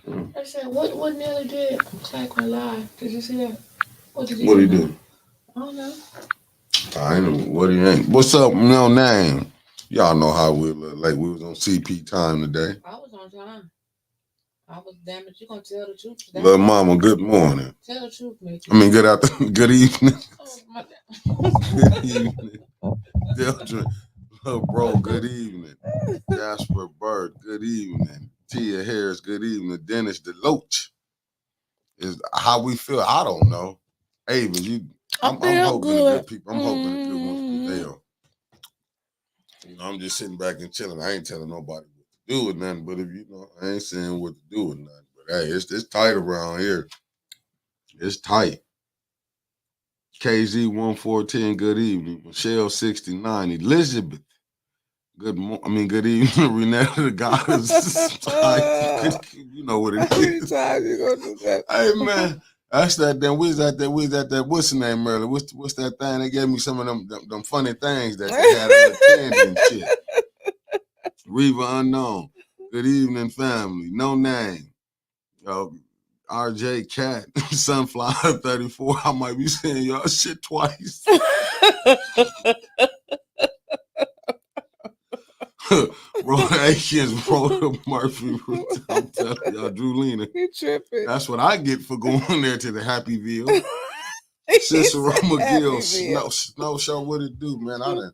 I said, what Nelly did? Clack my lie. Did you see that? What did you What do he now? do? I don't know. I ain't know what he ain't. What's up? No name. Y'all know how we look like. We was on CP time today. I was on time. I was damn it. You gonna tell the truth today? Little mama, good morning. Tell the truth, Mickey. I mean, good afternoon, good evening. Oh my Good evening. Dildren, little bro, good evening. Jasper Bird, good evening. Tia Harris, good evening. Dennis DeLoach is how we feel. I don't know. Ava, I I'm feel hoping the good. good people. I'm hoping the good ones prevail. You know, I'm just sitting back and chilling. I ain't telling nobody what to do with nothing. But if you know, I ain't saying what to do with nothing. But hey, it's tight around here. It's tight. KZ 1410, good evening. Michelle 69, Elizabeth. Good evening, Renetta the goddess. You know what it How many is. times you gonna do that? Hey man, that's that. Then we was at that. What's the name earlier? What's that thing? They gave me some of them funny things that they had in the candy and shit. Reva Unknown. Good evening, family. No name. RJ Cat, Sunflower 34. I might be saying y'all shit twice. Rhoda Akins, Rhoda Murphy. I'm telling y'all, Drewlina. You tripping. That's what I get for going there to the Happyville. Cicero McGill, Snow Show, what it do, man? I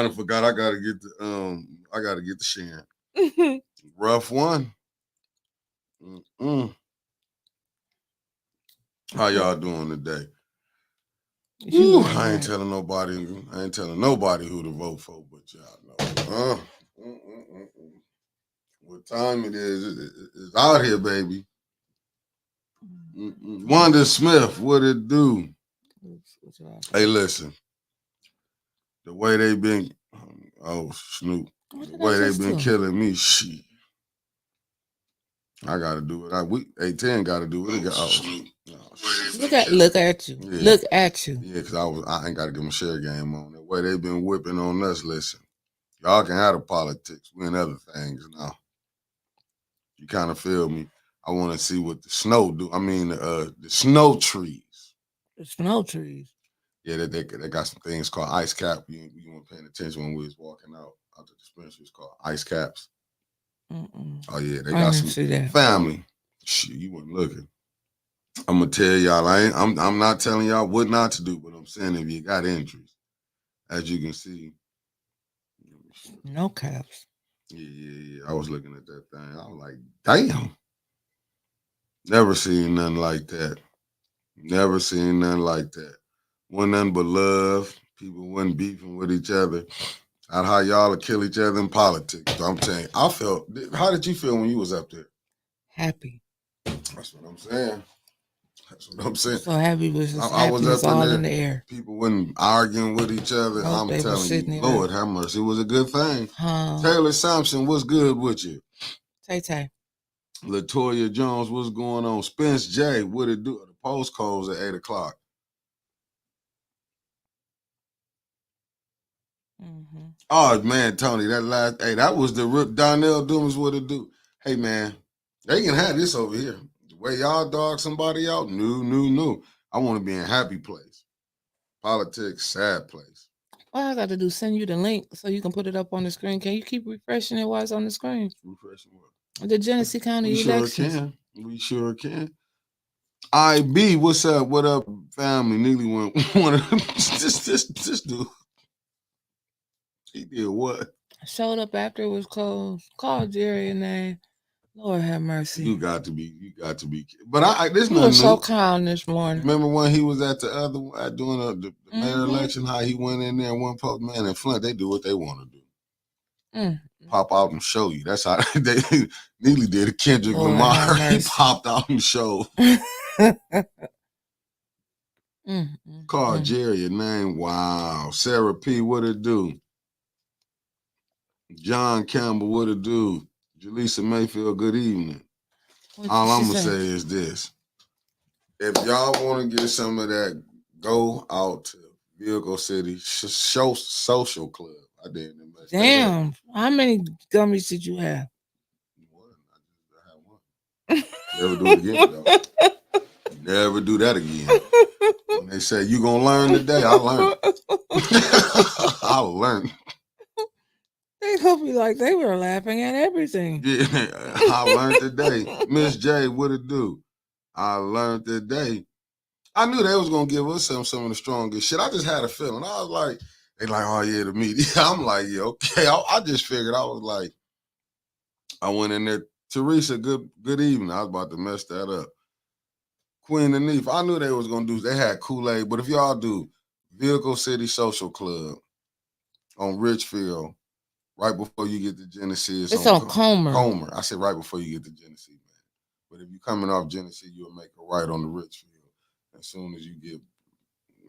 done forgot I gotta get the Shan. Rough one. How y'all doing today? Ooh, I ain't telling nobody who to vote for, but y'all know. What time it is? It's out here, baby. Wanda Smith, what it do? Hey, listen. The way they been, Snoop. The way they been killing me, shit. I gotta do it. A10 gotta do it. Look at you. Yeah. Look at you. Yeah, because I ain't gotta give them a share game on. The way they been whipping on us, listen. Y'all can have the politics. We in other things now. You kind of feel me? I want to see what the snow do. I mean, the snow trees. The snow trees. Yeah, they got some things called ice cap. You weren't paying attention when we was walking out the dispensary. It's called ice caps. Oh yeah, they got some family. Shit, you weren't looking. I'm gonna tell y'all. I'm not telling y'all what not to do, but I'm saying if you got injuries, as you can see. No caps. Yeah. I was looking at that thing. I was like, damn. Never seen nothing like that. Never seen nothing like that. Wasn't nothing but love. People wasn't beefing with each other. Not how y'all would kill each other in politics. So I'm saying, how did you feel when you was up there? Happy. That's what I'm saying. So happy was I was up all in the air. People wasn't arguing with each other. I'm telling you, Lord have mercy. It was a good thing. Taylor Sampson, what's good with you? Tay. Latoya Jones, what's going on? Spence J, what it do? The post calls at 8 o'clock. Oh man, Tony, that was the rip. Donnell Dooms, what it do? Hey man, they can have this over here. The way y'all dog somebody out, no. I want to be in a happy place. Politics, sad place. All I got to do is send you the link so you can put it up on the screen. Can you keep refreshing it while it's on the screen? Refreshing what? The Genesee County elections. We sure can. IB, what's up? What up, family? Neely one of this dude. He did what? Showed up after it was closed. Called Jerry and then, Lord have mercy. You got to be. But this nothing was so calm this morning. Remember when he was at the other doing the mayor election? How he went in there and one post man in Flint. They do what they want to do. Pop out and show you. That's how they Neely did a Kendrick Lamar. He popped out and showed. Call Jerry your name. Wow. Sarah P. What it do? John Campbell. What it do? Jaleesa Mayfield. Good evening. All I'm gonna say is this: if y'all want to get some of that, go out to Vehicle City Social Club. I didn't. Damn, how many gummies did you have? Never do it again, though. Never do that again. When they say you gonna learn today, I learned. I learned. They hope you like they were laughing at everything. Yeah, I learned today. Miss J, what it do? I learned today. I knew they was gonna give us some of the strongest shit. I just had a feeling. I was like, they like, oh yeah, the media. I'm like, yeah, okay. I just figured. I was like, I went in there. Teresa, good evening. I was about to mess that up. Queen Anif, I knew they was gonna do. They had Kool-Aid, but if y'all do Vehicle City Social Club on Richfield, right before you get to Genesee, it's on Comer. Comer. I said right before you get to Genesee, man. But if you're coming off Genesee, you'll make a right on the Richfield as soon as you get.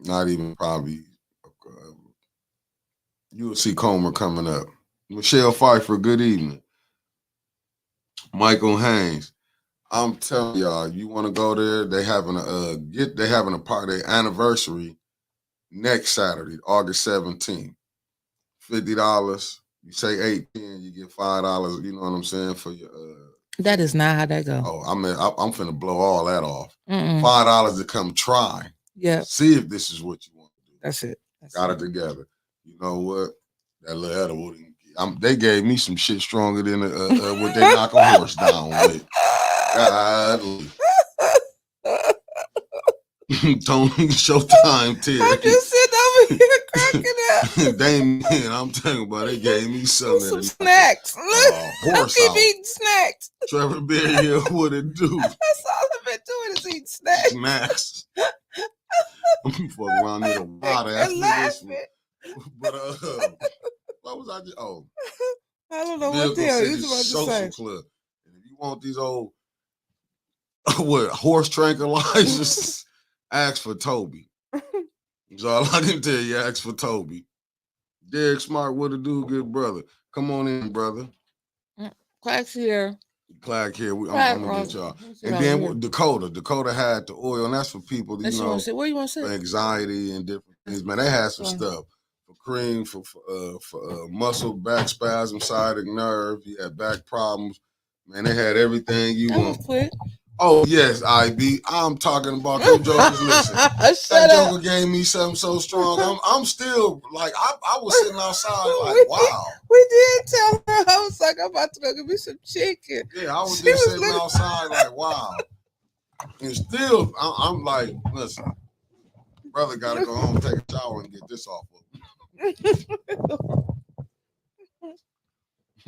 Not even probably. You will see Comer coming up. Michelle Pfeiffer, good evening. Michael Haynes. I'm telling y'all, you want to go there? They having a party anniversary next Saturday, August 17th. $50. You say 18, you get $5. You know what I'm saying for your. That is not how that go. Oh, I'm finna blow all that off. $5 to come try. Yeah. See if this is what you want to do. That's it. Got it together. You know what? That little edible. They gave me some shit stronger than what they knock a horse down with. God. Tony Showtime Ted. I'm just sitting over here cracking up. Damien, I'm talking about they gave me some snacks. Horse keep eating snacks. Trevor Berry, what it do? That's all I've been doing is eating snacks. Snacks. I'm fucking around here a lot after this one. But what was I just? Oh, I don't know what the hell you was about to say. Club. And if you want these old horse tranquilizers, ask for Toby. That's all I can tell you. Ask for Toby. Derek Smart, what to do, good brother? Come on in, brother. Clack's here. Clack here. I'm gonna get y'all. And then Dakota had the oil, and that's for people. You know, what you want to say? Anxiety and different things. Man, they had some stuff. For cream, for muscle, back spasm, sciatic nerve. You had back problems. Man, they had everything you want. Quick. Oh, yes, IB. I'm talking about them jokers. Listen, that joker gave me something so strong. I'm still, like, I was sitting outside like, wow. We did tell her. I was like, I'm about to go get me some chicken. Yeah, I was just sitting outside like, wow. And still, I'm like, listen, brother got to go home, take a shower, and get this off of him.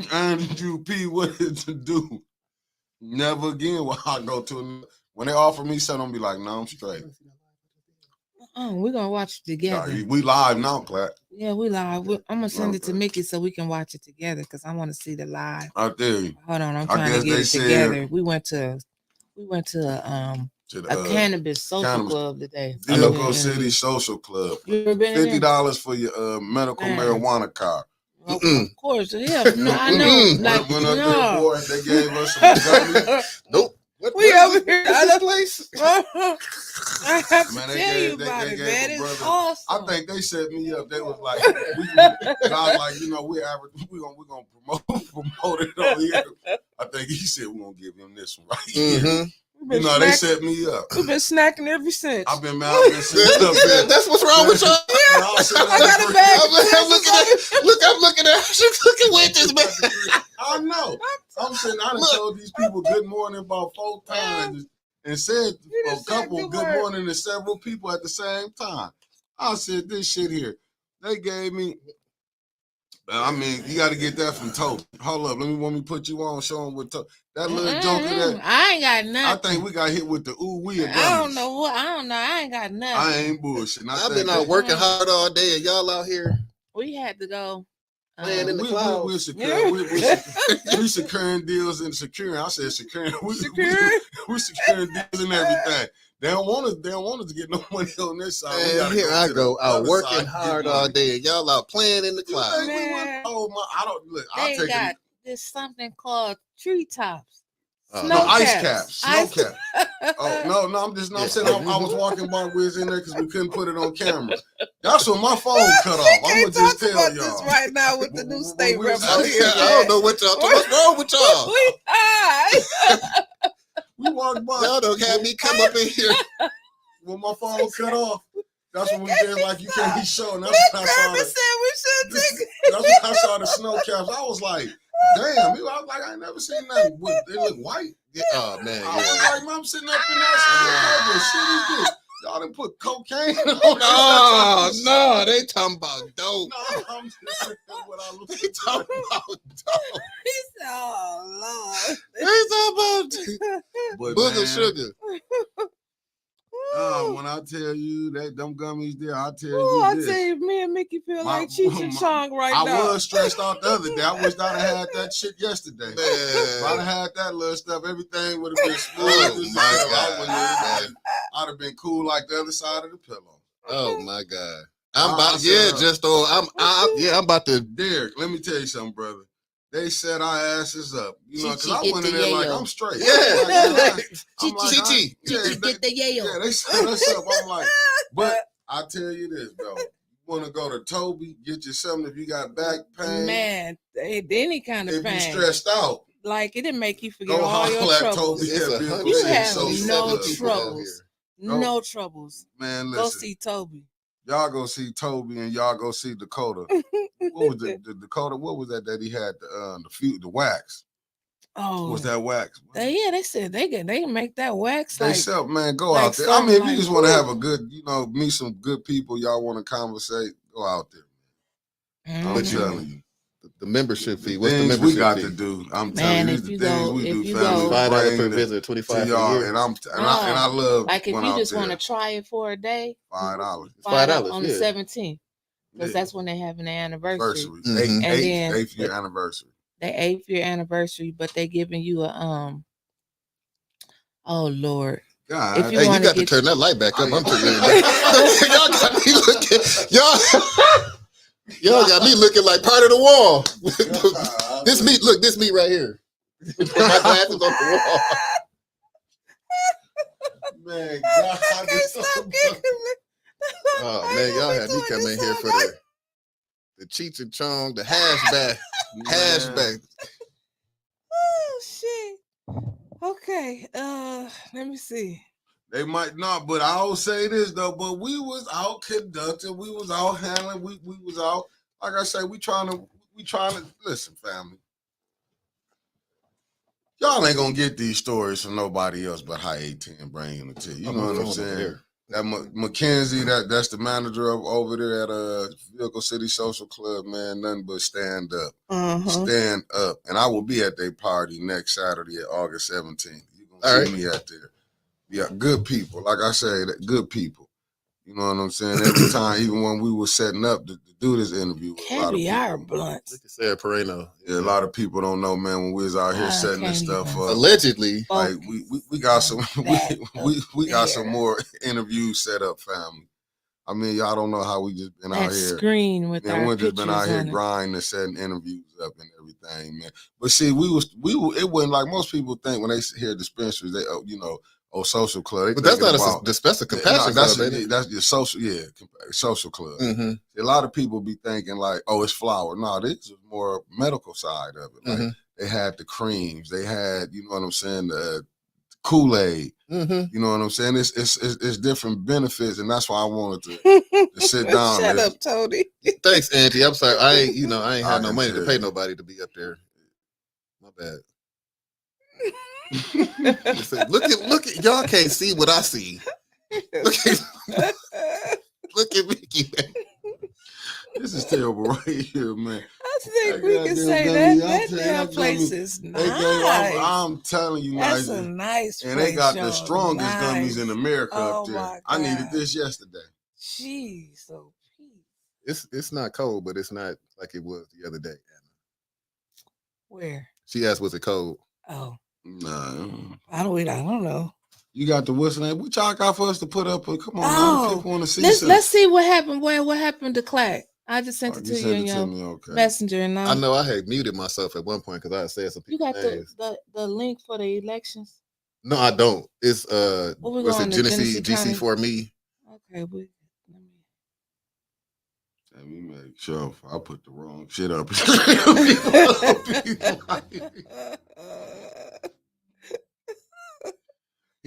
Andrew P, what did to do? Never again will I go to when they offer me something, I'll be like, no, I'm straight. We're gonna watch it together. We live now, Clack. Yeah, we live. I'm gonna send it to Mickey so we can watch it together because I want to see the live. I do. Hold on, I'm trying to get it together. We went to a cannabis social club today. Vehicle City Social Club. You ever been $50 for your medical marijuana card. Of course, yeah. No, I know. Like, went up there, boy, they gave us some gummies. Nope. We over here at this place. I have to tell you about it, man. It's awesome. I think they set me up. They was like, I was like, you know, we're gonna promote it on here. I think he said we're gonna give him this one right here. You know, they set me up. We've been snacking ever since. I've been sitting up there. That's what's wrong with y'all. I got a bag. I'm looking at she's looking with this man. I know. I'm saying I done told these people good morning about 4 times and said a couple good morning to several people at the same time. I said this shit here. They gave me. I mean, you got to get that from Toby. Hold up, let me put you on. Show them what Toby. That little joker that I ain't got nothing. I think we got hit with the we. I don't know. I ain't got nothing. I ain't bullshitting. I've been out working hard all day, and y'all out here. We had to go. Playing in the clouds. We securing deals and securing. I said securing. We securing deals and everything. They don't want us to get no money on this side. And here I go out working hard all day. Y'all out playing in the clouds. They got this something called treetops. Ice caps. Snow cap. Oh no! I'm saying I was walking by. We was in there because we couldn't put it on camera. That's when my phone cut off. I'm gonna just tell y'all this right now with the new state rep. I don't know what y'all. What's wrong with y'all? We high. gonna have me come up in here when my phone cut off. That's when we did like you can't be showing. That's when I saw the snow caps. I was like, damn. I was like, I ain't never seen nothing. They look white. Yeah. Oh man. I was like, man, I'm sitting up in that snow cap. Shit is this? Y'all done put cocaine on. No, they talking about dope. No, I'm just saying what I look. They talking about dope. He said, oh They talking about booger sugar. When I tell you that them gummies there, I tell you this. I tell you, me and Mickey feel like Cheech and Chong right now. I was stressed out the other day. I wish I'd have had that shit yesterday. If I'd have had that little stuff, everything would have been smooth. Oh my God. I'd have been cool like the other side of the pillow. Oh my God. I'm about I'm about to. Derek, let me tell you something, brother. They set our asses up, you know, because I went in there like I'm straight. Yeah, get the yayo. Yeah, they set us up. I'm like, but I tell you this, though. You want to go to Toby, get you something if you got back pain. Man, any kind of pain. If you stressed out. Like, it didn't make you forget all your troubles. You have no troubles. No troubles. Man, listen. Go see Toby. Y'all go see Toby and y'all go see Dakota. What was the Dakota? What was that he had? The wax. Oh, what was that wax? They said they make that wax. They said, man, go out there. I mean, if you just want to have a good, meet some good people, y'all want to conversate, go out there. I'm telling you. The membership fee. What's the membership we got fee? to do? I'm telling you, the things we do. $5 per visit, $25 for y'all, and I love. Like if you just want to try it for a day, $5. $5 on the 17th, because that's when they have an anniversary. And then 8th year anniversary. The 8th year anniversary, but they giving you a Oh Lord. God, if you, you got to turn that light back up. I'm telling y'all got me looking. Y'all got me looking like part of the wall. This meat right here. Put my glasses on the wall. Man, God, oh man, y'all had me come in here for the Cheech and Chong, the hashback. Oh shit. Okay. Let me see. They might not, but I'll say this though. But we was out conducting, we was out handling, we was out. Like I say, we trying to listen, family. Y'all ain't gonna get these stories from nobody else but High 810 bringing it to you. You know what I'm saying? That Mackenzie, that's the manager over there at Vehicle City Social Club, man. Nothing but stand up, stand up. And I will be at their party next Saturday at August 17th. You gonna see me out there. Yeah, good people. Like I say, good people. You know what I'm saying? Every time, even when we were setting up to do this interview. Caviar blunts. Look at Sarah Pereno. Yeah, a lot of people don't know, man, when we was out here setting this stuff up. Allegedly. Like, we got some, we got some more interviews set up, family. I mean, y'all don't know how we just been out here. Screen with our we've just been out here grinding and setting interviews up and everything, man. But see, it wasn't like most people think when they hear dispensaries, they, social club. But that's not a special compassion club, that's your social club. Mm-hmm. A lot of people be thinking like, oh, it's flour. No, this is more medical side of it. Like they had the creams, they had, you know what I'm saying, the Kool-Aid. You know what I'm saying? It's different benefits, and that's why I wanted to sit down. Shut up, Tony. Thanks, Auntie. I'm sorry. I ain't had no money to pay nobody to be up there. My bad. Look at y'all can't see what I see. Look at Mickey, man. This is terrible right here, man. I think we can say that damn place is nice. I'm telling you, that's a nice place. And they got the strongest gummies in America up there. I needed this yesterday. Jeez, so it's not cold, but it's not like it was the other day. Where? She asked, was it cold? Oh. No. I don't know. You got the whistle. What y'all got for us to put up? Come on, man. People want to see something. Let's see what happened. What happened to Clack? I just sent it to you in your messenger. And I know I had muted myself at one point because I had said some people. You got the link for the elections? No, I don't. It's what's it? Genesee GC for me. Okay, let me make sure I put the wrong shit up.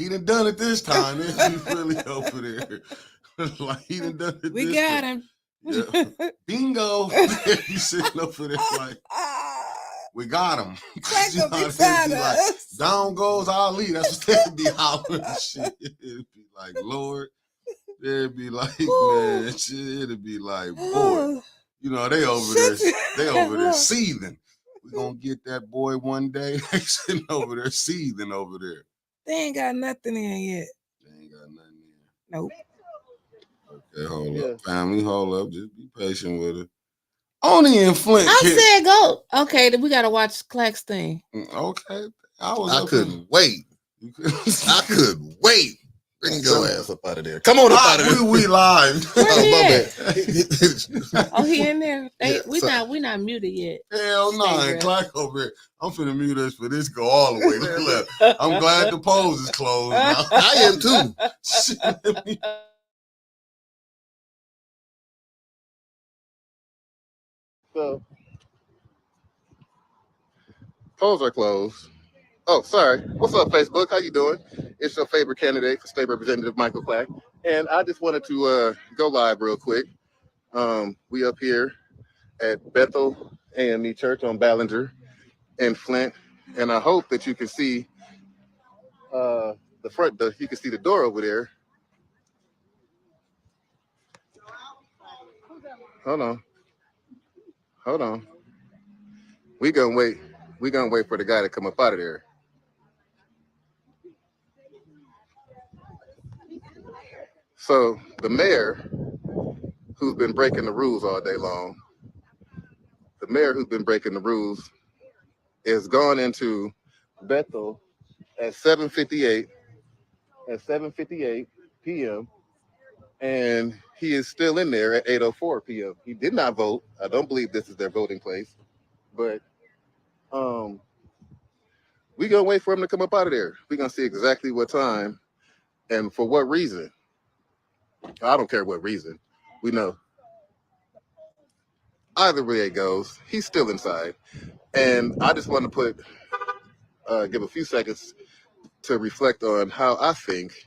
He done it this time. He's really over there. Like he done it. We this got time. him. Yeah. Bingo. He's sitting over there like, we got him. You know, be like, down goes Ali. That's what they'd be hollering and shit. It'd be like, Lord. It'd be like, man, shit. It'd be like, boy. You know, they over there seething. We're gonna get that boy one day. They sitting over there seething over there. They ain't got nothing in yet. They ain't got nothing in. Nope. Okay, hold up. Family, hold up. Just be patient with it. Only in Flint. I said go. Okay, then we gotta watch Clack's thing. Okay. I couldn't wait. I couldn't wait. Bring your ass up out of there. Come on up out of there. We live. Oh, he in there. We not muted yet. Hell no, Clack over here. I'm finna mute us for this go all the way to the left. I'm glad the polls is closed now. I am too. So, polls are closed. Oh, sorry. What's up, Facebook? How you doing? It's your favorite candidate for State Representative Michael Clack. And I just wanted to go live real quick. We up here at Bethel AME Church on Ballinger in Flint. And I hope that you can see you can see the door over there. Hold on. We gonna wait for the guy to come up out of there. So the mayor, who's been breaking the rules all day long, is gone into Bethel at 7:58 p.m. and he is still in there at 8:04 p.m. He did not vote. I don't believe this is their voting place, but we gonna wait for him to come up out of there. We gonna see exactly what time and for what reason. I don't care what reason. We know. Either way it goes, he's still inside. And I just want to give a few seconds to reflect on how I think.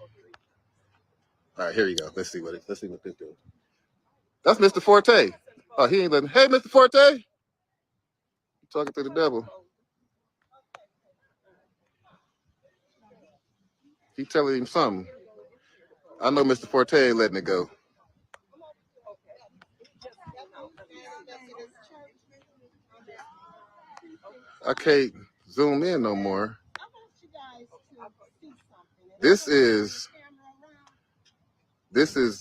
All right, here you go. Let's see what this do. That's Mr. Forte. Oh, he ain't letting. Hey, Mr. Forte. You're talking to the devil. He telling him something. I know Mr. Forte ain't letting it go. I can't zoom in no more. This is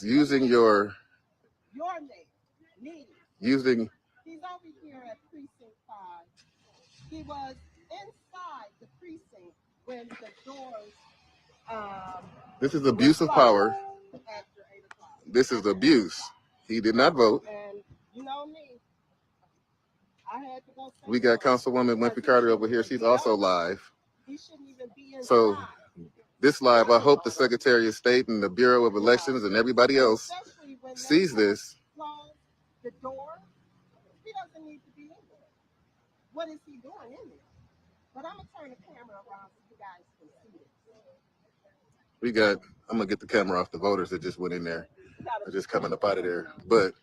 using your using. He's over here at Precinct 5. He was inside the precinct when the doors. This is abuse of power. This is abuse. He did not vote. And you know me. I had to go. We got Councilwoman Winfrey Carter over here. She's also live. He shouldn't even be inside. So this live, I hope the Secretary of State and the Bureau of Elections and everybody else sees this. The door. He doesn't need to be in there. What is he doing in there? But I'm gonna turn the camera around so you guys can see it. I'm gonna get the camera off the voters that just went in there. They're just coming up out of there. But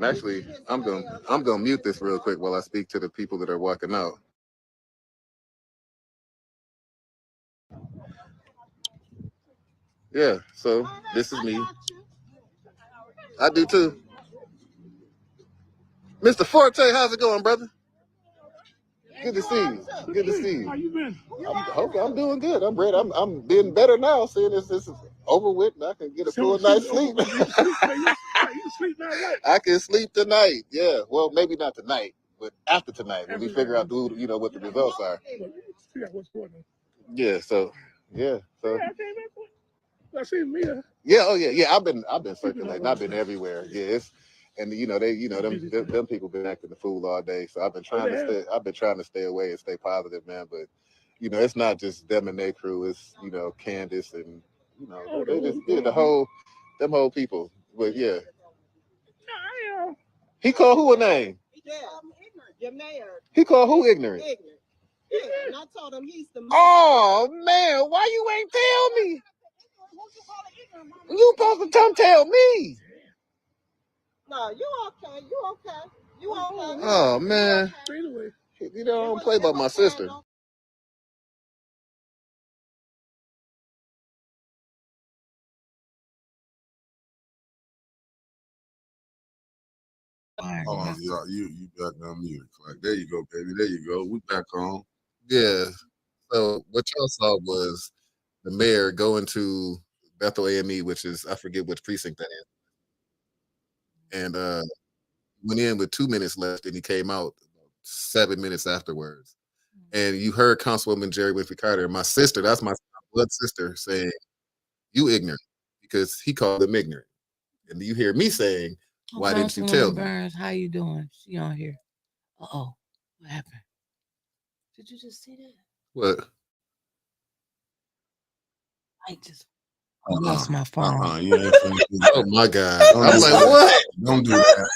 actually, I'm gonna mute this real quick while I speak to the people that are walking out. Yeah, so this is me. I do too. Mr. Forte, how's it going, brother? Good to see you. Good to see you. How you been? I'm doing good. I'm ready. I'm being better now, seeing this is over with, and I can get a full night's sleep. You sleep that night. I can sleep tonight. Yeah. Well, maybe not tonight, but after tonight, when we figure out what the results are. What's going on? Yeah. So. I see Mia. Yeah. Oh yeah. Yeah. I've been circulating. I've been everywhere. Yeah. And them people been acting the fool all day. So I've been trying to stay away and stay positive, man. But it's not just them and their crew. It's Candace and them whole people. But yeah. No, He called who a name? Your mayor. He called who ignorant? Ignorant. Yeah, and I told him he's the. Oh man, why you ain't tell me? You supposed to come tell me. No, you okay? You okay? You okay? Oh man, Anyway, you don't play about my sister. Hold on, you back on mute. Like, there you go, baby. There you go. We back on. Yeah. So what y'all saw was the mayor going to Bethel AME, which is I forget which precinct that is, and went in with 2 minutes left, and he came out 7 minutes afterwards. And you heard Councilwoman Jerry Winfrey Carter, my sister, that's my blood sister, saying, "You ignorant," because he called them ignorant. And you hear me saying, "Why didn't you tell me?" Burns, how you doing? She on here. Uh-oh. What happened? Did you just see that? What? I just lost my phone. You ain't oh my God. I'm like, what? Don't do that.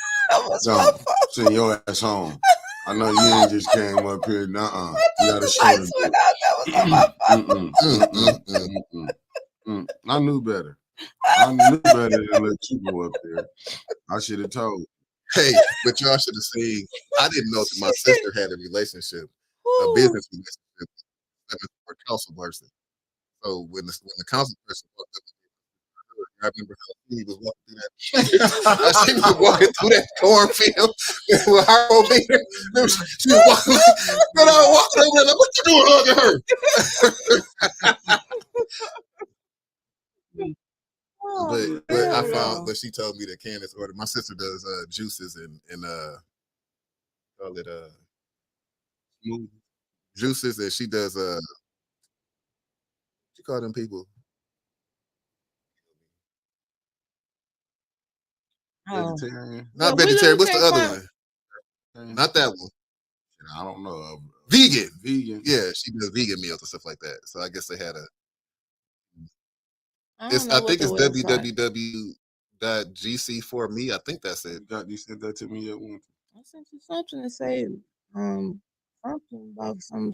Don't send your ass home. I know you ain't just came up here. You gotta show it. I knew better. I knew better than let you go up there. I should have told. Hey, but y'all should have seen. I didn't know that my sister had a relationship, a business relationship with a council person. So when the council person walked up, I remember how she was walking through that. She was walking through that cornfield with her over here. She was walking, and I was walking over there like, "What you doing hugging her?" But I found, but she told me that Candace ordered. My sister does juices and call it smoothie juices, and she does what you call them people? Vegetarian? Not vegetarian. What's the other one? Not that one. I don't know. Vegan. Vegan. Yeah, she does vegan meals and stuff like that. So I guess they had a. I think it's www.gc4me. I think that's it. You sent that to me at one. I sent you something to say something about something.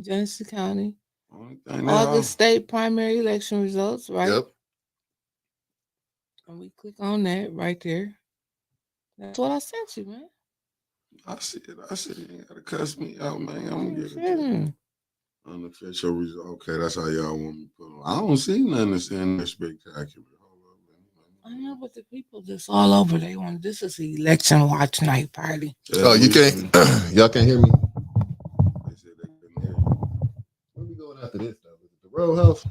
Genesee County. August state primary election results, right? Yep. And we click on that right there. That's what I sent you, man. I see it. You ain't gotta cuss me out, man. I'm gonna get it. Unofficial result. Okay, that's how y'all want me to put on. I don't see nothing that's in there spectacular. I know, but the people just all over. They want this is the election watch night party. Oh, you can't. Y'all can't hear me. They said they couldn't hear you. Where we going after this though? Is it the road house?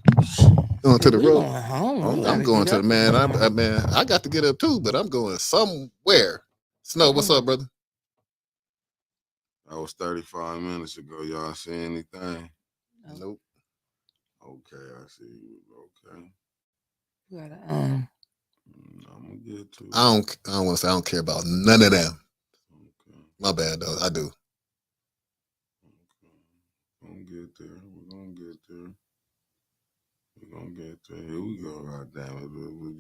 Going to the road. Going home. I'm going to the man. I got to get up too, but I'm going somewhere. Snow, what's up, brother? That was 35 minutes ago. Y'all see anything? Nope. Okay, I see you. Okay. You gotta, I'm gonna get to it. I don't want to say I don't care about none of them. Okay. My bad though. I do. Okay. We're gonna get there. We're gonna get there. We're gonna get there. Here we go. God damn it.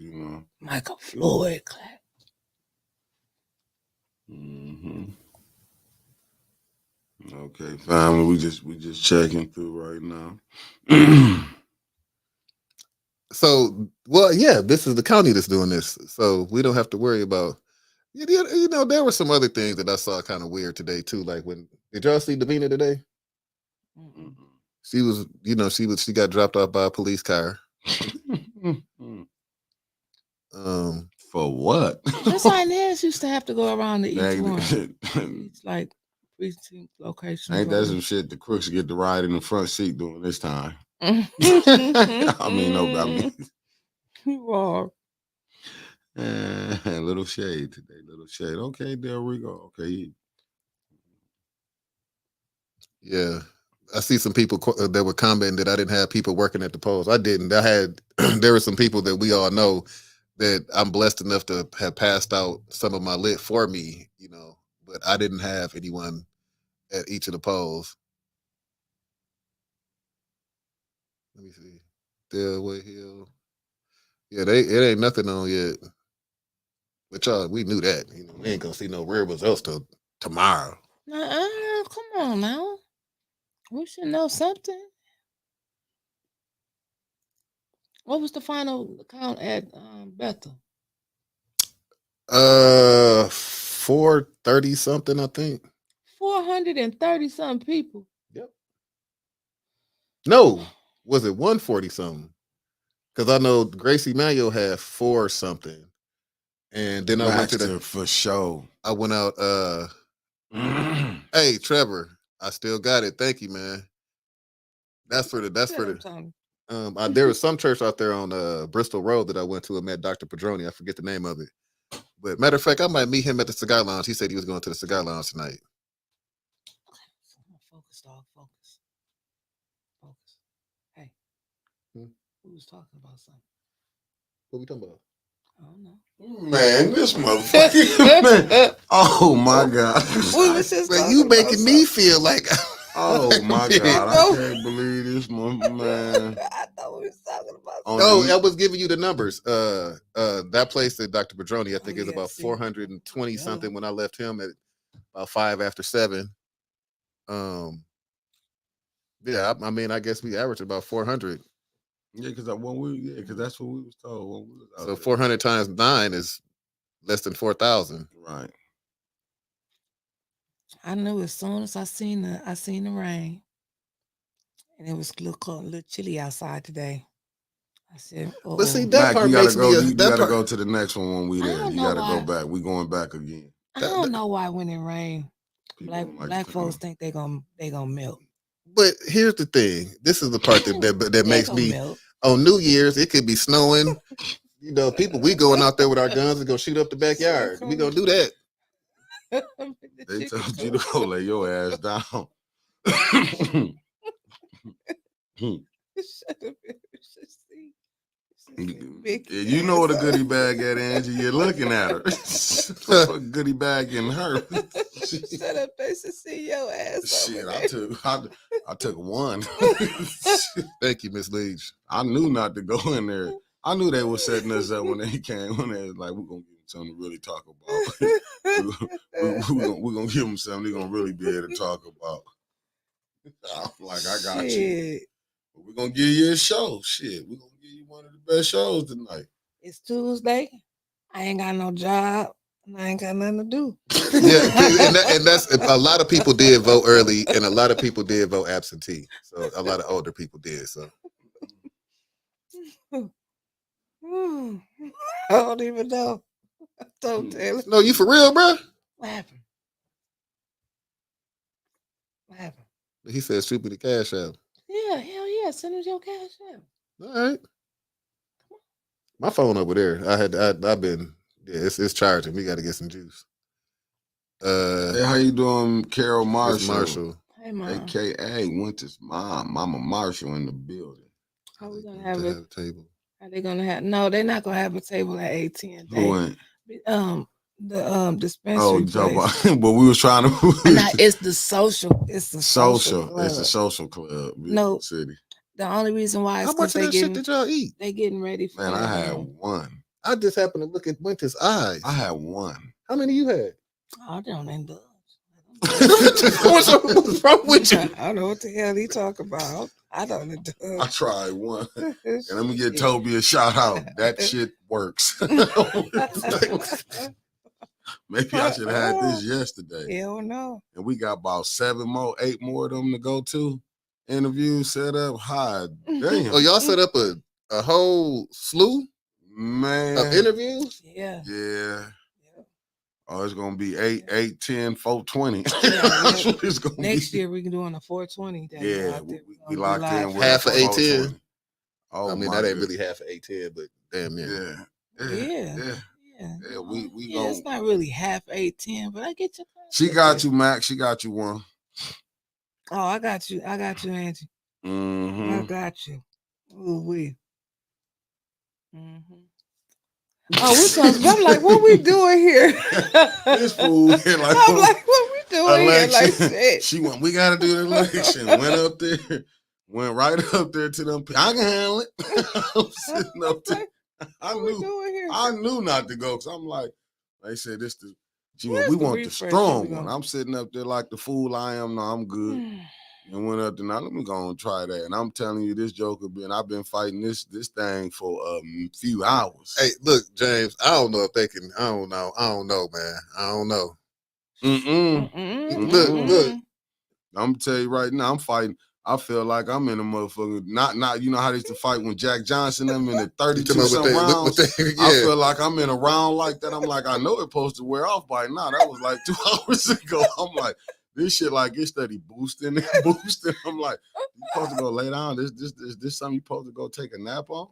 You know. Michael Floyd clap. Okay, family. We just checking through right now. So, well, yeah, this is the county that's doing this, so we don't have to worry about. You know, there were some other things that I saw kind of weird today too. Like did y'all see Davina today? She was, she got dropped off by a police car. For what? Just like Nance used to have to go around to each one. It's like precinct location. Ain't that some shit the crooks get to ride in the front seat during this time? You are. Little shade today, little shade. Okay, there we go. Okay. Yeah. I see some people that were commenting that I didn't have people working at the polls. I didn't. I had, there were some people that we all know that I'm blessed enough to have passed out some of my lit for me, but I didn't have anyone at each of the polls. Let me see. Delaware Hill. Yeah, it ain't nothing on yet. But y'all, we knew that. You know, we ain't gonna see no real results till tomorrow. Come on now. We should know something. What was the final count at Bethel? 430 something, I think. 430 something people. Yep. No, was it 140 something? Because I know Gracie Manuel had 4 something. And then I went to the for show. I went out. Hey, Trevor, I still got it. Thank you, man. There was some church out there on Bristol Road that I went to and met Dr. Padroni. I forget the name of it. But matter of fact, I might meet him at the cigar lounge. He said he was going to the cigar lounge tonight. Okay, focus, dog. Focus. Hey, who was talking about something? What we talking about? I don't know. Man, this motherfucker. Man. Oh my God. You making me feel like. Oh my God. I can't believe this man. I thought we was talking about something. No, I was giving you the numbers. That place at Dr. Padroni, I think is about 420 something when I left him at about 5 after 7. Yeah, I mean, I guess we averaged about 400. Yeah, because that's what we was told. When we was out so there. 400 times 9 is less than 4,000. Right. I knew as soon as I seen the rain, and it was a little chilly outside today. I said, but see, that Mac, part makes me. You gotta go to the next one when we there. You gotta go back. We going back again. I don't know why when it rain, black folks think they gonna melt. But here's the thing. This is the part that makes me melt. On New Year's, it could be snowing. You know, we going out there with our guns and go shoot up the backyard. We gonna do that. They told you to go lay your ass down. You know what a goodie bag at, Angie. You're looking at her. A goodie bag in her. Shut up, face to see your ass. Shit, I took one. Thank you, Miss Leach. I knew not to go in there. I knew they were setting us up when they came. When they was like, we're gonna give them something to really talk about. we're gonna give them something they're gonna really be able to talk about. I'm like, I got you. But we're gonna give you a show. Shit, we're gonna give you one of the best shows tonight. It's Tuesday. I ain't got no job. And I ain't got nothing to do. Yeah, and that's a lot of people did vote early, and a lot of people did vote absentee. So a lot of older people did. So I don't even know. Don't tell it. No, you for real, bro? What happened? What happened? He said, "Shoot me the cash out." Yeah, hell yeah. Send us your cash out. All right. My phone over there. I've been. Yeah, it's charging. We got to get some juice. Hey, how you doing, Carol Marshall? Hey, Mom. AKA Winter's mom, Mama Marshall in the building. How we gonna have a table? Are they gonna have? No, they're not gonna have a table at 18. The dispensary. Oh, but we was trying to. No, it's the social. It's the social. Club. It's the social club. No city. The only reason why is how much of that shit did y'all eat? They getting ready for. Man, I had one. I just happened to look at Winter's eyes. I had one. How many you had? I don't indulge. What's wrong with you? I don't know what the hell he talk about. I don't indulge. I tried one. And let me get Toby a shout out. That shit works. Maybe I should have had this yesterday. Hell no. And we got about 8 more of them to go to. Interviews set up. Hi, damn. Oh, y'all set up a whole slew? Man. Of interviews? Yeah. Yeah. Oh, it's gonna be 8, 10, 420. It's gonna Next year we can do on a 420. Yeah, we locked in with half of 810. Oh, I mean that ain't really half of 810, but damn yeah. Yeah, we go. It's not really half 810, but I get you. She got you, Mac. She got you one. Oh, I got you, Angie. Mm-hmm. I got you. Ooh, we. Mm-hmm. Oh, we talking. I'm like, what we doing here? This fool here, like, I'm like, what we doing election. Here? Like, shit. She went. We got to do the election. Went up there. Went right up there to them. I can handle it. I'm sitting up there. I knew not to go because I'm like, They said this the Where's we the want the refresh strong we one. gonna- I'm sitting up there like the fool I am. No, I'm good. And went up there. Now let me go and try that. And I'm telling you, this joker I've been fighting this thing for a few hours. Hey, look, James. I don't know if they can. I don't know, man. I don't know. Look. I'm tell you right now, I'm fighting. I feel like I'm in a motherfucker. Not you know how they used to fight when Jack Johnson them in the 32 some rounds. Yeah. I feel like I'm in a round like that. I'm like, I know it's supposed to wear off by now. That was like 2 hours ago. I'm like, this shit like it's steady boosting and boosting. I'm like, you supposed to go lay down. This something you supposed to go take a nap on?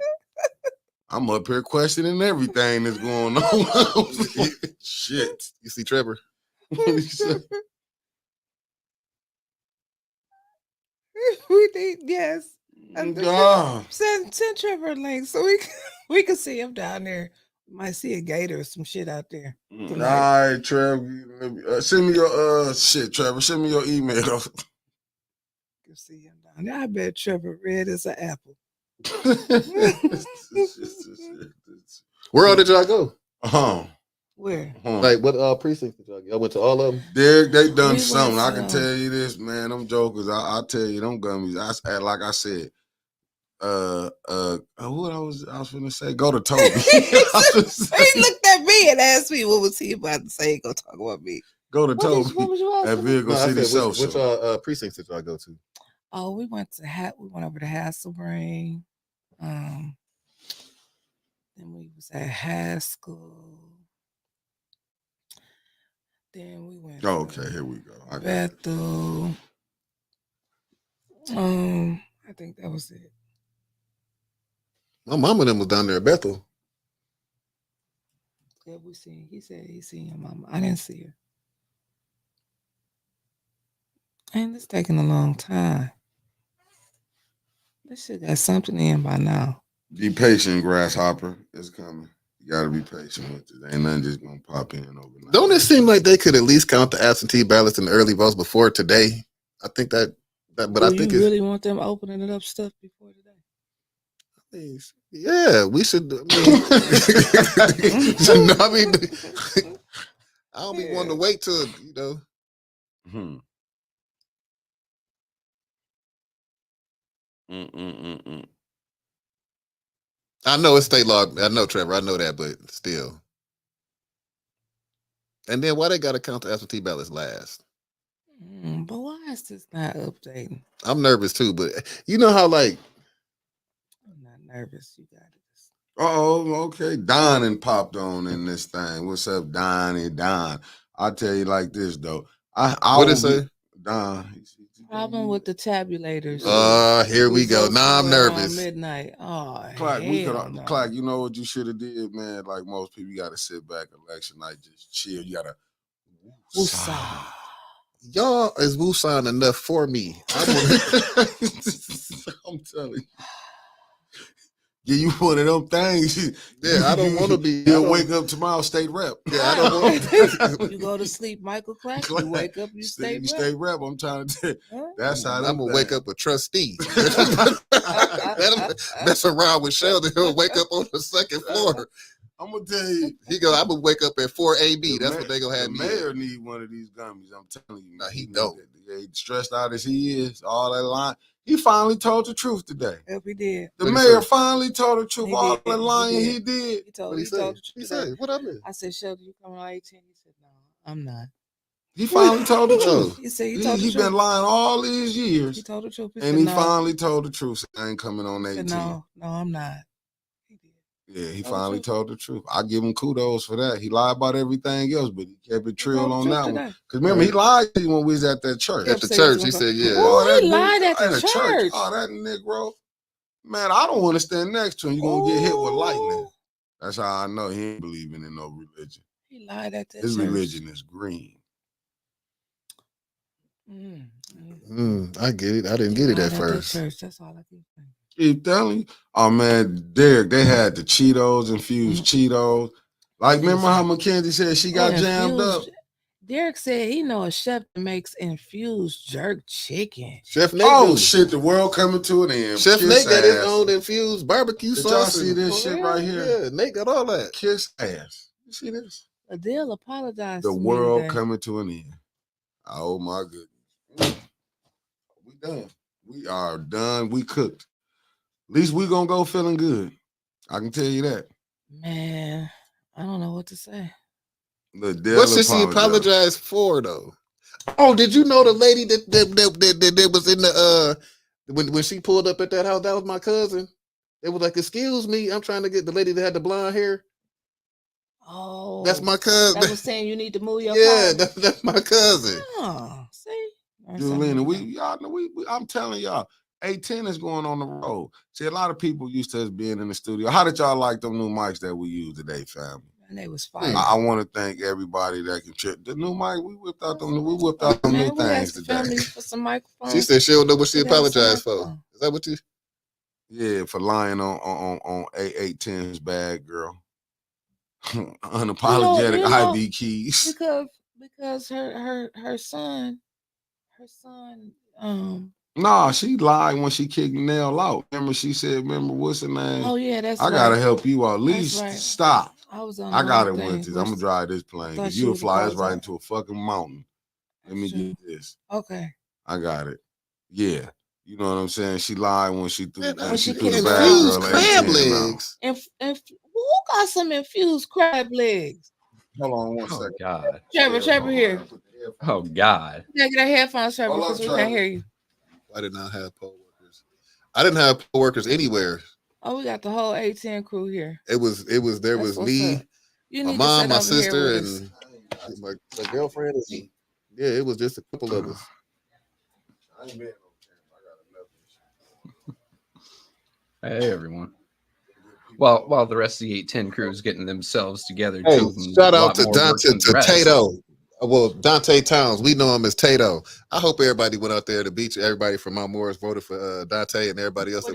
I'm up here questioning everything that's going on. Shit. You see Trevor? We need, yes. God. Send Trevor a link so we can see him down there. We might see a gator or some shit out there. All right, Trevor. Send me your shit, Trevor. Send me your email. You can see him down there. I bet Trevor red as an apple. Where all did y'all go? Where? Like what precinct did y'all go? I went to all of them. They done We something. went I can tell you this, man. Them jokers. I tell you, them gummies. Like I said. What I was finna say? Go to Toby. He looked at me and asked me what was he about to say. Go talk about me. Go to Toby What was you at asking? Vigo City Social. Which precincts did y'all go to? Oh, we went over to Hasselbrain. Then we was at Haskell. Then we went. Oh, okay, here we go. Bethel. I think that was it. My mama and them was down there at Bethel. Yeah, he said he seen your mama. I didn't see her. And it's taking a long time. This shit got something in by now. Be patient, Grasshopper. It's coming. You gotta be patient with it. Ain't nothing just gonna pop in overnight. Don't it seem like they could at least count the absentee ballots and the early votes before today? I think that but I think you really want them opening it up stuff before today? Yeah, we should. I don't be wanting to wait till I know it's state law. I know, Trevor. I know that, but still. And then why they got to count the absentee ballots last? But why is this not updating? I'm nervous too, but you know how I'm not nervous. You got it. Oh, okay. Don and popped on in this thing. What's up, Don? I tell you like this though. What it say? Don. Problem with the tabulators. Here we go. Now I'm nervous. Midnight. Oh, Clark, you know what you should have did, man? Like most people, you got to sit back election night, just chill. You got to. Y'all is Wusan enough for me. I'm telling you. Yeah, you one of them things. Yeah, I don't want to be. You'll wake up tomorrow, state rep. Yeah, I don't want to. You go to sleep, Michael Clark. You wake up, you state rep. State rep. I'm trying to tell you. That's how I'm going to wake up a trustee. Mess around with Sheldon. He'll wake up on the second floor. I'm going to tell you. I'm going to wake up at 4 AB. That's what they're going to have me. The mayor need one of these gummies. I'm telling you. Nah, he don't. Stressed out as he is, all that line. He finally told the truth today. Yep, he did. The mayor finally told the truth. All that lying he did. He told the truth. He said, what I mean? I said, Sheldon, you coming on 18? He said, no, I'm not. He finally told the truth. He said he told the truth. He been lying all these years. He told the truth. He finally told the truth. I ain't coming on 18. No, I'm not. Yeah, he finally told the truth. I give him kudos for that. He lied about everything else, but he kept it trill on that one. Because remember, he lied to you when we was at that church. At the church, he said, yeah. Oh, he lied at the church. Oh, that Negro. Man, I don't want to stand next to him. You're going to get hit with lightning. That's how I know he ain't believing in no religion. He lied at that His church. religion is green. I get it. I didn't get it at first. Church. That's all I can think. Keep telling you. Oh man, Derek, they had the Cheetos, infused Cheetos. Like, remember how Mackenzie said she got jammed up? Derek said he know a chef that makes infused jerk chicken. Chef Nate. Oh shit, the world coming to an end. Chef Nate got his own infused barbecue sauce. Y'all see this shit right here? Yeah, Nate got all that. Kiss ass. You see this? Adele apologized The to me world today. coming to an end. Oh my goodness. We done. We are done. We cooked. At least we gonna go feeling good. I can tell you that. Man, I don't know what to say. What should she apologize for though? Oh, did you know the lady that was in the when she pulled up at that house? That was my cousin. It was like, excuse me, I'm trying to get the lady that had the blonde hair. Oh, that's my cousin. That was saying you need to move your yeah, car. that's my cousin. Oh, see, Julina, y'all know I'm telling y'all, A10 is going on the road. See, a lot of people used to us being in the studio. How did y'all like them new mics that we used today, family? And they was fire. I want to thank everybody that contributed. The new mic, we whipped out them new things today. For some microphones. She said she don't know what she apologized for. Is that what you? Yeah, for lying on A810's bag, girl. Unapologetic IV keys. Because her son. Nah, she lied when she kicked Nell out. Remember, she said, what's her name? Oh yeah, that's I gotta help you out. At least stop. I got it with this. I'm gonna drive this plane because you'll fly us right into a fucking mountain. Let me get this. Okay. I got it. Yeah. You know what I'm saying? She lied when she threw the bag girl crab legs. And who got some infused crab legs? Hold on one second. God. Trevor here. Oh God. You gotta get our headphones, Trevor, because we can't hear you. I did not have poll workers. I didn't have poll workers anywhere. Oh, we got the whole A10 crew here. There was me, my mom, my sister, and my girlfriend. Yeah, it was just a couple of us. Hey everyone. Well, while the rest of the 810 crew is getting themselves together, hey, shout out to Tato. Well, Dante Towns, we know him as Tato. I hope everybody went out there to beat you. Everybody from Mount Morris voted for Dante, and everybody else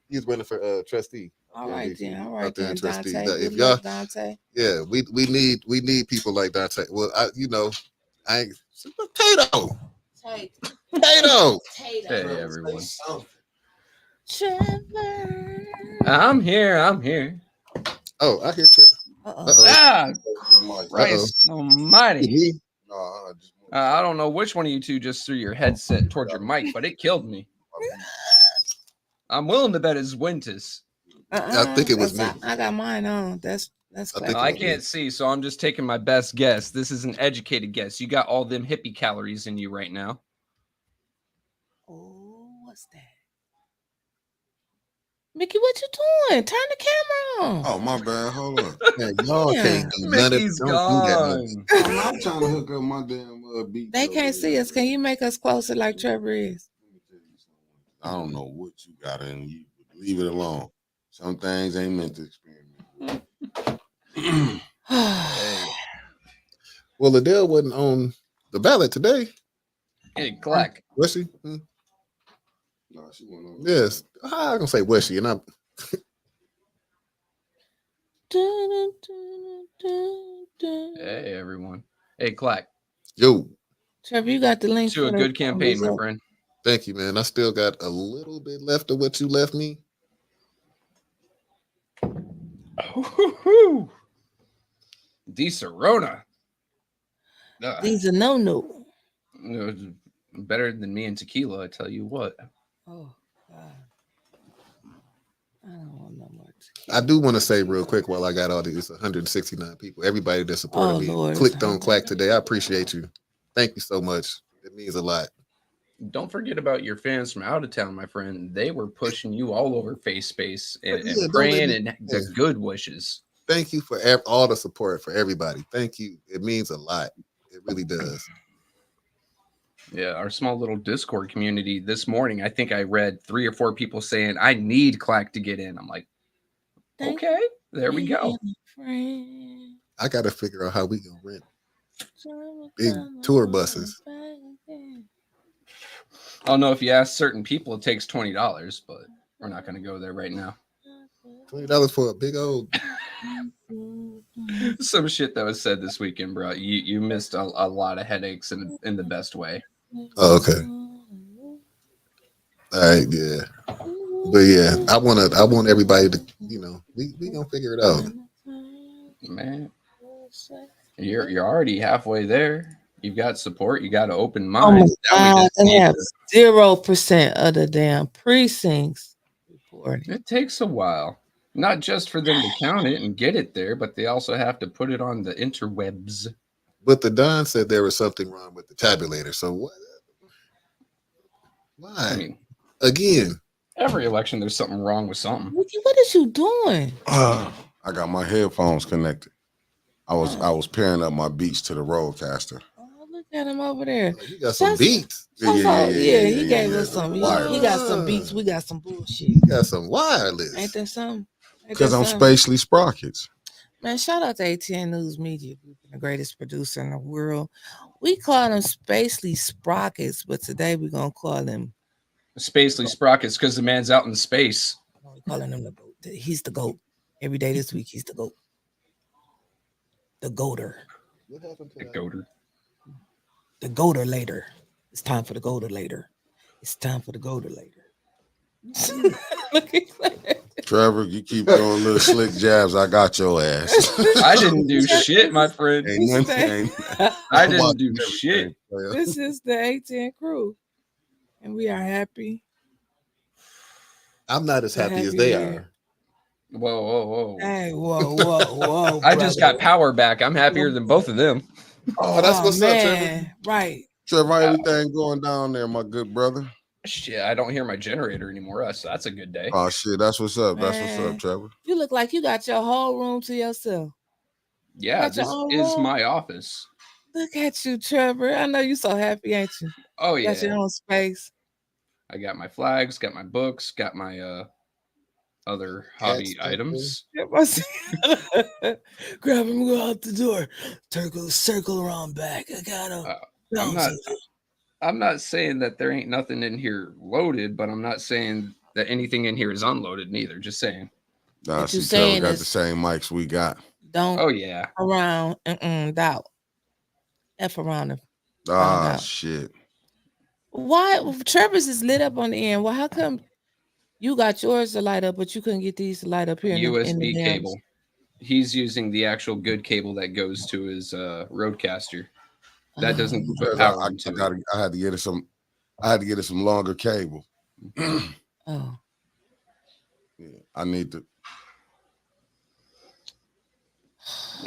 he's running for trustee. All right, then. All right, then, trustee. Dante. If y'all, Dante. Yeah, we need people like Dante. Well, I Tato. Tato. Hey everyone. Trevor. I'm here. Oh, I hear Trevor. Ah, Christ almighty. I don't know which one of you two just threw your headset towards your mic, but it killed me. I'm willing to bet it's Wintus. I think it was me. I got mine on. That's I can't see, so I'm just taking my best guess. This is an educated guess. You got all them hippie calories in you right now. Oh, what's that? Mickey, what you doing? Turn the camera on. Oh, my bad. Hold on. Yeah, y'all can't do none of it. Don't do that. I'm trying to hook up my damn beat. They can't see us. Can you make us closer like Trevor is? I don't know what you got in you. Leave it alone. Some things ain't meant to experiment. Well, Adele wasn't on the ballot today. Hey, Clack. Was she? No, she wasn't on. Yes. I'm gonna say was she, and I'm. Hey everyone. Hey Clack. Yo. Trevor, you got the link to a good campaign, my friend. Thank you, man. I still got a little bit left of what you left me. DeSerona. These are no. Better than me and tequila, I tell you what. Oh God. I don't want no more tequila. I do want to say real quick while I got all these 169 people, everybody that supported me, Lord. clicked on Clack today. I appreciate you. Thank you so much. It means a lot. Don't forget about your fans from out of town, my friend. They were pushing you all over FaceSpace and praying and the good wishes. Thank you for all the support for everybody. Thank you. It means a lot. It really does. Yeah, our small little Discord community this morning, I think I read 3 or 4 people saying, I need Clack to get in. I'm like, okay, there we go. I got to figure out how we can rent big tour buses. I don't know if you ask certain people, it takes $20, but we're not going to go there right now. $20 for a big old. Some shit that was said this weekend, bro. You missed a lot of headaches in the best way. Oh, okay. All right, yeah. But yeah, I want everybody to, we gonna figure it out. Man. You're already halfway there. You've got support. You got an open Oh my mind. God, they have 0% of the damn precincts reporting. It takes a while, not just for them to count it and get it there, but they also have to put it on the interwebs. But the Don said there was something wrong with the tabulator. So what? Why? I mean, again, every election there's something wrong with something. What is you doing? I got my headphones connected. I was pairing up my beats to the Rodecaster. Oh, look at him over there. You got some beats. Yeah, he gave us some. He got some beats. We got some bullshit. You got some wireless. Ain't that something? Because I'm spatially sprockets. Man, shout out to ATN News Media Group, the greatest producer in the world. We call them spacely sprockets, but today we're gonna call them spacely sprockets because the man's out in space. We're calling him the GOAT. He's the GOAT. Every day this week, he's the GOAT. The GOATer. What happened to the GOATer? The GOATer later. It's time for the GOATer later. It's time for the GOATer later. Look at that. Trevor, you keep throwing little slick jabs. I got your ass. I didn't do shit, my friend. I didn't do shit. This is the A10 crew, and we are happy. I'm not as happy as they are. Whoa. Hey, whoa. I just got power back. I'm happier than both of them. Oh, that's what's up, Trevor. Right. Trevor, everything going down there, my good brother? Shit, I don't hear my generator anymore. So that's a good day. Oh shit, that's what's up. That's what's up, Trevor. You look like you got your whole room to yourself. Yeah, this is my office. Look at you, Trevor. I know you're so happy, ain't you? Oh yeah. Got your own space. I got my flags, got my books, got my other hobby items. Grab him, go out the door. Circle around back. I got him. I'm not saying that there ain't nothing in here loaded, but I'm not saying that anything in here is unloaded neither. Just saying. Nah, see, Trevor got the same mics we got. Don't. Oh yeah. Around. Doubt. F around him. Ah shit. Why Trevor's is lit up on the end? Well, how come you got yours to light up, but you couldn't get these to light up here? USB cable. He's using the actual good cable that goes to his Rodecaster. That doesn't put power into it. I had to get it some longer cable. Oh. Yeah, I need to.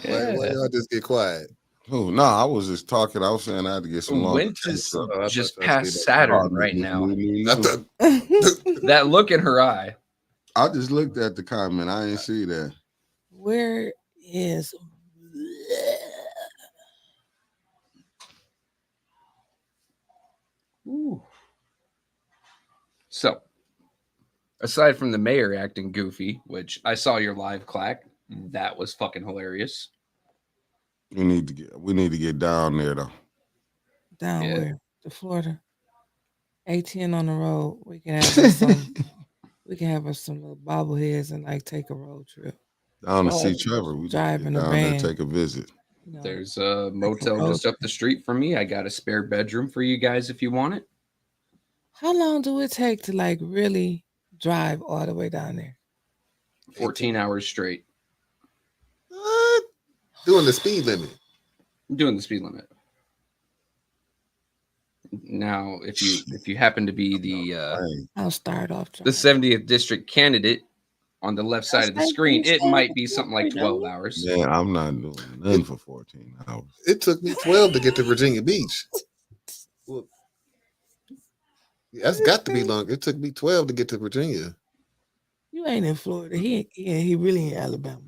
Yeah. Why y'all just get quiet? Oh no, I was just talking. I was saying I had to get some longer. Winter's just past Saturn right now. That look in her eye. I just looked at the comment. I didn't see that. Where is? Ooh. So, aside from the mayor acting goofy, which I saw your live clack, that was fucking hilarious. We need to get down there though. Down where? To Florida. ATN on the road. We can have some. We can have us some little bobbleheads and like take a road trip. Down to see Trevor. We drive in a down van. there, take a visit. There's a motel just up the street from me. I got a spare bedroom for you guys if you want it. How long do it take to like really drive all the way down there? 14 hours straight. What? Doing the speed limit. Doing the speed limit. Now, if you happen to be I'll start off the 70th district candidate on the left side of the screen, it might be something like 12 hours. Yeah, I'm not doing nothing for 14 hours. It took me 12 to get to Virginia Beach. Well, that's got to be long. It took me 12 to get to Virginia. You ain't in Florida. He really in Alabama.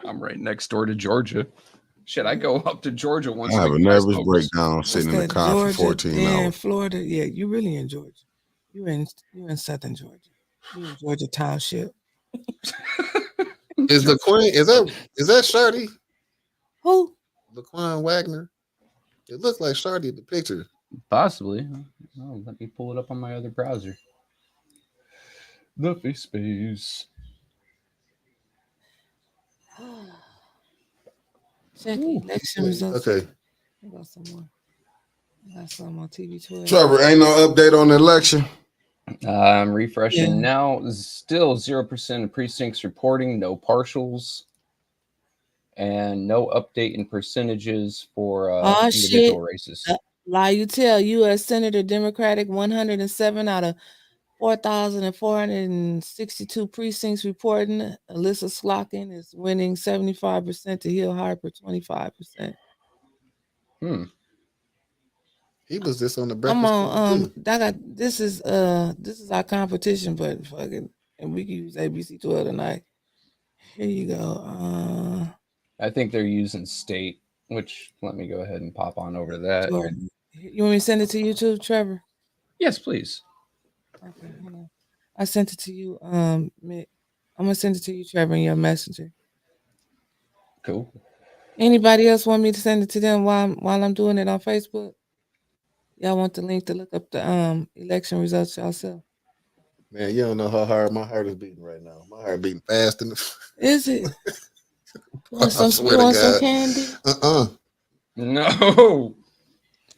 I'm right next door to Georgia. Shit, I go up to Georgia once. I have a nervous breakdown sitting in the car Georgia, for 14 hours. In Florida, yeah, you really in Georgia. You in southern Georgia. You in Georgia Township. Is the Queen? Is that Shardy? Who? Laquan Wagner. It looks like Shardy in the picture. Possibly. Oh, let me pull it up on my other browser. The face space. Check election results. Okay. I got some more. I got some on TV 12. Trevor, ain't no update on the election. I'm refreshing now. Still 0% of precincts reporting. No partials. and no update in percentages for shit. individual races. Lie you tell. U.S. Senator Democratic 107 out of 4,462 precincts reporting. Alyssa Slotkin is winning 75% to Hill Harper 25%. He was just on the I'm breakfast. on this is our competition, but fucking, and we can use ABC 12 tonight. Here you go. I think they're using state, which let me go ahead and pop on over to that. Jordan. You want me to send it to you too, Trevor? Yes, please. Okay, hold on. I sent it to you, Mick. I'm gonna send it to you, Trevor, in your messenger. Cool. Anybody else want me to send it to them while I'm doing it on Facebook? Y'all want the link to look up the election results yourself? Man, you don't know how hard my heart is beating right now. My heart beating fast. Is it? You want some candy? No.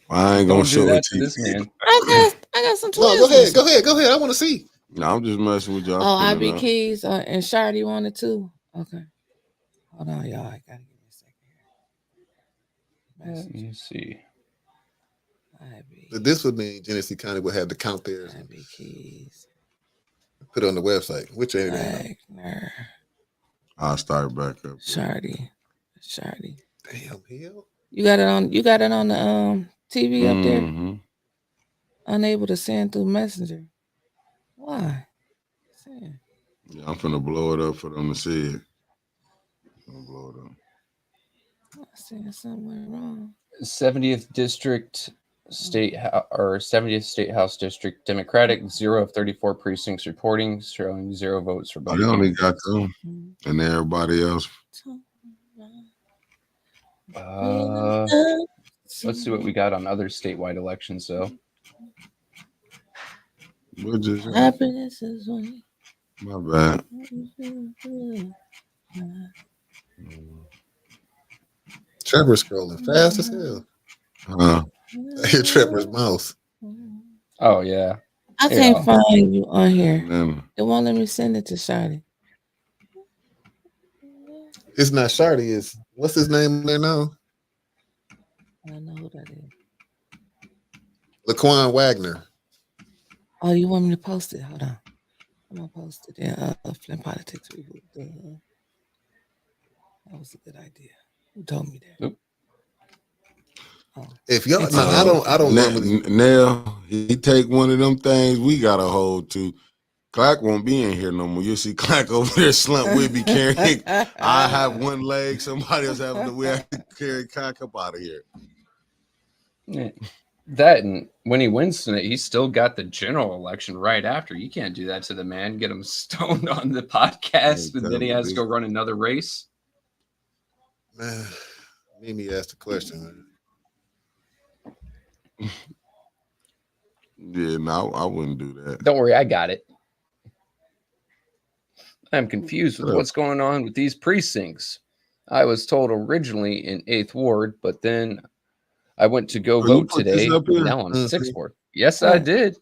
I ain't gonna show it to this man. I got some Twizzlers. No, go ahead. I want to see. No, I'm just messing with y'all. Oh, IB Keys and Shardy wanted too. Okay. Hold on, y'all. I gotta give me a second here. Let me see. This would mean Genesee County would have to count theirs. IB Keys. Put it on the website. Which ain't it? I'll start back up. Shardy. Damn hell. You got it on the TV up there? Unable to send through Messenger. Why? Yeah, I'm finna blow it up for them to see it. I'm gonna blow it up. I see somewhere wrong. 70th District State or 70th State House District Democratic, 0 of 34 precincts reporting, showing 0 votes for both. I only got them, and everybody else. Let's see what we got on other statewide elections, though. Happiness is one. My bad. Trevor's scrolling fast as hell. I hear Trevor's mouse. Oh yeah. I can't find you on here. It won't let me send it to Shardy. It's not Shardy. It's what's his name there now? I don't know who that is. Laquan Wagner. Oh, you want me to post it? Hold on. I'm gonna post it in Flint Politics Reboot. That was a good idea. Who told me that? Oop. Oh. If y'all, I don't normally. Now he take one of them things we gotta hold to. Clark won't be in here no more. You'll see Clark over there slump. We'll be carrying. I have one leg. Somebody else we have to carry Clark up out of here. Yeah. That, and when he wins tonight, he's still got the general election right after. You can't do that to the man. Get him stoned on the podcast, and then he has to go run another race. Man, Mimi asked the question. Yeah, no, I wouldn't do that. Don't worry, I got it. I'm confused with what's going on with these precincts. I was told originally in 8th Ward, but then I went to go vote today. Now I'm 6th Ward. Yes, I did.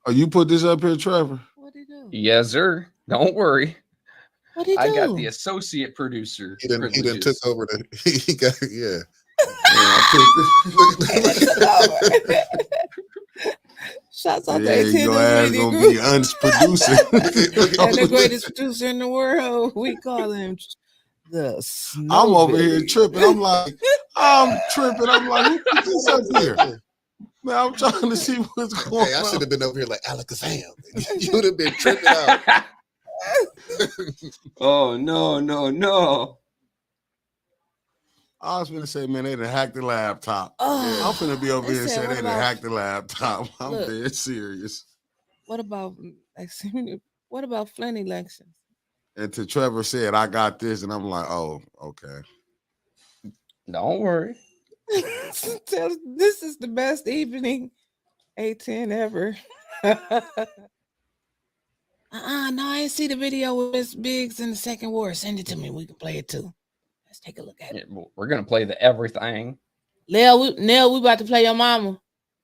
Oh, you put this up here, Trevor? What'd he do? Yes, sir. Don't worry. What'd he do? I got the associate producer. He done took over the. He got Shouts out to your ass gonna be producer. And the greatest producer in the world. We call him the Snow I'm over Baby. here tripping. I'm like, who put this up here? Man, I'm trying to see what's going on. I should have been over here like Alakazam. You would have been tripping out. Oh no. I was gonna say, man, they done hacked the laptop. Oh, I'm finna be over here and say they done about- hacked the laptop. I'm Look. dead serious. What about Flint elections? And to Trevor said, I got this, and I'm like, oh, okay. Don't worry. This is the best evening 810 ever. No, I ain't see the video with Miss Biggs in the 2nd Ward. Send it to me. We can play it too. Let's take a look at it. We're gonna play the everything. Nell, we about to play your mama.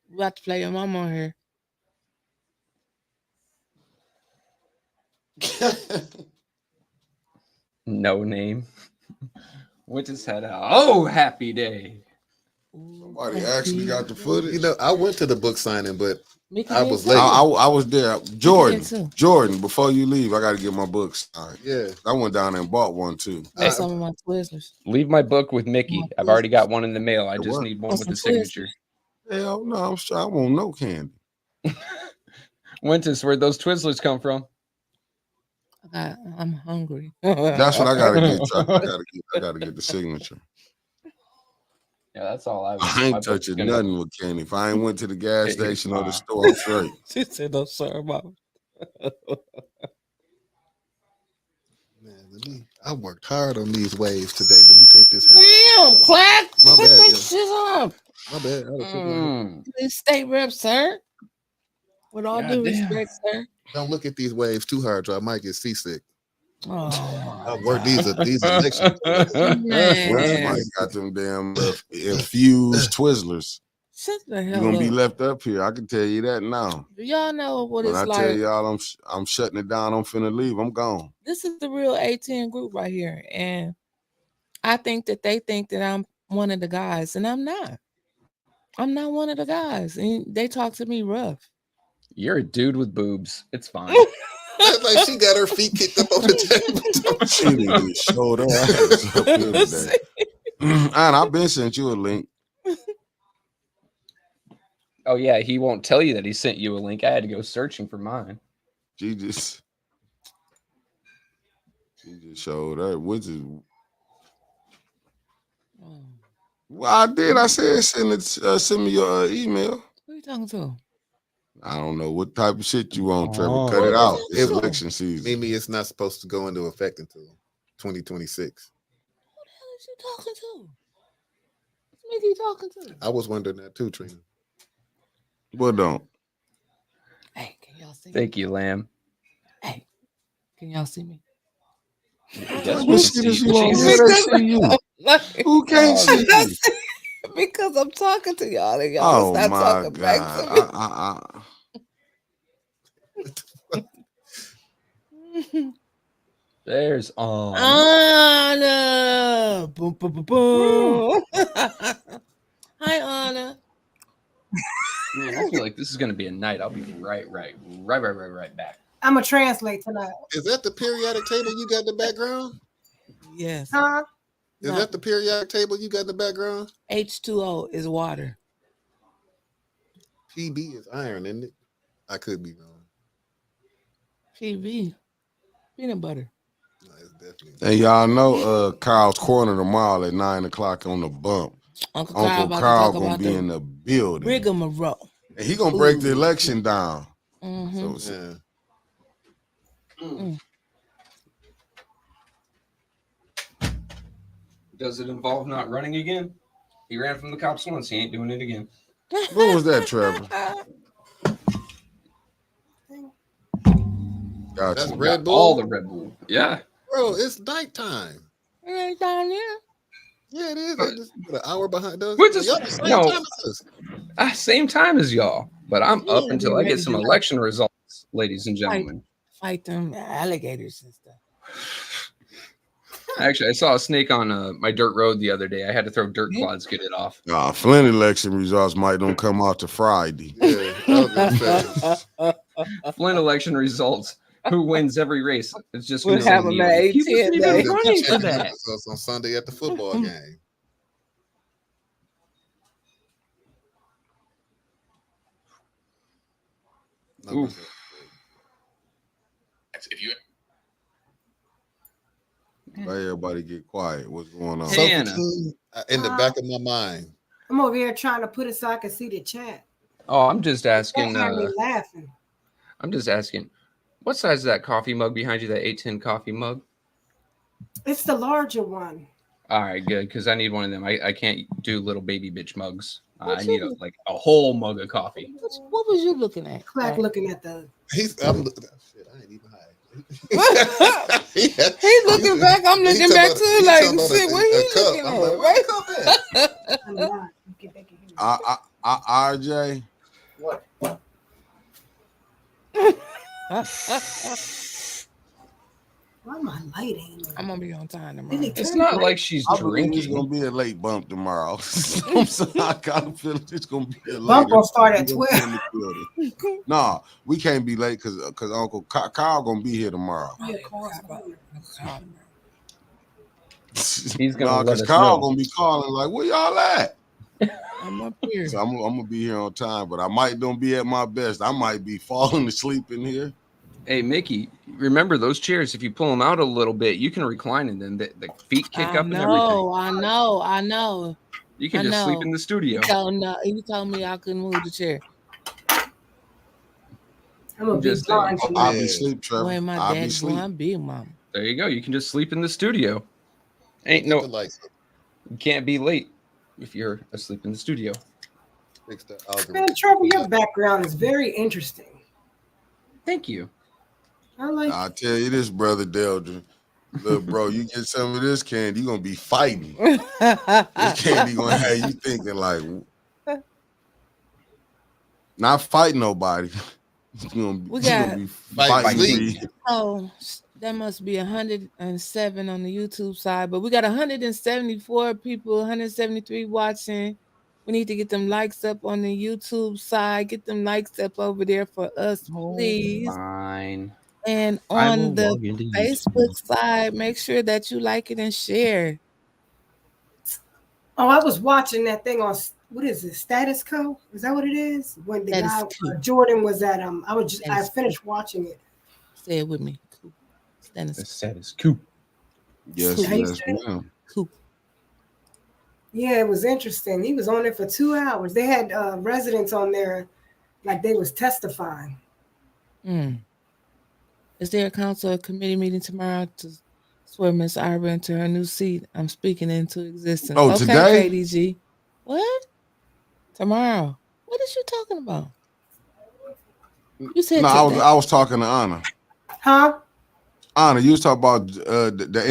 We about to play your mama on here. No name. Witness had a happy day. Somebody actually got the footage. You know, I went to the book signing, but Mickey I did was too. late. I was there. Jordan, too. Jordan, before you leave, I got to get my book signed. Yeah. I went down there and bought one too. That's some of my Twizzlers. Leave my book with Mickey. I've already got one in the mail. I The just what? need one Want with the some Twizzlers? signature. Hell no, I'm sure I want no candy. Wentz, where'd those Twizzlers come from? I'm hungry. That's what I gotta get. I gotta get the signature. Yeah, that's all I was. I my ain't book's touching gonna- nothing with candy. If I ain't went to the gas Get you station or the fine. store, I'm straight. She said, "No, sir, mom." Man, I worked hard on these waves today. Let me take this. Damn, Clack. My Put bad, that yo. shit up. My bad. I took my- This state rep, sir. With all due Goddamn. respect, sir. Don't look at these waves too hard, or I might get seasick. Oh, I worked these elections. man. Somebody got them damn infused Twizzlers. Shut the You're hell gonna up. be left up here. I can tell you that now. Do y'all know what When it's I like? tell y'all I'm shutting it down, I'm finna leave. I'm gone. This is the real A10 group right here. And I think that they think that I'm one of the guys, and I'm not. I'm not one of the guys. And they talk to me rough. You're a dude with boobs. It's fine. Like she got her feet kicked up on the table. She didn't get showed up. I had us up here today. And I've been sent you a link. Oh yeah, he won't tell you that he sent you a link. I had to go searching for mine. She just showed up. Which is well, I did. I said send me your email. Who you talking to? I don't know what type of shit you want, Trevor. Cut it out. It's election season. Mimi, it's not supposed to go into effect until 2026. Who the hell is you talking to? Who's you talking to? I was wondering that too, Trina. Well, don't. Hey, can y'all see me? Thank you, Lamb. Hey, can y'all see me? Yes, What shit is you on? Let us see you. Who can't see you? Because I'm talking to y'all and y'all Oh not my talking back to me. God. There's Anna. Boom, boom, boom, boom. Hi, Anna. Man, I feel like this is gonna be a night. I'll be right back. I'm gonna translate tonight. Is that the periodic table you got in the background? Yes. Huh? Is No. that the periodic table you got in the background? H2O is water. PB is iron, isn't it? I could be wrong. PV. Peanut butter. No, it's definitely. And y'all know Carl's Corner tomorrow at 9:00 on the bump. Uncle Uncle about Carl to talk gonna about be in the building. rigmarole. And he gonna break the Ooh. election down. Mm-hmm. So Yeah. Does it involve not running again? He ran from the cops once. He ain't doing it again. what was that, Trevor? That's Gotcha. Red Got Bull. all the Red Bull. Yeah. Bro, it's nighttime. It ain't down there. Yeah, it is. They just put an hour behind us. We're just- Y'all the same no. time as us. Same time as y'all. But I'm up Yeah, until we I get ready some to- election results, ladies and gentlemen. Fight them alligators and stuff. Actually, I saw a snake on my dirt road the other day. I had to throw dirt clods to get it off. Flint election results might don't come out to Friday. Yeah, I was gonna say. Flint election results. Who wins every race? It's just We'll gonna say have 'em Neil. at He wasn't 18 even days. running for that. Us on Sunday at the football game. Oof. If you Let everybody get quiet. What's going on? Hey. Sophie, in the back of my mind. I'm over here trying to put it so I can see the chat. Oh, I'm just That asking. had me laughing. I'm just asking. What size is that coffee mug behind you? That 810 coffee mug. It's the larger one. All right, good. Because I need one of them. I can't do little baby bitch mugs. I What's need up? like a whole mug of coffee. What was you looking at? Clack looking at the. Shit, I ain't even high. He's looking back. I'm looking back too. Like, shit, what he cup. looking I'm at? like, Right? I'm not. Get back in here. RJ, What? Why am I lighting? I'm gonna be on time tomorrow. It's not like she's drinking. It's gonna be a late bump tomorrow. I'm sorry, I got a feeling it's gonna be a late bump. Gonna start at 12. Nah, we can't be late because Uncle Kyle gonna be here tomorrow. He's gonna because Kyle gonna be calling like, "Where y'all at?" I'm up here. So I'm gonna be here on time, but I might don't be at my best. I might be falling asleep in here. Hey, Mickey, remember those chairs? If you pull them out a little bit, you can recline in them. The feet kick up and everything. I know. You can just sleep in the studio. He told me I couldn't move the chair. I'm gonna be blind. I'll be asleep, Trevor. Where my I'll dad be asleep. going, big mom. There you go. You can just sleep in the studio. Ain't no lights. You can't be late if you're asleep in the studio. Fix the algorithm. Man, Trevor, your background is very interesting. Thank you. I'll tell you this, brother Deldrin. Look, bro, you get some of this candy, you're gonna be fighting. This candy gonna have you thinking like, not fighting nobody. You're gonna be fighting. Oh, that must be 107 on the YouTube side, but we got 174 people, 173 watching. We need to get them likes up on the YouTube side. Get them likes up over there for us, please. Fine. And on the Facebook side, make sure that you like it and share. Oh, I was watching that thing on, what is it, Status Quo? Is that what it is? When the guy Jordan was at I finished watching it. Say it with me. Status Quo. Yes, ma'am. Yeah, it was interesting. He was on there for 2 hours. They had residents on there like they was testifying. Is there a council or committee meeting tomorrow to swear Miss Ira into her new seat? I'm speaking into existence. Oh, okay, today? KDG. What? Tomorrow. What is you talking about? You said no, I was talking to Anna. Huh? Anna, you was talking about the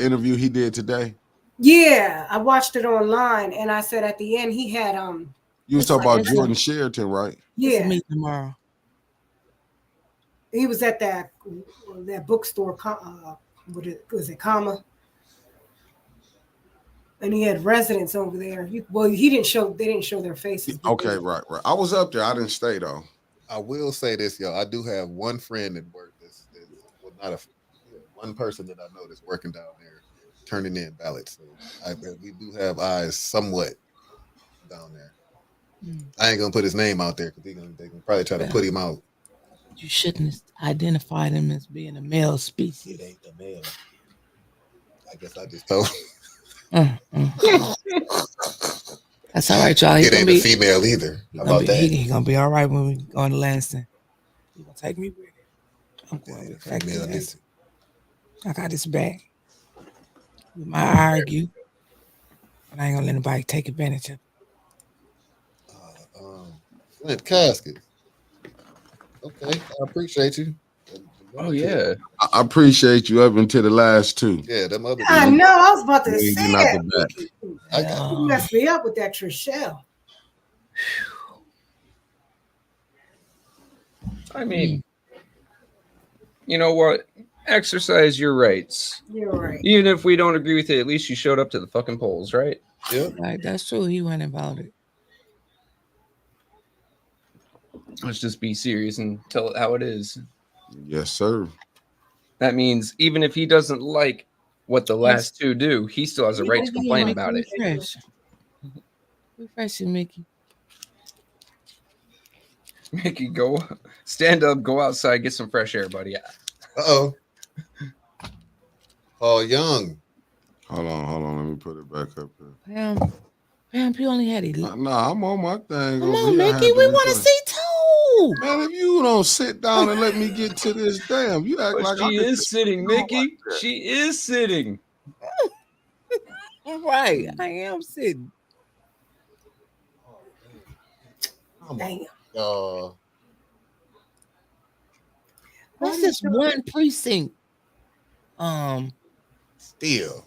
interview he did today. Yeah, I watched it online, and I said at the end he had You was talking about Jordan Sheraton, right? Yeah, meet tomorrow. He was at that bookstore. What was it, Comma? And he had residents over there. They didn't show their faces. Okay, right. I was up there. I didn't stay though. I will say this, y'all. I do have one friend at work one person that I know that's working down there, turning in ballots. So we do have eyes somewhat down there. I ain't gonna put his name out there because they can probably try to put him out. You shouldn't identify him as being a male species. It ain't the male. I guess I just told. That's all right, y'all. It ain't a female either. How about that? He's gonna be all right when we go to Lansing. He's gonna take me with it. I'm going with female. I got his back. We might argue, but I ain't gonna let anybody take advantage of it. Flint Casket. Okay, I appreciate you. Oh yeah, I appreciate you up until the last two. Yeah, them other. I know. I was about to say that. You messed me up with that Trishelle. I mean, you know what? Exercise your rights. You're right. Even if we don't agree with it, at least you showed up to the fucking polls, right? Yeah. Right, that's true. He went about it. Let's just be serious and tell it how it is. Yes, sir. That means even if he doesn't like what the last two do, he still has a right to complain about it. Refresh you, Mickey. Mickey, go stand up, go outside, get some fresh air, buddy. Uh-oh. Paul Young. Hold on. Let me put it back up here. Pam, you only had 11. Nah, I'm on my thing. Come on, Mickey, we want to see too. Man, if you don't sit down and let me get to this, you act like she is sitting, Mickey. She is sitting. Right, I am sitting. Damn. What's this one precinct? Still.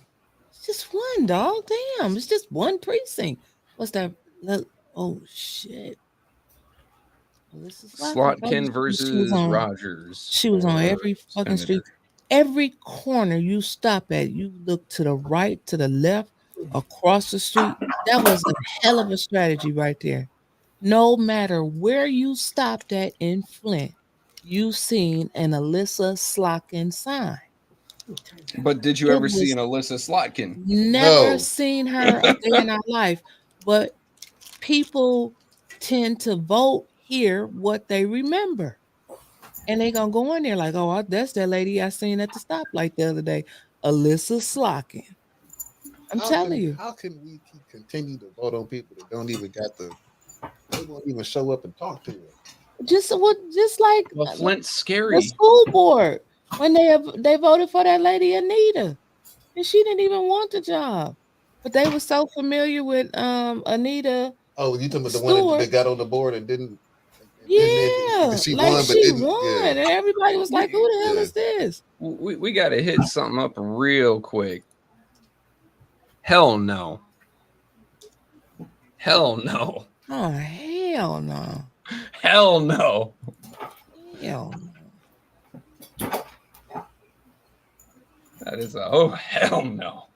It's just one, dog. Damn, it's just one precinct. What's that? Oh shit. Slotkin versus Rogers. She was on every fucking street. Every corner you stop at, you look to the right, to the left, across the street. That was a hell of a strategy right there. No matter where you stopped at in Flint, you seen an Alyssa Slotkin sign. But did you ever see an Alyssa Slotkin? Never seen her a day in our life. But people tend to vote here what they remember. And they gonna go in there like, oh, that's that lady I seen at the stoplight the other day, Alyssa Slotkin. I'm telling you. How can we continue to vote on people that don't even they won't even show up and talk to us? Just like Flint's scary. The school board when they voted for that lady Anita, and she didn't even want the job, but they were so familiar with Anita. Oh, you talking about the one that got on the board and didn't? Yeah, she like won, she won, and everybody was like, "Who the hell is this?" We got to hit something up real quick. Hell no. Hell no. Oh hell no. Hell no. Hell no. That is a hell no.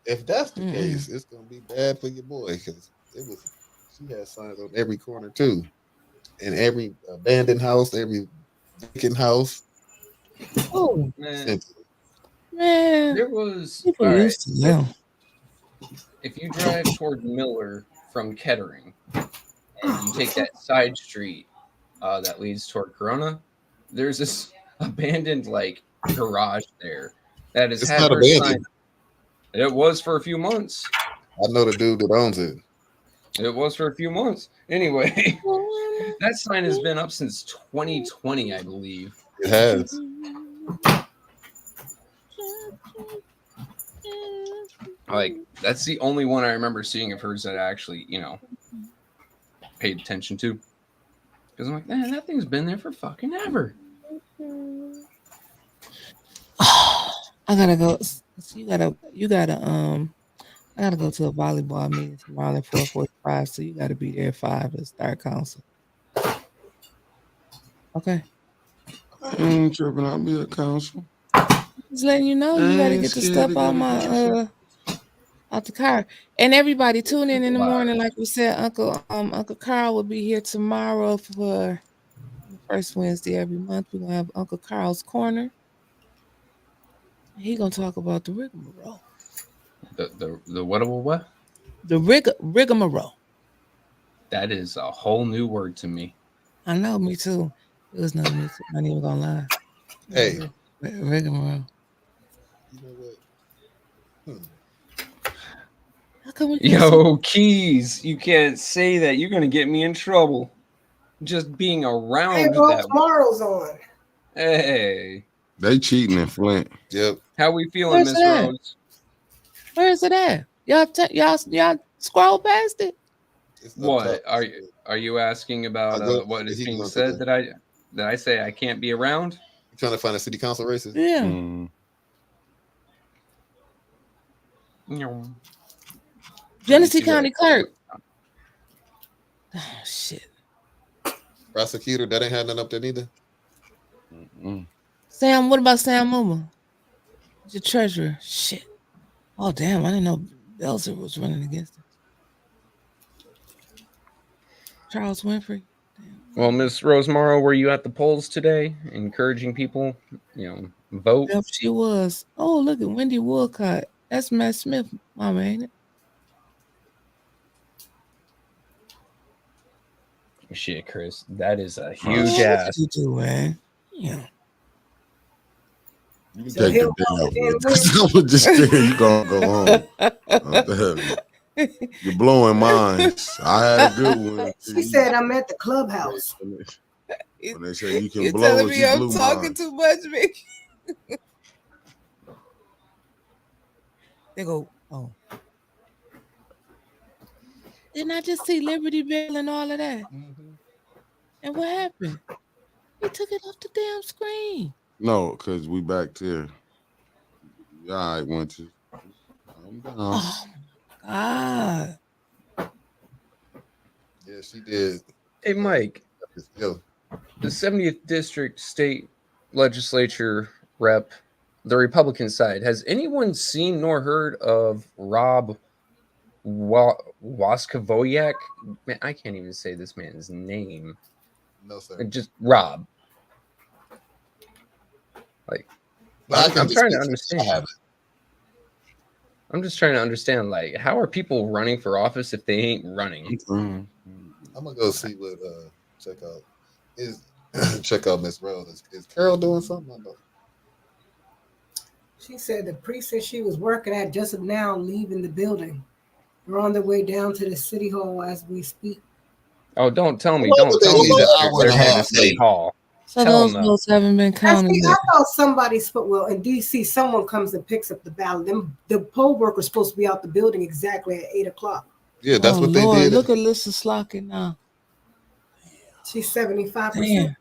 If that's the case, it's gonna be bad for your boy because she had signs on every corner too. In every abandoned house, every vacant house. Oh man. There was if you drive toward Miller from Kettering and you take that side street that leads toward Corona, there's this abandoned like garage there that is not abandoned. It was for a few months. I know the dude that owns it. It was for a few months. Anyway, that sign has been up since 2020, I believe. It has. Like, that's the only one I remember seeing of hers that I actually, paid attention to. Because I'm like, man, that thing's been there for fucking ever. I gotta go. I gotta go to a volleyball meeting tomorrow at 4:45. So you gotta be there at 5 to start council. Okay. I ain't tripping. I'll be at council. Just letting you know you gotta get the stuff out the car. And everybody tune in the morning, like we said. Uncle Carl will be here tomorrow for the first Wednesday every month. We're gonna have Uncle Carl's Corner. He gonna talk about the rigmarole. The what? The rigmarole. That is a whole new word to me. I know, me too. It was not me too. I ain't even gonna lie. Hey, rigmarole. You know what? How come we Yo, Keys, you can't say that. You're gonna get me in trouble. Just being around that. Tomorrow's on. Hey. They cheating in Flint. Yep. How we feeling, Miss Rose? Where is it at? Y'all scroll past it. What are you asking about? What is being said that I say I can't be around? You trying to find a city council races? Yeah. Genesee County Clerk. Oh shit. Prosecutor, that ain't had nothing up there neither. Sam, what about Sam Muma? The treasurer. Shit. Oh damn, I didn't know Belzer was running against him. Charles Winfrey. Damn. Well, Miss Rosemaro, were you at the polls today, encouraging people, vote? Yep, she was. Oh, look at Wendy Woolcott. That's Matt Smith, mama, ain't it? Shit, Chris, that is a huge ass. What you do, man? Yeah. You can take the day off. Just kidding. You gonna go home. You're blowing minds. I had a good one. She said I'm at the clubhouse. When they say you can You're blow telling it, me you I'm blew talking mine. too much, Vicky. They go, oh. Didn't I just see Liberty Bell and all of that? Mm-hmm. And what happened? He took it off the damn screen. No, because we back there. Yeah, I went to. I'm down. Oh, my God. Yeah, she did. Hey, Mike. The 70th District State Legislature rep, the Republican side. Has anyone seen nor heard of Rob Waskovoyak? Man, I can't even say this man's name. No, sir. Just Rob. Like, I'm trying to understand. I'm just trying to understand, like, how are people running for office if they ain't running? I'm gonna go see what check out Miss Rose. Is Carol doing something? I know. She said the precinct she was working at just now leaving the building. We're on their way down to the city hall as we speak. Oh, don't tell me that they're going to City Hall. So those votes haven't been counted. Actually, I thought somebody spoke. Well, in DC, someone comes and picks up the ballot. The poll worker's supposed to be out the building exactly at 8 o'clock. Yeah, that's what they did. Look at Lisa Slockin now. She's 75%.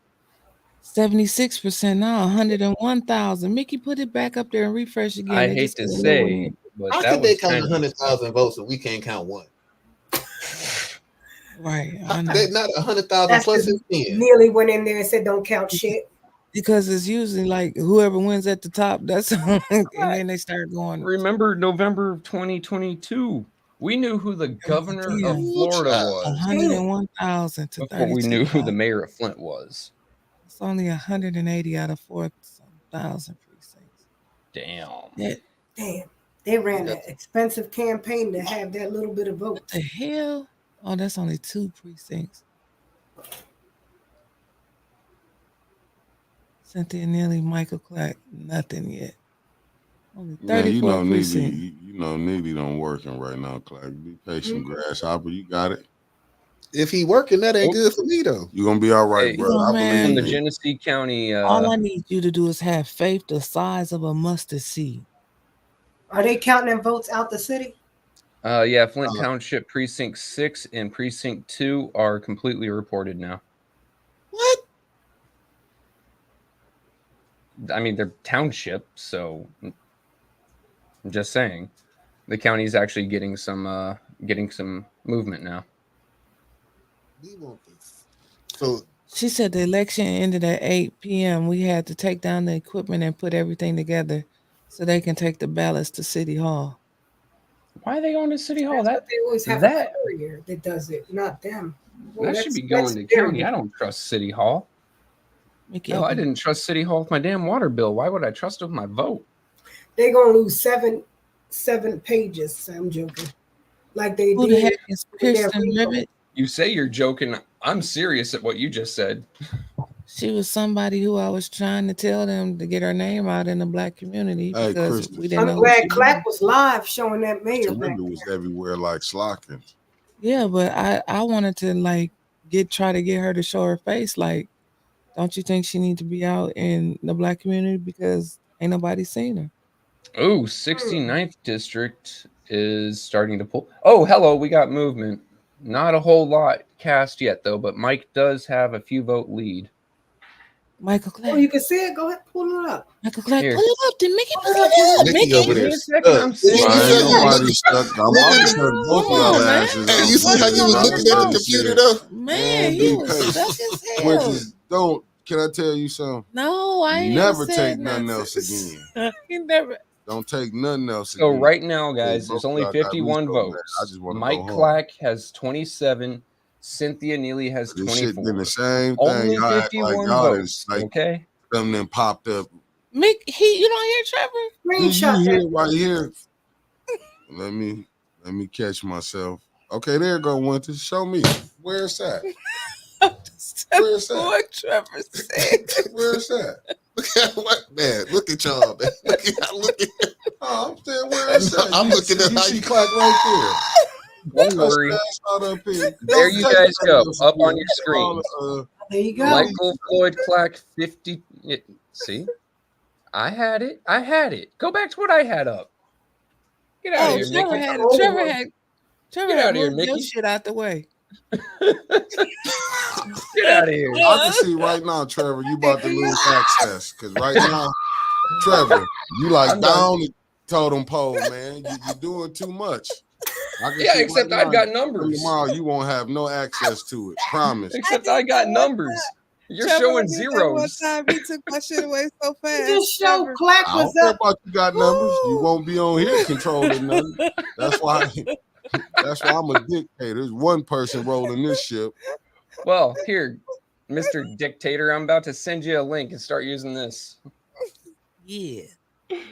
76% now, 101,000. Mickey, put it back up there and refresh again. I hate to say, but how can they count 100,000 votes and we can't count one? Right. They're not 100,000 plus 10. Nearly went in there and said, "Don't count shit." Because it's usually like whoever wins at the top, that's and then they start going. Remember November of 2022? We knew who the governor of Florida was. 101,000 to 32,000. Before we knew who the mayor of Flint was. It's only 180 out of 4,000 precincts. Damn. Damn. They ran that expensive campaign to have that little bit of vote. What the hell? Oh, that's only 2 precincts. Cynthia Neely, Michael Clark, nothing yet. Only 34 precincts. Neely don't working right now, Clark. Be patient, Grasshopper. You got it. If he working, that ain't good for me though. You're gonna be all right, bro. I believe in the Genesee County. All I need you to do is have faith the size of a mustard seed. Are they counting them votes out the city? Yeah, Flint Township Precinct 6 and Precinct 2 are completely reported now. What? I mean, they're township, so I'm just saying. The county's actually getting some movement now. We want this. So she said the election ended at 8 p.m. We had to take down the equipment and put everything together so they can take the ballots to City Hall. Why are they going to City Hall? They always have a courier that does it, not them. Well, that should be going to county. I don't trust City Hall. No, I didn't trust City Hall with my damn water bill. Why would I trust it with my vote? They're gonna lose seven pages. I'm joking. Like they Who did. The heck is Kirsten Ribbit? You say you're joking. I'm serious at what you just said. She was somebody who I was trying to tell them to get her name out in the Black community because we didn't know. I'm glad Clack was live showing that mayor. Ribbit was everywhere like Slockin. Yeah, but I wanted to try to get her to show her face. Like, don't you think she need to be out in the Black community because ain't nobody seen her? Oh, 69th district is starting to pull. Oh, hello, we got movement. Not a whole lot cast yet though, but Mike does have a few vote lead. Michael Clark. Oh, you can see it. Go ahead, pull it up. Michael Clark, pull it up. Did Mickey pull it up? Mickey over there. I'm sitting. Hey, you see how you was looking at the computer though? Man, he was stuck as hell. Can I tell you something? No, I ain't never take nothing else again. You never. Don't take nothing else So again. right now, guys, there's only 51 votes. Mike Clack has 27. Cynthia Neely has 24. The same thing. Only 51 votes. Okay. Something popped up. Mick, you don't hear Trevor? Screenshot hear right here. Let me catch myself. Okay, there go one to show me. Where's that? Where's that? What Trevor said. Where's that? Look at what man. Look at y'all, man. Look at. Oh, I'm saying, where is that? I'm looking at how you Clack right there. Don't worry. There you guys go. Up on your screen. There you go. Michael Floyd Clack 50. See? I had it. Go back to what I had up. Get out of here, Mickey. Trevor had your shit out the way. Get out of here. I can see right now, Trevor, you about to lose access. Because right now, Trevor, you like down the totem pole, man. You're doing too much. Yeah, except I've got numbers. Tomorrow you won't have no access to it. Promise. Except I got numbers. You're Trevor, showing one zeros. time he took my shit away so fast. You just show Clack I don't was care up. about you got numbers. You won't be on here controlling nothing. That's why I'm a dictator. There's one person rolling this ship. Well, here, Mr. Dictator, I'm about to send you a link and start using this. Yeah.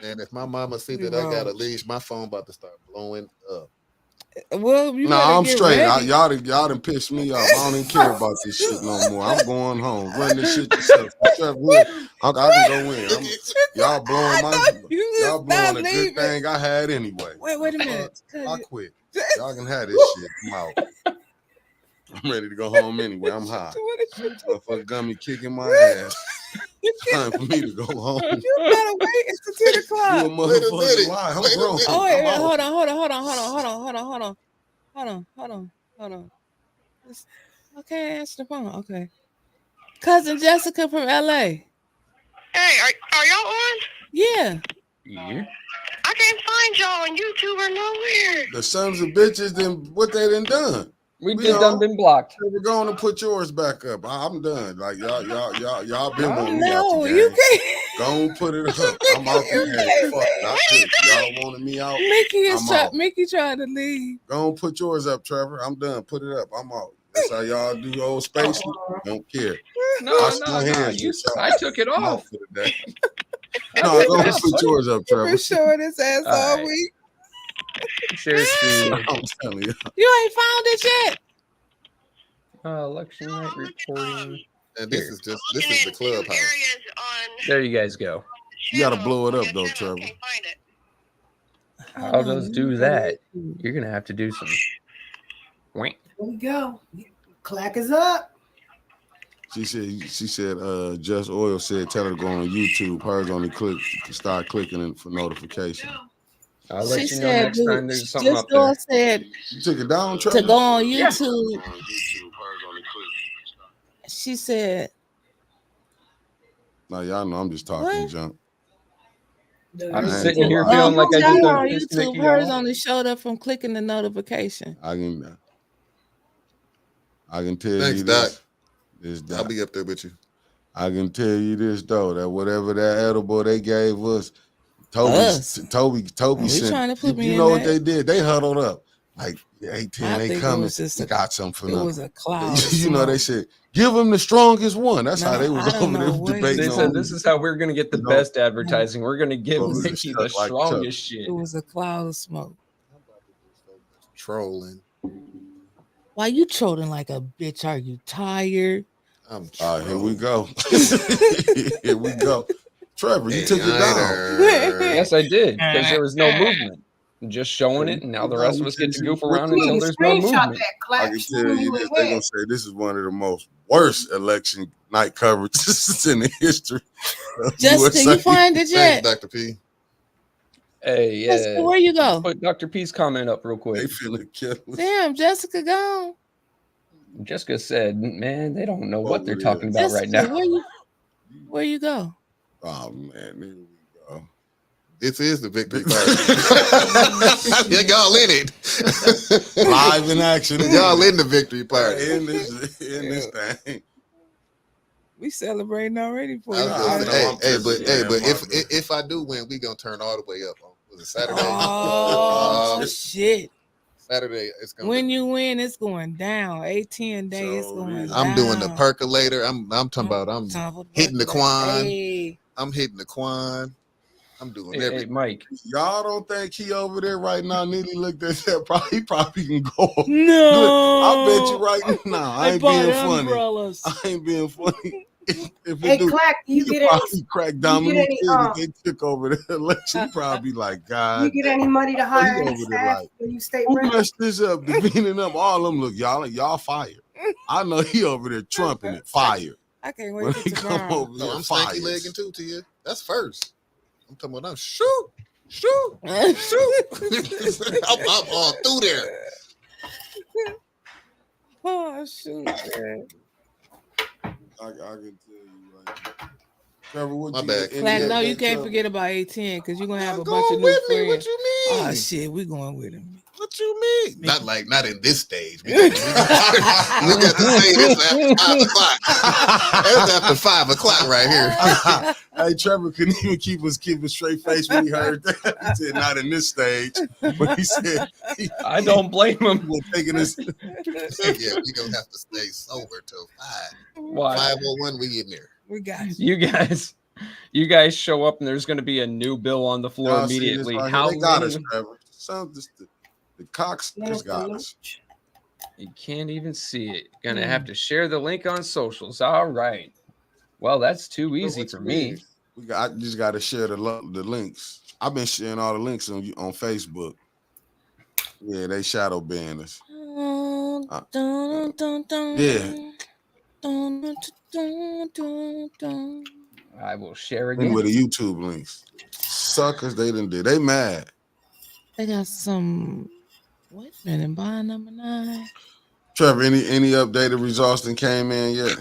And if my mama see that I got a leash, my phone about to start blowing up. Well, you I'm get straight. ready. Y'all done pissed me off. I don't even care about this shit no more. I'm going home. Run this shit yourself. I can go in. Y'all blowing y'all blowing a good thing I had anyway. Wait a minute. I quit. Y'all can have this shit. I'm out. I'm ready to go home anyway. I'm high. Motherfucker gummy kicking my ass. It's time for me to go home. You better wait. It's 10 o'clock. You a motherfucking lie. I'm grown. Oh, wait, hold on. Okay, answer the phone. Okay. Cousin Jessica from LA. Hey, are y'all on? Yeah. Yeah. I can't find y'all on YouTube or nowhere. The sons of bitches, then what they done? We done been blocked. We're going to put yours back up. I'm done. Like y'all been wanting me out No, the game. you can't. Go and put it up. I'm out the game. Fuck it. Y'all wanted me out. Mickey tried to leave. Go and put yours up, Trevor. I'm done. Put it up. I'm out. That's how y'all do old spacey. Don't care. No. I took it off. For the day. No, go and put yours up, Trevor. We're showing his ass all week. Share screen. I'm telling you. You ain't found it yet. Election night reporting. And this is the clubhouse. There you guys go. You gotta blow it up though, Trevor. How does do that? You're gonna have to do some. Here we go. Clack is up. She said, Just Oil said, tell her to go on YouTube. Hers only start clicking for notification. I'll let you know next time there's something up there. Said you took it down, Trevor? To go on YouTube. Yeah. She said, "Now y'all know I'm just talking junk." I'm sitting here feeling like I just on YouTube. Hers only showed up from clicking the notification. I can tell Thanks, you Doc. this. I'll be up there with you. I can tell you this though, that whatever that edible they gave us, Toby we sent. Trying to put me you in know that? what they did? They huddled up like 18. They coming. They got something for them. It was a cloud. You know they said, give them the strongest one. That's how they was over there debating. They said this is how we're gonna get the best advertising. We're gonna give Mickey the strongest shit. It was a cloud of smoke. Trolling. Why you trolling like a bitch? Are you tired? Here we go. Here we go. Trevor, you took it down. Yes, I did, because there was no movement. Just showing it, and now the rest of us get to goof around until there's no movement. I can tell you this, they're gonna say this is one of the most worst election night coverages in the history. Jessica, you find it yet? Thanks, Dr. P. Hey, yeah. Jessica, where you go? Put Dr. P's comment up real quick. They feeling killed. Damn, Jessica gone. Jessica said, "Man, they don't know what they're talking about Jessica, right now." Where you go? Oh man, here we go. This is the victory party. Y'all in it. Live in action. Y'all in the victory party. In this thing. We celebrating already for you. But if I do win, we gonna turn all the way up. Was it Saturday? Oh shit. Saturday, it's going. When you win, it's going down. 18 days going down. I'm doing the percolator. I'm talking about. I'm hitting the Quan. Hey. I'm hitting the Quan. I'm doing everything. Hey, Mike, y'all don't think he over there right now? Nearly looked at that. He probably can go. No, I bet you right now. I ain't being funny. I ain't being funny. Hey, Clack, you get any? Crack Dominic. They took over the election. Probably like God. You get any money to hire any staff when you stay? Who messed this up? Demeaning up all them. Look, y'all fired. I know he over there trumping it. Fired. I can't wait to come over there. I'm stanky legging too to you. That's first. I'm talking about shoot. I'm all through there. Oh shoot, man. I can tell you right now. Trevor, what my bad. Clack, no, you can't forget about 18 because you're gonna have a bunch of new friends. What you mean? Oh shit, we going with him. What you mean? Not in this stage. We got to say this after 5 o'clock. That's after 5 o'clock right here. Hey, Trevor couldn't even keep a straight face when he heard that. He said, "Not in this stage." But he said, "I don't blame him." We're taking this. Yeah, we gonna have to stay sober till 5. Why? 5:01, we in there. We got you guys show up and there's going to be a new bill on the floor immediately. Right How they got many? us, Trevor. The Cox just got us. You can't even see it. Gonna have to share the link on socials. All right. Well, that's too easy for me. I just got to share the links. I've been sharing all the links on Facebook. Yeah, they shadow banned us. Yeah. I will share again with the YouTube links. Suckers, they didn't do. They mad. They got some. Wait a minute, bond number 9. Trevor, any updated results that came in yet?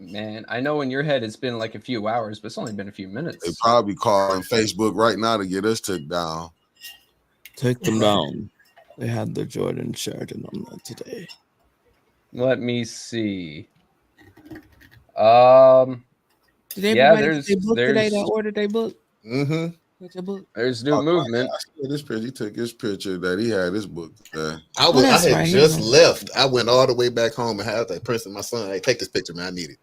Man, I know in your head it's been like a few hours, but it's only been a few minutes. They probably calling Facebook right now to get us took down. Take them down. They had the Jordan Sheridan on that today. Let me see. Did everybody book today that ordered their book? Mm-hmm. There's new movement. This picture, he took his picture that he had his book there. I had just left. I went all the way back home and had that Prince and my son. Hey, take this picture, man. I need it.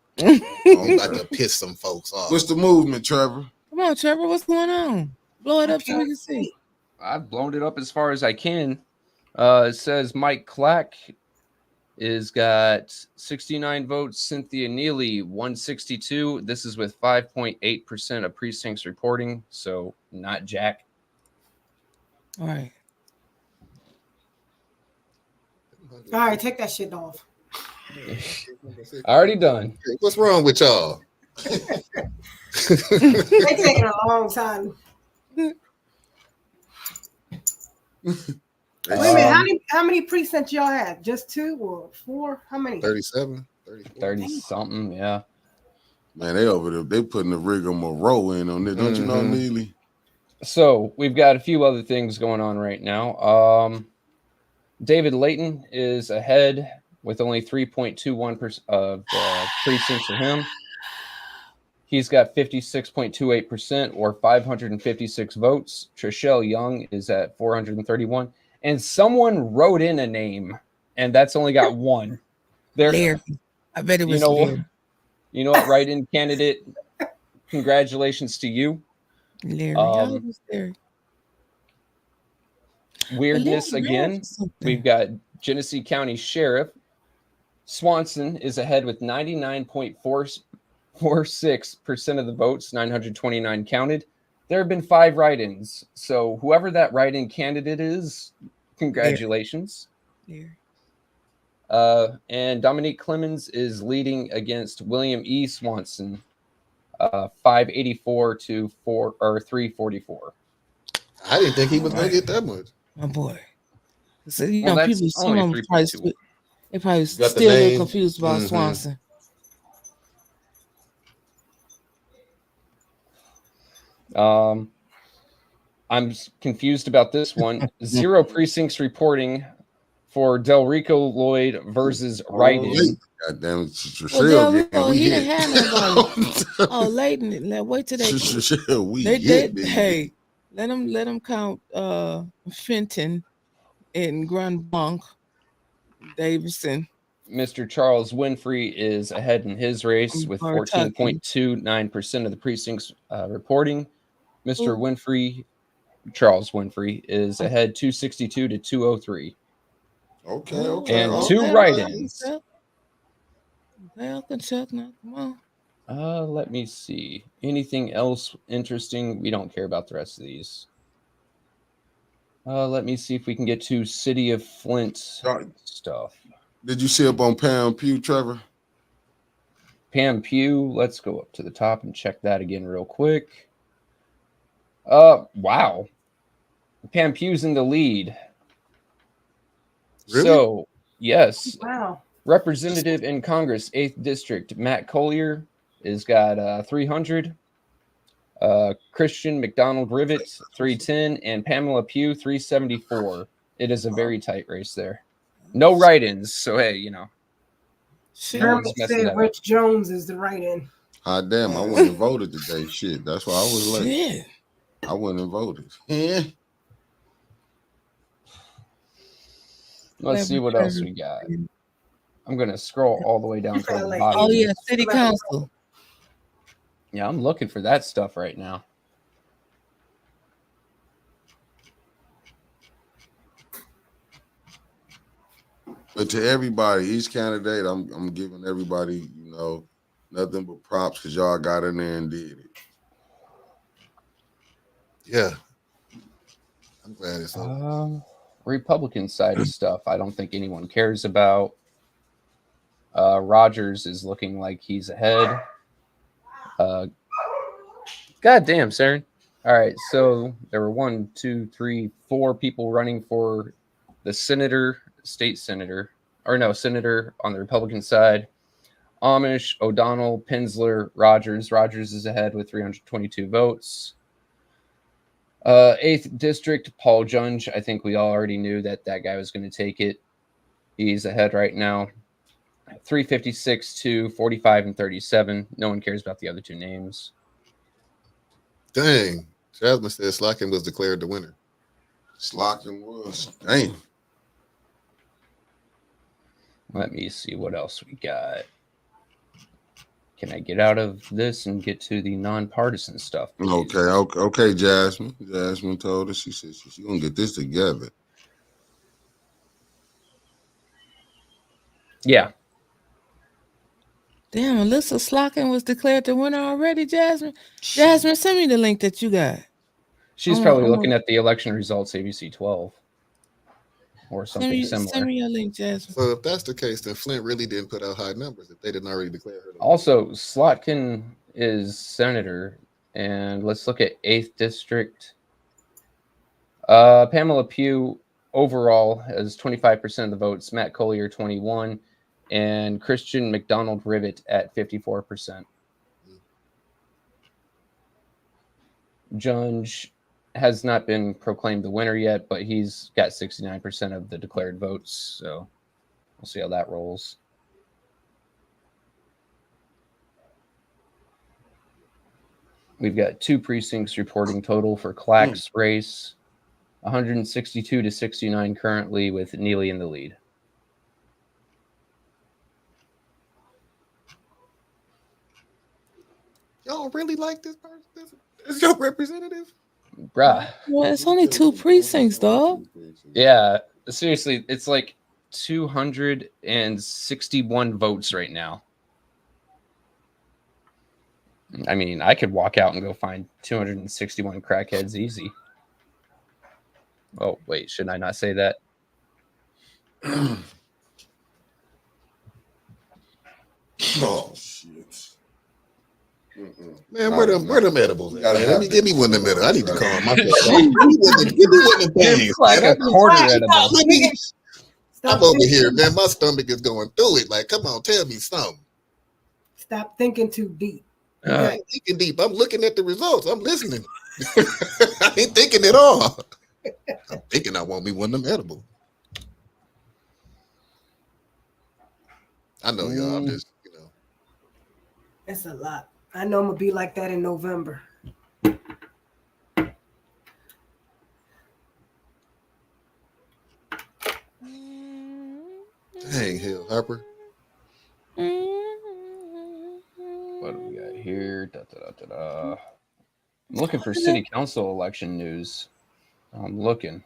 I'm about to piss some folks off. What's the movement, Trevor? Come on, Trevor. What's going on? Blow it up so we can see. I've blown it up as far as I can. It says Mike Clack is got 69 votes. Cynthia Neely 162. This is with 5.8% of precincts reporting, so not Jack. All right. All right, take that shit off. Already done. What's wrong with y'all? They taking a long time. Wait a minute, how many precincts y'all had? Just 2 or 4? How many? 37, 30 something, yeah. Man, they over there, they putting the rigmarole in on this. Don't you know, Neely? So we've got a few other things going on right now. David Layton is ahead with only 3.21% of precincts for him. He's got 56.28% or 556 votes. Trishelle Young is at 431. And someone wrote in a name, and that's only got 1. Larry. I bet it was Larry. You know what, write-in candidate? Congratulations to you. Larry. Weirdness again. We've got Genesee County Sheriff. Swanson is ahead with 99.46% of the votes, 929 counted. There have been 5 write-ins. So whoever that write-in candidate is, congratulations. And Dominique Clemens is leading against William E. Swanson, 584 to 344. I didn't think he was going to get that much. My boy. So, people, some of them probably still confused about Swanson. I'm confused about this one. 0 precincts reporting for Del Rico Lloyd versus Wright-in. Goddamn, Del Rico, he didn't have nobody. Layton, wait till they hey, let them count Fenton and Grunbank Davidson. Mr. Charles Winfrey is ahead in his race with 14.29% of the precincts reporting. Mr. Winfrey, Charles Winfrey, is ahead 262 to 203. Okay. And 2 write-ins. Well, Chuck, now come on. Let me see. Anything else interesting? We don't care about the rest of these. Let me see if we can get to City of Flint stuff. Did you see up on Pam Pugh, Trevor? Pam Pugh. Let's go up to the top and check that again real quick. Wow. Pam Pugh's in the lead. Really? So, yes. Wow. Representative in Congress, 8th District, Matt Collier has got 300. Christian McDonald Rivet, 310. And Pamela Pugh, 374 It is a very tight race there. No write-ins, so hey, you know. Kermit said Rich Jones is the write-in. Ah, damn, I wouldn't have voted today. Shit, that's why I was late. Shit. I wouldn't have voted. Yeah. Let's see what else we got. I'm going to scroll all the way down to the bottom. Oh, yeah, city council. Yeah, I'm looking for that stuff right now. But to everybody, each candidate, I'm giving everybody, you know, nothing but props because y'all got in there and did it. Yeah. I'm glad it's over. Republican side of stuff, I don't think anyone cares about. Rogers is looking like he's ahead. God damn, Saren. All right, so there were 4 people running for the senator on the Republican side. Amish, O'Donnell, Penzler, Rogers. Rogers is ahead with 322 votes. 8th District, Paul Junge. I think we all already knew that guy was going to take it. He's ahead right now. 356 to 45 and 37. No one cares about the other 2 names. Dang. Jasmine said Slotkin was declared the winner. Slotkin was. Dang. Let me see what else we got. Can I get out of this and get to the nonpartisan stuff? Please? Okay, Jasmine. Jasmine told us she said she's gonna get this together. Yeah. Damn, Alyssa Slotkin was declared the winner already, Jasmine. Jasmine, send me the link that you got. She's probably looking at the election results, ABC 12. Or something similar. Send me your link, Jasmine. So if that's the case, then Flint really didn't put out high numbers if they didn't already declare her. Also, Slotkin is senator, and let's look at 8th District. Pamela Pugh overall has 25% of the votes. Matt Collier 21%, and Christian McDonald Rivet at 54%. Junge has not been proclaimed the winner yet, but he's got 69% of the declared votes. So we'll see how that rolls. We've got 2 precincts reporting total for Clack's race, 162 to 69 currently, with Neely in the lead. Y'all really like this person? Is your representative? Bruh. Well, it's only 2 precincts, dog. Yeah, seriously, it's like 261 votes right now. I mean, I could walk out and go find 261 crackheads easy. Oh, wait, should I not say that? Oh, shit. Man, where them edibles at? Give me one of them edibles. I need to calm myself. Give me one of them things. Like a quarter edible. I'm over here, man. My stomach is going through it. Like, come on, tell me something. Stop thinking too deep. I ain't thinking deep. I'm looking at the results. I'm listening. I ain't thinking at all. I'm thinking I want me one of them edibles. I know y'all. I'm just, It's a lot. I know I'm gonna be like that in November. Dang, hell, Harper. What do we got here? I'm looking for city council election news. I'm looking.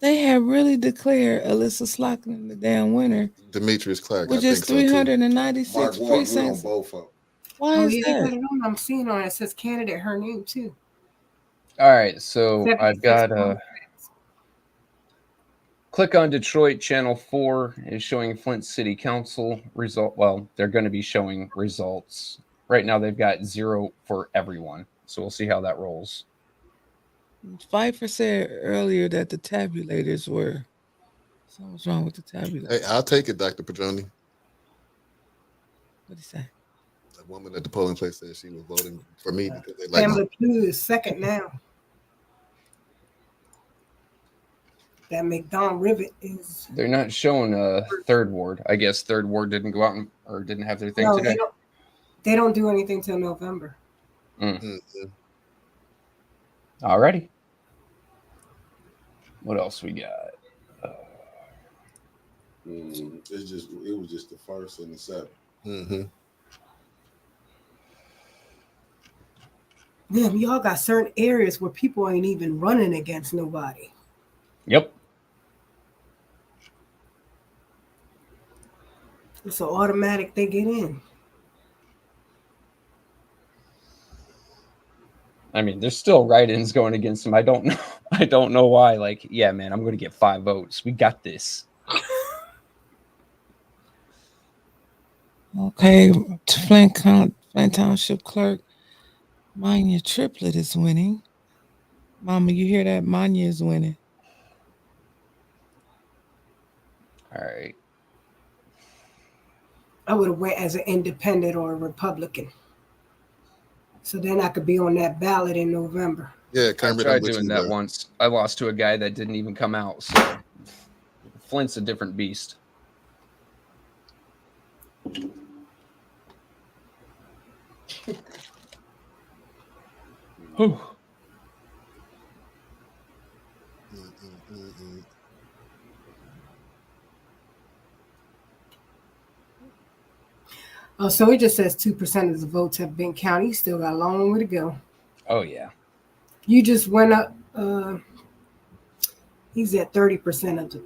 They have really declared Alyssa Slotkin the damn winner. Demetrius Clark, which is 396 precincts. Why is that? I'm seeing on it. It says candidate her name too. All right, so I've got click on Detroit. Channel 4 is showing Flint City Council result. Well, they're going to be showing results. Right now, they've got 0 for everyone. So we'll see how that rolls. Pfeiffer said earlier that the tabulators were. Something's wrong with the tabulators. Hey, I'll take it, Dr. Petroni. What did he say? The woman at the polling place said she was voting for me because they like Pamela Pugh is second now. that McDonald Rivet is. They're not showing Third Ward. I guess Third Ward didn't go out or didn't have their thing today. They don't do anything till November. Alrighty. What else we got? It was just the 1st and the 7th. Damn, y'all got certain areas where people ain't even running against nobody. Yep. It's an automatic they get in. I mean, there's still write-ins going against him. I don't know. I don't know why. Like, yeah, man, I'm going to get 5 votes. We got this. Okay, Flint Township Clerk Manya Triplett is winning. Mama, you hear that? Manya is winning. All right. I would have went as an independent or a Republican. So then I could be on that ballot in November. Yeah, I tried doing that once. I lost to a guy that didn't even come out. So Flint's a different beast. Whew. Oh, so it just says 2% of the votes have been counted. You still got a long way to go. Oh, yeah. You just went up. He's at 30% of the.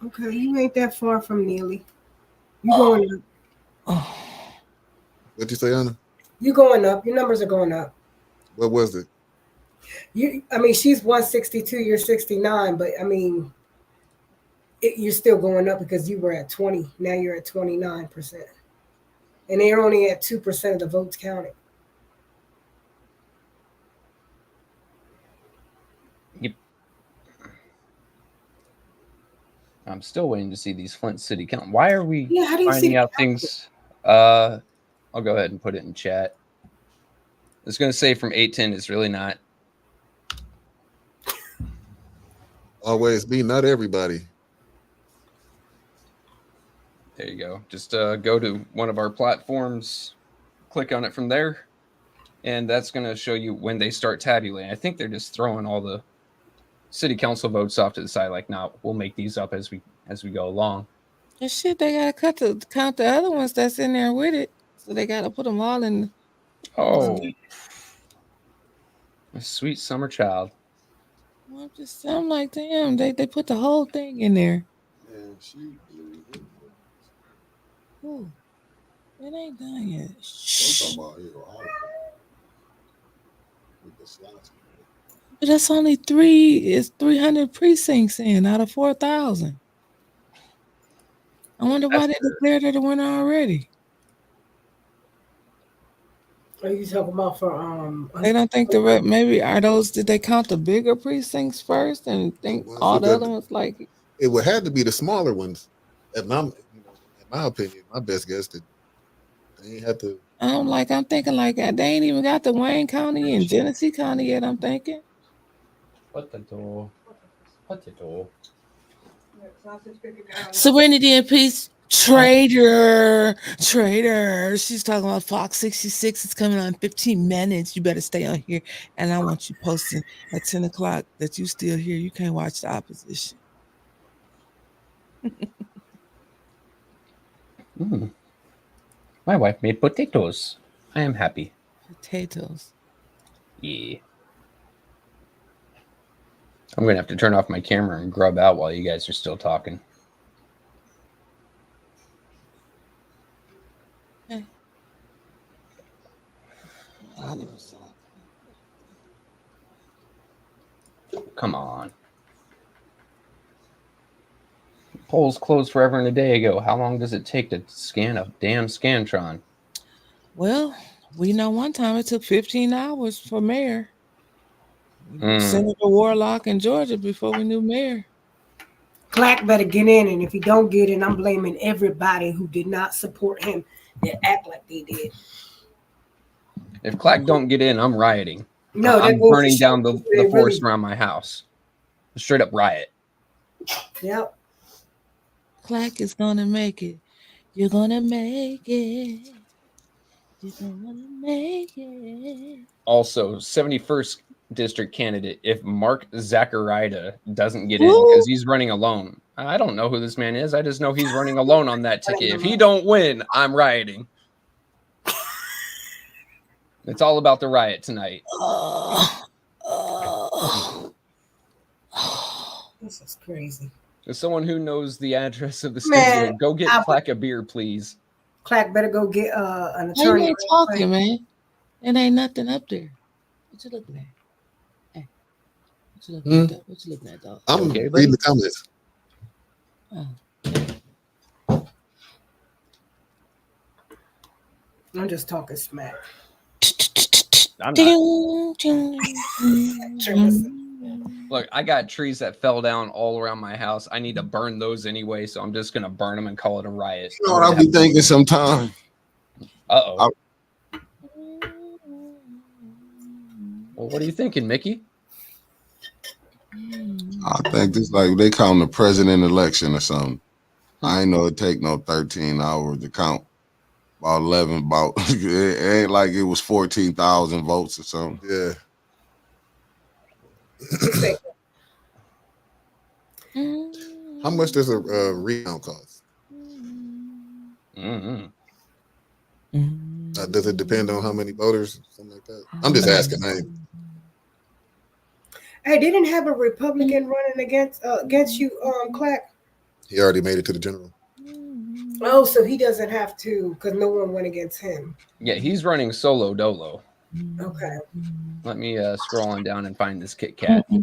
Okay, you ain't that far from Neely. You going up. What'd you say, Anna? You going up. Your numbers are going up. What was it? I mean, she's 162. You're 69, but I mean, you're still going up because you were at 20. Now you're at 29%. And they're only at 2% of the votes counted. Yep. I'm still waiting to see these Flint City count. Why are we finding out things? I'll go ahead and put it in chat. It's going to say from 810. It's really not. Always be not everybody. There you go. Just go to one of our platforms, click on it from there, and that's going to show you when they start tabulating. I think they're just throwing all the city council votes off to the side. Like, now we'll make these up as we go along. And shit, they gotta count the other ones that's in there with it, so they gotta put them all in. Oh, a sweet summer child. Well, I'm like, damn, they put the whole thing in there. Ooh, it ain't done yet. Shh. But that's only 300 precincts in out of 4,000. I wonder why they declared her the winner already. Are you talking about for They don't think maybe are those? Did they count the bigger precincts first and think all the other ones like? It would have to be the smaller ones. In my opinion, my best guess that they ain't have to. I'm thinking like they ain't even got the Wayne County and Genesee County yet. I'm thinking. What the door? Serenity and Peace. Traitor. She's talking about Fox 66 is coming on in 15 minutes. You better stay on here. And I want you posting at 10 o'clock that you still here. You can't watch the opposition. My wife made potatoes. I am happy. Potatoes. Yeah. I'm going to have to turn off my camera and grub out while you guys are still talking. Okay. Come on. Polls closed forever and a day ago. How long does it take to scan a damn Scantron? Well, we know one time it took 15 hours for mayor. Senator Warlock in Georgia before we knew mayor. Clack better get in, and if he don't get in, I'm blaming everybody who did not support him that act like they did. If Clack don't get in, I'm rioting. No, I'm burning down the forest around my house. Straight up riot. Yep. Clack is gonna make it. You're gonna make it. You're gonna make it. Also, 71st district candidate, if Mark Zacharida doesn't get in because he's running alone. I don't know who this man is. I just know he's running alone on that ticket. If he don't win, I'm rioting. It's all about the riot tonight. This is crazy. As someone who knows the address of the studio, go get Clack a beer, please. Clack better go get an attorney. Why you talking, man? It ain't nothing up there. What you looking at? Hey, what you looking at? What you looking at, dog? I'm reading the comments. Oh. I'm just talking smack. I'm Look, I got trees that fell down all around my house. I need to burn those anyway, so I'm just gonna burn them and call it a riot. You know what I'll be thinking sometimes? Uh-oh. Well, what are you thinking, Mickey? I think this like they call them the president election or something. I ain't know it take no 13 hours to count. About 11, it ain't like it was 14,000 votes or something. Yeah. How much does a recount cost? Does it depend on how many voters? Something like that. I'm just asking. Hey, they didn't have a Republican running against you, Clack. He already made it to the general. Oh, so he doesn't have to because no one went against him. Yeah, he's running solo dolo. Okay. Let me scroll on down and find this Kit Kat. I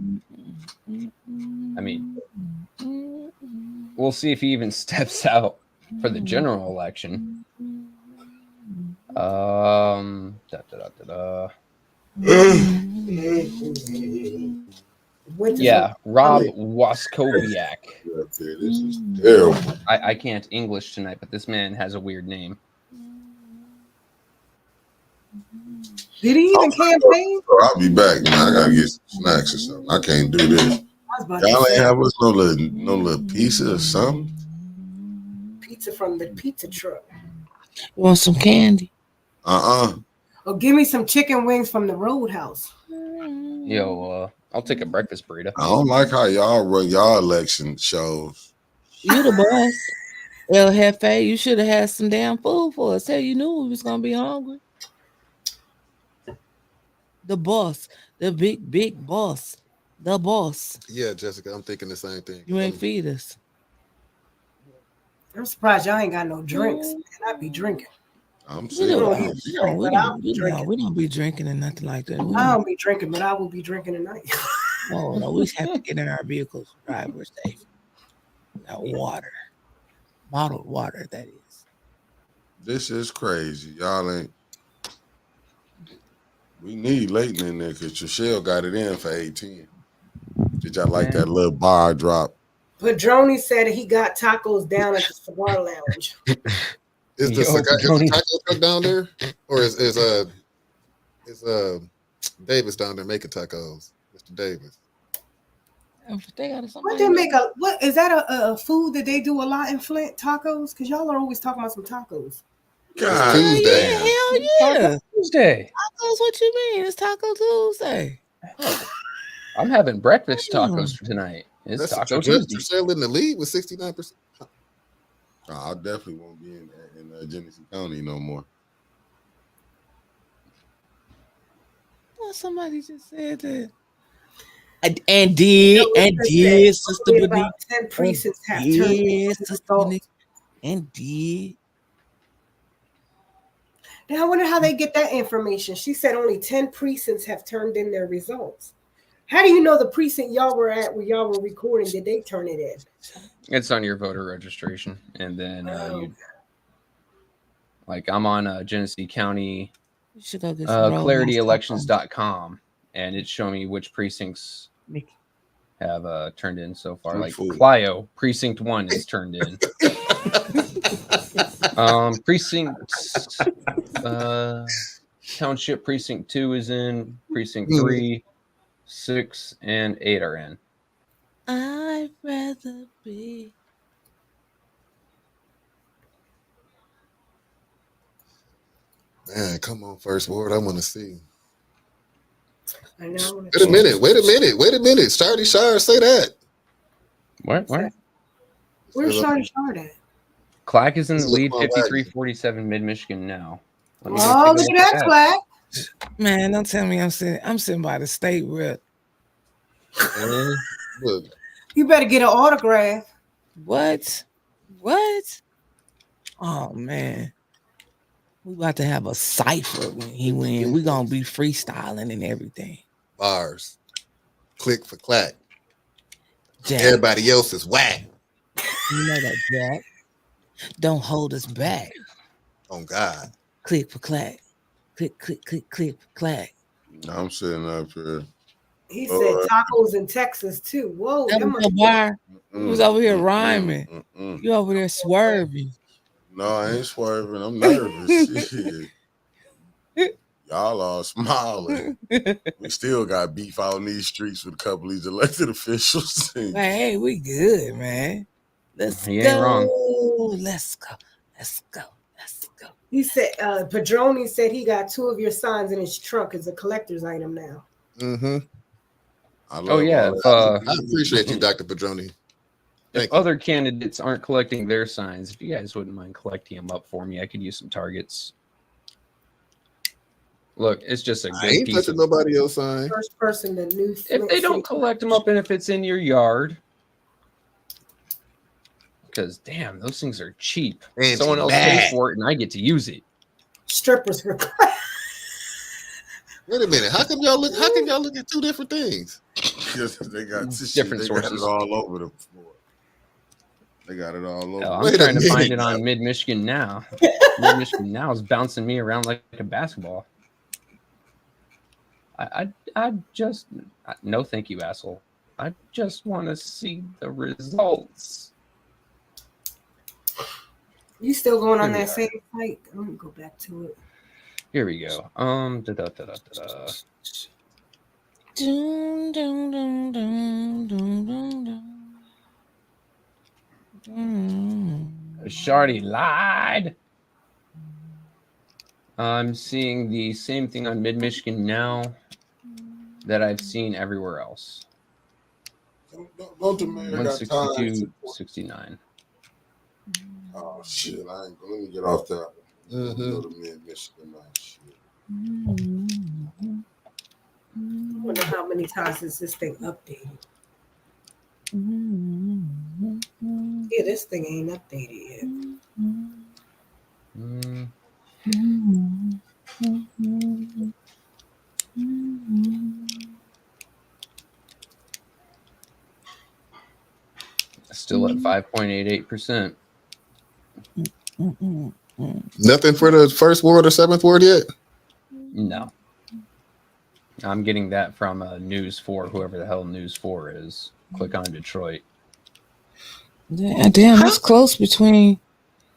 mean, we'll see if he even steps out for the general election. Yeah, Rob Waskowiak. This is terrible. I can't English tonight, but this man has a weird name. Did he even campaign? I'll be back, man. I gotta get some snacks or something. I can't do this. Y'all ain't have us no little pizza or something? Pizza from the pizza truck. You want some candy? Oh, give me some chicken wings from the Roadhouse. Yo, I'll take a breakfast burrito. I don't like how y'all run y'all election shows. You the boss. El Jefe, you should have had some damn food for us. Hey, you knew we was gonna be hungry. The boss, the big boss, the boss. Yeah, Jessica, I'm thinking the same thing. You ain't feed us. I'm surprised y'all ain't got no drinks. And I be drinking. I'm We don't be drinking and nothing like that. I don't be drinking, but I will be drinking tonight. Oh no, we have to get in our vehicles, drive we're safe. Got water, bottled water. That is. This is crazy. Y'all ain't. We need Leighton in there because Trishelle got it in for 18. Did y'all like that little bar drop? Padroni said he got tacos down at the cigar lounge. Is the taco truck down there, or is Davis down there making tacos, Mr. Davis? They got what they make what is that a food that they do a lot in Flint? Tacos? Because y'all are always talking about some tacos. God, Tuesday. Hell yeah. Tuesday. Tacos, what you mean? It's Taco Tuesday. I'm having breakfast tacos for tonight. It's Taco Tuesday. Trishelle in the lead with 69%. I definitely won't be in Genesee County no more. Well, somebody just said that. And did Sister Benita. 10 precincts have turned Sister and did. Now I wonder how they get that information. She said only 10 precincts have turned in their results. How do you know the precinct y'all were at where y'all were recording? Did they turn it in? It's on your voter registration, and then I'm on Genesee County ClarityElections.com, and it's showing me which precincts have turned in so far. Like Clio Precinct 1 is turned in. Township Precinct 2 is in. Precinct 3, 6, and 8 are in. I'd rather be. Man, come on, First Ward. I want to see. I know. Wait a minute. Shardy Shire, say that. What? Where's Shardy Shard at? Clack is in the lead, 53-47 Mid-Michigan now. Oh, look at that, Clack. Man, don't tell me I'm sitting by the state rep. Look. You better get an autograph. What? Oh man. We about to have a cipher when he win. We gonna be freestyling and everything. Bars. Click for Clack. Jack. Everybody else is whack. You know that, Jack. Don't hold us back. Oh God. Click for Clack. Click for Clack. I'm sitting up here. He said tacos in Texas too. Whoa, that was a bar. He was over here rhyming. You over there swerving. No, I ain't swerving. I'm nervous. Y'all are smiling. We still got beef out in these streets with a couple of these elected officials. Hey, we good, man. Let's You go. ain't wrong. Let's go. He said, Padroni said he got 2 of your signs in his trunk as a collector's item now. Mm-hmm. Oh yeah. I appreciate you, Dr. Padroni. If other candidates aren't collecting their signs, if you guys wouldn't mind collecting them up for me, I could use some targets. Look, it's just a good piece of nobody else sign. First person to new. If they don't collect them up, and if it's in your yard, because damn, those things are cheap. And someone else pays for it, and I get to use it. Strippers for. Wait a minute. How come y'all look at 2 different things? Because they got different sources got it all over the floor. They got it all over. I'm trying to find it on Mid-Michigan Now. Mid-Michigan Now is bouncing me around like a basketball. I just no, thank you, asshole. I just want to see the results. You still going on that same site? I'm gonna go back to it. Here we go. Shardy lied. I'm seeing the same thing on Mid-Michigan Now that I've seen everywhere else. 162.69. Oh shit! Let me get off that. Go to Mid-Michigan Now. I wonder how many times is this thing updated? Yeah, this thing ain't updated yet. Still at 5.88%. Nothing for the first ward or 7th ward yet? No. I'm getting that from News 4, whoever the hell News 4 is. Click on Detroit. Yeah, damn, it's close between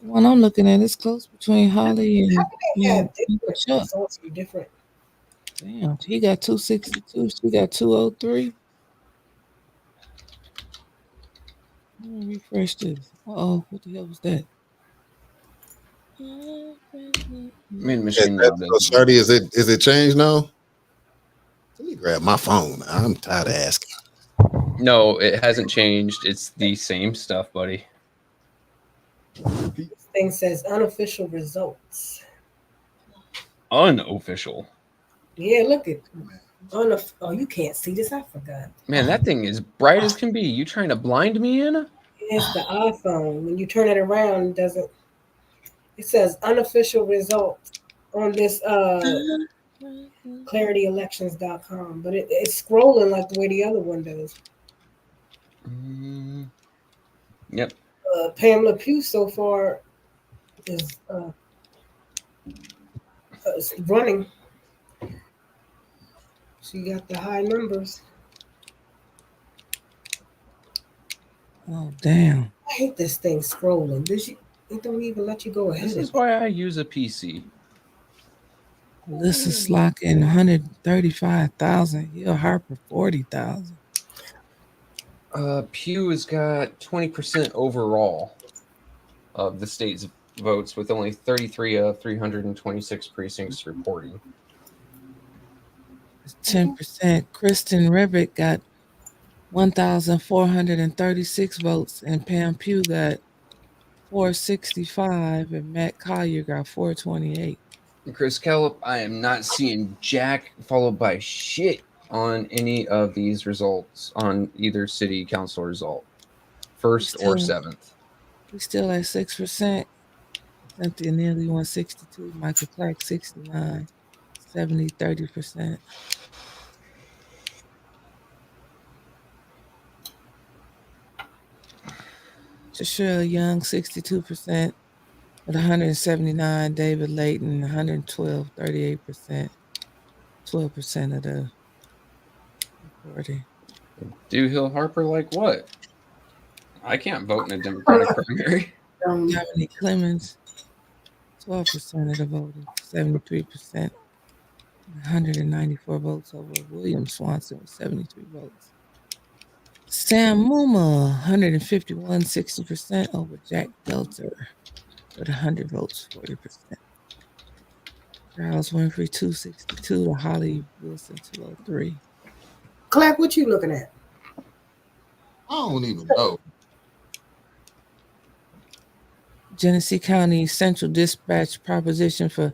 one I'm looking at. It's close between Holly and Chuck. Different. Damn, he got 262. She got 203. Let me refresh this. Oh, what the hell was that? Mid-Michigan. Shardy, is it changed now? Let me grab my phone. I'm tired of asking. No, it hasn't changed. It's the same stuff, buddy. This thing says unofficial results. Unofficial. Yeah, look at oh, you can't see this. I forgot. Man, that thing is bright as can be. You trying to blind me, Anna? It's the iPhone. When you turn it around, it doesn't. It says unofficial results on this ClarityElections.com, but it's scrolling like the way the other one does. Yep. Pamela Pugh so far is running. She got the high numbers. Oh, damn. I hate this thing scrolling. It don't even let you go ahead. This is why I use a PC. Alyssa Slockin, 135,000. Hill Harper, 40,000. Pew has got 20% overall of the state's votes, with only 33 of 326 precincts reporting. 10%. Kristen Revick got 1,436 votes, and Pam Pugh got 465, and Matt Collier got 428. And Chris Kellop, I am not seeing jack followed by shit on any of these results on either city council result, first or seventh. We still at 6%. Cynthia Neely 162, Michael Clark 69, 70, 30%. Trishelle Young 62% with 179, David Layton 112, 38%, 12% of the reporting. Do Harper like what? I can't vote in a Democratic primary. Dominique Clemens, 12% of the voting, 73%, 194 votes over William Swanson with 73 votes. Sam Muma, 151, 60% over Jack Belter with 100 votes, 40%. Charles Winfrey, 262 to Holly Wilson, 203. Clap, what you looking at? I don't even know. Genesee County Central Dispatch proposition for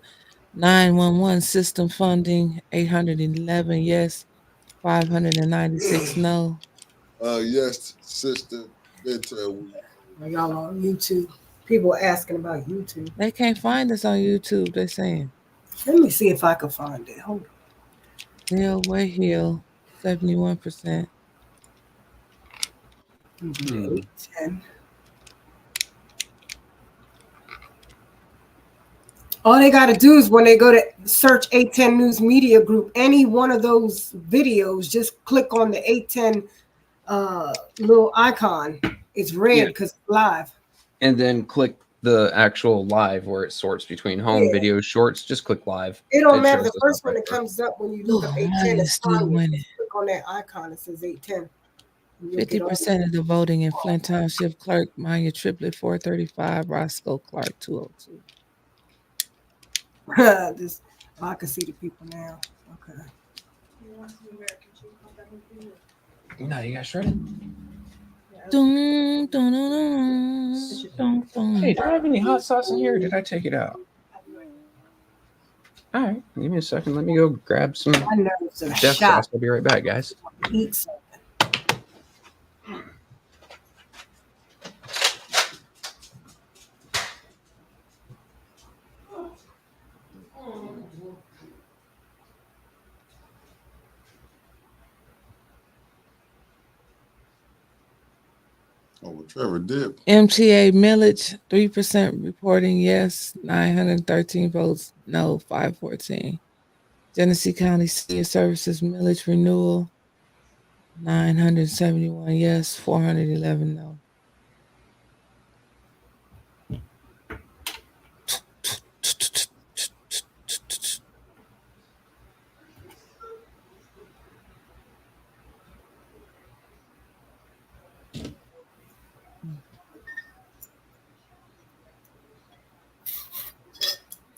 911 system funding, 811 yes, 596 no. Yes, sister. Y'all on YouTube. People asking about YouTube. They can't find us on YouTube, they're saying. Let me see if I can find it. Hold on. Neil Wayhill, 71%. 10. All they got to do is when they go to search 810 News Media Group, any one of those videos, just click on the 810 little icon. It's red because it's live. And then click the actual live where it sorts between home, video, shorts. Just click live. It don't matter. The first one that comes up when you look up 810 is still winning. Click on that icon. It says 810. 50% of the voting in Flint Township. Clerk Maya Triplett, 435. Roscoe Clark, 202. This, I can see the people now. Okay. No, you got shredded. Dun, dun, dun, dun, dun, dun. Hey, do I have any hot sauce in here? Or did I take it out? All right, give me a second. Let me go grab some death sauce. I'll be right back, guys. Eat something. Oh, well, Trevor did. MTA millage, 3% reporting yes, 913 votes no, 514. Genesee County Senior Services millage renewal, 971 yes, 411 no.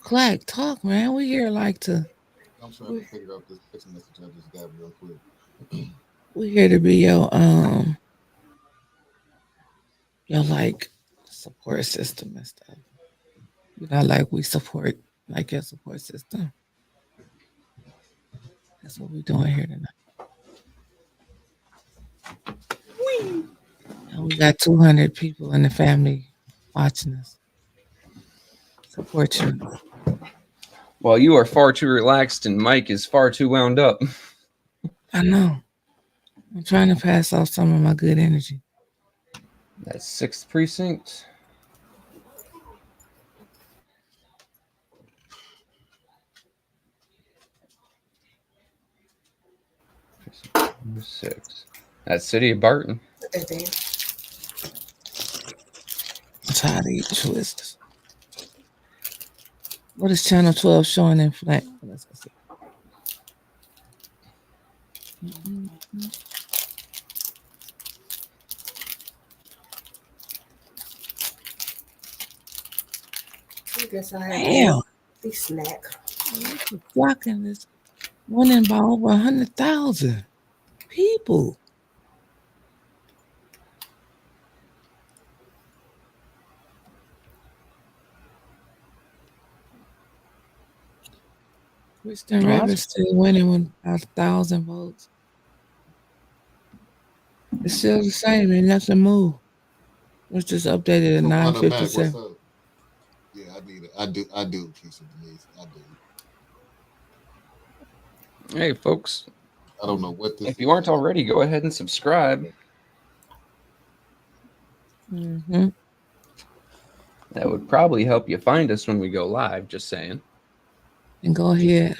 Clark, talk, man. We here like to. I'm trying to figure out this text message I just got real quick. We here to be your like support system and stuff. You know, like we support like your support system. That's what we're doing here tonight. And we got 200 people in the family watching us. Support you. Well, you are far too relaxed and Mike is far too wound up. I know. I'm trying to pass off some of my good energy. That's 6th precinct. Number 6. That's City of Barton. I'm tired of eating Twists. What is Channel 12 showing in Flint? Let's go see. I guess I have Damn. a snack. Flocking this winning by over 100,000 people. Kristen Raven's still winning with about 1,000 votes. It's still the same, and nothing moved. It's just updated at 9:57. Yeah, I do, piece of Denise. I do. Hey, folks. I don't know what this. If you aren't already, go ahead and subscribe. Mm-hmm. That would probably help you find us when we go live. Just saying. And go ahead.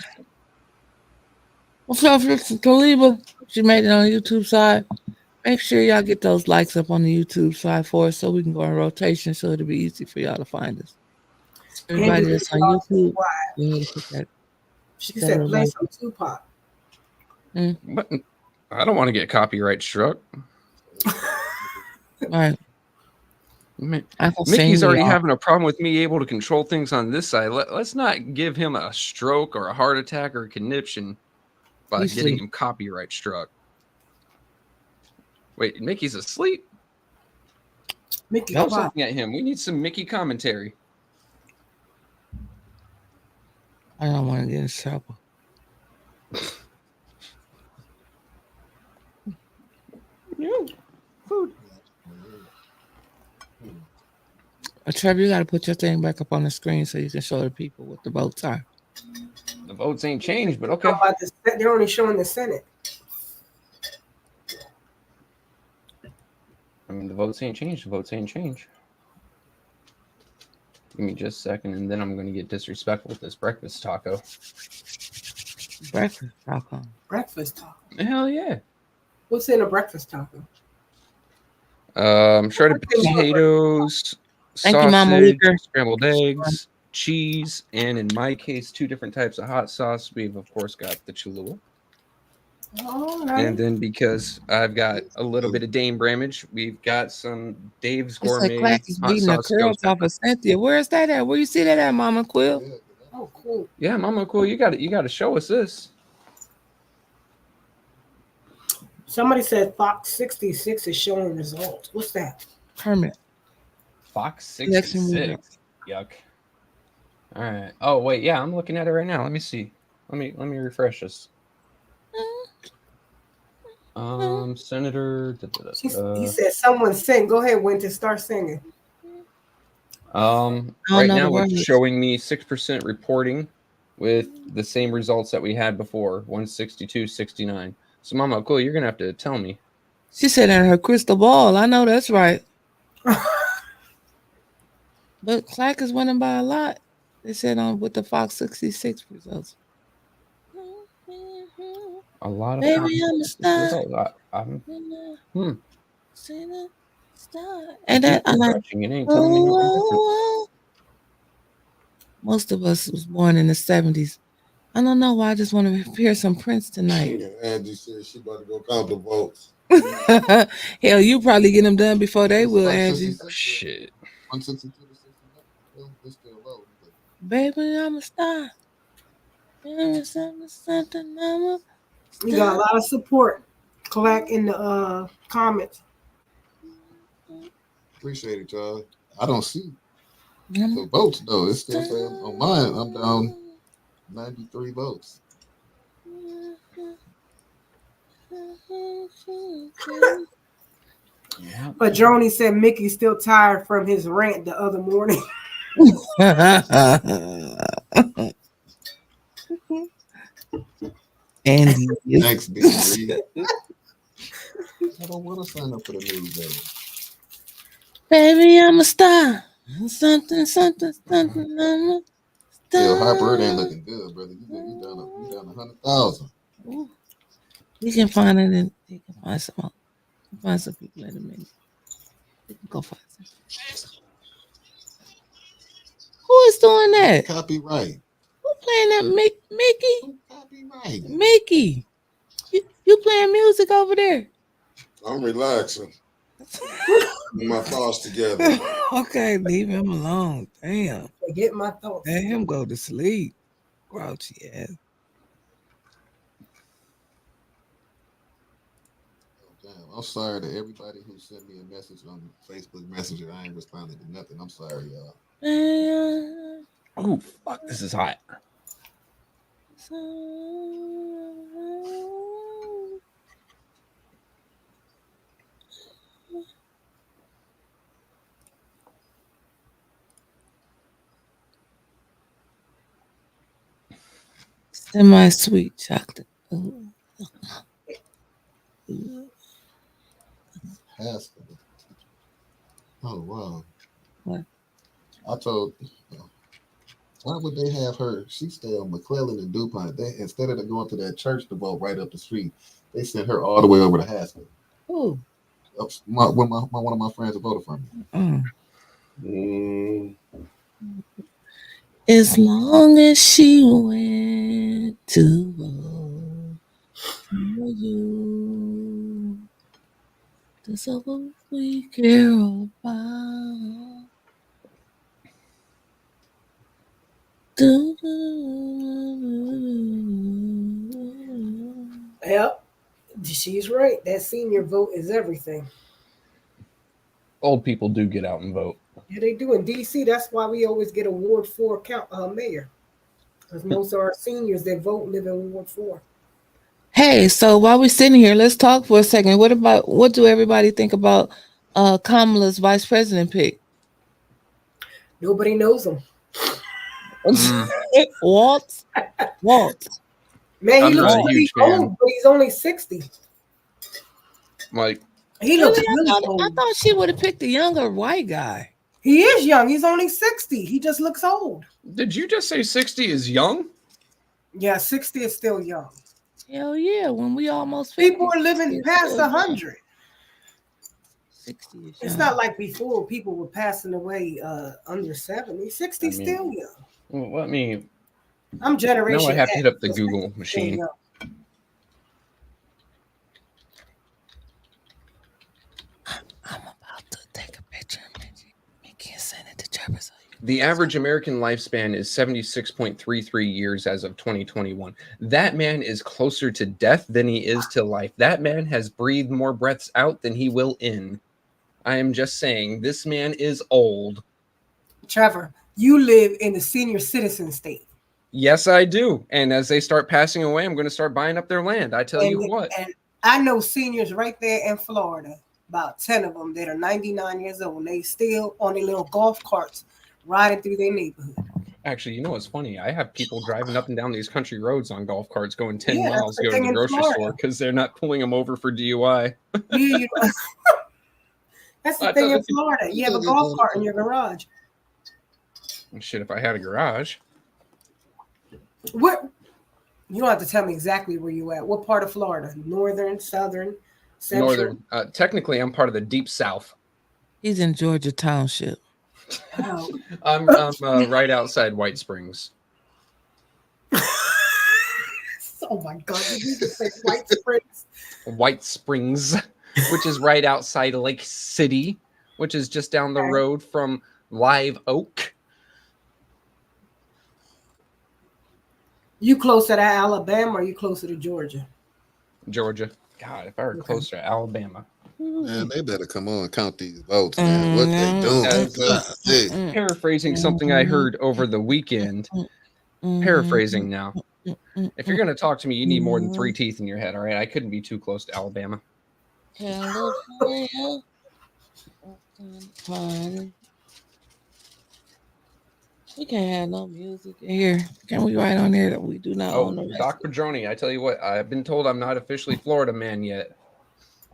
What's up, Khaliba? She made it on the YouTube side. Make sure y'all get those likes up on the YouTube side for us so we can go in rotation so it'll be easy for y'all to find us. Everybody that's on YouTube, go ahead and put that. She said play some Tupac. But I don't want to get copyright struck. All right. Mickey's already having a problem with me able to control things on this side. Let's not give him a stroke or a heart attack or a conniption by getting him copyright struck. Wait, Mickey's asleep? Mickey, I was looking at him. We need some Mickey commentary. I don't want to get in trouble. Food. Trevor, you got to put your thing back up on the screen so you can show the people what the votes are. The votes ain't changed, but okay. They're only showing the Senate. I mean, the votes ain't changed. The votes ain't changed. Give me just a second, and then I'm going to get disrespectful with this breakfast taco. Breakfast taco. Breakfast taco. Hell yeah. What's in a breakfast taco? Shredded potatoes, sausage, scrambled eggs, cheese, and in my case, 2 different types of hot sauce. We've, of course, got the Cholula. Right. And then because I've got a little bit of Dame Bramage, we've got some Dave's Gourmet hot beating the sauce. curls off of Cynthia. Where is that at? Where you see that at, Mama Quill? Oh, cool. Yeah, Mama Quill, you got to show us this. Somebody said Fox 66 is showing results. What's that? Permit. Fox 66. Yuck. All right. Oh wait, yeah, I'm looking at it right now. Let me see. Let me refresh this. Senator. He said someone sing. Go ahead, Winter. Start singing. Right now it's showing me 6% reporting with the same results that we had before, 162-69. So Mama, cool, you're gonna have to tell me. She said in her crystal ball. I know that's right. But Clack is winning by a lot. They said on with the Fox 66 results. A lot of Baby, I'm a star. And that I'm like, most of us was born in the 70s. I don't know why I just want to hear some Prince tonight. Angie said she about to go count the votes. Hell, you probably get them done before they will, Angie. Shit. 162 to 69. It's still low. Baby, I'm a star. You got a lot of support. Clack in the comments. Appreciate it, y'all. I don't see the votes though. It's still saying on mine. I'm down 93 votes. But Droney said Mickey's still tired from his rant the other morning. Andy, thanks, Big. I don't want to sign up for the news, baby, I'm a star. Something. I'm a Still, Harper, it ain't looking good, brother. You down 100,000. We can find it and you can find some people in a minute. We can go find some. Who is doing that? Copyright. Who playing that? Mickey? Copyright. Mickey. You playing music over there? I'm relaxing. With my thoughts together. Okay, leave him alone. Damn. get my thoughts. Let him go to sleep. Grouchy ass. Damn, I'm sorry to everybody who sent me a message on Facebook Messenger. I ain't responding to nothing. I'm sorry, y'all. Oh, fuck. This is hot. Semi-sweet chocolate. Haskell. Oh, wow. What? I told, why would they have her? She stayed on McClellan and DuPont. They, instead of going to that church to vote right up the street, they sent her all the way over to Haskell. Who? One of my friends voted for me. As long as she went to vote for you, that's all we care about. Yep, she's right. That senior vote is everything. Old people do get out and vote. Yeah, they do in DC. That's why we always get a Ward 4 mayor, because most of our seniors that vote live in Ward 4. Hey, so while we're sitting here, let's talk for a second. What do everybody think about Kamala's vice president pick? Nobody knows him. Walt. Man, he looks pretty old, but he's only 60. Like, he looks really old. I thought she would have picked a younger white guy. He is young. He's only 60. He just looks old. Did you just say 60 is young? Yeah, 60 is still young. Hell yeah, when we almost 50, people are living past 100. 60 is it's not like before people were passing away under 70. 60 is still young. Well, let me. I'm generation. Now I have to hit up the Google machine. I'm about to take a picture and can't send it to Travis. The average American lifespan is 76.33 years as of 2021. That man is closer to death than he is to life. That man has breathed more breaths out than he will in. I am just saying, this man is old. Trevor, you live in the senior citizen state. Yes, I do. And as they start passing away, I'm going to start buying up their land. I tell you what. And I know seniors right there in Florida, about 10 of them that are 99 years old, and they still on their little golf carts riding through their neighborhood. Actually, you know what's funny? I have people driving up and down these country roads on golf carts going 10 miles to go to the grocery store because they're not pulling them over for DUI. Yeah, you know. That's the thing in Florida. You have a golf cart in your garage. Shit, if I had a garage. What? You don't have to tell me exactly where you at. What part of Florida? Northern, southern, central? Northern. Technically, I'm part of the deep south. He's in Georgia Township. Oh. I'm right outside White Springs. Oh my God! Did you just say White Springs? White Springs, which is right outside Lake City, which is just down the road from Live Oak. You closer to Alabama or you closer to Georgia? Georgia. God, if I were closer to Alabama. Man, they better come on and count these votes, man. What they doing? Paraphrasing something I heard over the weekend. Paraphrasing now. If you're going to talk to me, you need more than 3 teeth in your head, all right? I couldn't be too close to Alabama. California. We can't have no music in here. Can we write on there that we do not own the rest? Doc Padroni, I tell you what, I've been told I'm not officially Florida man yet.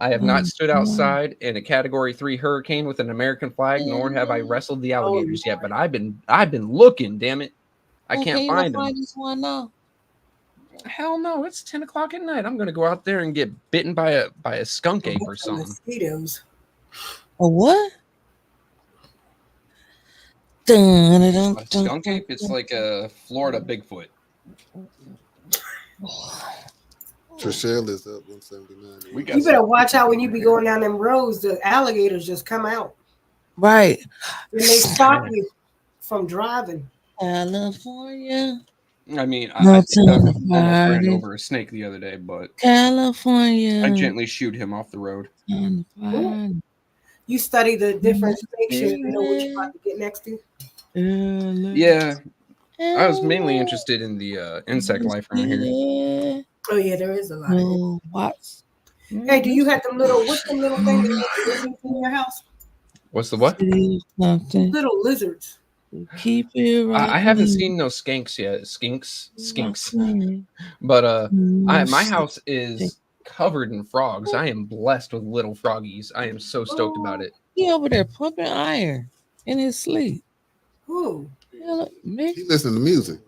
I have not stood outside in a Category 3 hurricane with an American flag, nor have I wrestled the alligators yet. But I've been looking. Damn it, I can't find them. This one now? Hell no! It's 10 o'clock at night. I'm gonna go out there and get bitten by a skunk ape or something. Mosquitoes. A what? A skunk ape? It's like a Florida Bigfoot. Trishelle is up 179. You better watch out when you be going down them roads. The alligators just come out. Right. And they stop you. from driving. California. I mean, No I think I time to almost ran party. over a snake the other day, but California. I gently shooed him off the road. You study the different snakes, you know what you're about to get next to. Yeah, I was mainly interested in the insect life around here. Oh yeah, there is a lot. No, what? Hey, do you have them little? What's the little thing that makes lizards in your house? What's the what? Something. Little lizards. Keep it right. I haven't seen no skinks yet. Skinks. But my house is covered in frogs. I am blessed with little froggies. I am so stoked about it. He over there pumping iron in his sleep. Who? Mick? He listening to music.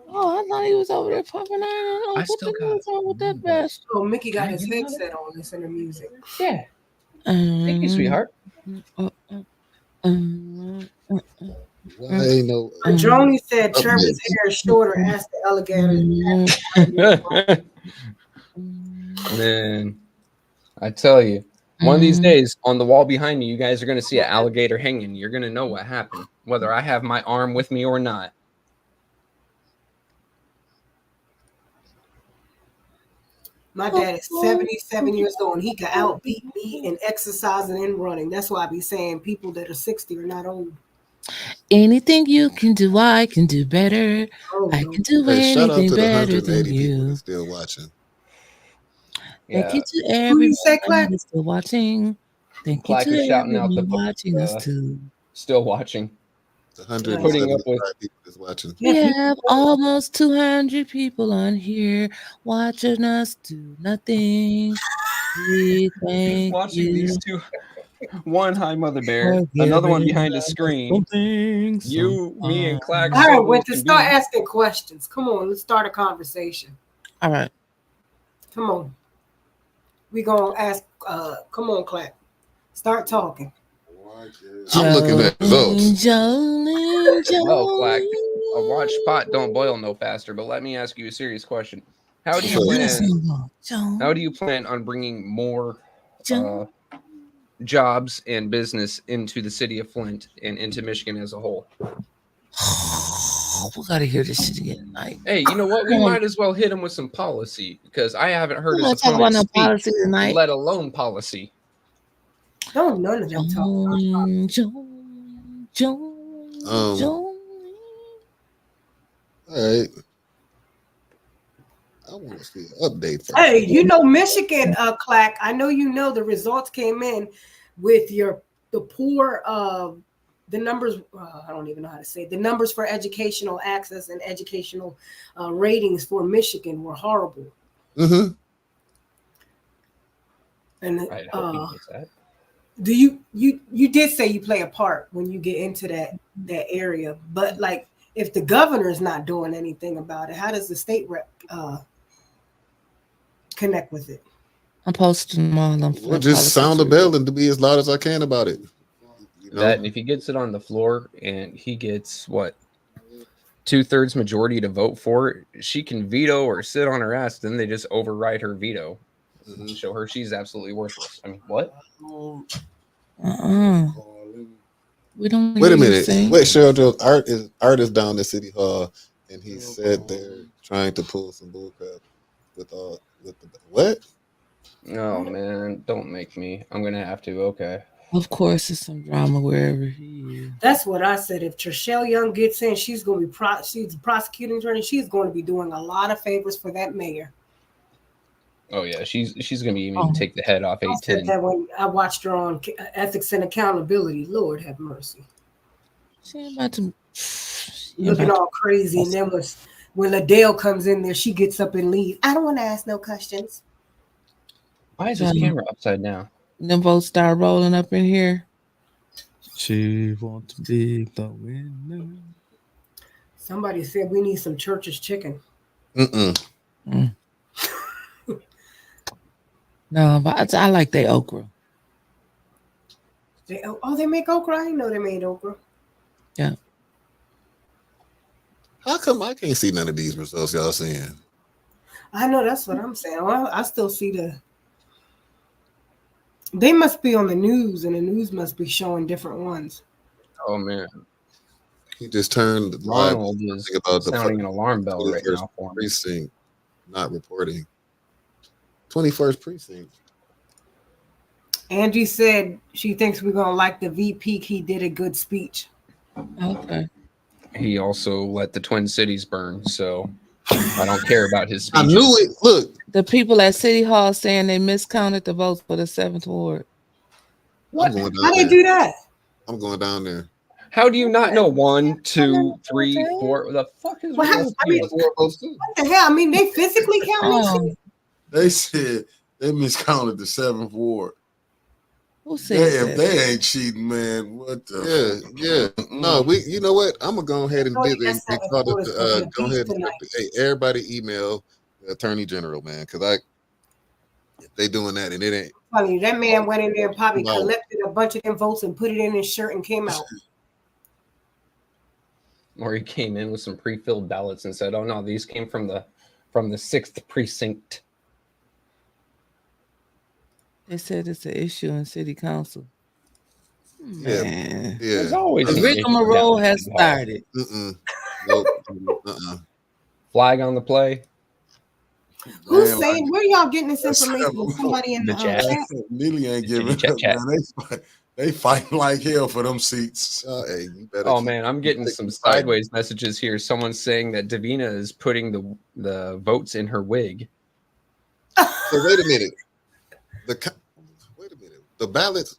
Oh, I thought he was over there pumping iron. Oh, I what still the hell is wrong with that bastard? Oh, Mickey got his headset on, listening to music. Yeah. Thank you, sweetheart. Why ain't no? Joni said Sherman's hair is shorter. Ask the alligator. Man, I tell you, one of these days on the wall behind me, you guys are going to see an alligator hanging. You're going to know what happened, whether I have my arm with me or not. My dad is 77 years old, and he can outbeat me in exercising and running. That's why I be saying people that are 60 are not old. Anything you can do, I can do better. I can do Hey, shout out anything to the better 180 than people you. that's still watching. Thank you to Who everyone you say, Clack? that's still watching. Thank you Clack to is shouting out everyone the watching us too. still watching. The Putting up 175 with people that's watching. We have almost 200 people on here watching us do nothing. We thank watching you. these two. One high mother bear, for another one giving behind a us screen. You, me, and Clack. All right, so Winter, can start be. asking questions. Come on, let's start a conversation. All right. Come on. We gonna ask. Come on, Clack. Start talking. I'm looking at results. Well, Clack, a watch pot don't boil no faster. But let me ask you a serious question: How do you plan? How do you plan on bringing more jobs and business into the city of Flint and into Michigan as a whole? We gotta hear this shit again tonight. Hey, you know what? We might as well hit him with some policy because I haven't heard his talk about no opponent policy speak, tonight. let alone policy. Don't none of them talk. All right. I want to see an update. First. Hey, you know Michigan, Clack. I know you know the results came in with the poor the numbers. I don't even know how to say it. The numbers for educational access and educational ratings for Michigan were horrible. Mm-hmm. And I hope he gets that. do you did say you play a part when you get into that area, but like if the governor is not doing anything about it, how does the state rep connect with it? I'm posting them all on Well, just sound the bell and to be as loud as I can about it. You know? That if he gets it on the floor and he gets what 2/3 majority to vote for it, she can veto or sit on her ass. Then they just override her veto. Show her she's absolutely worthless. I mean, what? We don't. Wait a minute. Wait, Cheryl Jones. Art is down at City Hall, and he said they're trying to pull some bullcrap with the what? Oh man, don't make me. I'm gonna have to. Okay. Of course, there's some drama wherever he is. That's what I said. If Trishelle Young gets in, she's going to be she's a prosecuting attorney. She's going to be doing a lot of favors for that mayor. Oh yeah, she's gonna be even take the head off 810. I said that when I watched her on Ethics and Accountability. Lord have mercy. She ain't about to looking all crazy, and then when Liddell comes in there, she gets up and leaves. I don't want to ask no questions. Why is this camera upside down? Them votes start rolling up in here. She wants to be the winner. Somebody said we need some Church's chicken. No, but I like their okra. They make okra? I didn't know they made okra. Yeah. How come I can't see none of these results y'all seeing? I know, that's what I'm saying. Well, I still see they must be on the news, and the news must be showing different ones. Oh man. He just turned Ronald is about sounding an alarm bell right now for him. Precinct not reporting. 21st precinct. Angie said she thinks we're gonna like the VP. He did a good speech. Okay. He also let the Twin Cities burn, so I don't care about his speeches. I knew it. Look, the people at City Hall saying they miscounted the votes for the 7th ward. What? How they do that? I'm going down there. How do you not know 1, 2, 3, 4? The fuck is wrong with you? What the hell? I mean, they physically counted. They said they miscounted the 7th ward. Who said if they ain't cheating, man, what the? Yeah. No, you know what? I'm gonna go ahead and go ahead and hey, everybody email the Attorney General, man, because if they doing that and it ain't. Funny, that man went in there and probably collected a bunch of them votes and put it in his shirt and came out. Or he came in with some pre-filled ballots and said, "Oh no, these came from the 6th precinct." They said it's an issue in City Council. Man. Yeah. There's always the rigmarole has started. Nope. Flag on the play. Who's saying? Where y'all getting this information? Somebody in the chat. Neely ain't giving up, man. They fighting like hell for them seats. Hey, you better. Oh man, I'm getting some sideways messages here. Someone's saying that Davina is putting the votes in her wig. So wait a minute. The ballots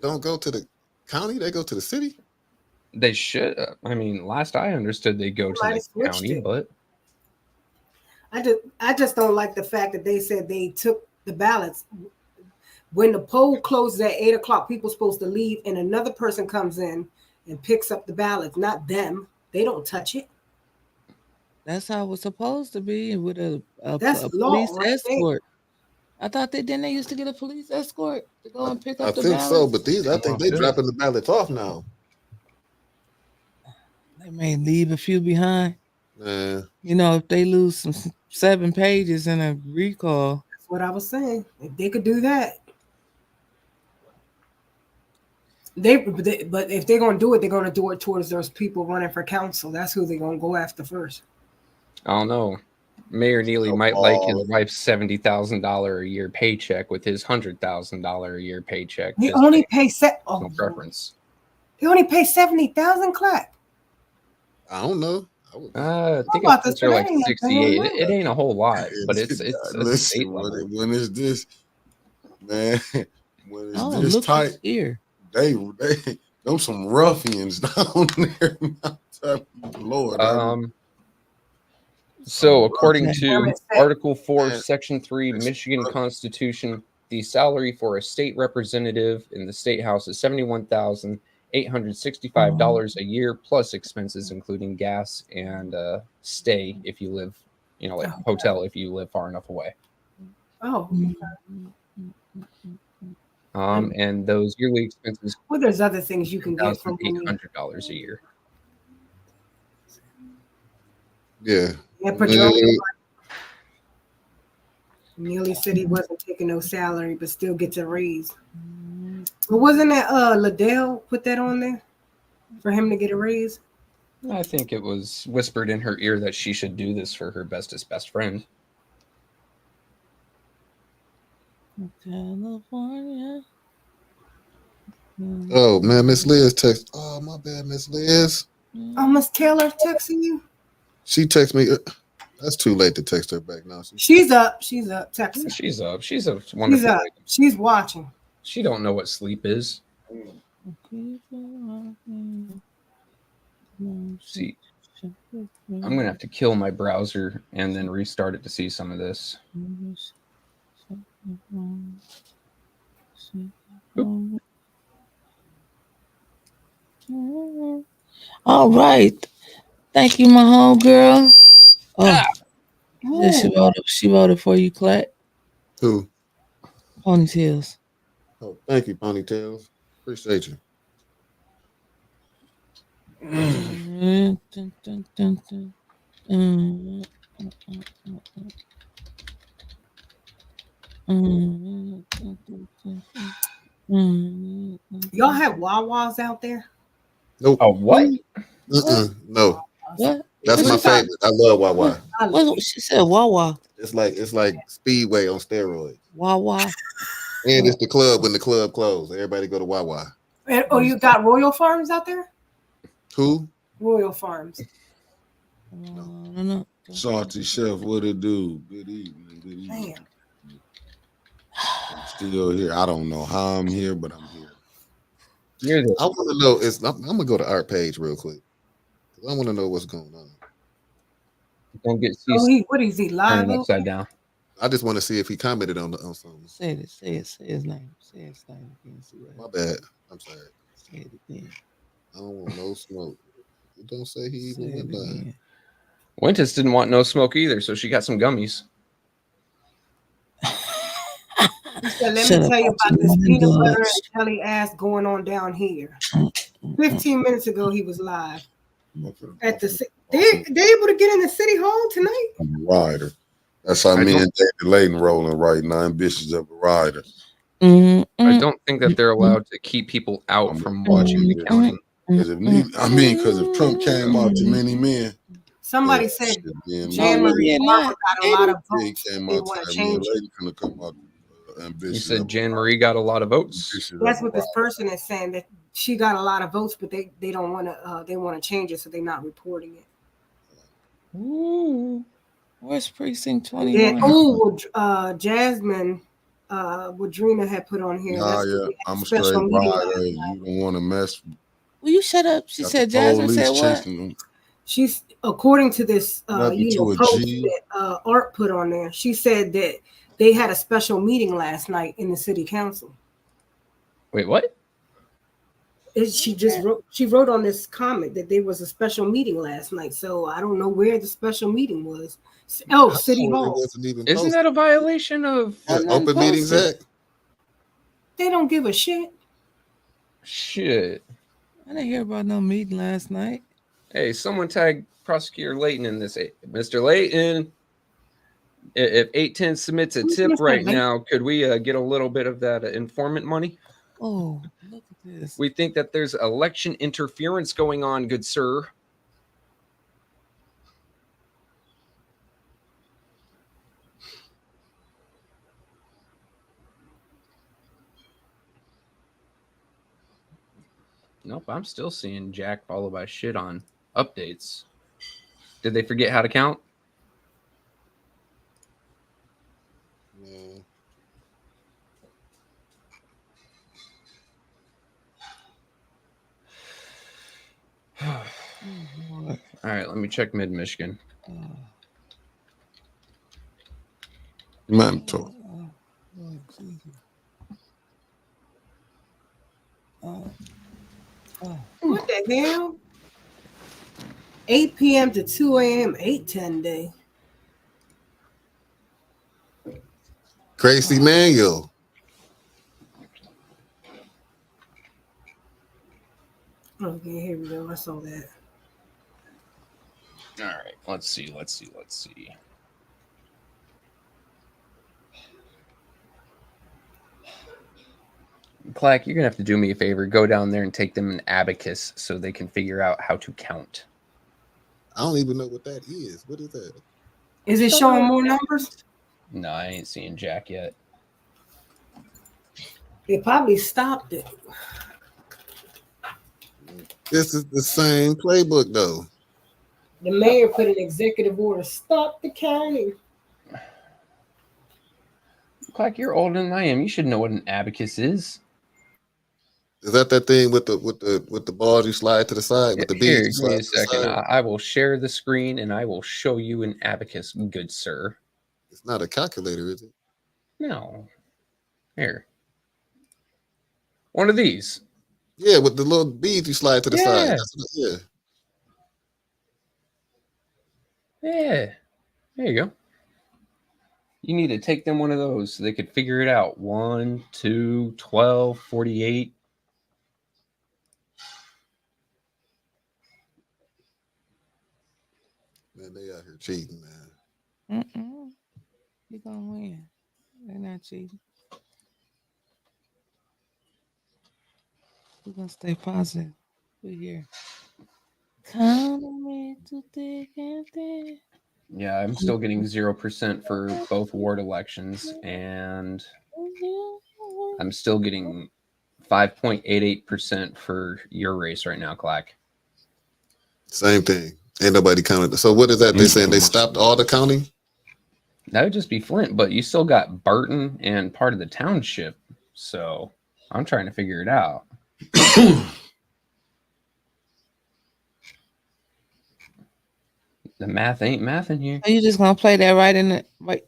don't go to the county; they go to the city. They should. I mean, last I understood, they go to the county, but I just don't like the fact that they said they took the ballots when the poll closes at 8 o'clock. People supposed to leave, and another person comes in and picks up the ballots. Not them. They don't touch it. That's how it was supposed to be with a police escort. I thought they used to get a police escort to go and pick up the ballots. I think so, but I think they're dropping the ballots off now. They may leave a few behind. You know, if they lose some 7 pages in a recall. That's what I was saying. If they could do that. But if they're going to do it, they're going to do it towards those people running for council. That's who they're going to go after first. I don't know. Mayor Neely might like his wife's $70,000 a year paycheck with his $100,000 a year paycheck. He only pays no preference. He only pays $70,000. Clap. I don't know. I think it's like 68. It ain't a whole lot, but it's a state level. When it's this, man, when it's this tight, they them some ruffians down there. Lord, So, according to Article 4, Section 3, Michigan Constitution, the salary for a state representative in the state house is $71,865 a year, plus expenses, including gas and stay if you live, like a hotel if you live far enough away. Oh. And those yearly expenses. Well, there's other things you can get from $800 a year. Yeah. Neely said he wasn't taking no salary, but still gets a raise. But wasn't that Liddell put that on there for him to get a raise? I think it was whispered in her ear that she should do this for her bestest best friend. California. Oh man, Miss Liz text. Oh my bad, Miss Liz. Oh, Miss Taylor texting you. She texted me. That's too late to text her back now. She's up. She's up. Text her. She's up. She's a wonderful. She's up. She's watching. She don't know what sleep is. See, I'm gonna have to kill my browser and then restart it to see some of this. Oop. All right. Thank you, my homegirl. Oh, she voted for you, Clack. Who? Ponytails. Oh, thank you, Ponytails. Appreciate you. Y'all have Wawas out there? Nope. Oh, what? No. What? That's my favorite. I love Wawa. What she said? Wawa. It's like Speedway on steroids. Wawa. And it's the club when the club closed. Everybody go to Wawa. And, oh, you got Royal Farms out there? Who? Royal Farms. No. Salty Chef, what it do? Good evening. Good evening. I'm still here. I don't know how I'm here, but I'm here. I want to know. I'm gonna go to our page real quick. I want to know what's going on. Don't get what is he live upside down? I just want to see if he commented on something. Say his name. Say his name again. My bad. I'm sorry. Say it again. I don't want no smoke. It don't say he even went live. Wintis didn't want no smoke either, so she got some gummies. So let me tell you about this peanut butter and jelly ass going on down here. 15 minutes ago, he was live at the. They able to get in the city hall tonight? I'm a rider. That's how me and David Layton rolling right now. Ambitious of a rider. I don't think that they're allowed to keep people out from watching the counting. Because if Trump came out to many men. Somebody said Jan Marie got a lot of votes. They want to change it. You said Jan Marie got a lot of votes. That's what this person is saying, that she got a lot of votes, but they don't want to. They want to change it, so they're not reporting it. Ooh, where's precinct 21? Yeah. Jasmine, Wadrina had put on here. I'm a straight rider. You don't want to mess. Will you shut up? She said Jasmine said what? She's according to this post that Art put on there. She said that they had a special meeting last night in the city council. Wait, what? She wrote on this comment that there was a special meeting last night. So I don't know where the special meeting was. Oh, City Hall. Isn't that a violation of Open Meetings Act? They don't give a shit. Shit. I didn't hear about no meeting last night. Hey, someone tag Prosecutor Layton in this. Mr. Layton, if 810 submits a tip right now, could we get a little bit of that informant money? Oh, look at this. We think that there's election interference going on, good sir. Nope, I'm still seeing Jack followed by shit on updates. Did they forget how to count? All right, let me check Mid-Michigan. Mental. What the hell? 8 p.m. to 2 a.m. 810 day. Crazy Manual. Okay, here we go. I saw that. All right, let's see. Clack, you're gonna have to do me a favor. Go down there and take them an abacus so they can figure out how to count. I don't even know what that is. What is that? Is it showing more numbers? No, I ain't seeing Jack yet. They probably stopped it. This is the same playbook, though. The mayor put an executive order. Stop the counting. Clack, you're older than I am. You should know what an abacus is. Is that thing with the balls you slide to the side with the beads? Here, give me a second. I will share the screen and I will show you an abacus, good sir. It's not a calculator, is it? No. Here. One of these. Yeah, with the little beads you slide to the side. Yeah. There you go. You need to take them one of those so they could figure it out. 1, 2, 12, 48. Man, they out here cheating, man. You're gonna win. They're not cheating. We're gonna stay positive. We here. Come me to thick and thin. Yeah, I'm still getting 0% for both ward elections, and I'm still getting 5.88% for your race right now, Clack. Same thing. Ain't nobody counting. So what is that? They saying they stopped all the counting? That would just be Flint, but you still got Burton and part of the township. So I'm trying to figure it out. The math ain't mathing here. Are you just gonna play that right in the right?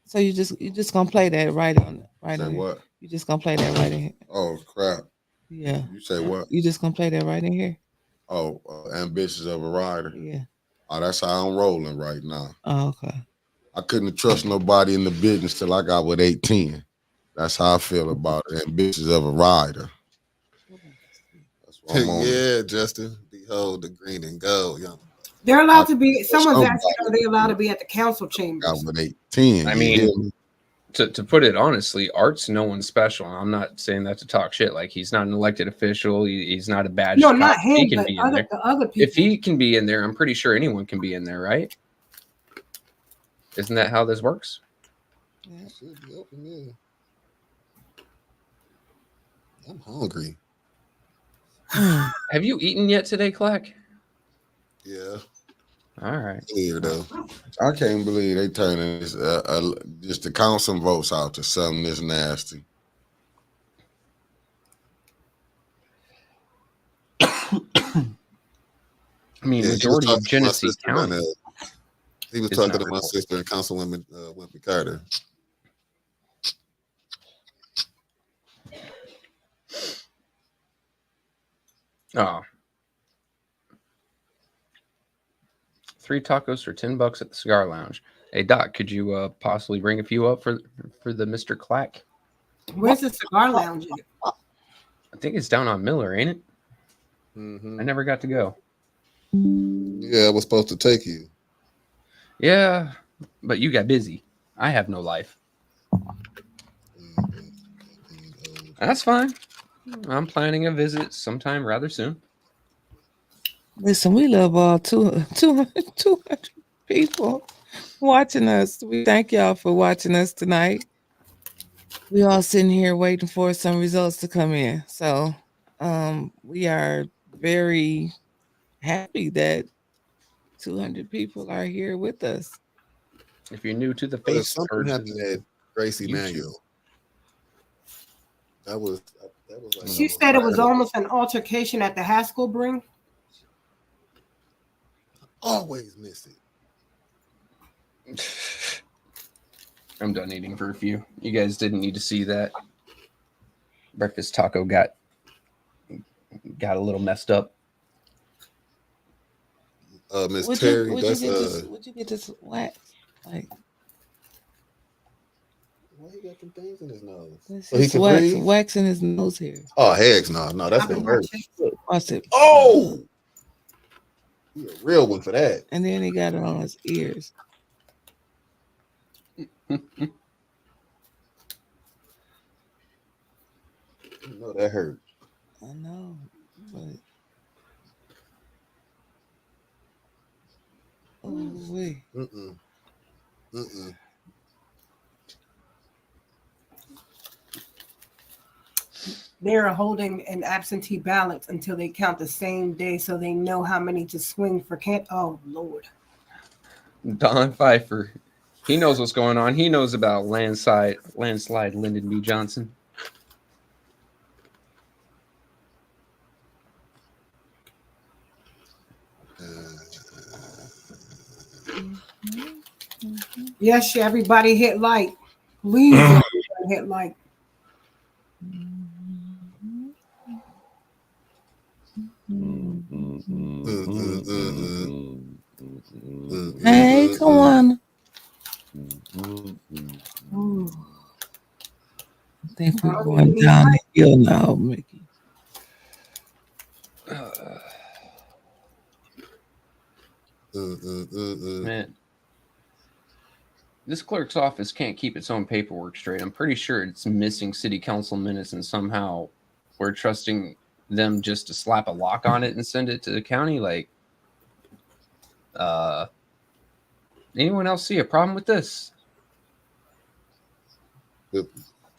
So you just gonna play that right on right Say in what? Here. You just gonna play that right in here. Oh crap. Yeah. You say what? You just gonna play that right in here. Oh, ambitious of a rider. Yeah. Oh, that's how I'm rolling right now. Oh, okay. I couldn't trust nobody in the business till I got with 18. That's how I feel about it. Ambitious of a rider. That's what I'm on. Yeah, Justin. Behold the green and gold, young. They're allowed to be. Someone's asking, are they allowed to be at the council chambers? Got with 18. I mean, to put it honestly, Art's no one special. I'm not saying that to talk shit. Like, he's not an elected official. He's not a badge. No, not him, he can but be in there. the other people. If he can be in there, I'm pretty sure anyone can be in there, right? Isn't that how this works? Yeah. Should be open, yeah. I'm hungry. Have you eaten yet today, Clack? Yeah. All right. Here though. I can't believe they turning this just the council votes out to something this nasty. I mean, majority of Genesee County. He was talking to my sister and Councilwoman Wimpy Carter. Oh. 3 tacos for $10 at the Cigar Lounge. Hey Doc, could you possibly bring a few up for the Mr. Clack? Where's the Cigar Lounge? I think it's down on Miller, ain't it? Mm-hmm. I never got to go. Yeah, I was supposed to take you. Yeah, but you got busy. I have no life. That's fine. I'm planning a visit sometime rather soon. Listen, we love all 200 people watching us. We thank y'all for watching us tonight. We all sitting here waiting for some results to come in. So we are very happy that 200 people are here with us. If you're new to the face, something happened at Gracie Manual. That was like She said it was almost an altercation at the Haskell Bring. Always miss it. I'm done eating for a few. You guys didn't need to see that. Breakfast taco got a little messed up. Miss Terry, would you get this wax? Like, why he got some things in his nose? So he can wax in his nose here. Oh, heck no, that's gonna hurt. Watch it. Oh, he a real one for that. And then he got it on his ears. You know that hurt. I know, but wait. They're holding an absentee ballot until they count the same day, so they know how many to swing for. Oh Lord. Don Pfeiffer, he knows what's going on. He knows about landslide Lyndon B. Johnson. Yes, everybody hit like. Please everybody hit like. Hey, come on. I think we're going down the hill now, Mickey. Man, this clerk's office can't keep its own paperwork straight. I'm pretty sure it's missing city council minutes, and somehow we're trusting them just to slap a lock on it and send it to the county? Like, anyone else see a problem with this?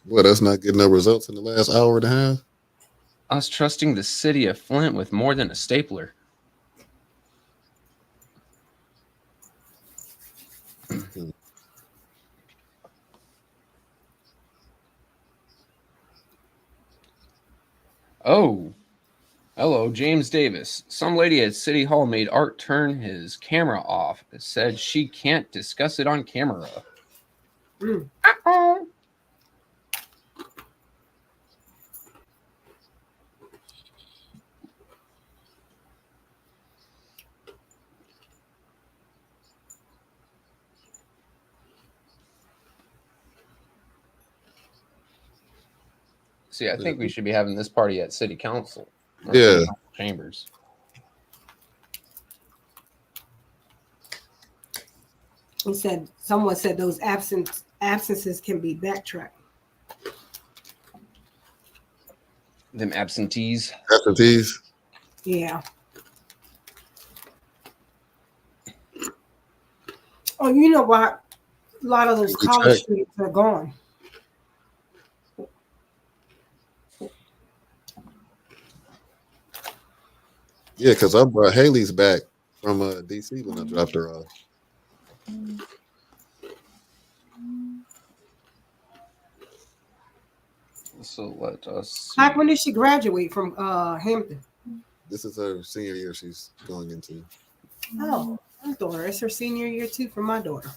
What, us not getting no results in the last hour and a half? Us trusting the city of Flint with more than a stapler. Oh, hello, James Davis. Some lady at City Hall made Art turn his camera off. Said she can't discuss it on camera. Uh-oh. See, I think we should be having this party at City Council. Yeah. City Council chambers. He said, someone said those absences can be backtracked. Them absentees. Absentees? Yeah. Oh, you know what? A lot of those college students are gone. Yeah, because I brought Haley's back from DC when I dropped her off. So let us see. Like, when did she graduate from Hampton? This is her senior year she's going into. Oh, my daughter. It's her senior year too for my daughter.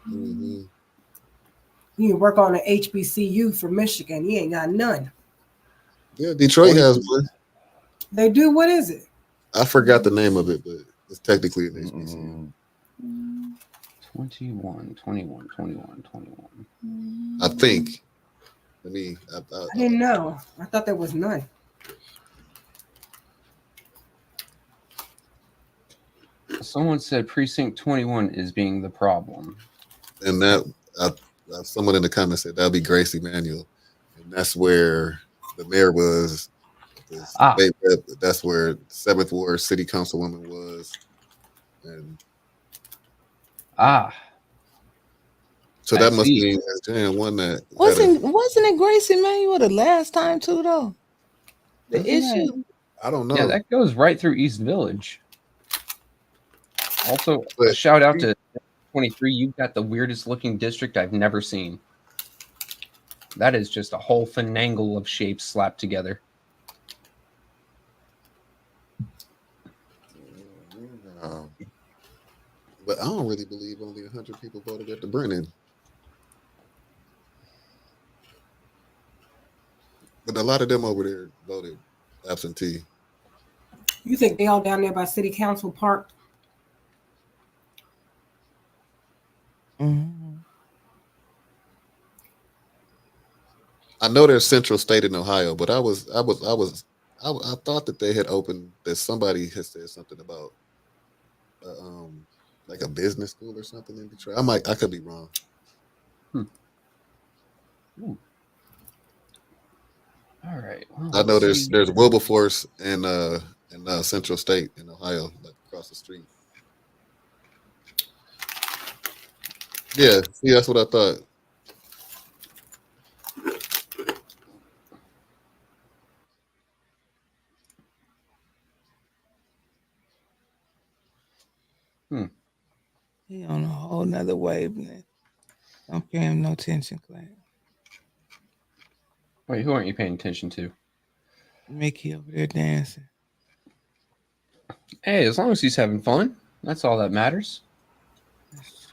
Mm-hmm. You can work on an HBCU for Michigan. You ain't got none. Yeah, Detroit has one. They do? What is it? I forgot the name of it, but it's technically an HBCU. 21. I think. I didn't know. I thought there was none. Someone said Precinct 21 is being the problem. And that someone in the comments said that'll be Grace Emanuel. And that's where the mayor was. That's where 7th Ward City Councilwoman was. And so that must be Jan one that wasn't it Grace Emanuel the last time too though? The issue. I don't know. Yeah, that goes right through East Village. Also, a shout out to 23. You've got the weirdest looking district I've never seen. That is just a whole finangle of shapes slapped together. But I don't really believe only 100 people voted at the Brennan. But a lot of them over there voted absentee. You think they all down there by City Council Park? Mm-hmm. I know there's Central State in Ohio, but I thought that they had opened, that somebody had said something about like a business school or something in Detroit. I could be wrong. All right. Well, I know there's Wilberforce and Central State in Ohio, like across the street. Yeah, see, that's what I thought. He on a whole nother wavelength. Don't pay him no attention, Clay. Wait, who aren't you paying attention to? Mickey over there dancing. Hey, as long as he's having fun, that's all that matters.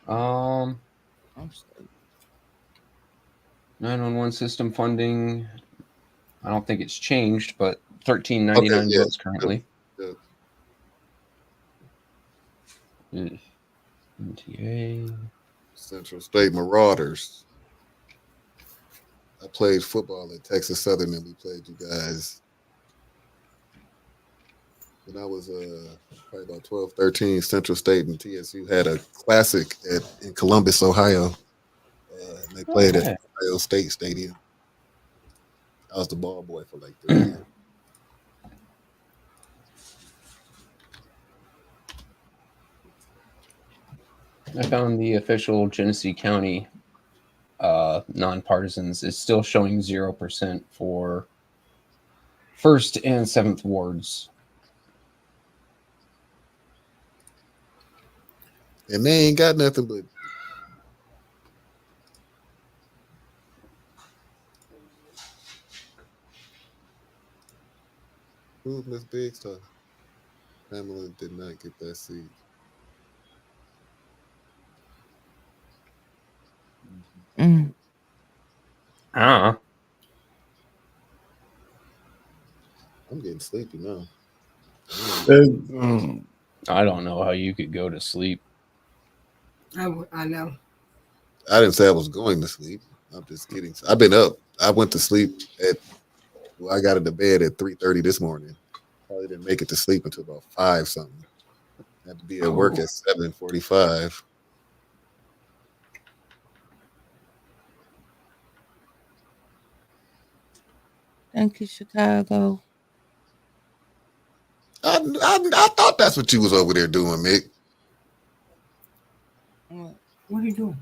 911 system funding. I don't think it's changed, but $13.99 votes currently. NTA. Central State Marauders. I played football at Texas Southern, and we played you guys when I was probably about 12, 13. Central State and TSU had a classic in Columbus, Ohio. And they played at Ohio State Stadium. I was the ball boy for like 3 years. I found the official Genesee County nonpartisans is still showing 0% for 1st and 7th wards. And they ain't got nothing but who's Miss Big Stuff? Pamela did not get that seat. Mm. Ah, I'm getting sleepy now. I don't know how you could go to sleep. I know. I didn't say I was going to sleep. I'm just kidding. I've been up. I went to sleep I got into bed at 3:30 this morning. Probably didn't make it to sleep until about 5 something. Had to be at work at 7:45. Thank you, Chicago. I thought that's what you was over there doing, Mick. What are you doing?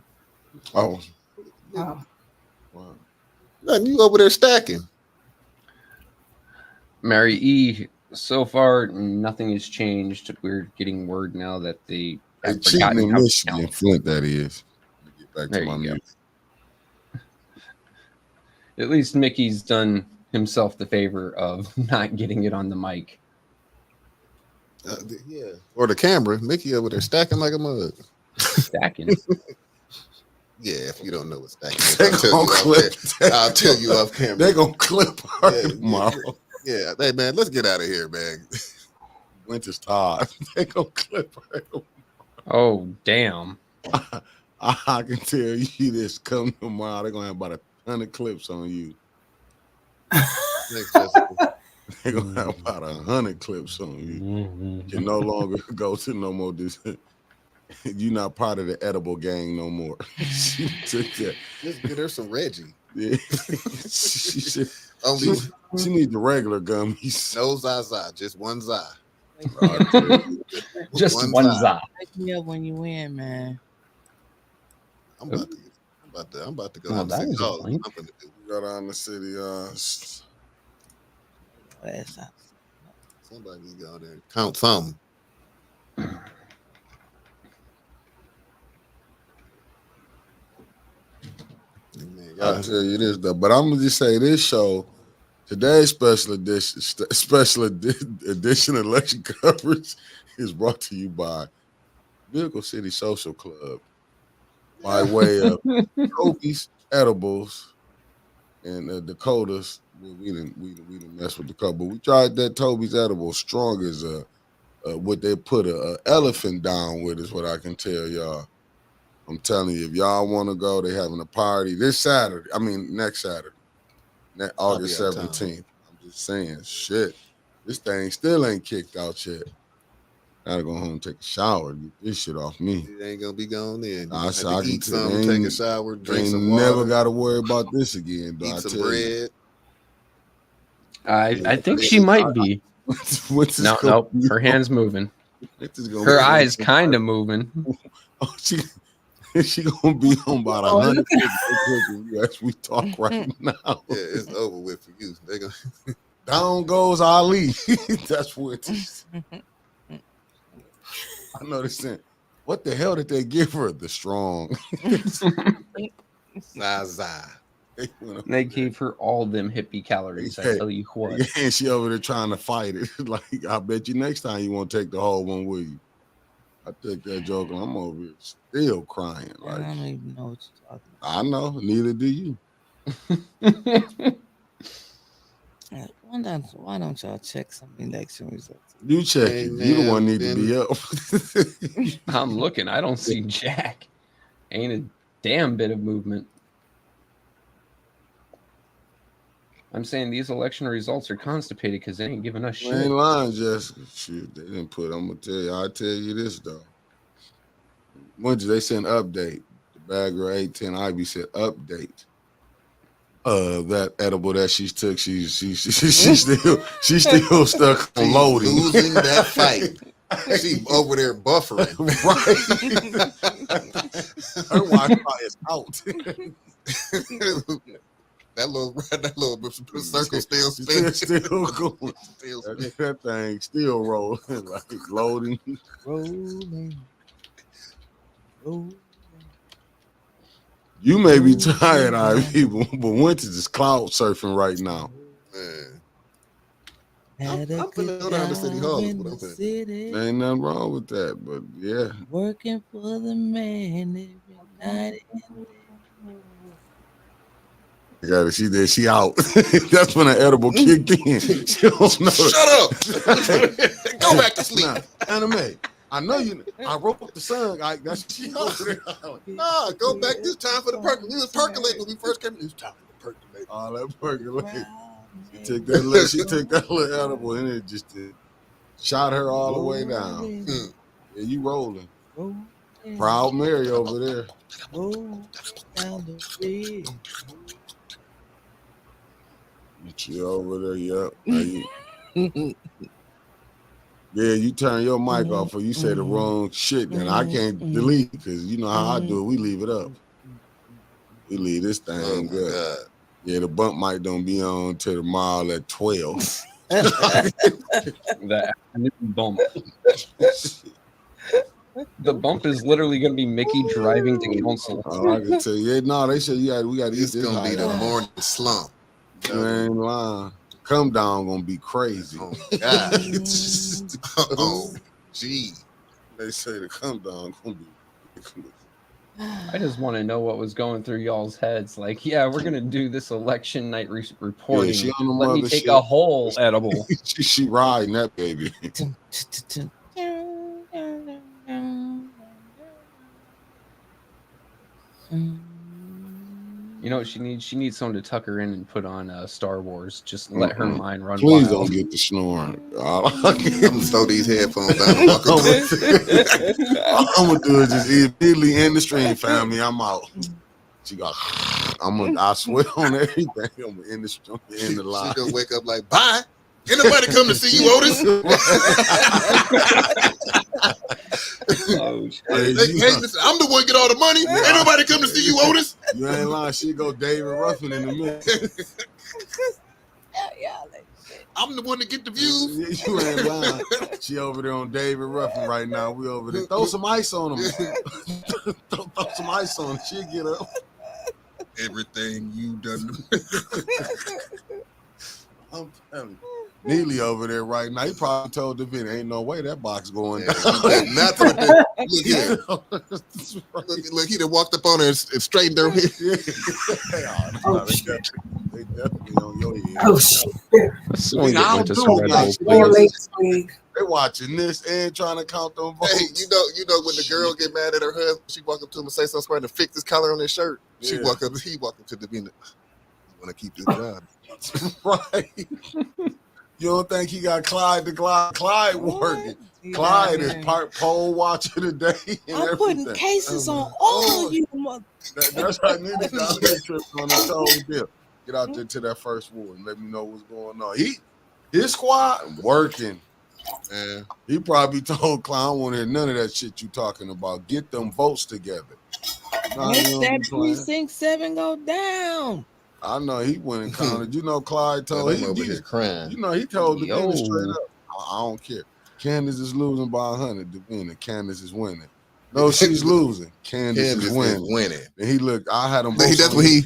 Oh. Oh. Wow. Nothing, you over there stacking. Mary E., so far, nothing has changed. We're getting word now that they have cheating forgotten in how to Michigan, count. Flint, that is. Get back There to my you go. music. At least Mickey's done himself the favor of not getting it on the mic. Yeah. Or the camera. Mickey over there stacking like a mug. Stacking? Yeah, if you don't know what stacking is, They gonna clip. I'll tell you off camera. They gonna clip her tomorrow. Yeah, hey man, let's get out of here, man. Winter's hard. They gonna clip her. Oh, damn. I can tell you this. Come tomorrow, they're gonna have about 100 clips on you. They're gonna have about 100 clips on you. You can no longer go to no more. You're not part of the edible gang no more. She took that. Let's get her some Reggie. Yeah. She need the regular gummies. No Zaza, just one za. Just one za. Wake me up when you win, man. I'm about to go down Oh, to that City was a Hall. blink. Go down the city. Somebody go there. Count some. Man, I'll tell you this though, but I'm gonna just say this show, today's special edition election coverage is brought to you by Vehicle City Social Club by way of Kobe's Edibles and Dakota's. We didn't mess with the cup, but we tried that Toby's Edible, strong as what they put a elephant down with is what I can tell y'all. I'm telling you, if y'all want to go, they having a party this Saturday. I mean, next Saturday, August 17th. I'm just saying, shit, this thing still ain't kicked out yet. Gotta go home and take a shower, get this shit off me. It ain't gonna be gone then. I can eat some, take a shower, drink some water. Never got to worry about this again. Eat some bread. I think she might be. No, her hand's moving. Her eyes kind of moving. Oh, she gonna be on about 100 as we talk right now. Yeah, it's over with for you. They gonna down goes Ali. That's what it is. I know they're saying, what the hell did they give her? The strong. Zaza. They gave her all them hippie calories. I tell you what. And she over there trying to fight it. Like, I bet you next time you won't take the whole one with you. I take that joke and I'm over here still crying. Like, I don't even know what you're talking about. I know, neither do you. Why don't y'all check some election results? You check it. You the one need to be up. I'm looking. I don't see jack. Ain't a damn bit of movement. I'm saying these election results are constipated because they ain't giving us shit. They ain't lying, Jessica. Shit, they didn't put. I'm gonna tell you. I'll tell you this though. When did they send update? The Bagger 810 Ivy said update. That edible that she took, she's still stuck on loading. Losing that fight. She over there buffering. Right. Her Wi-Fi is out. that little circle still spinning. Still going. That thing still rolling. Like loading. Rolling. You may be tired, Ivy, but Winters is cloud surfing right now. Man. I'm finna go down to City Hall. Ain't nothing wrong with that, but yeah. Working for the man every night. She there, she out. That's when an edible kicked in. She don't know. Shut up. Go back to sleep. Anime. I know you. I wrote the song. That's she over there. Nah, go back this time for the percolate. We was percolating when we first came in. It was time for the percolate. All that percolate. She took that little edible and it just shot her all the way down. Yeah, you rolling. Proud Mary over there. Roll down the bridge. You over there, yep. Yeah, you turn your mic off or you say the wrong shit, and I can't delete because you know how I do it. We leave it up. We leave this thing good. God. Yeah, the bump mic don't be on till tomorrow at 12. The afternoon bump. The bump is literally going to be Mickey driving to council. I can tell you. No, they said we got to eat this. It's going to be the morning slump. You ain't lying. Come down gonna be crazy. Oh God. Oh gee. They say the come down gonna be. I just want to know what was going through y'all's heads. Like, yeah, we're gonna do this election night reporting. Yeah, let me take a whole edible. she riding that baby. You know what she needs? She needs someone to tuck her in and put on Star Wars. Just let her mind run Please wild. don't get the snoring. I'm gonna throw these headphones down and walk away. All I'm gonna do is just immediately end the stream, family. I'm out. She got. I swear on everything. I'm gonna end the line. She gonna wake up like, bye. Ain't nobody come to see you, Otis. Oh, shit. Hey, listen, I'm the one get all the money. Ain't nobody come to see you, Otis. You ain't lying. She go David Ruffin in a minute. I'm the one to get the views. You ain't lying. She over there on David Ruffin right now. We over there. Throw some ice on him. Throw some ice on him. She'll get up. Everything you done. I'm telling you. Neely over there right now. He probably told the video, ain't no way that box going down. Look here. Look, he done walked up on her and straightened her head. They definitely on your head. Oh, shit. They watching this and trying to count them votes. Hey, you know when the girl get mad at her husband, she walk up to him and say something to fix his collar on his shirt. He walk up to the bin. You want to keep this job. Right. You don't think he got Clyde working? Clyde is part poll watcher today. I'm putting cases on all of you. That's how Neely got her trip on the toll deal. Get out there to that first war and let me know what's going on. His squad working. Man, he probably told Clyde, I don't want to hear none of that shit you talking about. Get them votes together. Make that precinct 7 go down. I know he went and counted. You know, Clyde told him over his crime. You know, he told the nigga straight up, I don't care. Candace is losing by 100 to win, and Candace is winning. No, she's losing. Candace is winning. And he looked, I had him. That's what he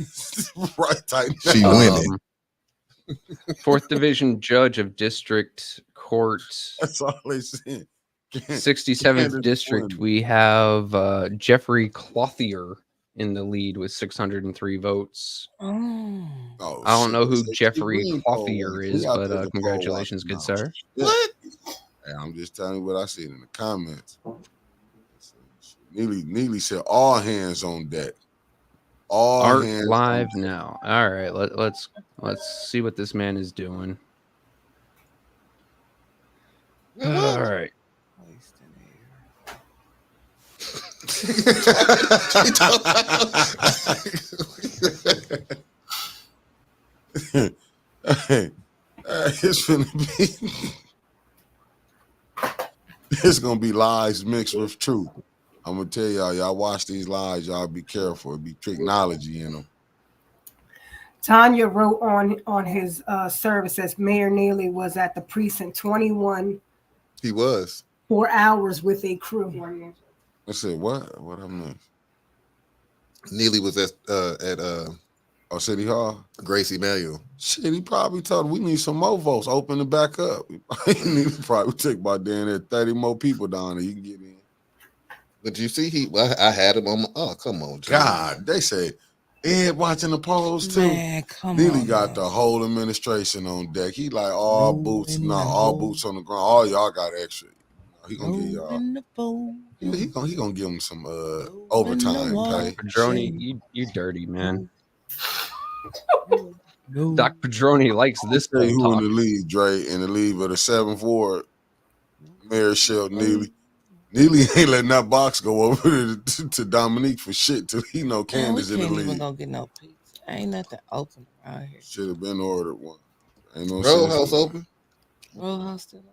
right tight. She winning. 4th Division Judge of District Court. That's all they said. 67th District, we have Jeffrey Clothier in the lead with 603 votes. I don't know who Jeffrey Clothier is, but congratulations, good sir. What? Hey, I'm just telling you what I see in the comments. Neely said all hands on deck. All Art hands live now. All right, let's see what this man is doing. All right. It's gonna be it's gonna be lies mixed with truth. I'm gonna tell y'all watch these lies, y'all be careful. It be technology in them. Tanya wrote on his service that Mayor Neely was at the precinct 21. He was 4 hours with a crew. I said what? What I missed? Neely was at City Hall. Gracie Manuel. Shit, he probably told him we need some more votes. Open it back up. He probably take about damn near 30 more people down there. You can get in. But you see, I had him on. Come on, Jay. God, they said Ed watching the polls too. Man, Neely got the whole administration on deck. He like all boots on the ground. All y'all got extra. He gonna give y'all. He gonna give him some overtime pay. Padroni, you dirty man. Doc Padroni likes this. Who in the lead, Dre? In the lead of the 7th Ward, Mayor Shell Neely. Neely ain't letting that box go over to Dominique for shit till he know Candace in the lead. Even gonna get no pizza. Ain't nothing open around here. Should have been ordered one. Ain't no Roll House open. Roll House still open.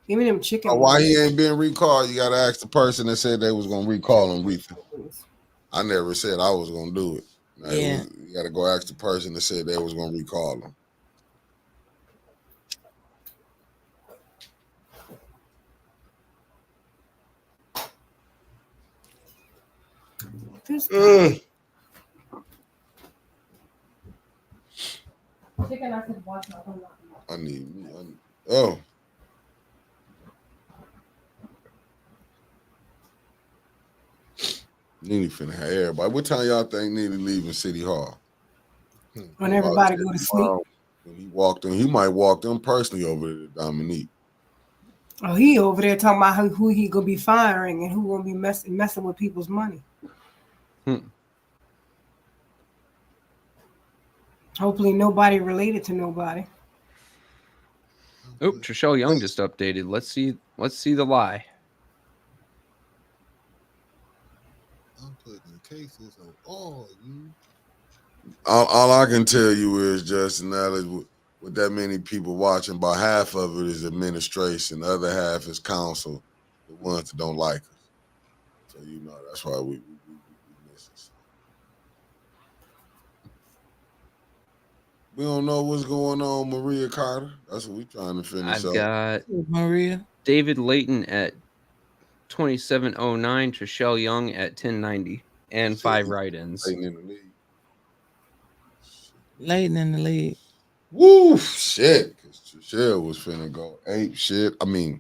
Give me them chicken. Why he ain't been recalled? You gotta ask the person that said they was gonna recall him. I never said I was gonna do it. Yeah. You gotta go ask the person that said they was gonna recall him. I need. Oh. Neely finna have everybody. What time y'all think Neely leaving City Hall? When everybody go to sleep. When he walked in, he might walk in personally over to Dominique. Oh, he over there talking about who he gonna be firing and who gonna be messing with people's money. Hopefully nobody related to nobody. Oh, Trishelle Young just updated. Let's see the lie. I'm putting cases on all you. All I can tell you is, Justin, Ellis, with that many people watching, about half of it is administration, the other half is council, the ones that don't like us. So that's why we miss it. We don't know what's going on, Maria Carter. That's what we're trying to finish I've got Maria. David Layton at 2709, Trishelle Young at 1090, and 5 write-ins. Layton in the lead. Layton in the lead. Woo, shit. Because Trishelle was finna go ape shit. I mean.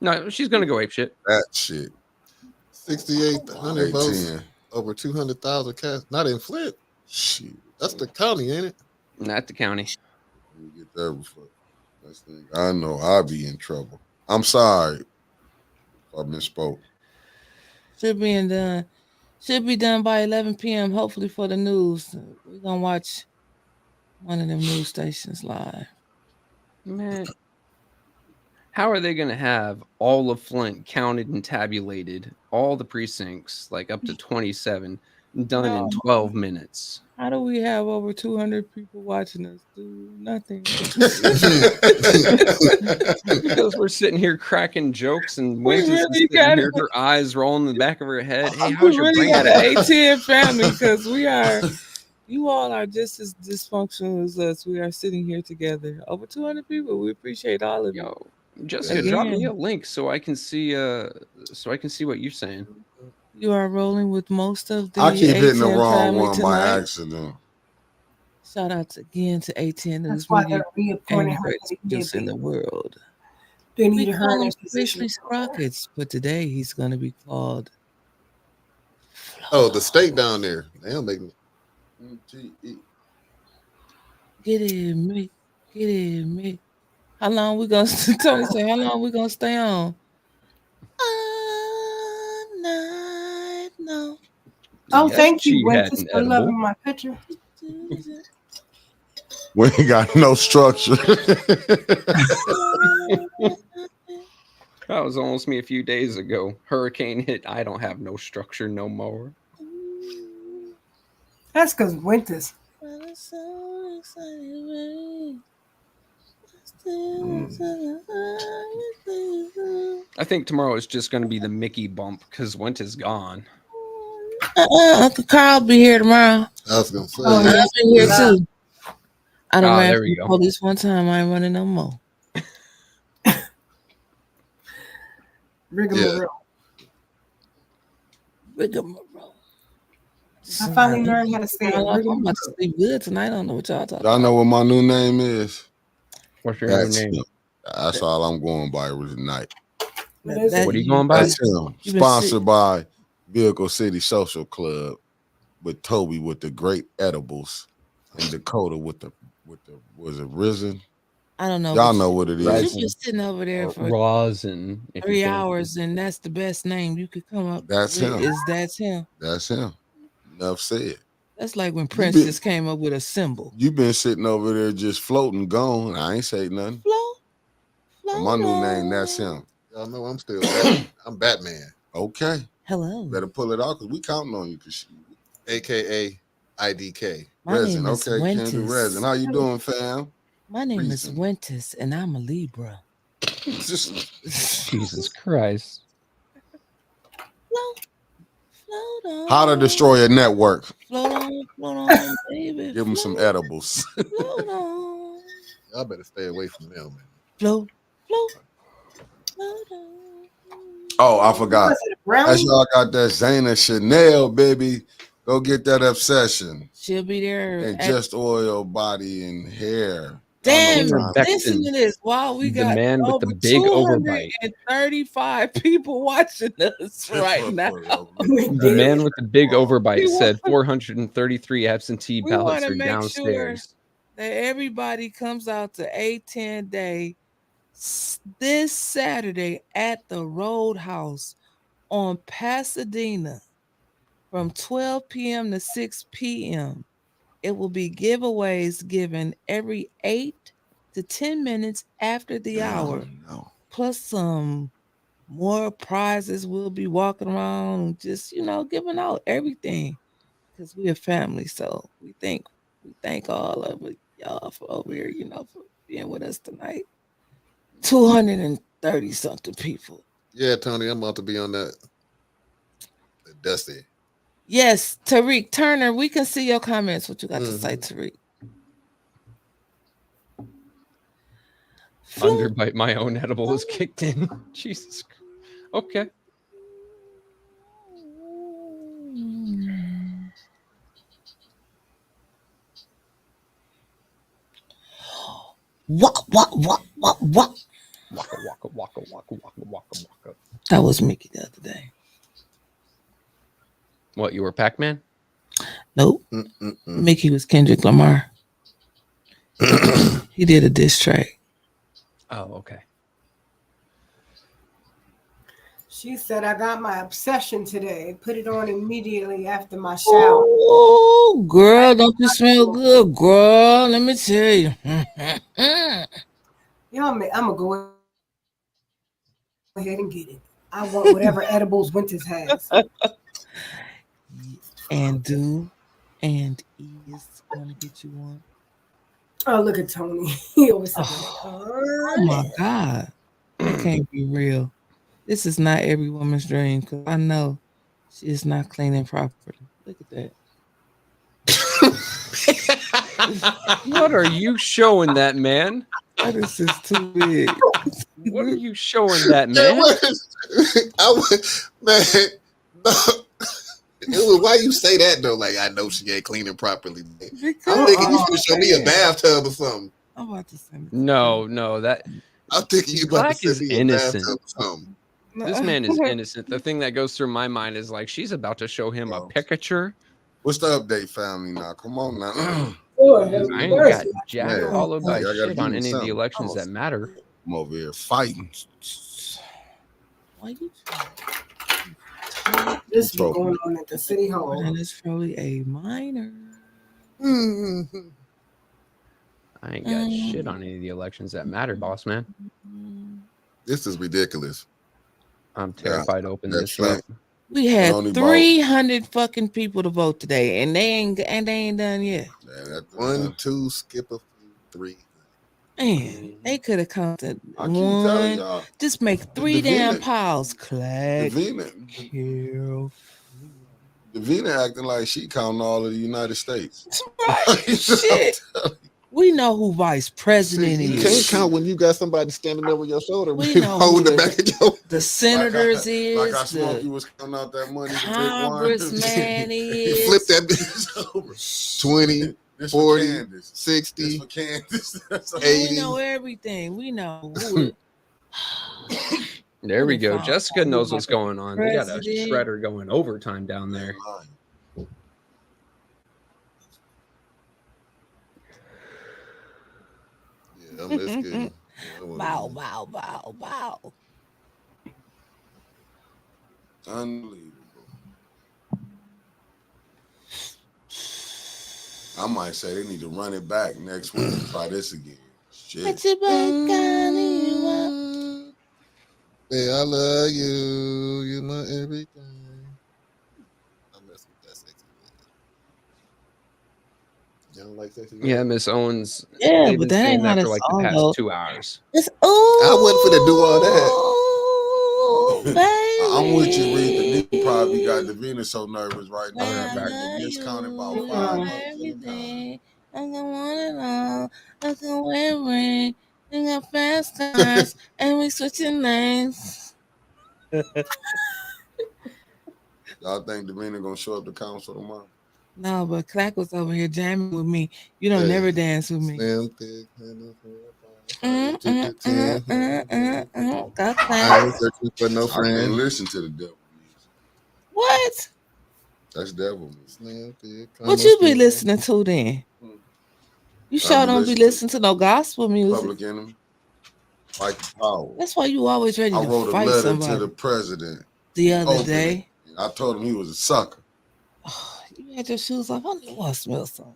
No, she's going to go ape shit. That shit. 6,800 votes. Over 200,000 cast. Not in Flint. Shit. That's the county, ain't it? Not the county. We get that before. I know I'll be in trouble. I'm sorry if I misspoke. Should be done by 11 p.m. Hopefully for the news. We're gonna watch one of them news stations live. Man, how are they gonna have all of Flint counted and tabulated, all the precincts, like up to 27, done in 12 minutes? How do we have over 200 people watching us do nothing? Because we're sitting here cracking jokes and Winston's really sitting here, her eyes rolling in the back of her head. Hey, We how's your really brain? got an ATM family because you all are just as dysfunctional as us. We are sitting here together. Over 200 people. We appreciate all of you. Yo, Jessica, drop me a link so I can see what you're saying. You are rolling with most of the I keep hitting the ATN wrong family one tonight. by accident. Shout out again to ATN That's News why Media they're reappointing and her greatest to the producer in the world. They We need her call in him that position. officially Sprockets, but today he's going to be called. Oh, the state down there. They don't make. Get in, me. Get in, me. How long we gonna? Tony say, how long we gonna stay on? All night long. Oh, Yes, thank she you, had Winters, an for edible. loving my picture. We ain't got no structure. That was almost me a few days ago. Hurricane hit. I don't have no structure no more. That's because Winters. I think tomorrow is just going to be the Mickey bump because Winter's gone. Uncle Carl be here tomorrow. I was gonna say. I've been here too. I don't ran there from we the go. police one time. I ain't running no more. Rigmarole. Rigmarole. I finally learned how to say it. I'm about Rigmarole. to sleep good tonight. I don't know what y'all talking Y'all about. know what my new name is? What's your new That's name? him. That's all I'm going by tonight. What is What are you going by? That's him. Sponsored by Vehicle City Social Club with Toby with the great edibles and Dakota with the was it Risen? I don't know. Y'all know what it is. You've been sitting over there for Rosin, 3 hours, and that's the best name you could come up That's with. him. That's him. That's him. Enough said. That's like when Prince just came up with a symbol. You been sitting over there just floating, gone. I ain't say nothing. Float my new name, that's him. Y'all know I'm still Batman. I'm Batman. Okay. Hello. Better pull it out because we counting on you. AKA IDK. My Resin. name is Okay, Winters. Kendra Resin. How you doing, fam? My name is Winters, and I'm a Libra. Jesus Christ. Float on. How to destroy a network. Float on, baby. Give them some edibles. Float on. Y'all better stay away from them, man. Float on. Oh, I forgot. As y'all got that Zaina Chanel, baby. Go get that obsession. She'll be there. And just oil, body, and hair. Damn, listen to this. Wow, we got the man with the big overbite. 235 people watching us right now. The man with the big overbite said 433 absentee ballots are downstairs. That everybody comes out to A10 Day this Saturday at the Roadhouse on Pasadena from 12 p.m. to 6 p.m. It will be giveaways given every 8 to 10 minutes after the hour. Plus some more prizes. We'll be walking around just, giving out everything because we're a family. So we thank all of y'all for over here, for being with us tonight. 230 something people. Yeah, Tony, I'm about to be on that. Dusty. Yes, Tariq Turner, we can see your comments. What you got to say, Tariq? Underbite my own edible is kicked in. Jesus Christ. Okay. What? Waka, waka, waka, waka, waka, waka. That was Mickey the other day. What, you were Pac-Man? Nope. Mickey was Kendrick Lamar. He did a diss track. Oh, okay. She said, I got my obsession today. Put it on immediately after my shower. Oh, girl, don't you smell good, girl? Let me tell you. I'm going to go ahead and get it. I want whatever edibles Winters has. And is going to get you one. Oh, look at Tony. He always said, oh my God. That can't be real. This is not every woman's dream because I know she is not cleaning properly. Look at that. What are you showing that man? This is too big. What are you showing that man? Why you say that though? Like I know she ain't cleaning properly. I'm thinking you should show me a bathtub or something. I'm about to say no, that I'm thinking you about to send me a bathtub or something. This man is innocent. The thing that goes through my mind is like she's about to show him a picture. What's the update, family? Now, come on now. I ain't got jack followed by shit on any of the elections that matter. I'm over here fighting. Why you? This is going on at the city hall. And it's probably a minor. I ain't got shit on any of the elections that matter, boss man. This is ridiculous. I'm terrified to open this up. We had 300 fucking people to vote today, and they ain't done yet. Yeah, 1, 2, skip a few, 3. Man, they could have come to I keep telling y'all. Just make 3 damn piles. Clack. Davina acting like she counting all of the United States. Right. Shit. We know who vice president is. You can't count when you got somebody standing over your shoulder. We know holding the back of your. The senators is. Like I Smokey was counting out that money. Congressman is. Flip that bitch over. 20, 40, 60, 80. We know everything. We know. There we go. Jessica knows what's going on. They got a shredder going overtime down there. Yeah, that's good. Bow. Unbelievable. I might say they need to run it back next week and try this again. Shit. Hey, I love you. You're my everything. I mess with that sexy woman. You don't like sexy women? Yeah, Miss Owens. Yeah, but that ain't not how for like the past 2 hours. It's I wasn't finna do all that. I'm with you, Reed. The nigga probably got Davina so nervous right now. Back miscounted about 5 everything. I can want it all. I can wear ring. We got fast cars and we switching lanes. Y'all think Davina gonna show up to council tomorrow? No, but Clack was over here jamming with me. You don't never dance with me. Go Clack. I ain't searching for no I friend. can't listen to the devil music. What? That's devil music. What you be listening to then? You sure don't be listening to no gospel music. Public Enemy. Like power. That's why you always ready I to wrote a fight letter somebody. to the president The other day. I told him he was a sucker. Oh, you had your shoes off. I know I smell something.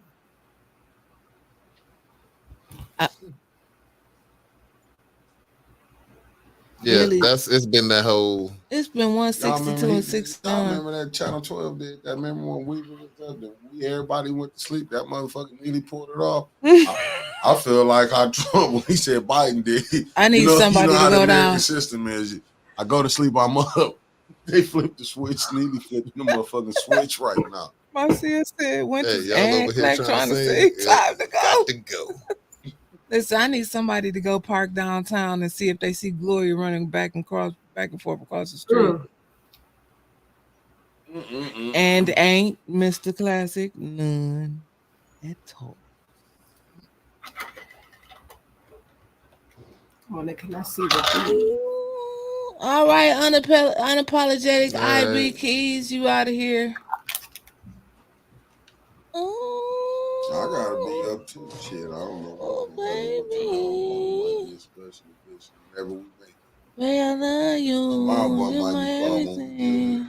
Yeah, Really? it's been that whole. It's been 162 and 69. I remember that Channel 12 did that. Remember when we was up there? Everybody went to sleep. That motherfucker nearly pulled it off. I feel like how Trump, when he said Biden did. I need somebody to go down. The system is. I go to sleep, I'm up. They flipped the switch, nearly flipping the motherfucking switch right now. Marcia said, went to y'all over here trying to sing. sing. Time to go. Got to go. Listen, I need somebody to go park downtown and see if they see Gloria running back and forth across the street. And ain't Mr. Classic none at all. Come on, can I see the All right, unapologetic IB Keys, you out of here. I gotta be up to shit. I don't know. Oh, baby. Whenever we make it. Baby, I love you. You're my everything.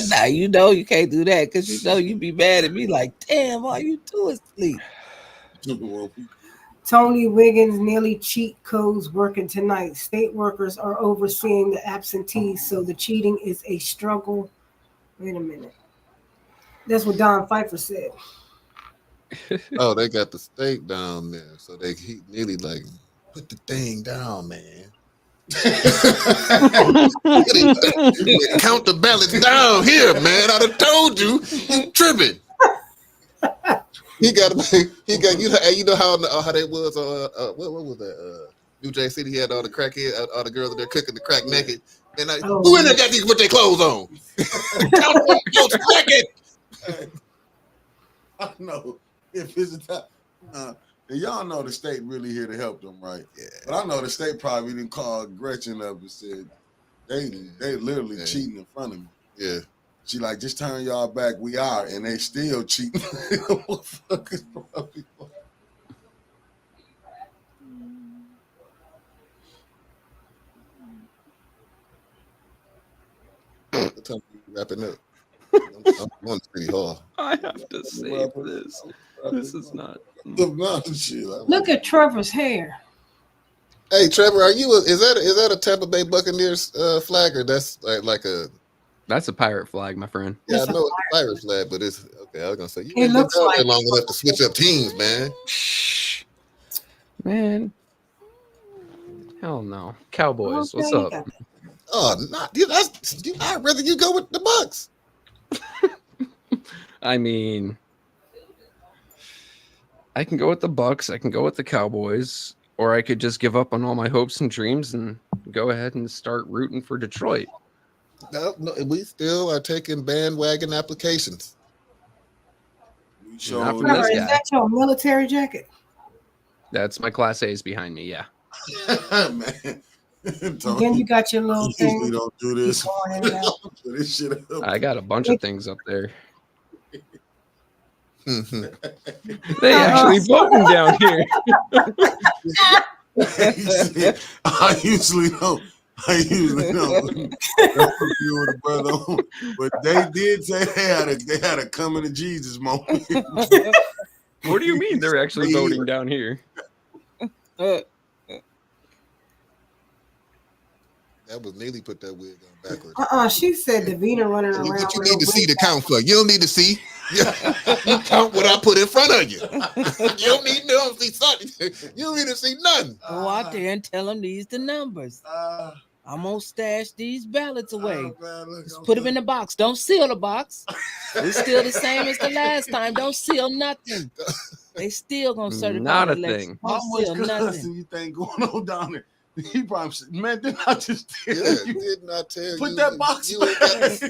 Now you know you can't do that because you know you be mad at me like, damn, all you do is sleep. Tony Wiggins nearly cheat codes working tonight. State workers are overseeing the absentees, so the cheating is a struggle. Wait a minute. That's what Don Pfeiffer said. Oh, they got the steak down there, so he nearly like put the thing down, man. Count the ballots down here, man. I'd have told you, you tripping. He got you know how that was. What was that? New Jack City, he had all the crackhead, all the girls there cooking the crack naked. And who in there got these with their clothes on? Count them clothes naked. I know if it's a time. Y'all know the state really here to help them, right? Yeah. But I know the state probably didn't call Gretchen up and said they literally cheating in front of me. Yeah. She like, just turn y'all back. We are, and they still cheating. What the fuck is probably What time are you wrapping up? I'm going to City Hall. I have to save this. This is not. Look at Trevor's hair. Hey Trevor, is that a Tampa Bay Buccaneers flag, or that's that's a pirate flag, my friend? Yeah, I know it's a pirate flag, but it's okay. I was gonna say you It looks like long enough to switch up teams, man. Man. Hell no. Cowboys, what's up? Oh, I'd rather you go with the Bucks. I mean, I can go with the Bucks. I can go with the Cowboys, or I could just give up on all my hopes and dreams and go ahead and start rooting for Detroit. No, we still are taking bandwagon applications. Is that your military jacket? That's my Class A's behind me. Yeah. Man. Then you got your little thing. We don't do this. This shit up. I got a bunch of things up there. They actually voting down here. I usually don't. That's with a brother on. But they did say they had a coming to Jesus moment. What do you mean they're actually voting down here? That was Neely put that wig on backwards. She said Davina running around. What you need to see to count for? You don't need to see. You count what I put in front of you. You don't need to see something. You don't need to see nothing. Go out there and tell them these the numbers. I'm gonna stash these ballots away. Just put them in the box. Don't seal the box. It's still the same as the last time. Don't seal nothing. They still gonna certify not a election. thing. How much cussing you think going on down there? He probably said, man, did I just tell you? Did not tell Put you. that box You back. don't need to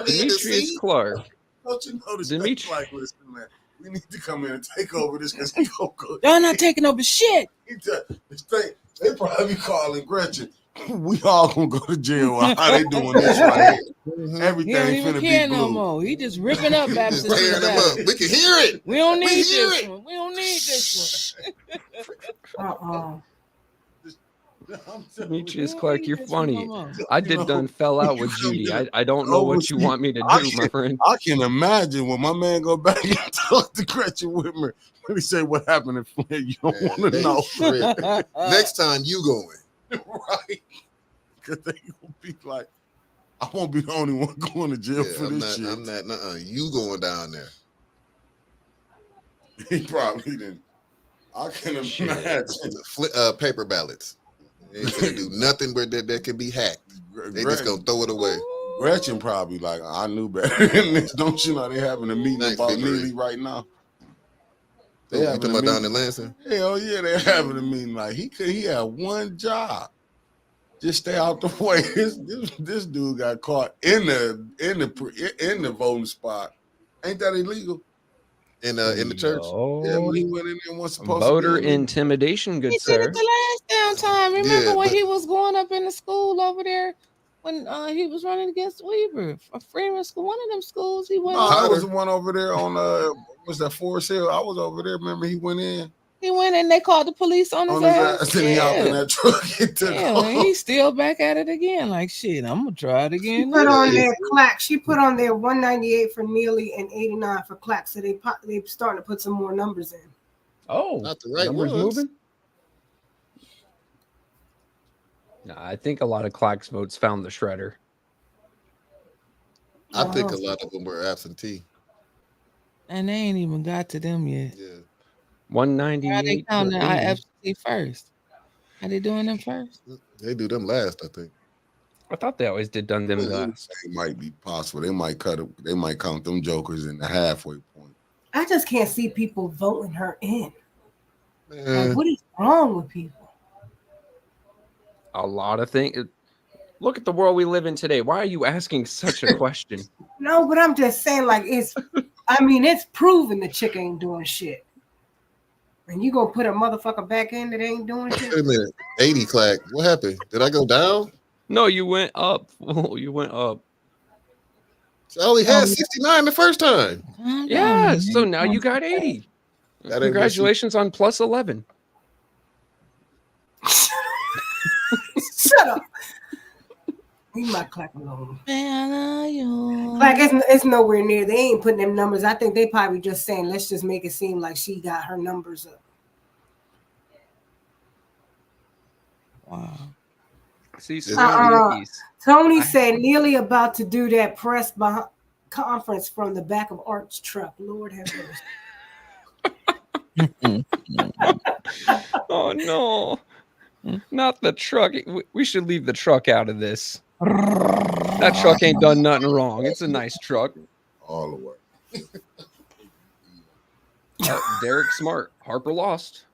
Demetrius see. Clark. Don't you know this? Dimitri. Like, listen, man, we need to come in and take over this because he gonna go. Y'all not taking over shit. They probably calling Gretchen. We all gonna go to jail. How they doing this right here? Everything He don't even finna care be no blue. more. He just ripping up Baptist. Tearing them up. We can hear it. We don't need We hear this it. one. We don't need this one. Demetrius Clark, you're funny. I done fell out with Judy. I don't know what you want me to do, my friend. I can imagine when my man go back and talk to Gretchen Whitmer when he say what happened in Flint. You don't want to know. Next time you going. Right. Because they gonna be like, I won't be the only one going to jail for this shit. I'm not. You going down there? He probably didn't. I can imagine. Paper ballots. They ain't gonna do nothing where that can be hacked. They just gonna throw it away. Gretchen probably like, I knew better than this. Don't you know they having a meeting about Neely right now? You talking about down in Lansing? Hell yeah, they're having a meeting. Like he had one job. Just stay out the way. This dude got caught in the voting spot. Ain't that illegal? In the church? Yeah, when he went in there and was supposed Voter to intimidation, good He sir. did it the last damn time. Remember Yeah, when but- he was going up in the school over there when he was running against Weaver, a Freeman school, one of them schools. He went. No, I was the one over there on what's that, Forest Hill? I was over there. Remember he went in He went and they called the police on his ass. and he out in that truck. And he's still back at it again. Like shit, I'm gonna try it again. Put on their Clack. She put on there 198 for Neely and 89 for Clack. So they starting to put some more numbers in. Oh, not the right numbers ones. moving. No, I think a lot of Clack's votes found the shredder. I think a lot of them were absentee. And they ain't even got to them yet. Yeah. 198. How they counting the IFC first? How they doing them first? They do them last, I think. I thought they always did done them last. It might be possible. They might They might count them jokers in the halfway point. I just can't see people voting her in. Man. Like, what is wrong with people? A lot of things. Look at the world we live in today. Why are you asking such a question? No, but I'm just saying, like, it's proven the chick ain't doing shit. And you gonna put a motherfucker back in that ain't doing shit? Wait a minute. 80 Clack. What happened? Did I go down? No, you went up. You went up. I only had 69 the first time. Yeah, so now you got 80. That ain't Congratulations on plus 11. Shut up. Leave my Clack alone. Like Like it's nowhere near. They ain't putting them numbers. I think they probably just saying, let's just make it seem like she got her numbers up. Wow. See, Tony said nearly about to do that press conference from the back of Art's truck. Lord have mercy. Oh no, not the truck. We should leave the truck out of this. That truck ain't done nothing wrong. It's a nice truck. All the way. Derek Smart. Harper lost.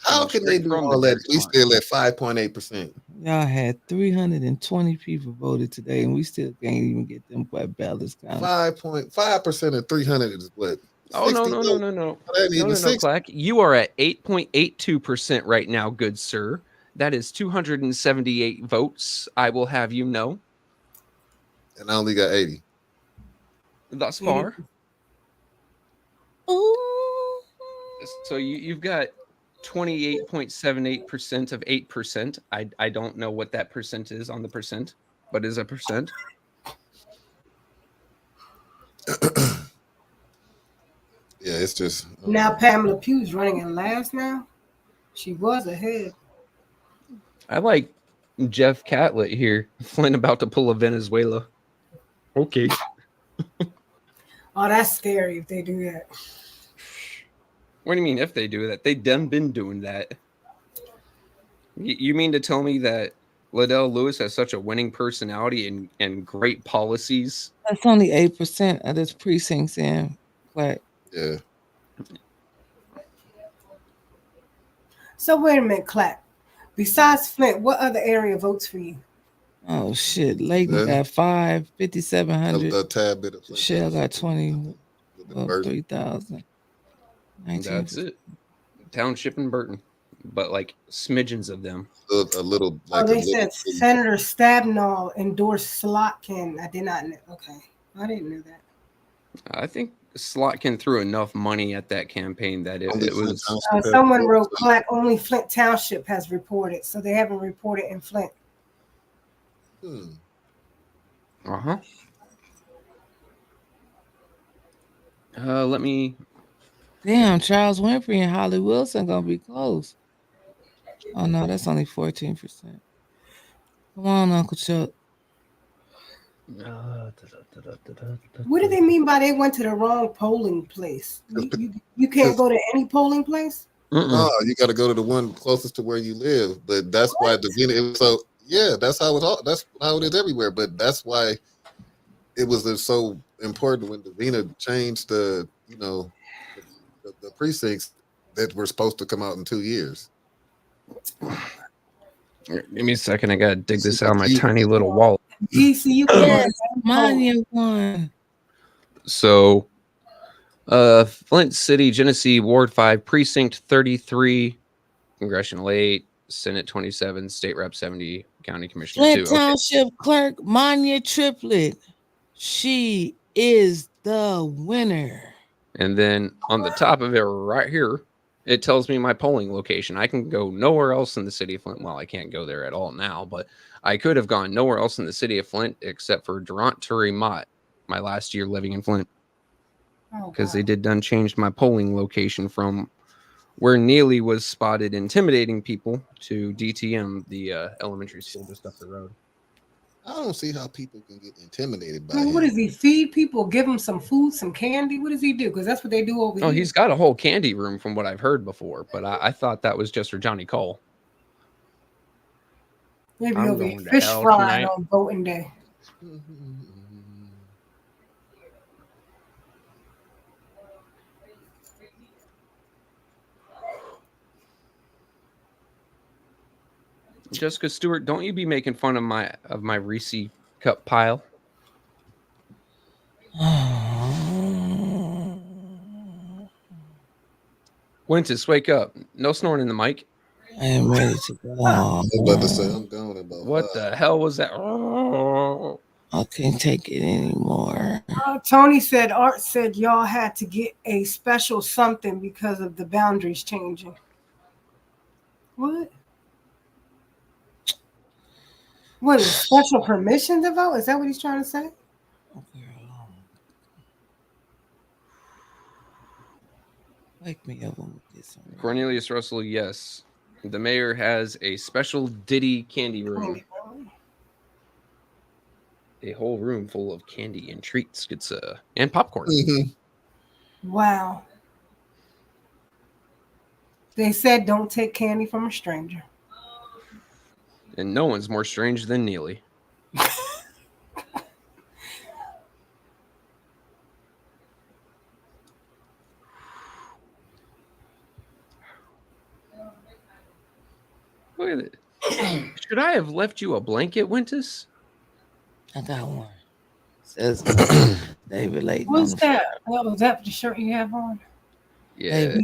How can they do all that? We still at 5.8%. Y'all had 320 people voted today, and we still can't even get them ballots counted. 5.5% of 300 is what? Oh, no. Clack. You are at 8.82% right now, good sir. That is 278 votes. I will have you know. And I only got 80. Thus far. Ooh. So you've got 28.78% of 8%. I don't know what that percent is on the percent, but is a percent. Yeah, it's just now Pamela Pugh's running in last now. She was ahead. I like Jeff Catlett here. Flynn about to pull a Venezuela. Okay. Oh, that's scary if they do that. What do you mean if they do that? They've done been doing that. You mean to tell me that Liddell Lewis has such a winning personality and great policies? That's only 8% of this precincts in Clark. Yeah. So wait a minute, Clap. Besides Flint, what other area votes for you? Oh shit, Layton got 5,700. A tad bit of Shell got 20. 3,000. That's it. Township and Burton, but like smidgens of them. A little. Like they said Senator Stabenow endorsed Slotkin. I did not know. Okay, I didn't know that. I think Slotkin threw enough money at that campaign that it was. Someone wrote, only Flint Township has reported, so they haven't reported in Flint. Let me. Damn, Charles Winfrey and Holly Wilson gonna be close. Oh no, that's only 14%. Come on, Uncle Chuck. What do they mean by they went to the wrong polling place? You can't go to any polling place? No, you got to go to the one closest to where you live. But that's why Davina. So yeah, that's how it is everywhere. But that's why it was so important when Davina changed the precincts that were supposed to come out in 2 years. Give me a second. I gotta dig this out of my tiny little wallet. Mine one. So, Flint City, Genesee, Ward 5, Precinct 33, Congressional 8, Senate 27, State Rep 70, County Commissioner 2. Flint Township Clerk Manya Triplett. She is the winner. And then on the top of it right here, it tells me my polling location. I can go nowhere else in the city of Flint. Well, I can't go there at all now, but I could have gone nowhere else in the city of Flint except for Durant Turi Mott, my last year living in Flint. Because they did change my polling location from where Neely was spotted intimidating people to DTM, the elementary school just up the road. I don't see how people can get intimidated by What does he feed people? Give them some food, some candy? What does he do? Because that's what they do over here. Oh, he's got a whole candy room from what I've heard before, but I thought that was just for Johnny Cole. Maybe he'll be fish frying on voting day. Jessica Stewart, don't you be making fun of my Reese cup pile. Wintus, wake up. No snoring in the mic. I am ready to go. What the hell was that? I can't take it anymore. Tony said, Art said y'all had to get a special something because of the boundaries changing. What? What is special permission to vote? Is that what he's trying to say? Wake me up when we get some. Cornelius Russell, yes. The mayor has a special Diddy candy room. A whole room full of candy and treats. It's and popcorn. Wow. They said don't take candy from a stranger. And no one's more strange than Neely. Look at it. Should I have left you a blanket, Wintus? I got one. Says they relate. What's that? Was that the shirt you have on? Yeah.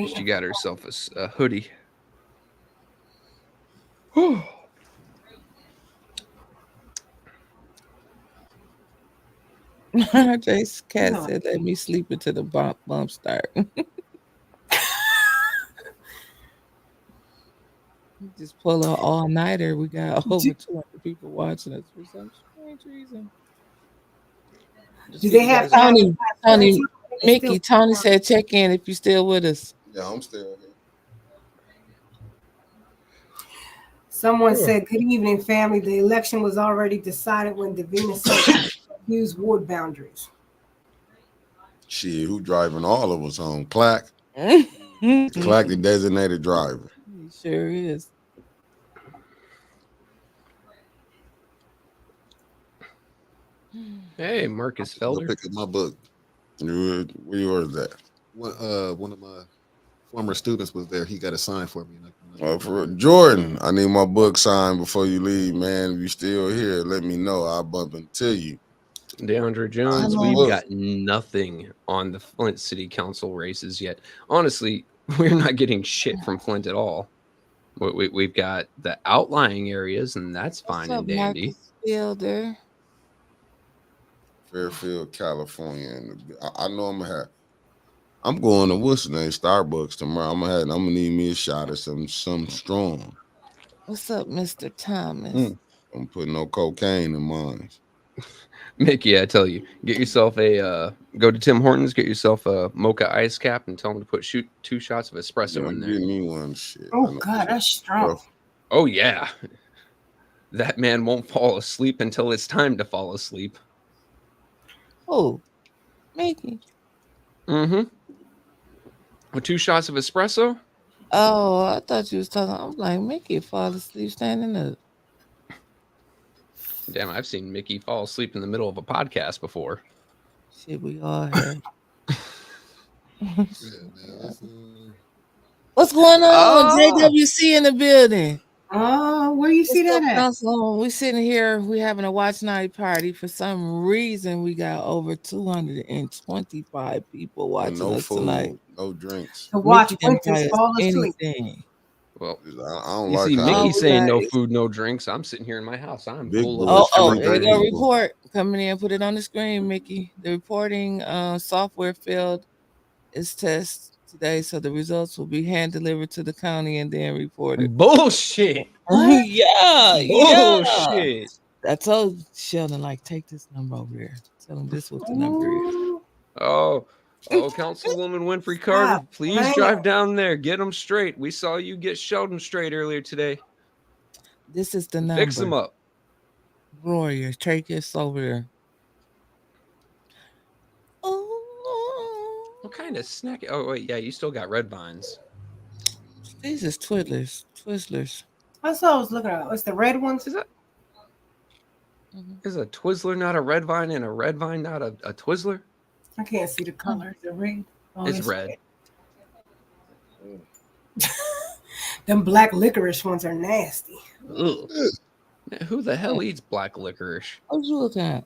She got herself a hoodie. Jace Cat said, "Let me sleep until the bump start." Just pull an all-nighter. We got over 200 people watching us for some strange reason. Do they have Tony, Mickey? Tony said, "Check in if you're still with us." Yeah, I'm still here. Someone said, "Good evening, family. The election was already decided when Davina said use ward boundaries." Shit, who driving all of us home? Clack. Clack, the designated driver. He sure is. Hey, Marcus Felder. Pick up my book. Where was that? One of my former students was there. He got a sign for me. For Jordan, I need my book signed before you leave, man. If you're still here, let me know. I'll bump into you. DeAndre Jones, we've got nothing on the Flint City Council races yet. Honestly, we're not getting shit from Flint at all. We've got the outlying areas, and that's fine and dandy. Fielder. Fairfield, California. And I know I'm going to what's the name? Starbucks tomorrow. I'm gonna need me a shot of some strong. What's up, Mr. Thomas? I'm putting no cocaine in mine. Mickey, I tell you, get yourself go to Tim Hortons, get yourself a mocha ice cap, and tell them to put 2 shots of espresso in there. Give me one shit. Oh God, that's strong. Oh yeah, that man won't fall asleep until it's time to fall asleep. Oh, Mickey. Mm-hmm. With 2 shots of espresso? Oh, I thought you was talking. I'm like, Mickey fall asleep standing up. Damn, I've seen Mickey fall asleep in the middle of a podcast before. Shit, we all have. What's going on? JWC in the building. Oh, where you see that at? We sitting here. We having a watch night party. For some reason, we got over 225 people watching us food, tonight. No drinks. To watch Wintus fall asleep. Well, I don't you like see Mickey how- saying no guys. food, no drinks. I'm sitting here in my house. I'm Big full boy. of Here we go. people. Report coming in. Put it on the screen, Mickey. The reporting software failed its test today, so the results will be hand delivered to the county and then reported. bullshit. Yeah. Bullshit. I told Sheldon, like, take this number over there. Tell him this what the number is. Oh, Councilwoman Winfrey Carter, please drive down there. Get them straight. We saw you get Sheldon straight earlier today. This is the number. Fix them up. Warrior, take this over there. What kind of snack? Oh, wait, yeah, you still got red vines. These is Twizzlers. That's what I was looking at. It's the red ones. Is a Twizzler not a red vine and a red vine not a Twizzler? I can't see the color. The red. Oh, It's red. Them black licorice ones are nasty. Ugh. Man, who the hell eats black licorice? What you looking at?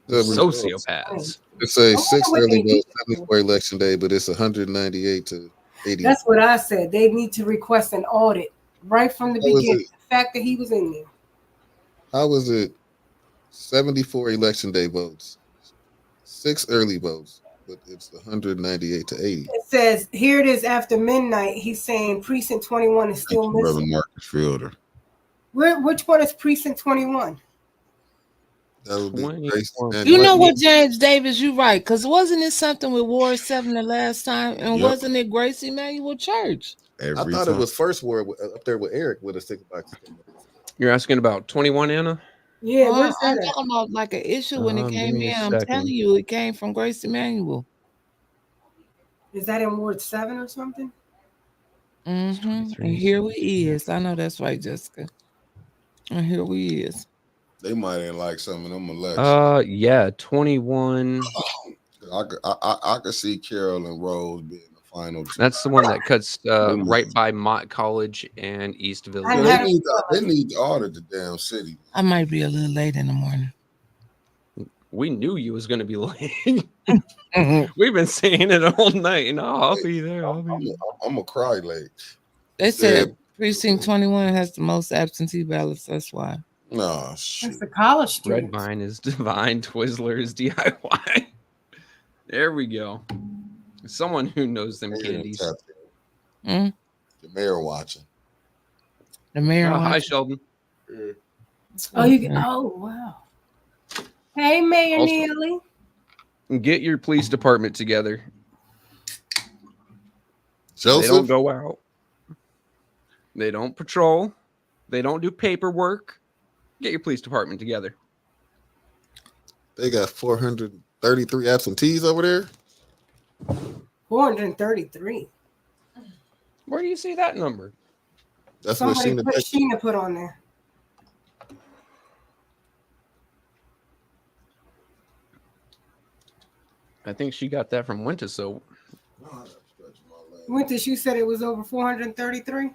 Sociopaths. It's a 6 early vote, 74 election day, but it's 198 to 80. That's what I said. They need to request an audit right from the beginning. The fact that he was in there. How was it 74 election day votes, 6 early votes, but it's 198 to 80? It says, here it is after midnight. He's saying precinct 21 is still Brother missing. Marcus Fielder. Which one is precinct 21? That would be Grace. You know what, James Davis, you right. Because wasn't it something with Ward 7 the last time? And wasn't it Grace Emmanuel Church? I thought it was first ward up there with Eric with a stick box. You're asking about 21, Anna? Yeah, where's I'm that at? talking about like an issue when it Give came me in. a I'm second. telling you, it came from Grace Emmanuel. Is that in Ward 7 or something? And here we is. I know that's right, Jessica. And here we is. They might ain't like some of them elections. Yeah, 21. I could see Carol and Rose being the final. That's the one that cuts right by Mott College and East Village. They need to audit the damn city. I might be a little late in the morning. We knew you was gonna be late. We've been saying it all night, and I'll be there. I'm gonna cry late. They said Precinct 21 has the most absentee ballots. That's why. No, shit. It's the college Red students. Vine is divine. Twizzler is DIY. There we go. Someone who knows them candies. The mayor watching. The mayor. Hi, Sheldon. Oh, oh, wow. Hey, Mayor Also, Neely. Get your police department together. Joseph? They don't go out. They don't patrol. They don't do paperwork. Get your police department together. They got 433 absentees over there. 433. Where do you see that number? That's Somebody what Sheena put on there. I think she got that from Winter Soap. Winter, you said it was over 433?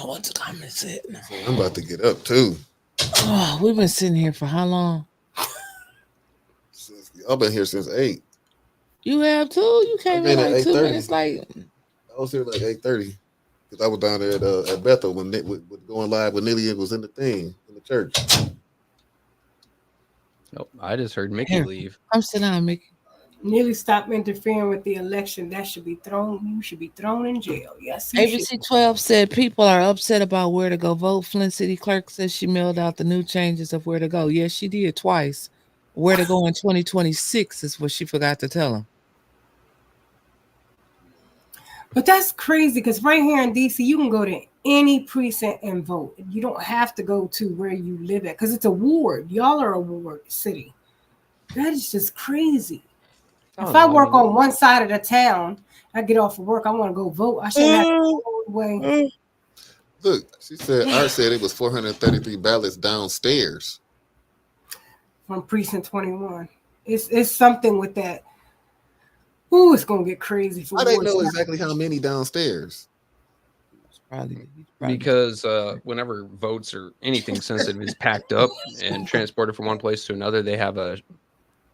What's the comment said? I'm about to get up too. Oh, we've been sitting here for how long? I've been here since 8. You have too? You came in like 2 minutes late. I was here like 8:30 because I was down there at Bethel when going live when Lillian was in the thing in the church. Nope, I just heard Mickey leave. Come sit down, Mickey. Nearly stop interfering with the election. That should be thrown. You should be thrown in jail. Yes. ABC 12 said people are upset about where to go vote. Flint City Clerk says she mailed out the new changes of where to go. Yes, she did twice. Where to go in 2026 is what she forgot to tell them. But that's crazy because right here in DC, you can go to any precinct and vote. You don't have to go to where you live at because it's a ward. Y'all are a ward city. That is just crazy. If I work on one side of the town, I get off of work, I want to go vote. I shouldn't have to go all the way. Look, she said, Art said it was 433 ballots downstairs. From precinct 21. It's something with that. Ooh, it's going to get crazy. For I didn't know exactly how many downstairs. Probably. Because whenever votes or anything sensitive is packed up and transported from one place to another, they have a,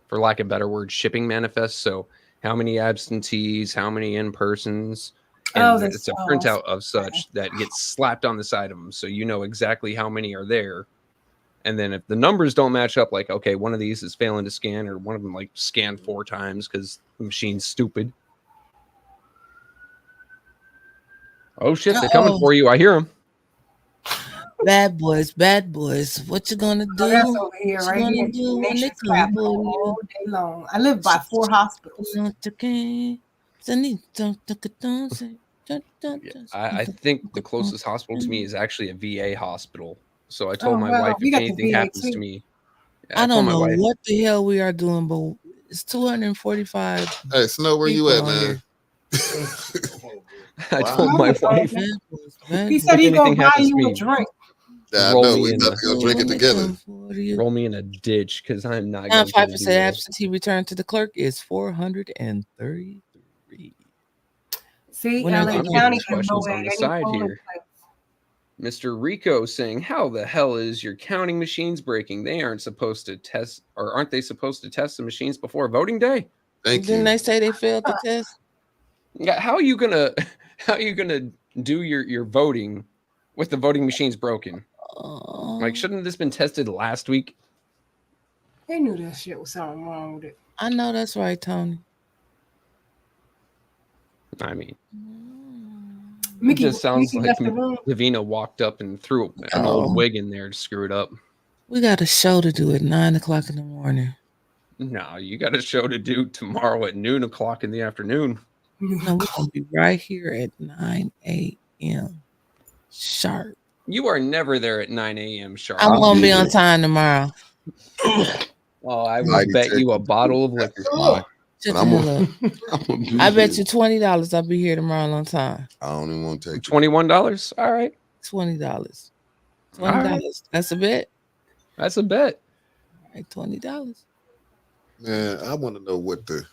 for lack of a better word, shipping manifest. So how many absentees, how many in-persons, and it's a printout of such that gets slapped on the side of them. So you know exactly how many are there. And then if the numbers don't match up, like, okay, one of these is failing to scan or one of them like scanned 4 times because the machine's stupid. Oh, shit, they're coming for you. I hear them. Bad boys. What you gonna do? That's over here, right here. Nation's capital all day long. I live by 4 hospitals. I think the closest hospital to me is actually a VA hospital. So I told my wife if anything happens to me, I don't know what the hell we are doing, but it's 245. Hey, Snow, where you at, man? I told my wife. He said he's gonna buy you a drink. Yeah, I know. We about to go drink it together. Roll me in a ditch because I'm not. 5% absentee return to the clerk is 433. See, LA County can vote on the side here. Mr. Rico saying, "How the hell is your counting machines breaking? They aren't supposed to test, or aren't they supposed to test the machines before voting day?" Thank you. Didn't they say they failed the test? Yeah, how are you gonna do your voting with the voting machines broken? Like, shouldn't this been tested last week? They knew that shit was something wrong with it. I know that's right, Tony. I mean, Mickey, it just sounds Mickey like left Davina walked up and threw an old wig in there to screw it up. We got a show to do at 9 o'clock in the morning. No, you got a show to do tomorrow at noon o'clock in the afternoon. No, we're gonna be right here at 9 a.m. sharp. You are never there at 9 a.m. sharp. I'm gonna be on time tomorrow. Oh, I will bet you a bottle of liquor. Shut the hell up. I bet you $20 I'll be here tomorrow on time. I don't even want to take $21. All right. $20. $20. Right. That's a bet. That's a bet. All right, $20. Man, I want to know what the.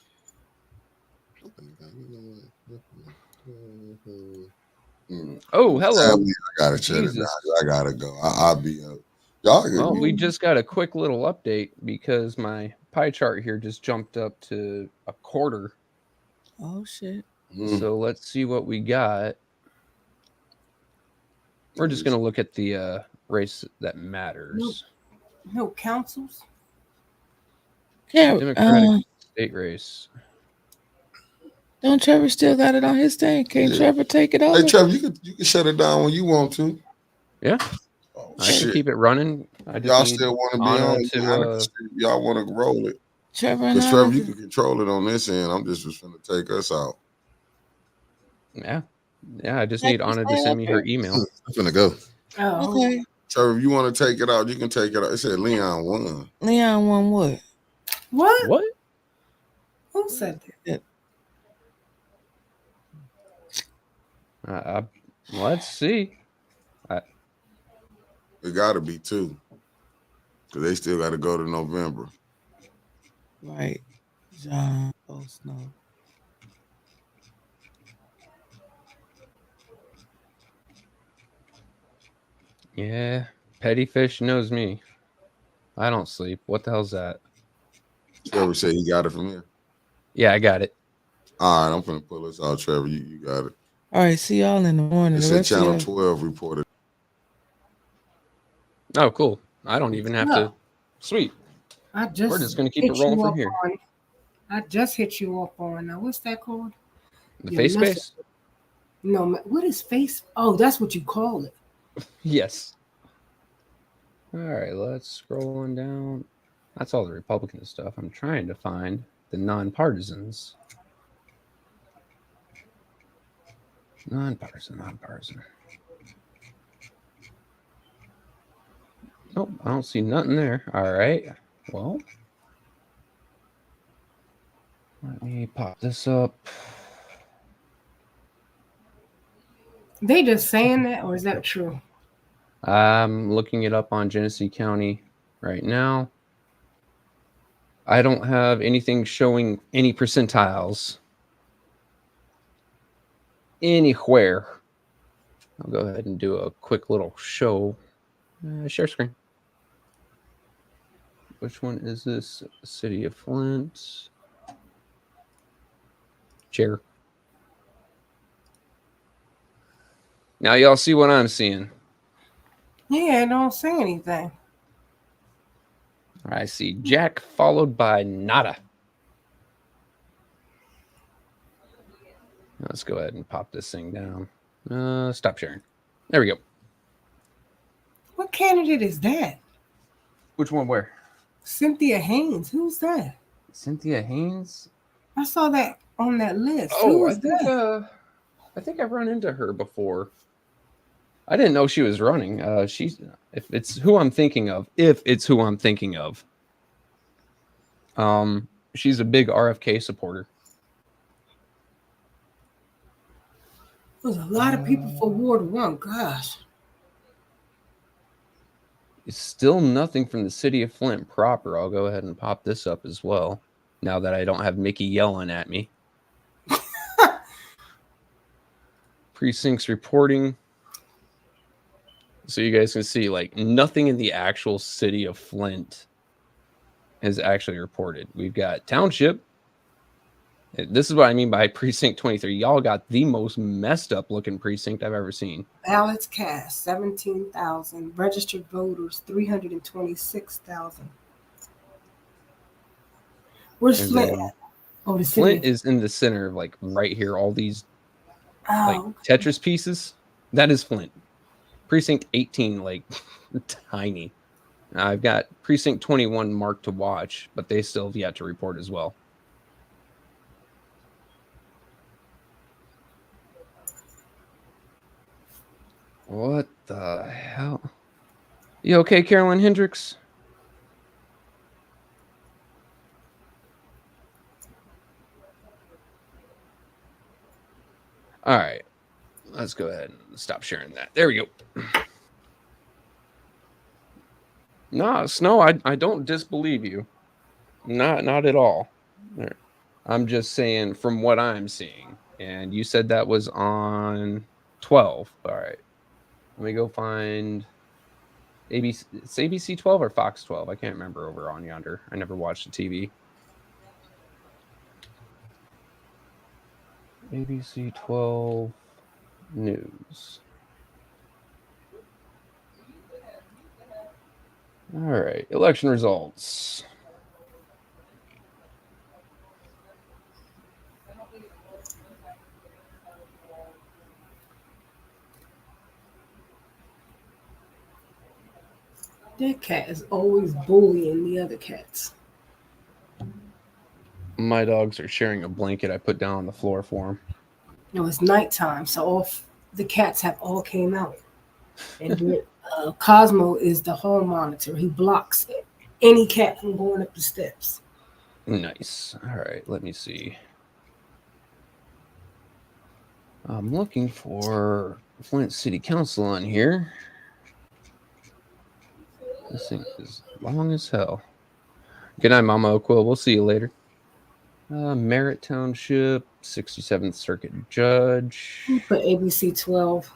Oh, hello. I gotta shut it down. I gotta go. I'll be up. Y'all, we just got a quick little update because my pie chart here just jumped up to a quarter. Oh shit. So let's see what we got. We're just gonna look at the race that matters. No councils. Democratic state race. Don't Trevor still got it on his thing? Can't Trevor take it over? Hey Trevor, you can shut it down when you want to. Yeah. I can keep it running. Y'all still want to be on? Y'all want to roll it? Trevor, you can control it on this end. I'm just going to take us out. Yeah. I just need Anna to send me her email. I'm gonna go. Oh, okay. Trevor, if you want to take it out, you can take it out. It said Leon won. Leon won what? What? Who said that? Let's see. It got to be 2. Because they still got to go to November. Right. John Snow. Yeah. Petty Fish knows me. I don't sleep. What the hell's that? Trevor said he got it from here. Yeah, I got it. All right, I'm going to pull this out, Trevor. You got it. All right, see y'all in the morning. It said Channel 12 reported. Oh, cool. I don't even have to. Sweet. We're just going to keep it rolling from here. I just hit you up on, what's that called? The face space? No, what is face? Oh, that's what you call it. Yes. All right, let's scroll on down. That's all the Republican stuff. I'm trying to find the nonpartisans. Nonpartisan. Nope, I don't see nothing there. All right. Well, let me pop this up. They just saying that, or is that true? I'm looking it up on Genesee County right now. I don't have anything showing any percentiles anywhere. I'll go ahead and do a quick little show. Share screen. Which one is this? City of Flint. Share. Now y'all see what I'm seeing. Yeah, don't say anything. I see Jack followed by Nada. Let's go ahead and pop this thing down. Stop sharing. There we go. What candidate is that? Which one? Where? Cynthia Haynes. Who's that? Cynthia Haynes? I saw that on that list. Oh, I think I've run into her before. I didn't know she was running. If it's who I'm thinking of. She's a big RFK supporter. There's a lot of people for Ward 1. Gosh. It's still nothing from the city of Flint proper. I'll go ahead and pop this up as well. Now that I don't have Mickey yelling at me. Precincts reporting. So you guys can see, like, nothing in the actual city of Flint is actually reported. We've got township. This is what I mean by precinct 23. Y'all got the most messed up looking precinct I've ever seen. Ballots cast, 17,000. Registered voters, 326,000. Where's Flint at? Oh, the city. Flint is in the center of, like, right here. All these like Tetris pieces. That is Flint. Precinct 18, like, tiny. I've got precinct 21 marked to watch, but they still have yet to report as well. What the hell? You okay, Carolyn Hendricks? All right. Let's go ahead and stop sharing that. There we go. No, Snow, I don't disbelieve you. Not at all. I'm just saying from what I'm seeing. And you said that was on 12. All right. Let me go find ABC. It's ABC 12 or Fox 12. I can't remember over on yonder. I never watched the TV. ABC 12 News. All right. Election results. That cat is always bullying the other cats. My dogs are sharing a blanket I put down on the floor for them. No, it's nighttime, so all the cats have all came out. And Cosmo is the hall monitor. He blocks any cat from going up the steps. Nice. All right, let me see. I'm looking for Flint City Council on here. This thing is long as hell. Good night, Mama O'Quill. We'll see you later. Merritt Township, 67th Circuit Judge. Put ABC 12.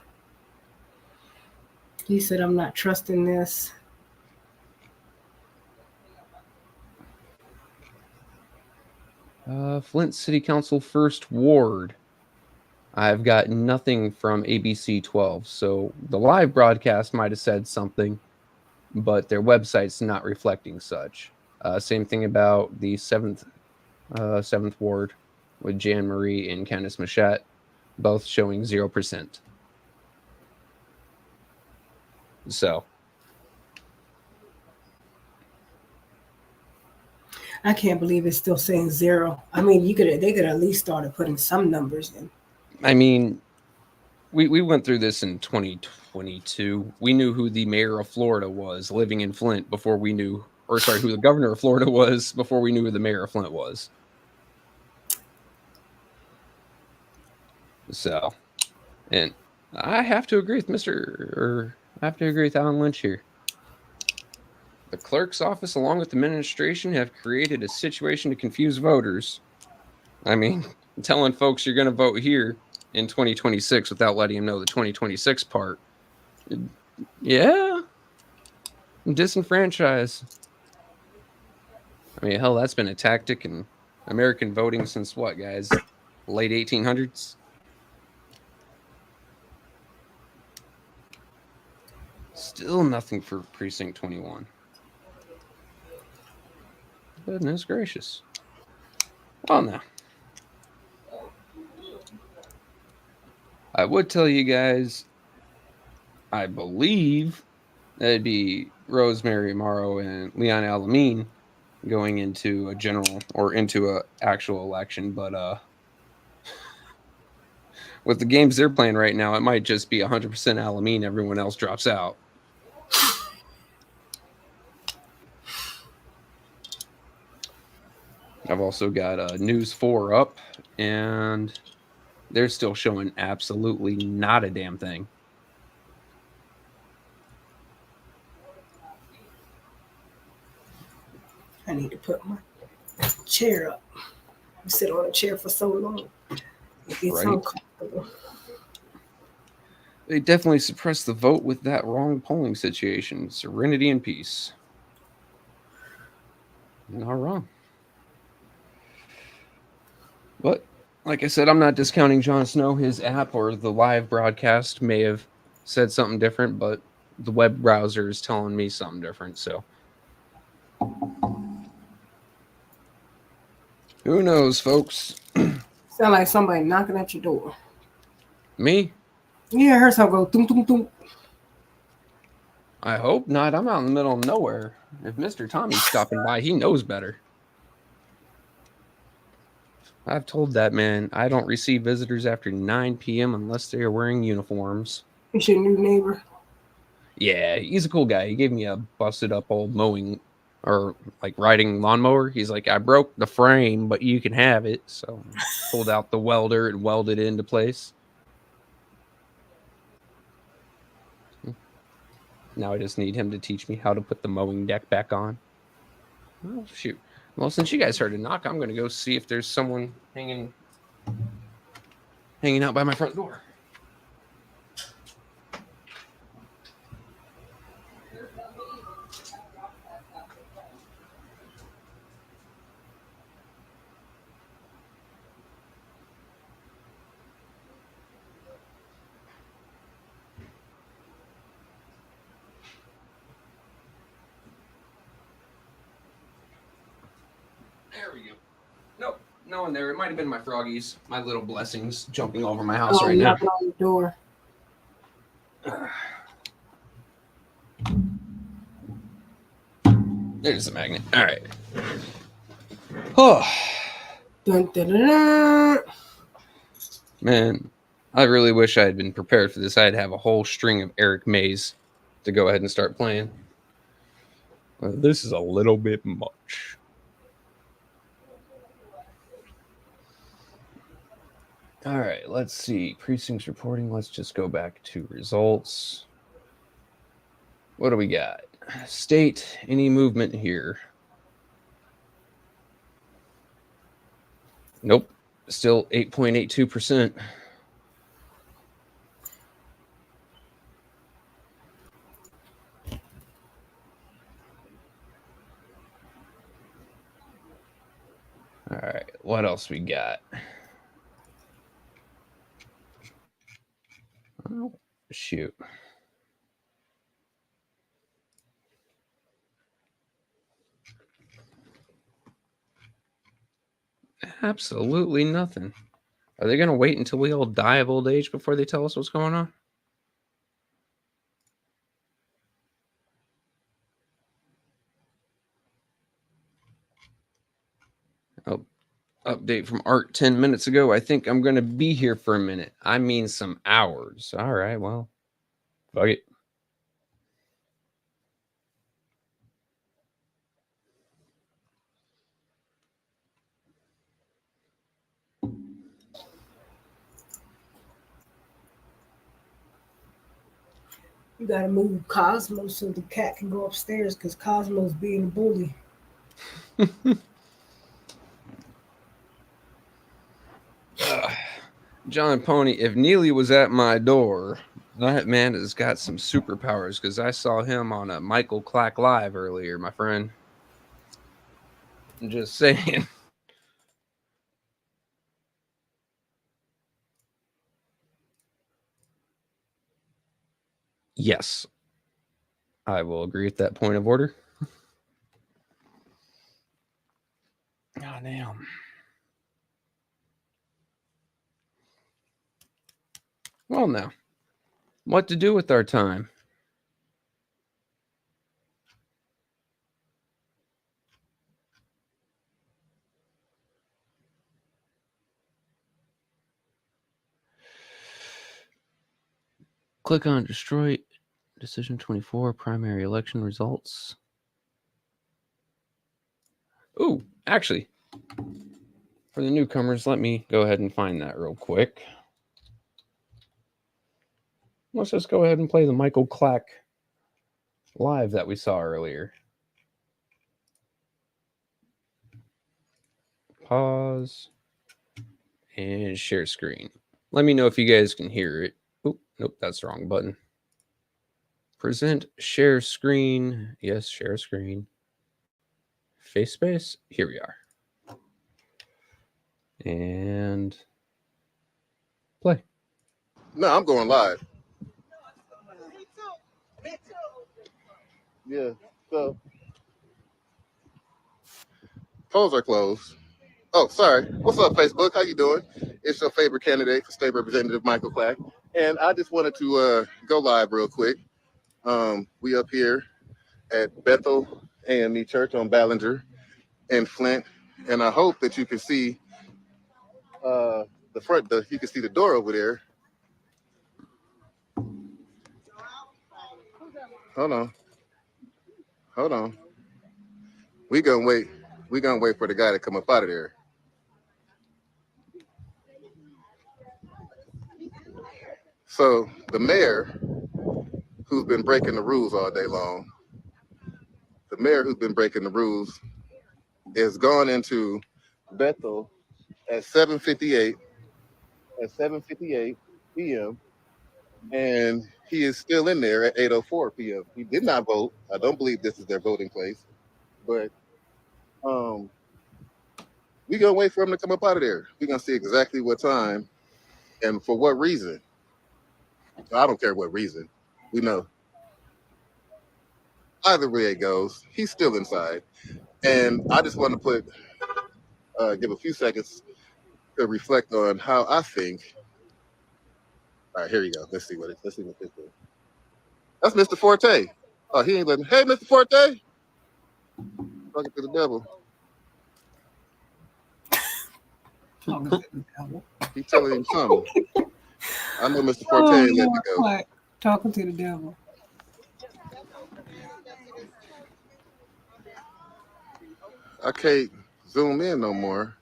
He said, I'm not trusting this. Flint City Council, First Ward. I've got nothing from ABC 12. So the live broadcast might have said something, but their website's not reflecting such. Same thing about the 7th Ward with Jan Marie and Candice Machette, both showing 0%. So I can't believe it's still saying 0. I mean, they could at least started putting some numbers in. I mean, we went through this in 2022. We knew who the mayor of Florida was living in Flint before we knew, who the governor of Florida was before we knew who the mayor of Flint was. So, and I have to agree with Alan Lynch here. The clerk's office, along with the administration, have created a situation to confuse voters. I mean, telling folks you're going to vote here in 2026 without letting them know the 2026 part. Yeah. Disenfranchise. I mean, hell, that's been a tactic in American voting since what, guys? Late 1800s? Still nothing for Precinct 21. Goodness gracious. Well, now. I would tell you guys, I believe that'd be Rosemary Morrow and Leon Alamine going into a general or into a actual election, but with the games they're playing right now, it might just be 100% Alamine. Everyone else drops out. I've also got News 4 up, and they're still showing absolutely not a damn thing. I need to put my chair up. I sit on a chair for so long. It's uncomfortable. They definitely suppressed the vote with that wrong polling situation. Serenity and peace. Not wrong. But, like I said, I'm not discounting Jon Snow. His app or the live broadcast may have said something different, but the web browser is telling me something different, so. Who knows, folks? Sound like somebody knocking at your door. Me? Yeah, I heard something go doom, doom, doom. I hope not. I'm out in the middle of nowhere. If Mr. Tommy's stopping by, he knows better. I've told that man I don't receive visitors after 9 p.m. unless they are wearing uniforms. It's your new neighbor? Yeah, he's a cool guy. He gave me a busted up old mowing or like riding lawnmower. He's like, I broke the frame, but you can have it. So I pulled out the welder and welded it into place. Now I just need him to teach me how to put the mowing deck back on. Oh, shoot. Well, since you guys heard a knock, I'm going to go see if there's someone hanging out by my front door. There we go. Nope, no one there. It might have been my froggies, my little blessings jumping over my house right now. Knocking on the door. There's the magnet. All right. Oh. Dun, dun, dun, dun. Man, I really wish I had been prepared for this. I'd have a whole string of Eric Mays to go ahead and start playing. This is a little bit much. All right, let's see. Precincts reporting. Let's just go back to results. What do we got? State, any movement here? Nope. Still 8.82%. All right, what else we got? Oh, shoot. Absolutely nothing. Are they going to wait until we all die of old age before they tell us what's going on? Oh, update from Art 10 minutes ago. I think I'm going to be here for a minute. I mean some hours. All right, well, fuck it. You gotta move Cosmo so the cat can go upstairs because Cosmo's being a bully. John Pony, if Neely was at my door, that man has got some superpowers because I saw him on a Michael Clack Live earlier, my friend. I'm just saying. Yes, I will agree with that point of order. Oh, damn. Well, now, what to do with our time? Click on Destroy Decision 24, primary election results. Ooh, actually, for the newcomers, let me go ahead and find that real quick. Let's just go ahead and play the Michael Clack Live that we saw earlier. Pause and share screen. Let me know if you guys can hear it. Oh, nope, that's the wrong button. Present share screen. Yes, share screen. Face space. Here we are. And play. No, I'm going live. Yeah, so polls are closed. Oh, sorry. What's up, Facebook? How you doing? It's your favorite candidate for State Representative Michael Clack. And I just wanted to go live real quick. We up here at Bethel AME Church on Ballinger in Flint. And I hope that you can see you can see the door over there. Hold on. We're gonna wait for the guy to come up out of there. So the mayor, who's been breaking the rules all day long. The mayor who's been breaking the rules is gone into Bethel at 7:58 p.m. and he is still in there at 8:04 p.m. He did not vote. I don't believe this is their voting place, but we're gonna wait for him to come up out of there. We're gonna see exactly what time and for what reason. I don't care what reason. We know. Either way it goes, he's still inside. And I just want to give a few seconds to reflect on how I think. All right, here you go. Let's see what this is. That's Mr. Forte. Oh, he ain't letting. Hey, Mr. Forte. Talking to the devil. He's telling him something. I know Mr. Forte ain't letting it go. Talking to the devil. I can't zoom in no more.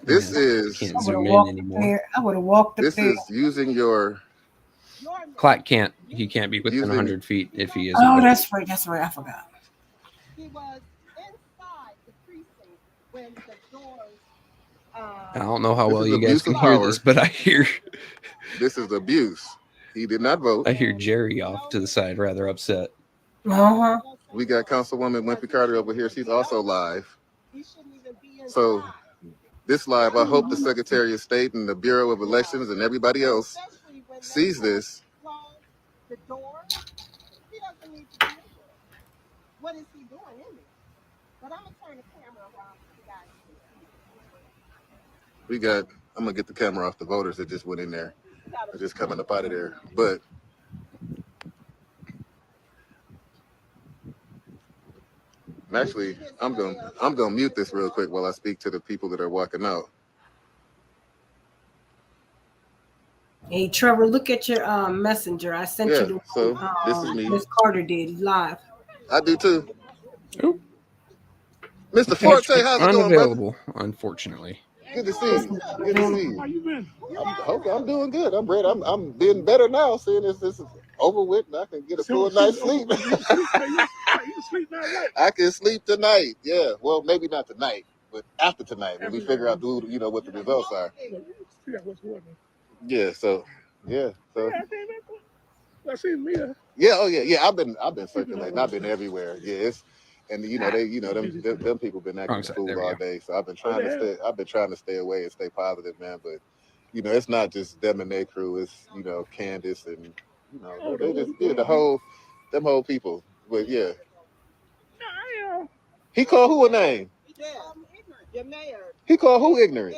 This is. Can't zoom in anymore. I would have walked up This there. is using your. Clark can't. He can't be within 100 feet if he is. Oh, that's right. That's right. I forgot. He was inside the precinct when the doors. I don't know how well you guys can hear this, but I hear. This is abuse. He did not vote. I hear Jerry off to the side, rather upset. Uh-huh. We got Councilwoman Wimpy Carter over here. She's also live. So this live, I hope the Secretary of State and the Bureau of Elections and everybody else sees this. The door. He doesn't need to be in there. What is he doing in there? But I'm gonna turn the camera around so you guys see. I'm gonna get the camera off the voters that just went in there. They're just coming up out of there. But actually, I'm gonna mute this real quick while I speak to the people that are walking out. Hey, Trevor, look at your messenger. I sent you the so this is me. Miss Carter did live. I do too. Mr. Forte, how's it going, unavailable, unfortunately. Good to see you. Good to see you. How you been? I'm doing good. I'm ready. I'm being better now, seeing this is over with, and I can get a full night's sleep. You sleep now, right? I can sleep tonight. Yeah. Well, maybe not tonight, but after tonight, when we figure out what the results are. Figure out what's going on. Yeah. So. I seen Mia. Yeah. Oh yeah. Yeah. I've been circulating. I've been everywhere. Yeah. Them people been acting the fool all day. So I've been trying to stay away and stay positive, man. But it's not just them and their crew. It's Candace and they just them whole people. But yeah. He called who a name? Your mayor. He called who ignorant?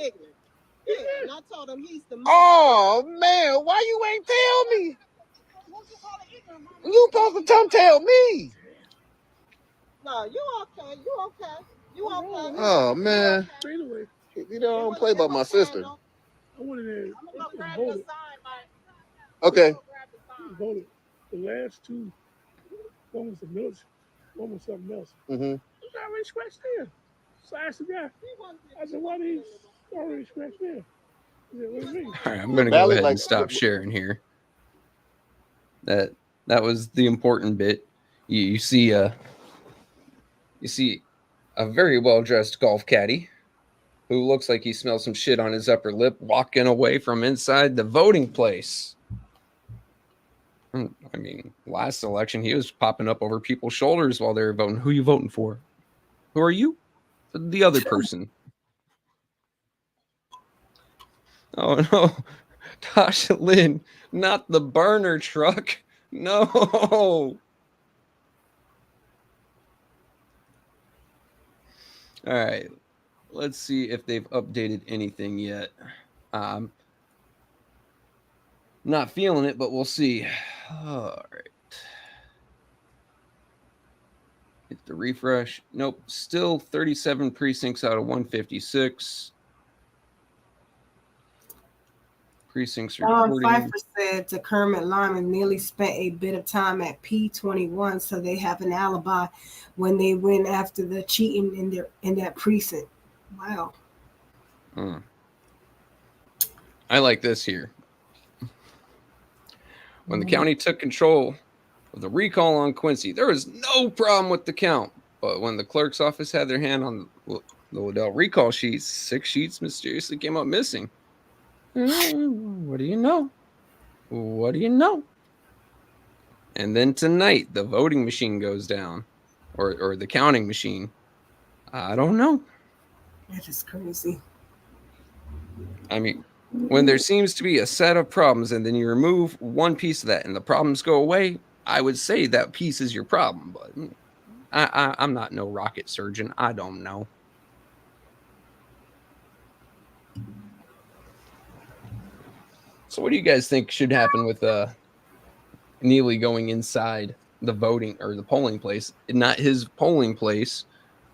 Yeah, and I told him he's the mayor. Oh man, why you ain't tell me? You supposed to come tell me. No, you okay. You okay. Oh man. Anyway, I don't play about my sister. I went in there. I'm gonna grab the sign, Okay. Voted the last two. One was the military, one was something else. Mm-hmm. It was already scratched in. So I asked the guy. I said, "Why he's already scratched in?" He said, "What do you mean?" All right, I'm going to go ahead and stop sharing here. That was the important bit. You see a very well-dressed golf caddy who looks like he smells some shit on his upper lip walking away from inside the voting place. I mean, last election, he was popping up over people's shoulders while they were voting. Who are you voting for? Who are you? The other person. Oh, no. Tasha Lynn, not the burner truck. No. All right. Let's see if they've updated anything yet. Not feeling it, but we'll see. All right. Hit the refresh. Nope. Still 37 precincts out of 156. Precincts reporting. Pfeiffer said to Kermit Lyman nearly spent a bit of time at P21, so they have an alibi when they went after the cheating in that precinct. Wow. I like this here. When the county took control of the recall on Quincy, there was no problem with the count. But when the clerk's office had their hand on the Liddell recall sheets, 6 sheets mysteriously came up missing. What do you know? What do you know? And then tonight, the voting machine goes down, or the counting machine. I don't know. That is crazy. I mean, when there seems to be a set of problems and then you remove one piece of that and the problems go away, I would say that piece is your problem. But I'm not no rocket surgeon. I don't know. So what do you guys think should happen with Neely going inside the voting or the polling place, not his polling place,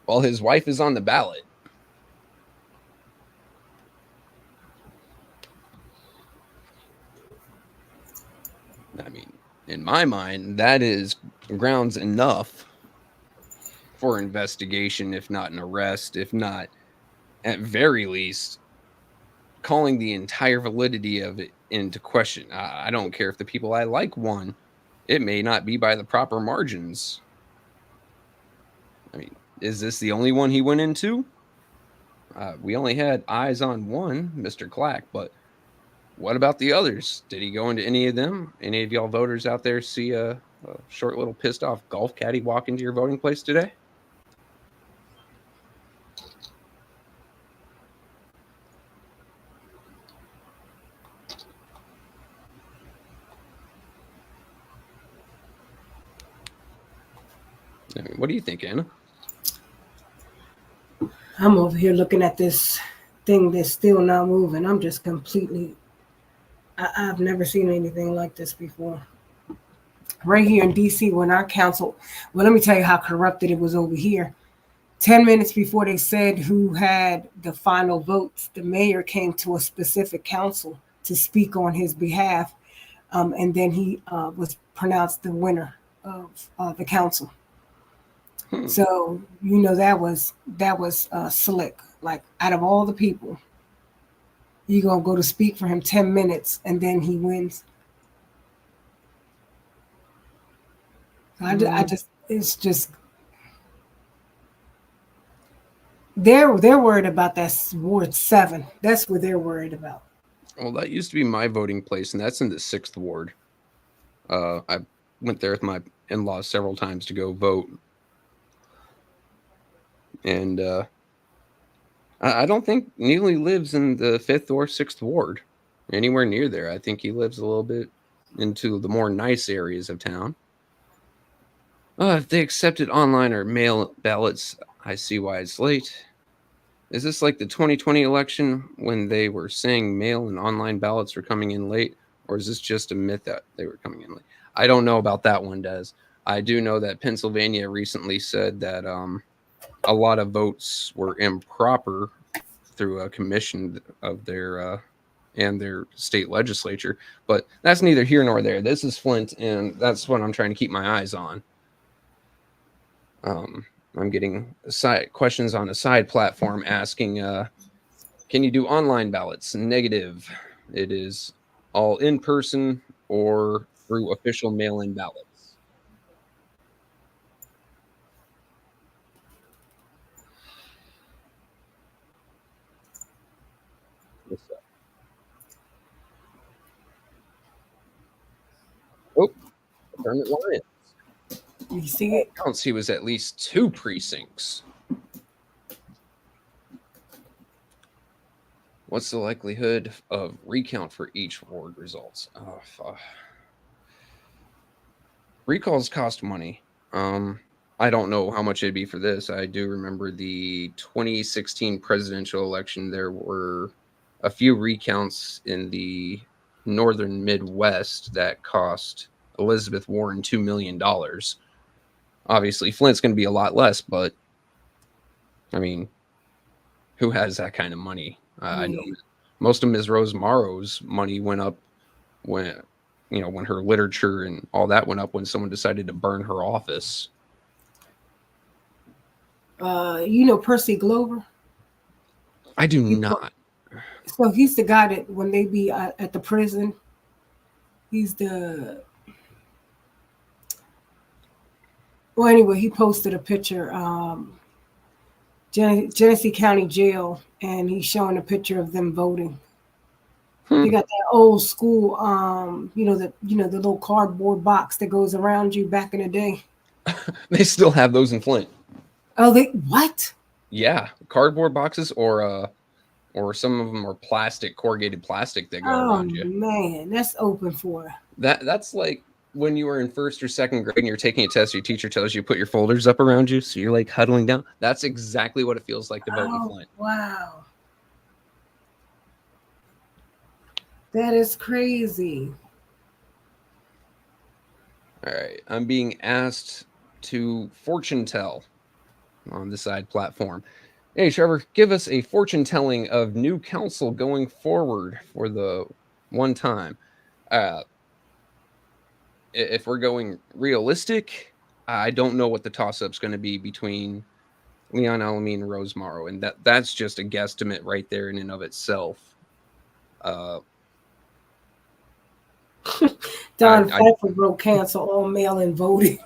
while his wife is on the ballot? I mean, in my mind, that is grounds enough for investigation, if not an arrest, if not, at very least, calling the entire validity of it into question. I don't care if the people I like won. It may not be by the proper margins. I mean, is this the only one he went into? We only had eyes on one, Mr. Clack, but what about the others? Did he go into any of them? Any of y'all voters out there see a short little pissed off golf caddy walk into your voting place today? I mean, what do you think, Anna? I'm over here looking at this thing that's still not moving. I'm just completely... I've never seen anything like this before. Right here in D.C., when our council... Well, let me tell you how corrupted it was over here. 10 minutes before they said who had the final votes, the mayor came to a specific council to speak on his behalf, and then he was pronounced the winner of the council. So, you know, that was slick. Like, out of all the people, you're going to go to speak for him 10 minutes and then he wins. It's just, they're worried about that Ward 7. That's what they're worried about. Well, that used to be my voting place, and that's in the 6th Ward. I went there with my in-laws several times to go vote. And I don't think Neely lives in the 5th or 6th Ward, anywhere near there. I think he lives a little bit into the more nice areas of town. If they accepted online or mail ballots, I see why it's late. Is this like the 2020 election when they were saying mail and online ballots were coming in late? Or is this just a myth that they were coming in late? I don't know about that one, Des. I do know that Pennsylvania recently said that a lot of votes were improper through a commission of their and their state legislature. But that's neither here nor there. This is Flint, and that's what I'm trying to keep my eyes on. I'm getting questions on a side platform asking, can you do online ballots? Negative. It is all in person or through official mail-in ballots. Oh, Kermit Lyons. You see it? Counts he was at least 2 precincts. What's the likelihood of recount for each ward results? Oh, fuck. Recalls cost money. I don't know how much it'd be for this. I do remember the 2016 presidential election. There were a few recounts in the northern Midwest that cost Elizabeth Warren $2 million. Obviously, Flint's going to be a lot less, but I mean, who has that kind of money? I know most of Ms. Rose Morrow's money went up when her literature and all that went up when someone decided to burn her office. You know Percy Glover? I do not. So he's the guy that when they be at the prison, he's the Well, anyway, he posted a picture, Genesee County Jail, and he's showing a picture of them voting. They got that old school, the little cardboard box that goes around you back in the day. They still have those in Flint. Oh, what? Yeah, cardboard boxes, or some of them are corrugated plastic that go around you. Oh man, that's open for That's like when you were in first or second grade and you're taking a test, your teacher tells you put your folders up around you, so you're like huddling down. That's exactly what it feels like to vote in Flint. Wow. That is crazy. All right. I'm being asked to fortune tell on the side platform. Hey, Trevor, give us a fortune telling of new council going forward for the one time. If we're going realistic, I don't know what the toss-up's going to be between Leon Alameen and Rose Morrow, and that's just a guesstimate right there in and of itself. Don Pfeiffer wrote cancel all mail-in voting.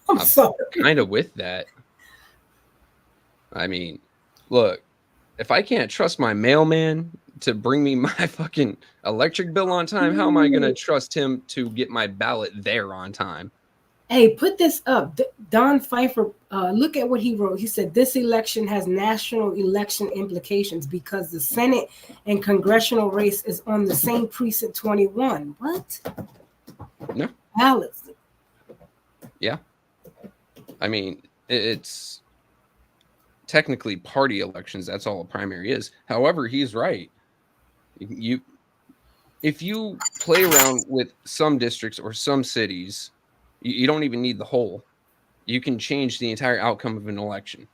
I'm sorry. Kind of with that. I mean, look, if I can't trust my mailman to bring me my fucking electric bill on time, how am I going to trust him to get my ballot there on time? Hey, put this up. Don Pfeiffer, look at what he wrote. He said, this election has national election implications because the Senate and congressional race is on the same precinct 21. What? No. Ballots. Yeah. I mean, it's technically party elections. That's all a primary is. However, he's right. If you play around with some districts or some cities, you don't even need the whole. You can change the entire outcome of an election.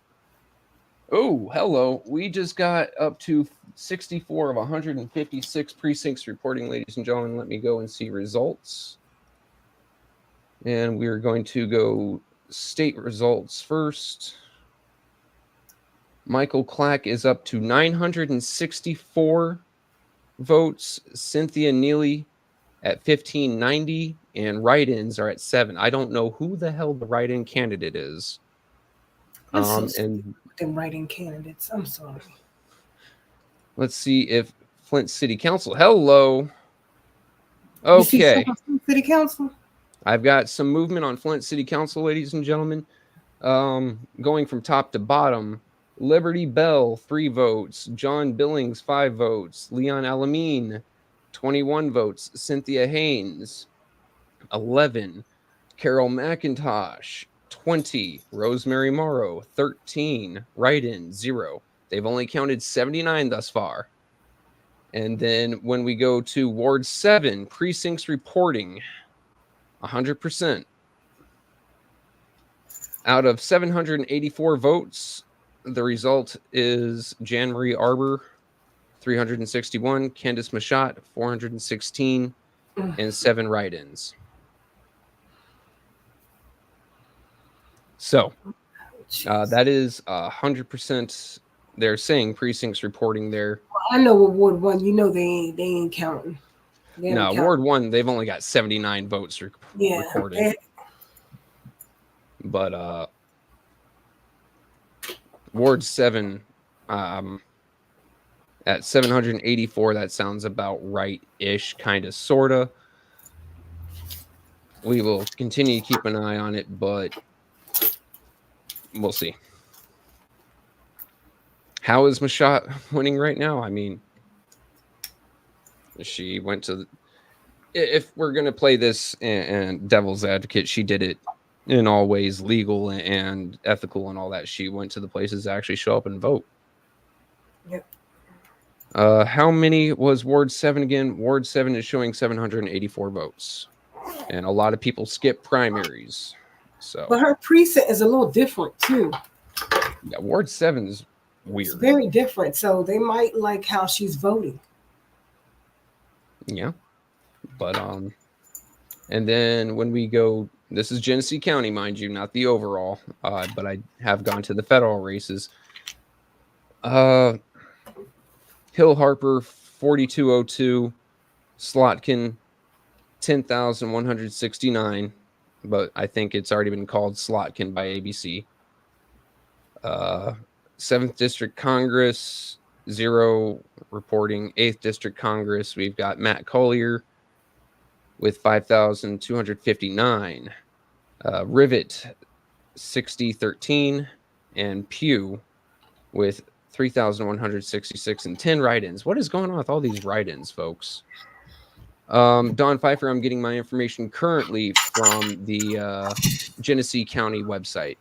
Oh, hello. We just got up to 64 of 156 precincts reporting, ladies and gentlemen. Let me go and see results. And we're going to go state results first. Michael Clack is up to 964 votes. Cynthia Neely at 1590, and write-ins are at 7. I don't know who the hell the write-in candidate is. And write-in candidates. I'm sorry. Let's see if Flint City Council. Hello. Okay. City Council. I've got some movement on Flint City Council, ladies and gentlemen. Going from top to bottom. Liberty Bell, 3 votes. John Billings, 5 votes. Leon Alameen, 21 votes. Cynthia Haynes, 11. Carol McIntosh, 20. Rosemary Morrow, 13. Write-in, 0. They've only counted 79 thus far. And then when we go to Ward 7, precincts reporting, 100%. Out of 784 votes, the result is Jan Marie Arbor, 361, Candace Machat, 416, and 7 write-ins. So that is 100%. They're saying precincts reporting there. I know what Ward 1, they ain't counting. No, Ward 1, they've only got 79 votes recorded. But Ward 7 at 784, that sounds about right-ish, kind of, sort of. We will continue to keep an eye on it, but we'll see. How is Machat winning right now? I mean, she went to... If we're going to play this and devil's advocate, she did it in all ways legal and ethical and all that. She went to the places to actually show up and vote. Yep. How many was Ward 7 again? Ward 7 is showing 784 votes. And a lot of people skip primaries. But her precinct is a little different too. Yeah, Ward 7 is weird. It's very different. So they might like how she's voting. Yeah. But and then when we go, this is Genesee County, mind you, not the overall. But I have gone to the federal races. Hill Harper 4202, Slotkin 10,169, but I think it's already been called Slotkin by ABC. 7th District Congress, 0 reporting. 8th District Congress, we've got Matt Collier with 5,259. Rivet, 6013. And Pew with 3,166 and 10 write-ins. What is going on with all these write-ins, folks? Don Pfeiffer, I'm getting my information currently from the Genesee County website.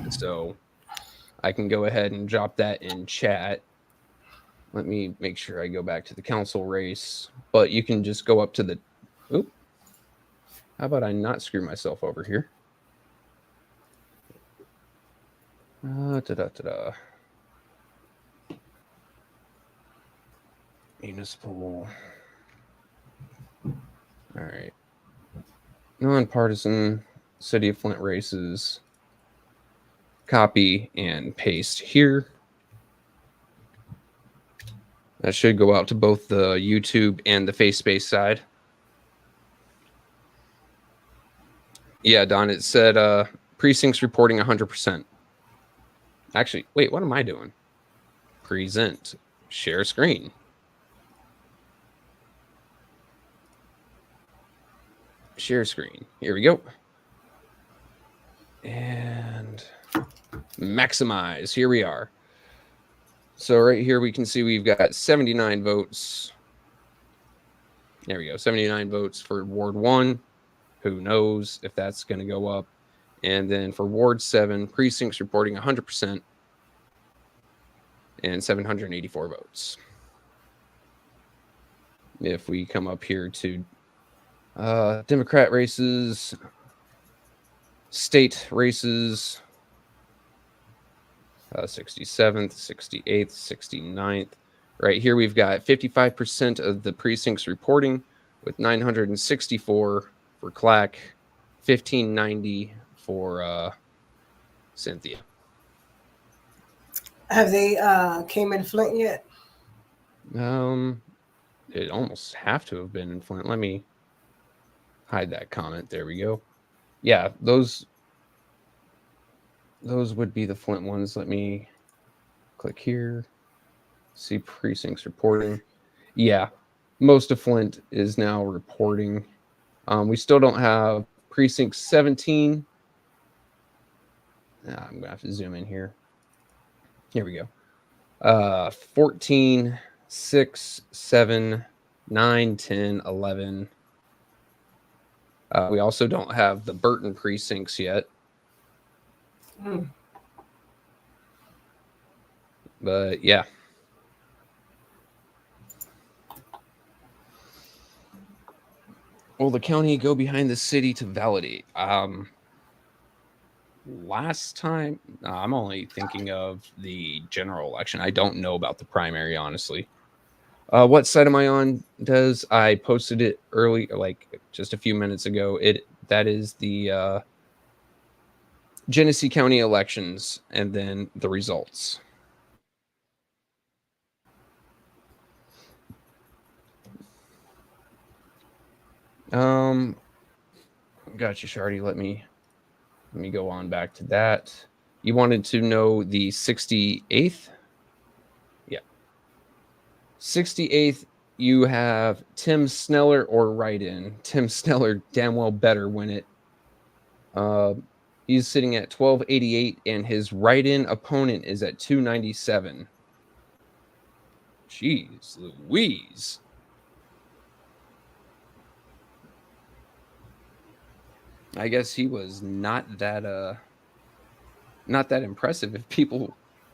So I can go ahead and drop that in chat. Let me make sure I go back to the council race, but you can just go up to the, oop. How about I not screw myself over here? Municipal. All right. Nonpartisan City of Flint races. Copy and paste here. That should go out to both the YouTube and the FaceSpace side. Yeah, Don, it said precincts reporting 100%. Actually, wait, what am I doing? Present. Share screen. Share screen. Here we go. And maximize. Here we are. So right here we can see we've got 79 votes. There we go. 79 votes for Ward 1. Who knows if that's going to go up. And then for Ward 7, precincts reporting 100% and 784 votes. If we come up here to Democrat races, state races, 67th, 68th, 69th. Right here we've got 55% of the precincts reporting with 964 for Clack, 1590 for Cynthia. Have they came in Flint yet? It almost have to have been in Flint. Let me hide that comment. There we go. Yeah, those would be the Flint ones. Let me click here. See precincts reporting. Yeah, most of Flint is now reporting. We still don't have precinct 17. I'm going to have to zoom in here. Here we go. 14, 6, 7, 9, 10, 11. We also don't have the Burton precincts yet. But yeah. Will the county go behind the city to validate? Last time, I'm only thinking of the general election. I don't know about the primary, honestly. What site am I on? I posted it early, like just a few minutes ago. That is the Genesee County elections and then the results. Gotcha, Shardy. Let me go on back to that. You wanted to know the 68th? Yeah. 68th, you have Tim Sneller or write-in. Tim Sneller damn well better win it. He's sitting at 1288, and his write-in opponent is at 297. Jeez Louise. I guess he was not that impressive if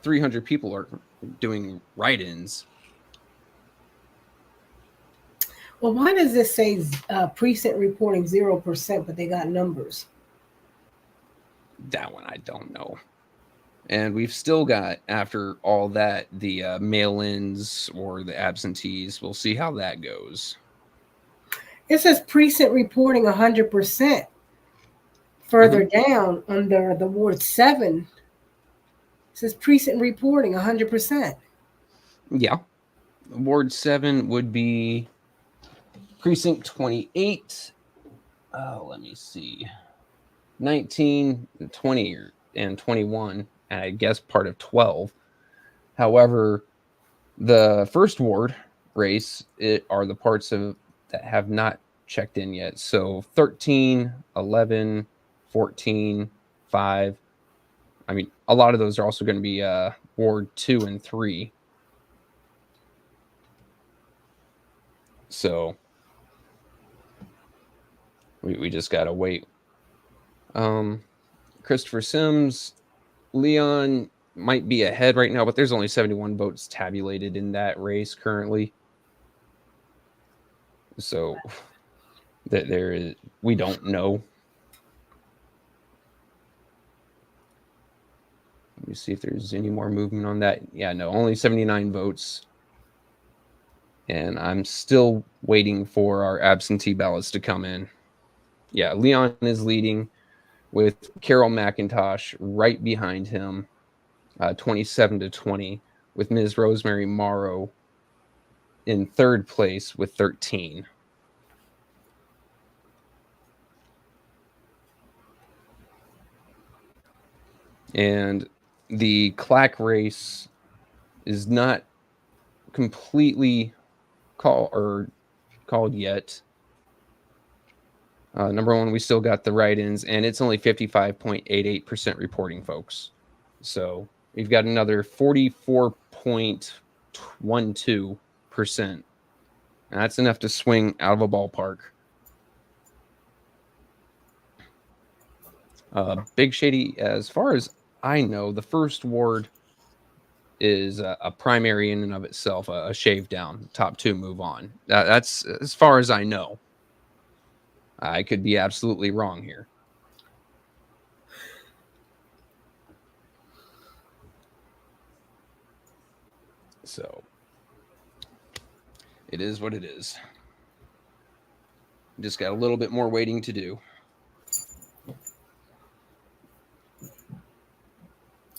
300 people are doing write-ins. Well, why does this say precinct reporting 0%, but they got numbers? That one I don't know. And we've still got, after all that, the mail-ins or the absentees. We'll see how that goes. It says precinct reporting 100%. Further down under the Ward 7, it says precinct reporting 100%. Yeah. Ward 7 would be precinct 28. Let me see. 19, 20, and 21, and I guess part of 12. However, the first ward race are the parts of that have not checked in yet. So 13, 11, 14, 5. I mean, a lot of those are also going to be Ward 2 and 3. So we just got to wait. Christopher Sims, Leon might be ahead right now, but there's only 71 votes tabulated in that race currently. So that we don't know. Let me see if there's any more movement on that. Yeah, no, only 79 votes. And I'm still waiting for our absentee ballots to come in. Yeah, Leon is leading with Carol McIntosh right behind him, 27-20, with Ms. Rosemary Morrow in third place with 13. And the Clack race is not completely called yet. Number one, we still got the write-ins, and it's only 55.88% reporting, folks. So we've got another 44.12%. That's enough to swing out of a ballpark. Big Shady, as far as I know, the first ward is a primary in and of itself, a shave down. Top two move on. That's as far as I know. I could be absolutely wrong here. So it is what it is. Just got a little bit more waiting to do.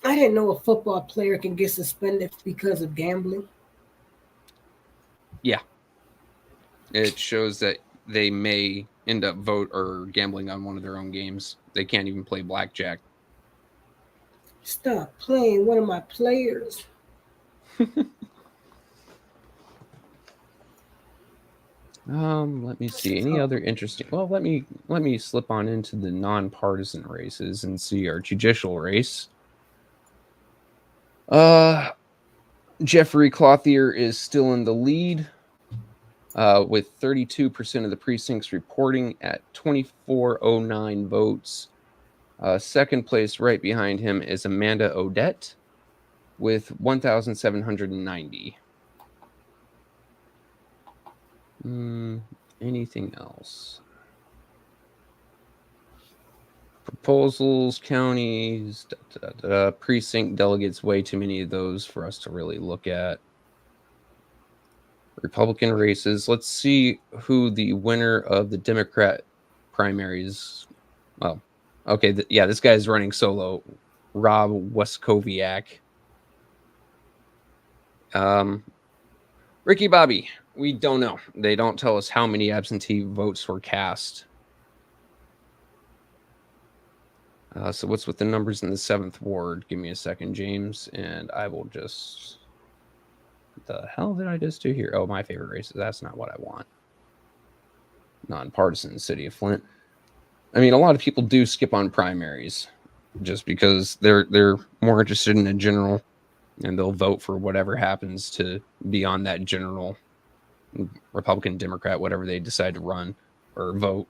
I didn't know a football player can get suspended because of gambling. Yeah. It shows that they may end up gambling on one of their own games. They can't even play blackjack. Stop playing one of my players. Let me see. Any other interesting? Well, let me slip on into the nonpartisan races and see our judicial race. Jeffrey Clothier is still in the lead with 32% of the precincts reporting at 2,409 votes. Second place right behind him is Amanda Odette with 1,790. Anything else? Proposals, counties, precinct delegates, way too many of those for us to really look at. Republican races. Let's see who the winner of the Democrat primaries. Well, okay, this guy's running solo. Rob Weskowiak. Ricky Bobby. We don't know. They don't tell us how many absentee votes were cast. So what's with the numbers in the 7th ward? Give me a second, James, and I will just... What the hell did I just do here? Oh, my favorite races. That's not what I want. Nonpartisan City of Flint. I mean, a lot of people do skip on primaries just because they're more interested in a general, and they'll vote for whatever happens to be on that general, Republican, Democrat, whatever they decide to run or vote.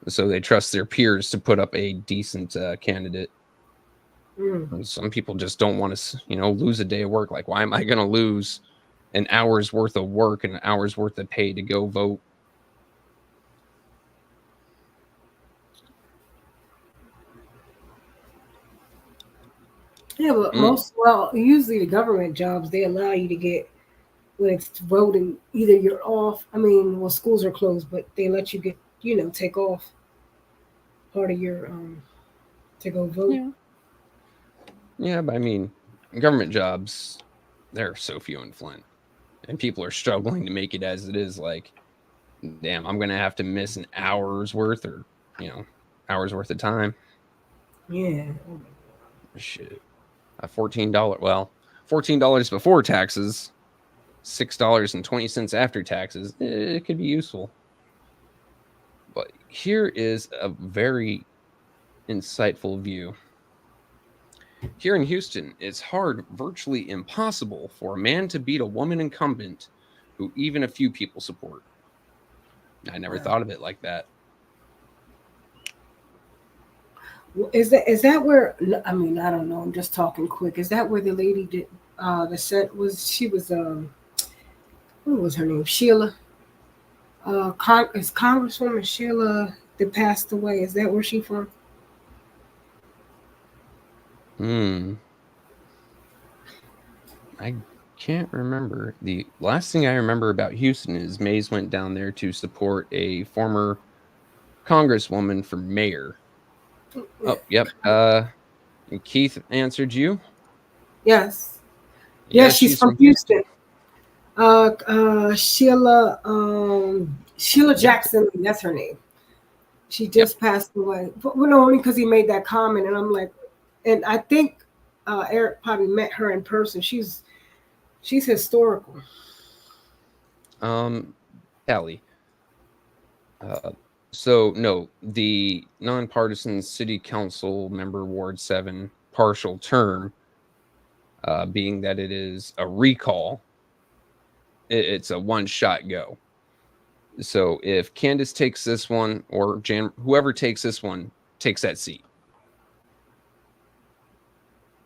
So they trust their peers to put up a decent candidate. And some people just don't want to, lose a day of work. Like, why am I going to lose an hour's worth of work and an hour's worth of pay to go vote? Yeah, but usually the government jobs, they allow you to get, when it's voting, either you're off. I mean, schools are closed, but they let you get, take off part of your, to go vote. Yeah, but I mean, government jobs, they're so few in Flint. and people are struggling to make it as it is. Like, damn, I'm gonna have to miss an hour's worth, or hours worth of time. Yeah. Shit. $14. Well, $14 before taxes, $6.20 after taxes. It could be useful. But here is a very insightful view. Here in Houston, it's hard, virtually impossible, for a man to beat a woman incumbent who even a few people support. I never thought of it like that. Is that where? I mean, I don't know. I'm just talking quick. Is that where the lady did the set was? She was what was her name? Sheila. Is Congresswoman Sheila that passed away? Is that where she from? I can't remember. The last thing I remember about Houston is Mays went down there to support a former congresswoman for mayor. Oh, yep. And Keith answered you? Yes. Yeah, she's from Houston. Sheila Jackson, that's her name. She just passed away. But only because he made that comment, and I'm like, and I think Eric probably met her in person. She's historical. Callie. So no, the nonpartisan city council member Ward 7 partial term, being that it is a recall, it's a one-shot go. So if Candace takes this one, or whoever takes this one, takes that seat.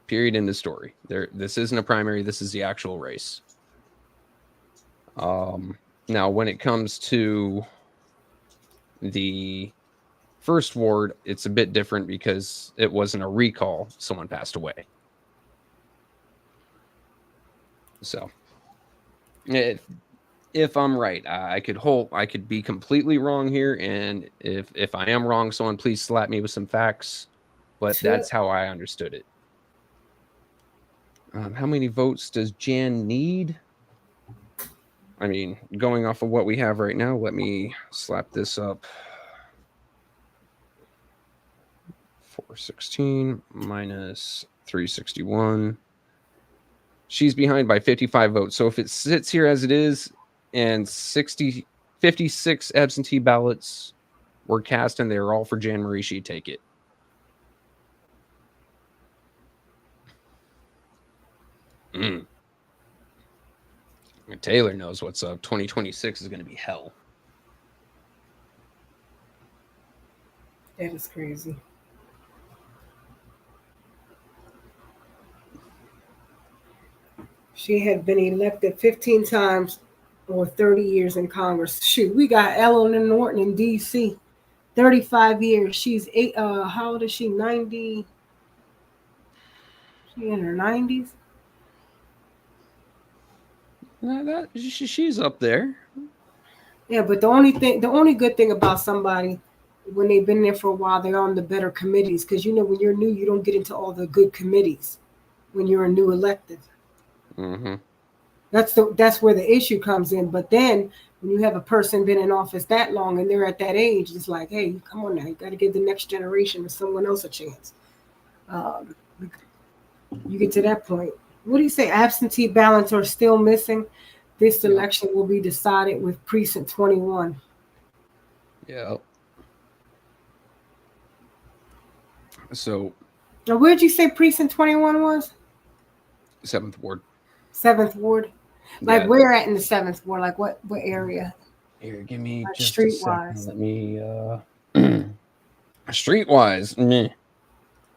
Period. End of story. This isn't a primary. This is the actual race. Now, when it comes to the first ward, it's a bit different because it wasn't a recall. Someone passed away. So, if I'm right, I could be completely wrong here, and if I am wrong, someone please slap me with some facts. But that's how I understood it. How many votes does Jan need? I mean, going off of what we have right now, let me slap this up. 416 minus 361. She's behind by 55 votes. So if it sits here as it is and 56 absentee ballots were cast and they were all for Jan Marie, she'd take it. Taylor knows what's up. 2026 is going to be hell. That is crazy. She had been elected 15 times or 30 years in Congress. Shoot, we got Eleanor Norton in D.C. 35 years. She's how old is she? 90. She in her 90s. She's up there. Yeah, but the only good thing about somebody when they've been there for a while, they're on the better committees. Because when you're new, you don't get into all the good committees when you're a new elected. Mm-hmm. That's where the issue comes in. But then when you have a person been in office that long and they're at that age, it's like, hey, come on now, you got to give the next generation or someone else a chance. You get to that point. What do you say? Absentee ballots are still missing. This election will be decided with precinct 21. Yeah. So. Now, where'd you say precinct 21 was? 7th Ward. 7th Ward. Like where at in the 7th Ward? Like what area? Here, give me like just streetwise. Let me streetwise. Meh.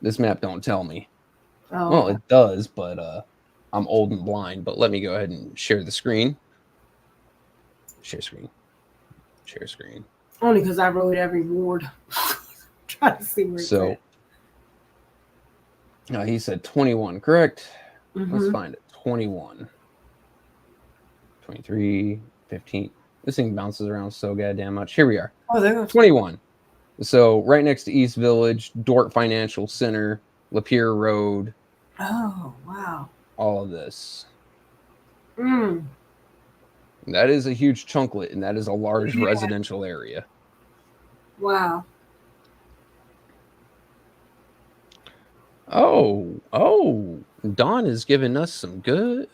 This map don't tell me. Oh. Well, it does, but I'm old and blind. But let me go ahead and share the screen. Share screen. Share screen. Only because I wrote every ward. Try to see where it's at. So he said 21, correct? Mm-hmm. Let's find it. 21. 23, 15. This thing bounces around so goddamn much. Here we are. Oh, there goes 21. So right next to East Village, Dort Financial Center, Lapeer Road. Oh, wow. All of this. That is a huge chunklet, and that is a large residential area. Wow. Oh, Dawn is giving us some good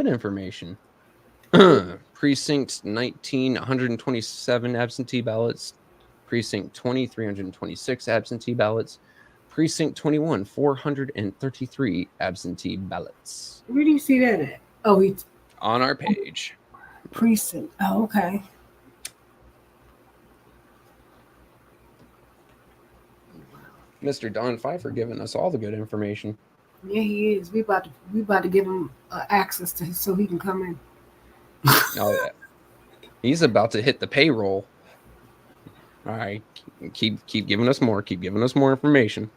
information. Precinct 19, 127 absentee ballots. Precinct 20, 326 absentee ballots. Precinct 21, 433 absentee ballots. Where do you see that at? Oh, it's on our page. Precinct. Oh, okay. Mr. Don Pfeiffer giving us all the good information. Yeah, he is. We about to give him access to so he can come in. Oh yeah, he's about to hit the payroll. All right, keep giving us more. Keep giving us more information.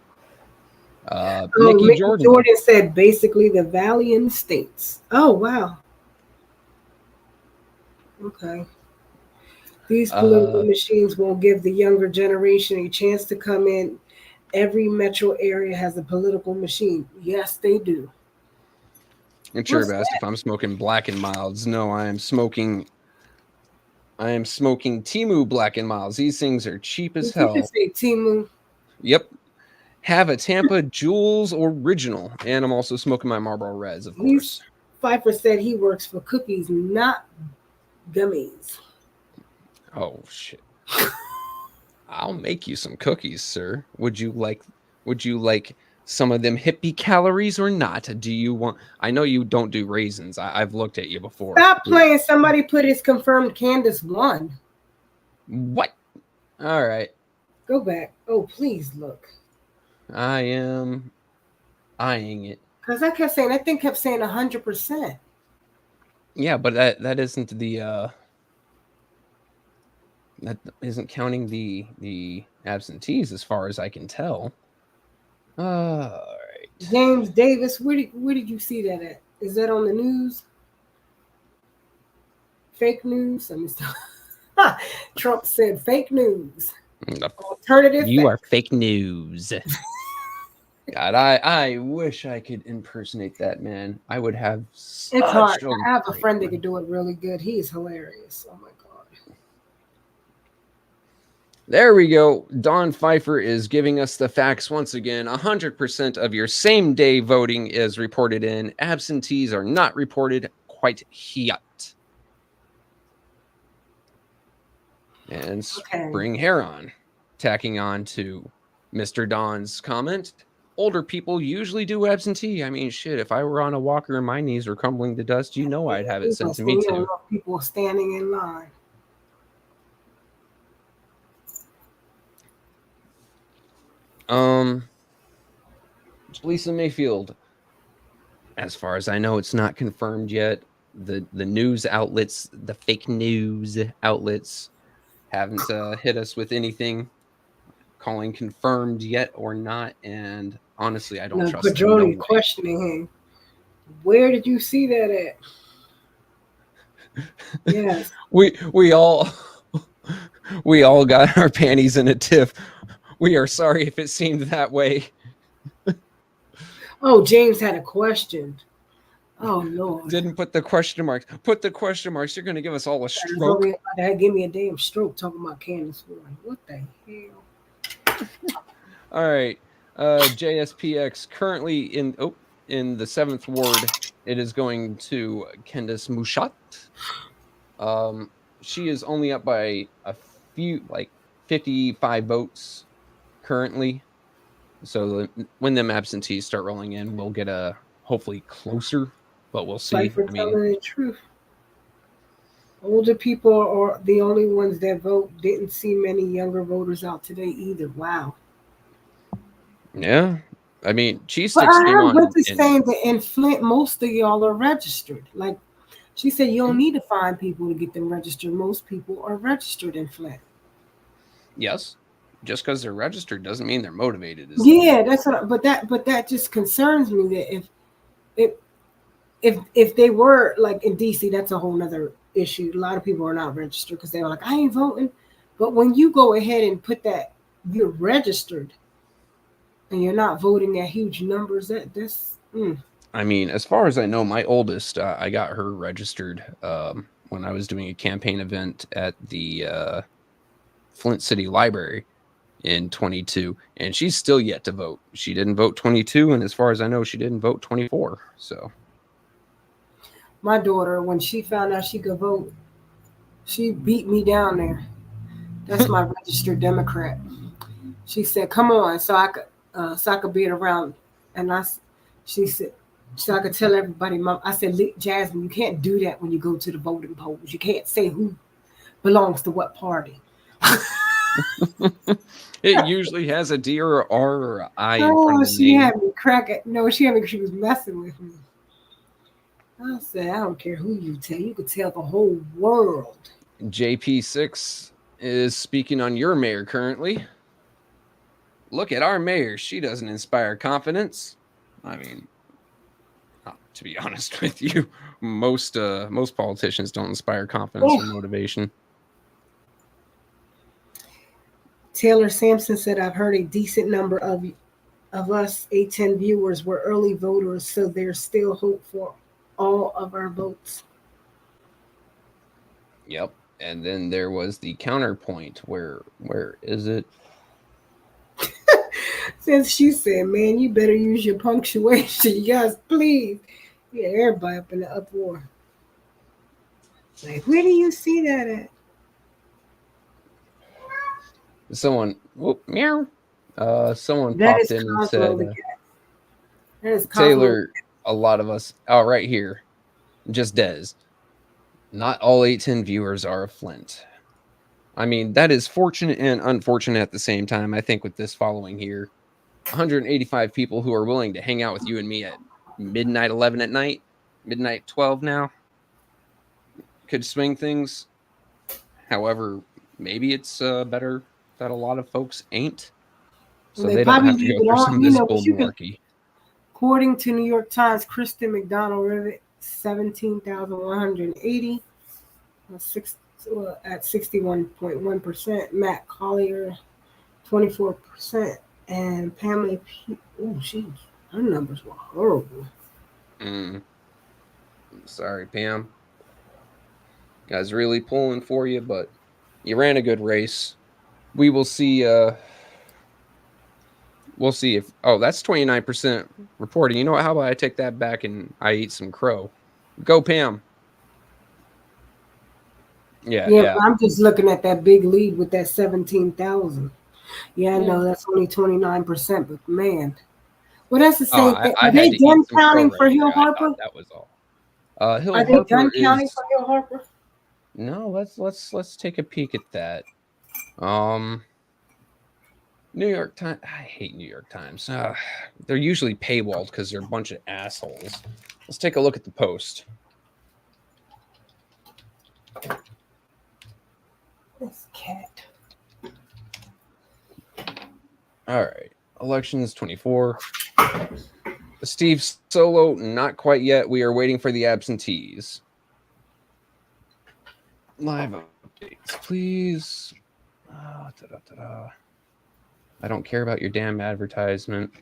Mickey Jordan said basically the Valley and the States. Oh wow. Okay. These political machines won't give the younger generation a chance to come in. Every metro area has a political machine. Yes, they do. And sure asked if I'm smoking Black and Milds. No, I am smoking Timu Black and Milds. These things are cheap as hell. You say Timu. Yep. Have a Tampa Jules original. And I'm also smoking my Marlboro Reds, of course. Pfeiffer said he works for cookies, not gummies. Oh shit. I'll make you some cookies, sir. Would you like some of them hippie calories or not? Do you want? I know you don't do raisins. I've looked at you before. Stop playing. Somebody put his confirmed Candace won. What? All right. Go back. Oh, please look. I am eyeing it. Because I kept saying, that thing kept saying 100%. Yeah, but that isn't the that isn't counting the absentees as far as I can tell. All right. James Davis, where did you see that at? Is that on the news? Fake news? Trump said fake news. Alternative. You are fake news. God, I wish I could impersonate that man. I would have. It's hard. I have a friend that could do it really good. He is hilarious. Oh my God. There we go. Don Pfeiffer is giving us the facts once again. 100% of your same day voting is reported in. Absentees are not reported quite yet. And Spring Heron, tacking on to Mr. Don's comment. Older people usually do absentee. I mean, shit, if I were on a walker and my knees were crumbling to dust, you know I'd have it sent to me too. People standing in line. Lisa Mayfield. As far as I know, it's not confirmed yet. The news outlets, the fake news outlets, haven't hit us with anything calling confirmed yet or not. And honestly, I don't trust them. Padroni questioning him. Where did you see that at? Yes. We all got our panties in a tiff. We are sorry if it seemed that way. Oh, James had a question. Oh, Lord. Didn't put the question marks. Put the question marks. You're going to give us all a stroke. Give me a damn stroke talking about Candace. What the hell? All right. JSPX currently in the 7th ward. It is going to Candace Mushat. She is only up by a few, like 55 votes currently. So when them absentees start rolling in, we'll get a hopefully closer, but we'll see. Like for telling the truth. Older people are the only ones that vote. Didn't see many younger voters out today either. Wow. Yeah. I mean, Cheese Sticks came on. But saying that in Flint, most of y'all are registered. Like she said, you don't need to find people to get them registered. Most people are registered in Flint. Yes. Just because they're registered doesn't mean they're motivated. Yeah, that's what. But that just concerns me that if they were like in DC, that's a whole nother issue. A lot of people are not registered because they're like, I ain't voting. But when you go ahead and put that you're registered and you're not voting at huge numbers, that's. I mean, as far as I know, my oldest, I got her registered when I was doing a campaign event at the Flint City Library in 22, and she's still yet to vote. She didn't vote 22, and as far as I know, she didn't vote 24. So my daughter, when she found out she could vote, she beat me down there. That's my registered Democrat. She said, "Come on, so I could be around." And she said, so I could tell everybody. Mom, I said, Jasmine, you can't do that when you go to the voting polls. You can't say who belongs to what party. it usually has a D or R or an I in front of the she name. had me crack it. No, she was messing with me. I said, I don't care who you tell. You could tell the whole world. JP6 is speaking on your mayor currently. Look at our mayor. She doesn't inspire confidence. I mean, to be honest with you, most politicians don't inspire confidence or motivation. Taylor Sampson said, I've heard a decent number of us A10 viewers were early voters, so there's still hope for all of our votes. Yep. And then there was the counterpoint. Where is it? Since she said, man, you better use your punctuation. Yes, please. Yeah, everybody up in the uproar. Like, where do you see that at? Someone, meow. Someone popped in and said, Taylor, a lot of us, right here, just Dez. Not all 810 viewers are a Flint. I mean, that is fortunate and unfortunate at the same time. I think with this following here, 185 people who are willing to hang out with you and me at midnight 11 at night, midnight 12 now, could swing things. However, maybe it's better that a lot of folks ain't, so they don't have to go through some of this bull malarkey. According to New York Times, Kristen McDonald-Rivet, 17,180 at 61.1%. Matt Collier, 24%, and Pamela her numbers were horrible. Sorry, Pam. Guys, really pulling for you, but you ran a good race. We will see. We'll see if. Oh, that's 29% reporting. You know what? How about I take that back and I eat some crow? Go, Pam. Yeah. I'm just looking at that big lead with that 17,000. Yeah, I know that's only 29%, but man. Well, that's the same thing. Are they done counting for Hill Harper? That was all. Are they done counting for Hill Harper? No, let's take a peek at that. New York Times. I hate New York Times. They're usually paywalled because they're a bunch of assholes. Let's take a look at the Post. This cat. All right. Elections 24. Steve Solo, not quite yet. We are waiting for the absentees. Live updates, please. I don't care about your damn advertisement.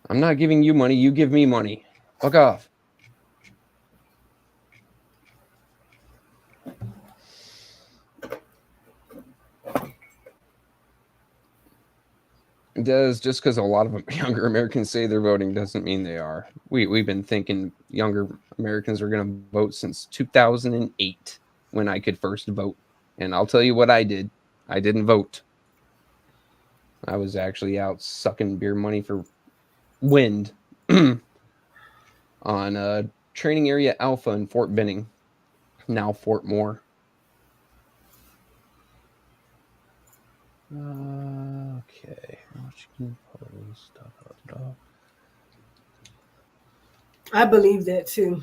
I'm not giving you money. You give me money. Fuck off. Does just because a lot of younger Americans say they're voting doesn't mean they are. We've been thinking younger Americans are going to vote since 2008 when I could first vote. And I'll tell you what I did. I didn't vote. I was actually out sucking beer money for wind on Training Area Alpha in Fort Benning, now Fort Moore. Okay. I believe that too.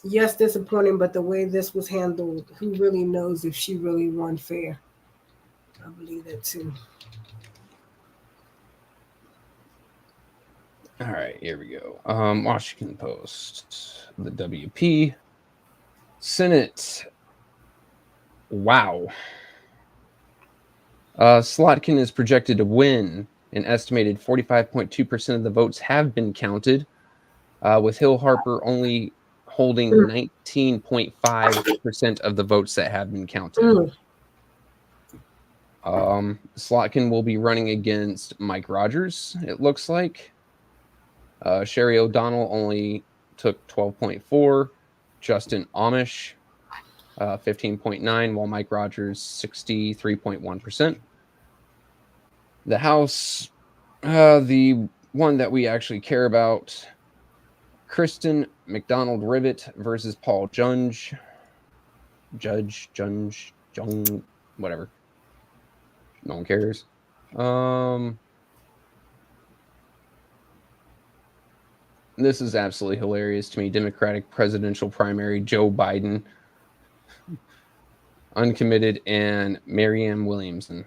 Yes, disappointing, but the way this was handled, who really knows if she really won fair? I believe that too. All right, here we go. Washington Post, the WP, Senate. Wow. Slotkin is projected to win An estimated 45.2% of the votes have been counted, with Hill Harper only holding 19.5% of the votes that have been counted. Slotkin will be running against Mike Rogers, it looks like. Sherry O'Donnell only took 12.4%. Justin Amish, 15.9%, while Mike Rogers, 63.1%. The House, the one that we actually care about, Kristen McDonald Rivet versus Paul Judge, whatever. No one cares. This is absolutely hilarious to me. Democratic presidential primary, Joe Biden, uncommitted, and Marianne Williamson.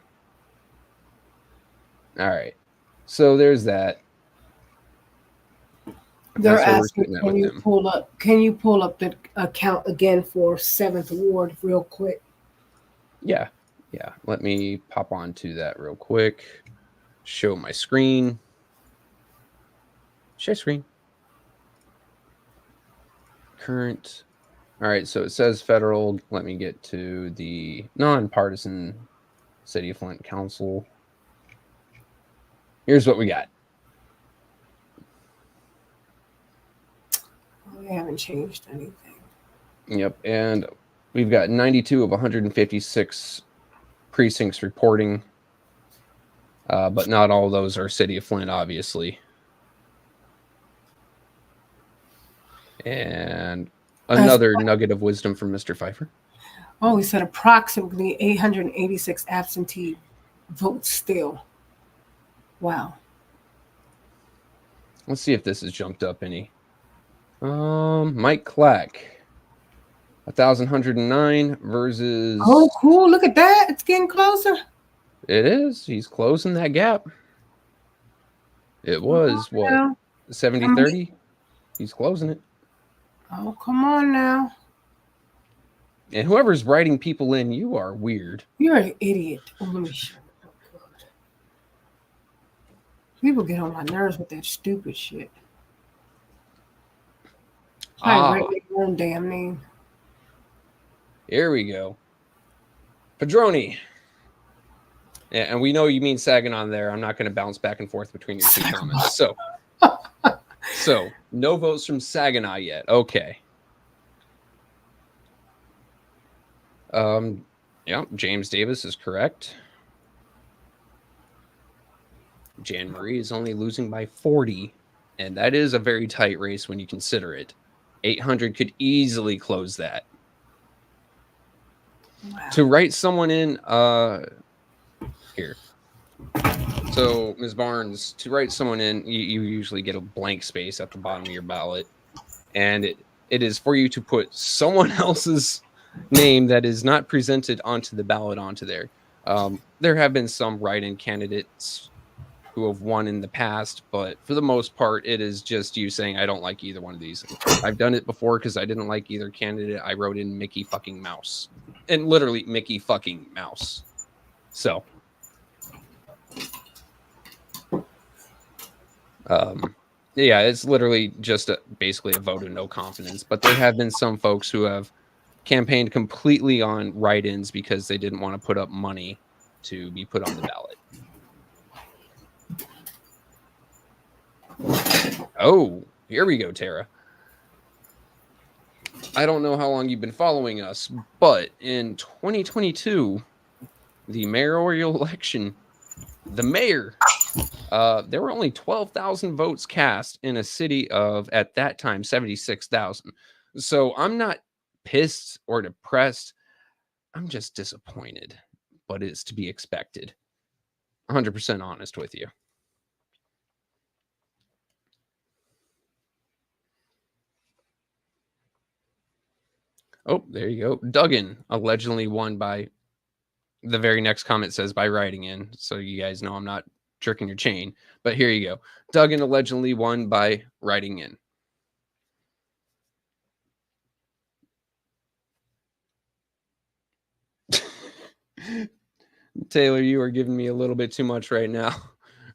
All right. So there's that. They're asking, can you pull up the account again for 7th Ward real quick? Yeah. Let me pop on to that real quick. Show my screen. Share screen. Current. All right, so it says federal. Let me get to the nonpartisan City of Flint Council. Here's what we got. We haven't changed anything. Yep, and we've got 92 of 156 precincts reporting, but not all of those are City of Flint, obviously. And another nugget of wisdom from Mr. Pfeiffer. Oh, he said approximately 886 absentee votes still. Wow. Let's see if this has jumped up any. Mike Clack, 1,109 versus. Oh, cool! Look at that; it's getting closer. It is. He's closing that gap. It was what 70-30. He's closing it. Oh, come on now. And whoever's writing people in, you are weird. You're an idiot. Oh, let me show you. People get on my nerves with that stupid shit. I write their own damn name. Here we go. Padroni. Yeah, and we know you mean Saginaw there. I'm not going to bounce back and forth between your two comments. So no votes from Saginaw yet. Okay. Yeah, James Davis is correct. Jan Marie is only losing by 40, and that is a very tight race when you consider it. 800 could easily close that. Wow. To write someone in, here. So, Ms. Barnes, to write someone in, you usually get a blank space at the bottom of your ballot, and it is for you to put someone else's name that is not presented onto the ballot onto there. There have been some write-in candidates who have won in the past, but for the most part, it is just you saying, I don't like either one of these. I've done it before because I didn't like either candidate. I wrote in Mickey fucking Mouse. And literally Mickey fucking Mouse. So. Yeah, it's literally just basically a vote of no confidence. But there have been some folks who have campaigned completely on write-ins because they didn't want to put up money to be put on the ballot. Oh, here we go, Tara. I don't know how long you've been following us, but in 2022, the mayoral election, the mayor, there were only 12,000 votes cast in a city of, at that time, 76,000. So I'm not pissed or depressed. I'm just disappointed, but it's to be expected. 100% honest with you. Oh, there you go. Duggan allegedly won by, the very next comment says by writing in. So you guys know I'm not jerking your chain. But here you go. Duggan allegedly won by writing in. Taylor, you are giving me a little bit too much right now.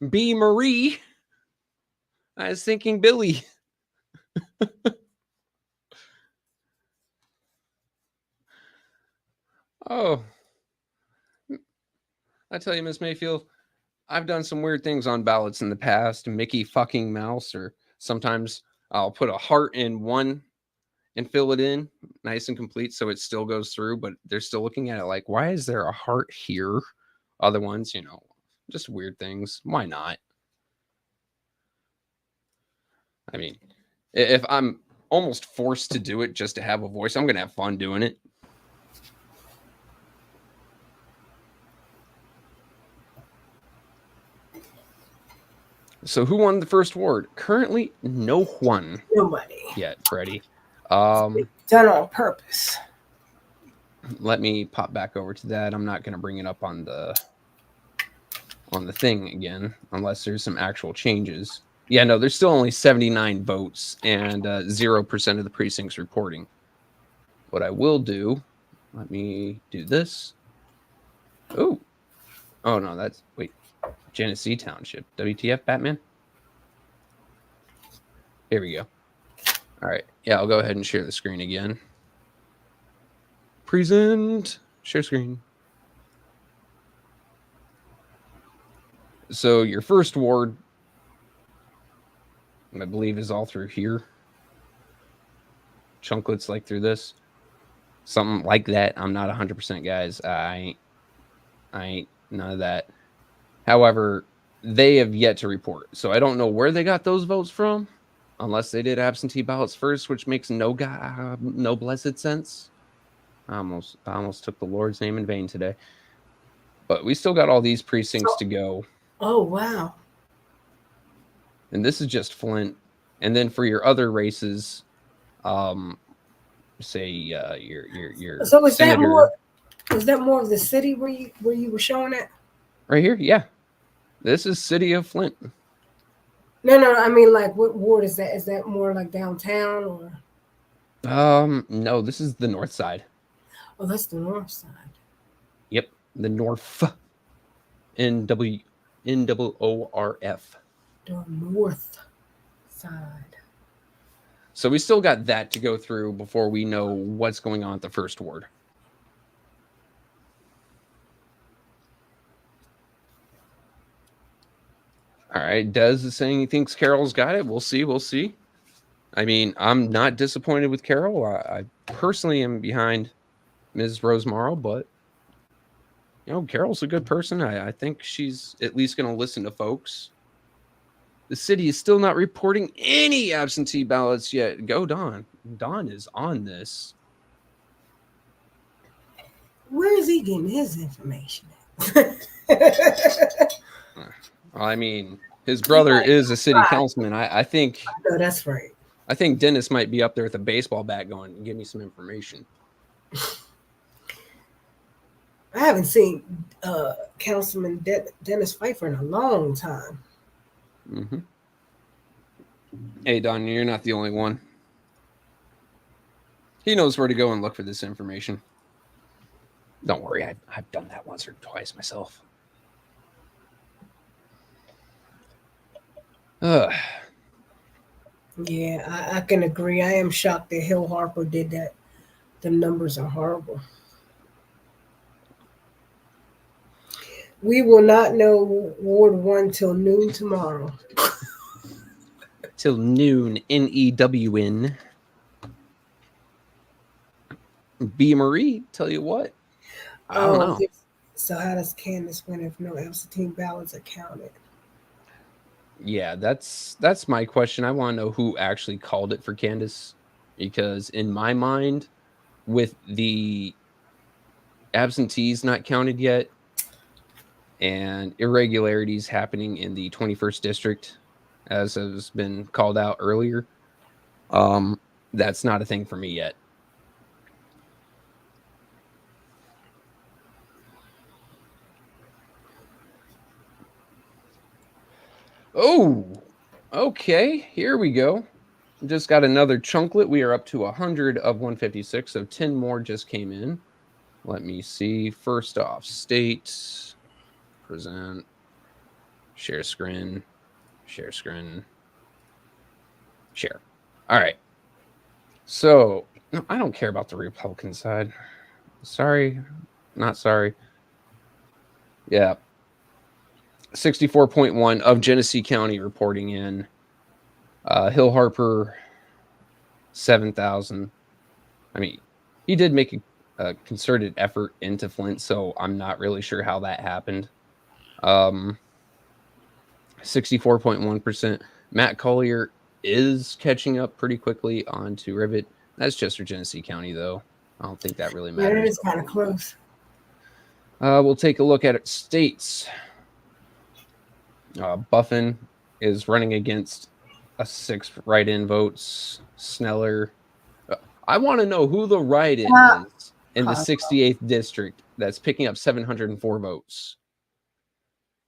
B. Marie. I was thinking Billy. Oh. I tell you, Miss Mayfield, I've done some weird things on ballots in the past. Mickey fucking Mouse, or sometimes I'll put a heart in one and fill it in nice and complete so it still goes through, but they're still looking at it like, why is there a heart here? Other ones, you know, just weird things. Why not? I mean, if I'm almost forced to do it just to have a voice, I'm going to have fun doing it. So who won the first ward? Currently, no one. Nobody. Yet, Freddie. Done on purpose. Let me pop back over to that. I'm not going to bring it up on the thing again, unless there's some actual changes. Yeah, no, there's still only 79 votes and 0% of the precincts reporting. What I will do, let me do this. Oh no, that's, wait, Genesee Township. WTF, Batman? Here we go. All right. Yeah, I'll go ahead and share the screen again. Present. Share screen. So your first ward, I believe, is all through here. Chunklets like through this. Something like that. I'm not 100%, guys. I ain't none of that. However, they have yet to report. So I don't know where they got those votes from, unless they did absentee ballots first, which makes no blessed sense. I almost took the Lord's name in vain today. But we still got all these precincts to go. Oh, wow. And this is just Flint. And then for your other races, say your so is senator, that more of the city where you were showing it? Right here, yeah. This is city of Flint. No, I mean, like, what ward is that? Is that more like downtown or? No, this is the north side. Oh, that's the north side. Yep, the north. NOORF. The north side. So we still got that to go through before we know what's going on at the first ward. All right, Des is saying he thinks Carol's got it. We'll see. I mean, I'm not disappointed with Carol. I personally am behind Ms. Rosemaro, but you know, Carol's a good person. I think she's at least going to listen to folks. The city is still not reporting any absentee ballots yet. Go, Don. Don is on this. Where is he getting his information at? I mean, his brother is a city councilman. I think. No, that's right. I think Dennis might be up there with a baseball bat going, give me some information. I haven't seen Councilman Dennis Pfeiffer in a long time. Mm-hmm. Hey, Don, you're not the only one. He knows where to go and look for this information. Don't worry, I've done that once or twice myself. Yeah, I can agree. I am shocked that Hill Harper did that. The numbers are horrible. We will not know Ward 1 till noon tomorrow. Till noon, NEWN. B. Marie, tell you what. I don't know. So how does Candace win if no absentee ballots are counted? Yeah, that's my question. I want to know who actually called it for Candace, because in my mind, with the absentees not counted yet and irregularities happening in the 21st district, as has been called out earlier, that's not a thing for me yet. Oh, okay. Here we go. Just got another chunklet. We are up to 100 of 156, so 10 more just came in. Let me see. First off, state, present. Share screen. Share screen. Share. All right. So, no, I don't care about the Republican side. Sorry. Not sorry. Yeah. 64.1 of Genesee County reporting in. Hill Harper, 7,000. I mean, he did make a concerted effort into Flint, so I'm not really sure how that happened. 64.1%. Matt Collier is catching up pretty quickly onto Rivet. That's just for Genesee County, though. I don't think that really matters. Yeah, it is kind of close. We'll take a look at states. Buffin is running against a 6 write-in votes. Sneller. I want to know who the write-in is in the 68th district that's picking up 704 votes.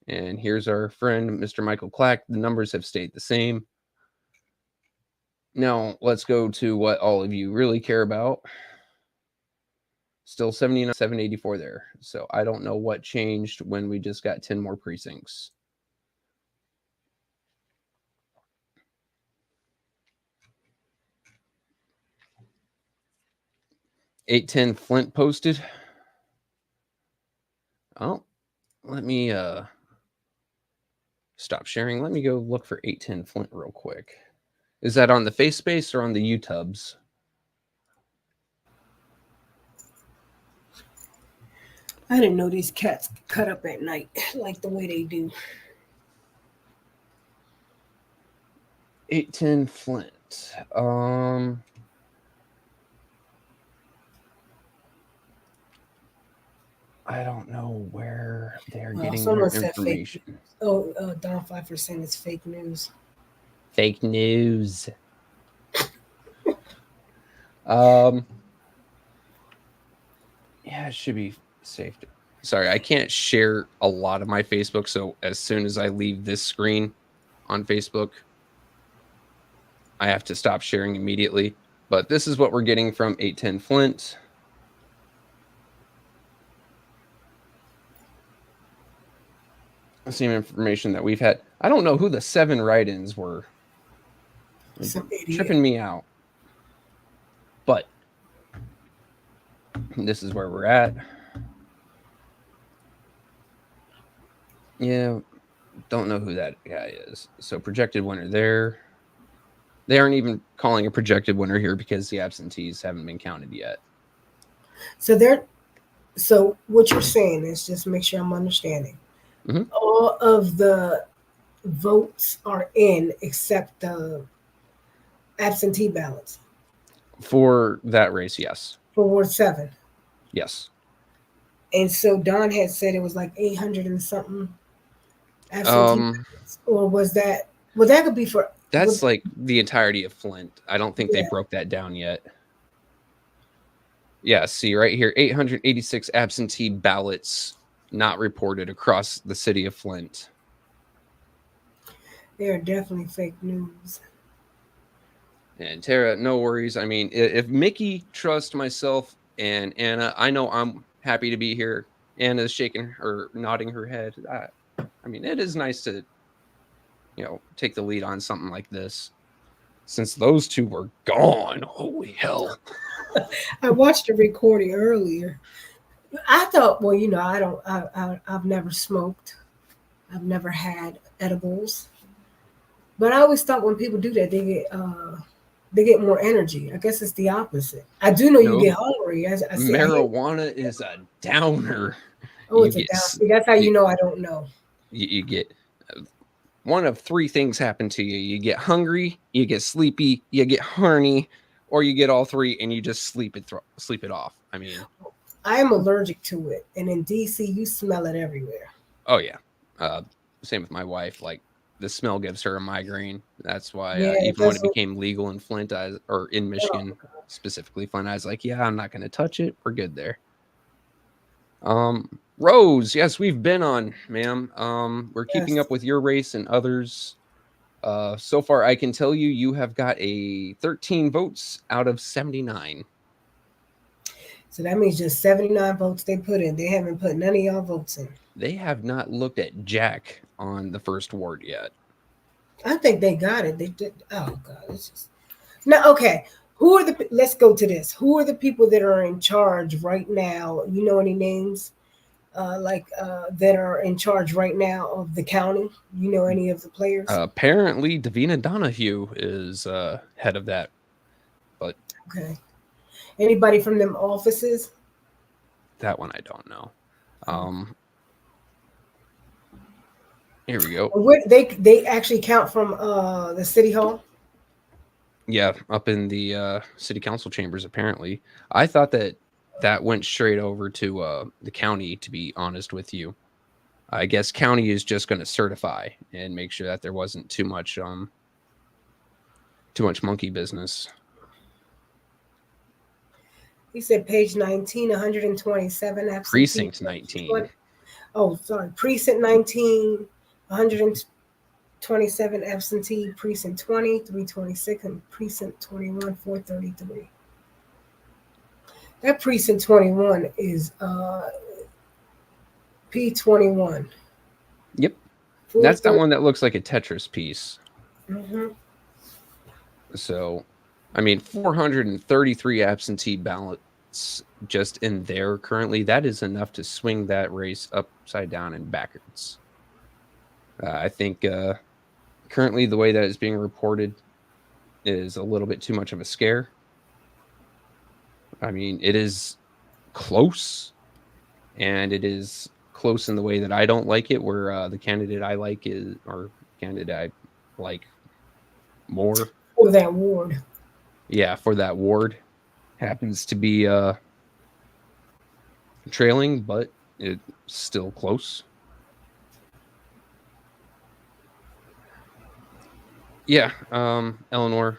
And here's our friend, Mr. Michael Clack. The numbers have stayed the same. Now, let's go to what all of you really care about. Still 79, 784 there. So I don't know what changed when we just got 10 more precincts. $810 Flint posted. Oh, let me stop sharing. Let me go look for 810 Flint real quick. Is that on the face space or on the YouTubes? I didn't know these cats cut up at night like the way they do. 810 Flint. I don't know where they're getting their information. Don Pfeiffer saying it's fake news. Fake news. Yeah, it should be safe. Sorry, I can't share a lot of my Facebook, so as soon as I leave this screen on Facebook, I have to stop sharing immediately. But this is what we're getting from 810 Flint. Same information that we've had. I don't know who the 7 write-ins were. Tripping me out. But this is where we're at. Yeah, don't know who that guy is. So projected winner there. They aren't even calling a projected winner here because the absentees haven't been counted yet. So what you're saying is, just make sure I'm understanding. Mm-hmm. All of the votes are in except the absentee ballots. For that race, yes. For Ward 7. Yes. And so Don had said it was like 800 and something absentee ballots. Or was that, well, that could be for... That's like the entirety of Flint. I don't think they broke that down yet. Yeah, see right here, 886 absentee ballots not reported across the city of Flint. They are definitely fake news. And Tara, no worries. I mean, if Mickey trusts myself and Anna, I know I'm happy to be here. Anna's shaking or nodding her head. I mean, it is nice to, take the lead on something like this. Since those two were gone, holy hell! I watched a recording earlier. I thought, well, I've never smoked. I've never had edibles. But I always thought when people do that, they get more energy. I guess it's the opposite. I do know you get hungry. Marijuana is a downer. Oh, it's a downer. That's how you know I don't know. You get one of 3 things happen to you. You get hungry, you get sleepy, you get horny, or you get all 3 and you just sleep it off. I mean, I am allergic to it, and in DC, you smell it everywhere. Oh yeah, same with my wife. Like the smell gives her a migraine. That's why even when it became legal in Flint, or in Michigan specifically, Flint, I was like, yeah, I'm not going to touch it. We're good there. Rose, yes, we've been on, ma'am. We're keeping up with your race and others. So far, I can tell you have got a 13 votes out of 79. So that means just 79 votes they put in. They haven't put none of y'all votes in. They have not looked at Jack on the first ward yet. I think they got it. They did. Oh God, it's just now. Okay, let's go to this. Who are the people that are in charge right now? You know any names, that are in charge right now of the county? You know any of the players? Apparently, Davina Donahue is head of that. But okay, anybody from them offices? That one I don't know. Here we go. They actually count from the city hall. Yeah, up in the city council chambers. Apparently, I thought that went straight over to the county. To be honest with you, I guess county is just going to certify and make sure that there wasn't too much monkey business. He said page 19, 127 absentee. Precinct 19. Oh, sorry. Precinct 19, 127 absentee. Precinct 20, 326, and precinct 21, 433. That precinct 21 is P21. Yep. That's that one that looks like a Tetris piece. Mm-hmm. So, I mean, 433 absentee ballots just in there currently. That is enough to swing that race upside down and backwards. I think currently the way that it's being reported is a little bit too much of a scare. I mean, it is close, and it is close in the way that I don't like it, where the candidate I like candidate I like more. For that ward. Yeah, for that ward. Happens to be trailing, but it's still close. Yeah, Eleanor.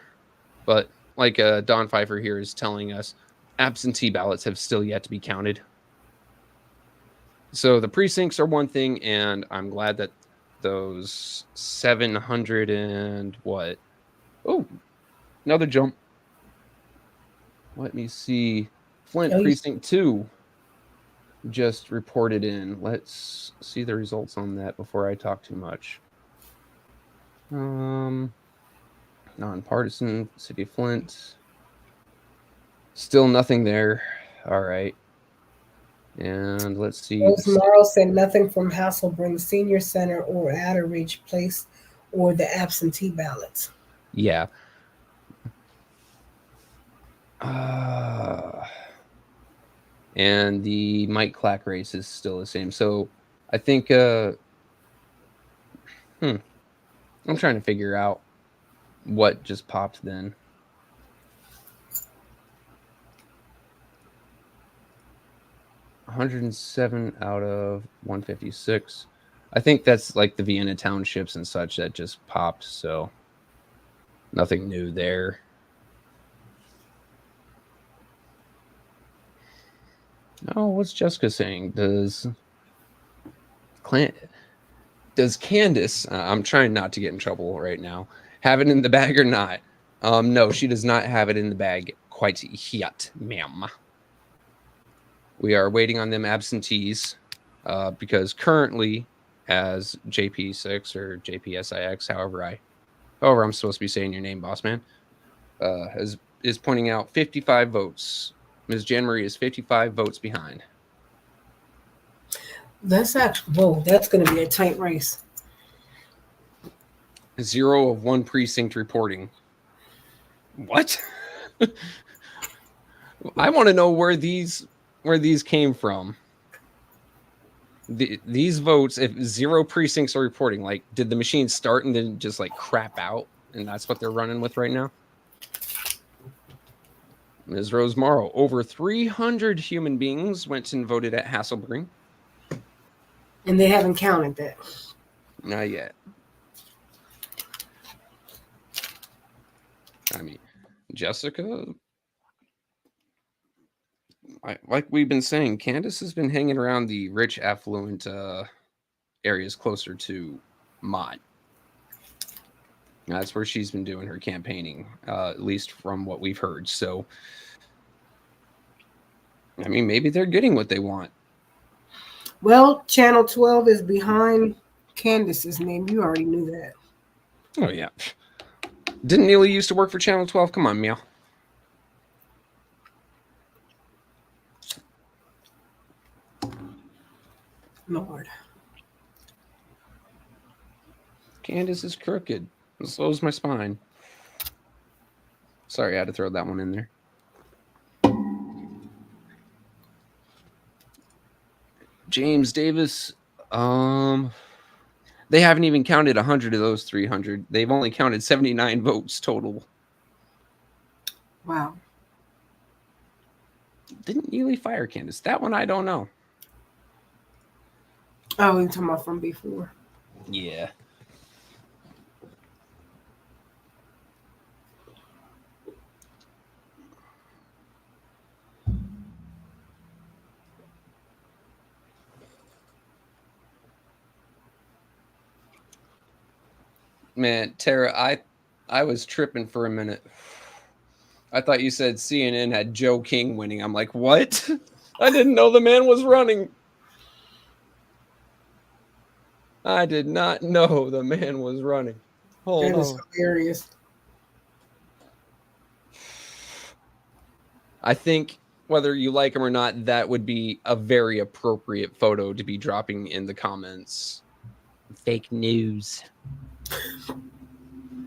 But like Don Pfeiffer here is telling us, absentee ballots have still yet to be counted. So the precincts are one thing, and I'm glad that those 700 and what? Oh, another jump. Let me see. Flint Precinct 2 just reported in. Let's see the results on that before I talk too much. Nonpartisan, City of Flint. Still nothing there. All right. And let's see. Rose Morrow said nothing from Hasselbrink Senior Center or Outer Reach Place or the absentee ballots. Yeah. And the Mike Clack race is still the same. So I think I'm trying to figure out what just popped then. $107 out of 156. I think that's like the Vienna townships and such that just popped. So nothing new there. Oh, what's Jessica saying? Does Candace, I'm trying not to get in trouble right now, have it in the bag or not? No, she does not have it in the bag quite yet, ma'am. We are waiting on them absentees because currently, as JP6 or JPSIX, however I'm supposed to be saying your name, boss man, is pointing out 55 votes. Ms. Jan Marie is 55 votes behind. That's that's going to be a tight race. 0 of 1 precinct reporting. What? I want to know where these came from. These votes, if 0 precincts are reporting, like, did the machine start and then just like crap out, and that's what they're running with right now? Ms. Rose Morrow, over 300 human beings went and voted at Hasselbrink. And they haven't counted that. Not yet. I mean, Jessica, like we've been saying, Candace has been hanging around the rich, affluent areas closer to Mott. That's where she's been doing her campaigning, at least from what we've heard. So I mean, maybe they're getting what they want. Well, Channel 12 is behind Candace's name. You already knew that. Oh, yeah. Didn't Neely used to work for Channel 12? Come on, meow. Lord. Candace is crooked. So is my spine. Sorry, I had to throw that one in there. James Davis. They haven't even counted 100 of those 300. They've only counted 79 votes total. Wow. Didn't Neely fire Candace? That one I don't know. Oh, you're talking about from before. Yeah. Man, Tara, I was tripping for a minute. I thought you said CNN had Joe King winning. I'm like, what? I didn't know the man was running. I did not know the man was running. Hold on. That is hilarious. I think whether you like him or not, that would be a very appropriate photo to be dropping in the comments. Fake news.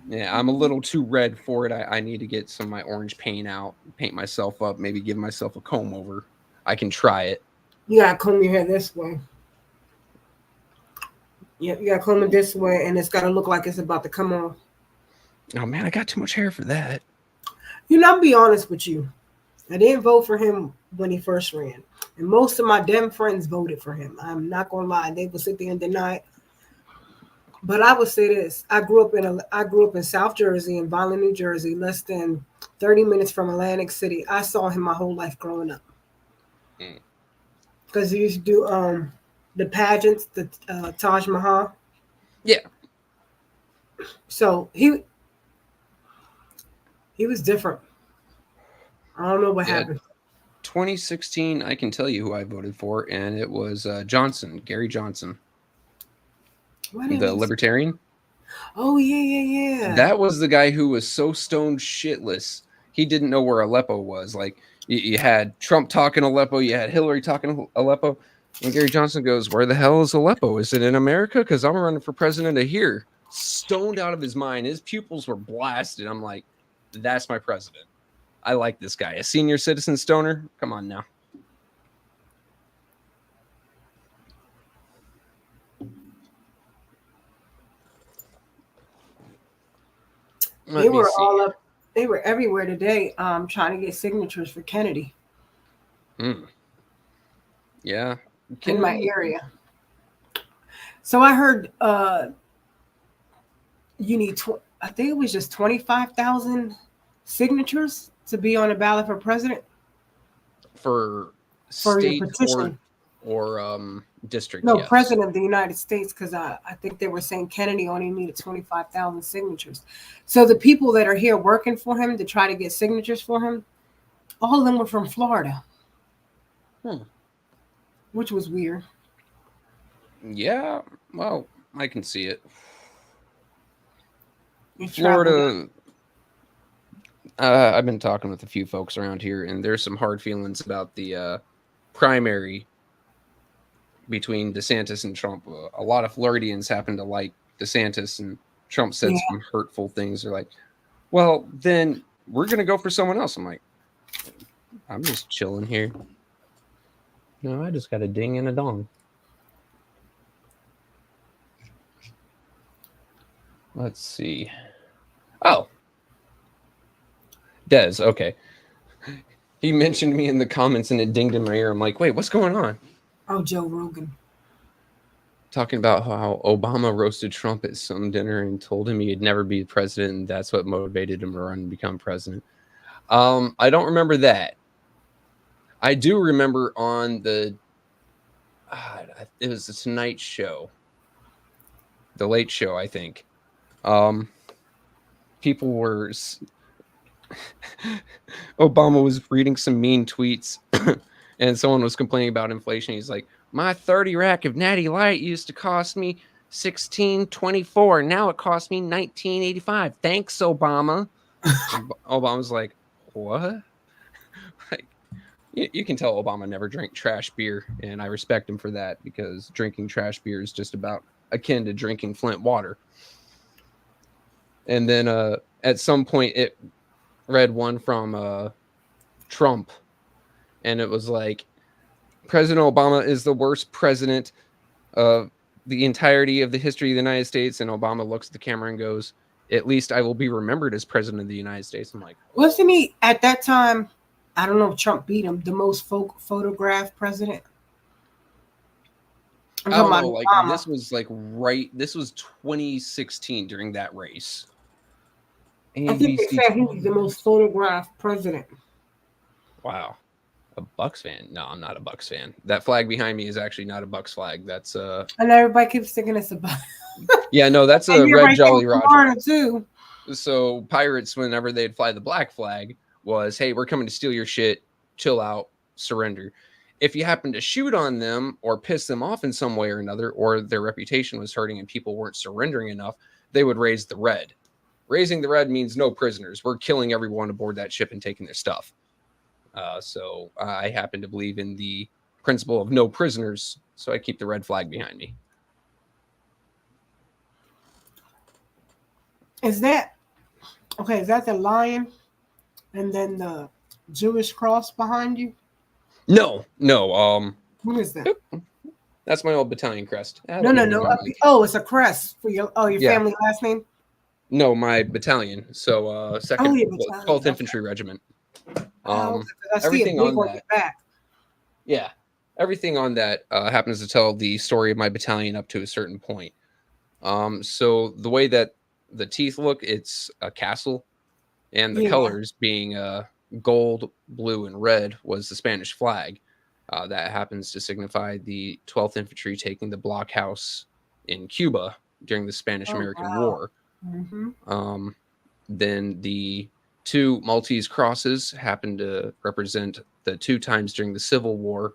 Yeah, I'm a little too red for it. I need to get some of my orange paint out, paint myself up, maybe give myself a comb over. I can try it. You gotta comb your hair this way. Yeah, you gotta comb it this way, and it's gotta look like it's about to come off. Oh man, I got too much hair for that. You know, I'll be honest with you. I didn't vote for him when he first ran, and most of my damn friends voted for him. I'm not gonna lie; they will sit there and deny it. But I would say this: I grew up in South Jersey, in Violin, New Jersey, less than 30 minutes from Atlantic City. I saw him my whole life growing up. Because he used to do the pageants, the Taj Mahal. Yeah. So he was different. I don't know what happened. 2016, I can tell you who I voted for, and it was Johnson, Gary Johnson. The Libertarian. Oh, yeah. That was the guy who was so stoned shitless, he didn't know where Aleppo was. Like, you had Trump talking Aleppo, you had Hillary talking Aleppo, and Gary Johnson goes, where the hell is Aleppo? Is it in America? Because I'm running for president of here. Stoned out of his mind. His pupils were blasted. I'm like, that's my president. I like this guy. A senior citizen stoner? Come on now. They were all up. They were everywhere today, trying to get signatures for Kennedy. Yeah, in my area. So I heard you need. I think it was just 25,000 signatures to be on a ballot for president. For state or district. No, yes. president of the United States, because I think they were saying Kennedy only needed 25,000 signatures. So the people that are here working for him to try to get signatures for him, all of them were from Florida. Which was weird. Yeah, well, I can see it. Florida. I've been talking with a few folks around here, and there's some hard feelings about the primary between DeSantis and Trump. A lot of Floridians happen to like DeSantis, and Trump said some hurtful things. They're like, well, then we're going to go for someone else. I'm like, I'm just chilling here. No, I just got a ding and a dong. Let's see. Oh. Des, okay. He mentioned me in the comments and it dinged in my ear. I'm like, wait, what's going on? Oh, Joe Rogan. Talking about how Obama roasted Trump at some dinner and told him he'd never be president, and that's what motivated him to run and become president. I don't remember that. I do remember on the it was the Tonight Show, the Late Show, I think. People were Obama was reading some mean tweets And someone was complaining about inflation. He's like, my 30 rack of Natty Light used to cost me $16.24. Now it costs me $19.85. Thanks, Obama. Obama's like, what? Like, you can tell Obama never drank trash beer, and I respect him for that, because drinking trash beer is just about akin to drinking Flint water. And then at some point it read one from Trump, and it was like, President Obama is the worst president of the entirety of the history of the United States. And Obama looks at the camera and goes, at least I will be remembered as president of the United States. I'm like, wasn't he at that time? I don't know if Trump beat him, the most photographed president. I don't know, like Obama. This was 2016 during that race. I think they said he was the most photographed president. Wow. A Bucks fan? No, I'm not a Bucks fan. That flag behind me is actually not a Bucks flag. That's and everybody keeps thinking it's a Bucks. Yeah, no, that's a red right Jolly Roger too. So Pirates, whenever they'd fly the black flag, was, hey, we're coming to steal your shit, chill out, surrender. If you happen to shoot on them or piss them off in some way or another, or their reputation was hurting and people weren't surrendering enough, they would raise the red. Raising the red means no prisoners. We're killing everyone aboard that ship and taking their stuff. So I happen to believe in the principle of no prisoners, so I keep the red flag behind me. Is that the lion and then the Jewish cross behind you? No. What is that? That's my old battalion crest. No. Oh, it's a crest for your family last name? No, my battalion. So 12th Infantry Regiment. Everything on that. Yeah. Everything on that happens to tell the story of my battalion up to a certain point. So the way that the teeth look, it's a castle, and the colors being gold, blue, and red was the Spanish flag. That happens to signify the 12th Infantry taking the blockhouse in Cuba during the Spanish-American War. Mm-hmm. Then the two Maltese crosses happen to represent the two times during the Civil War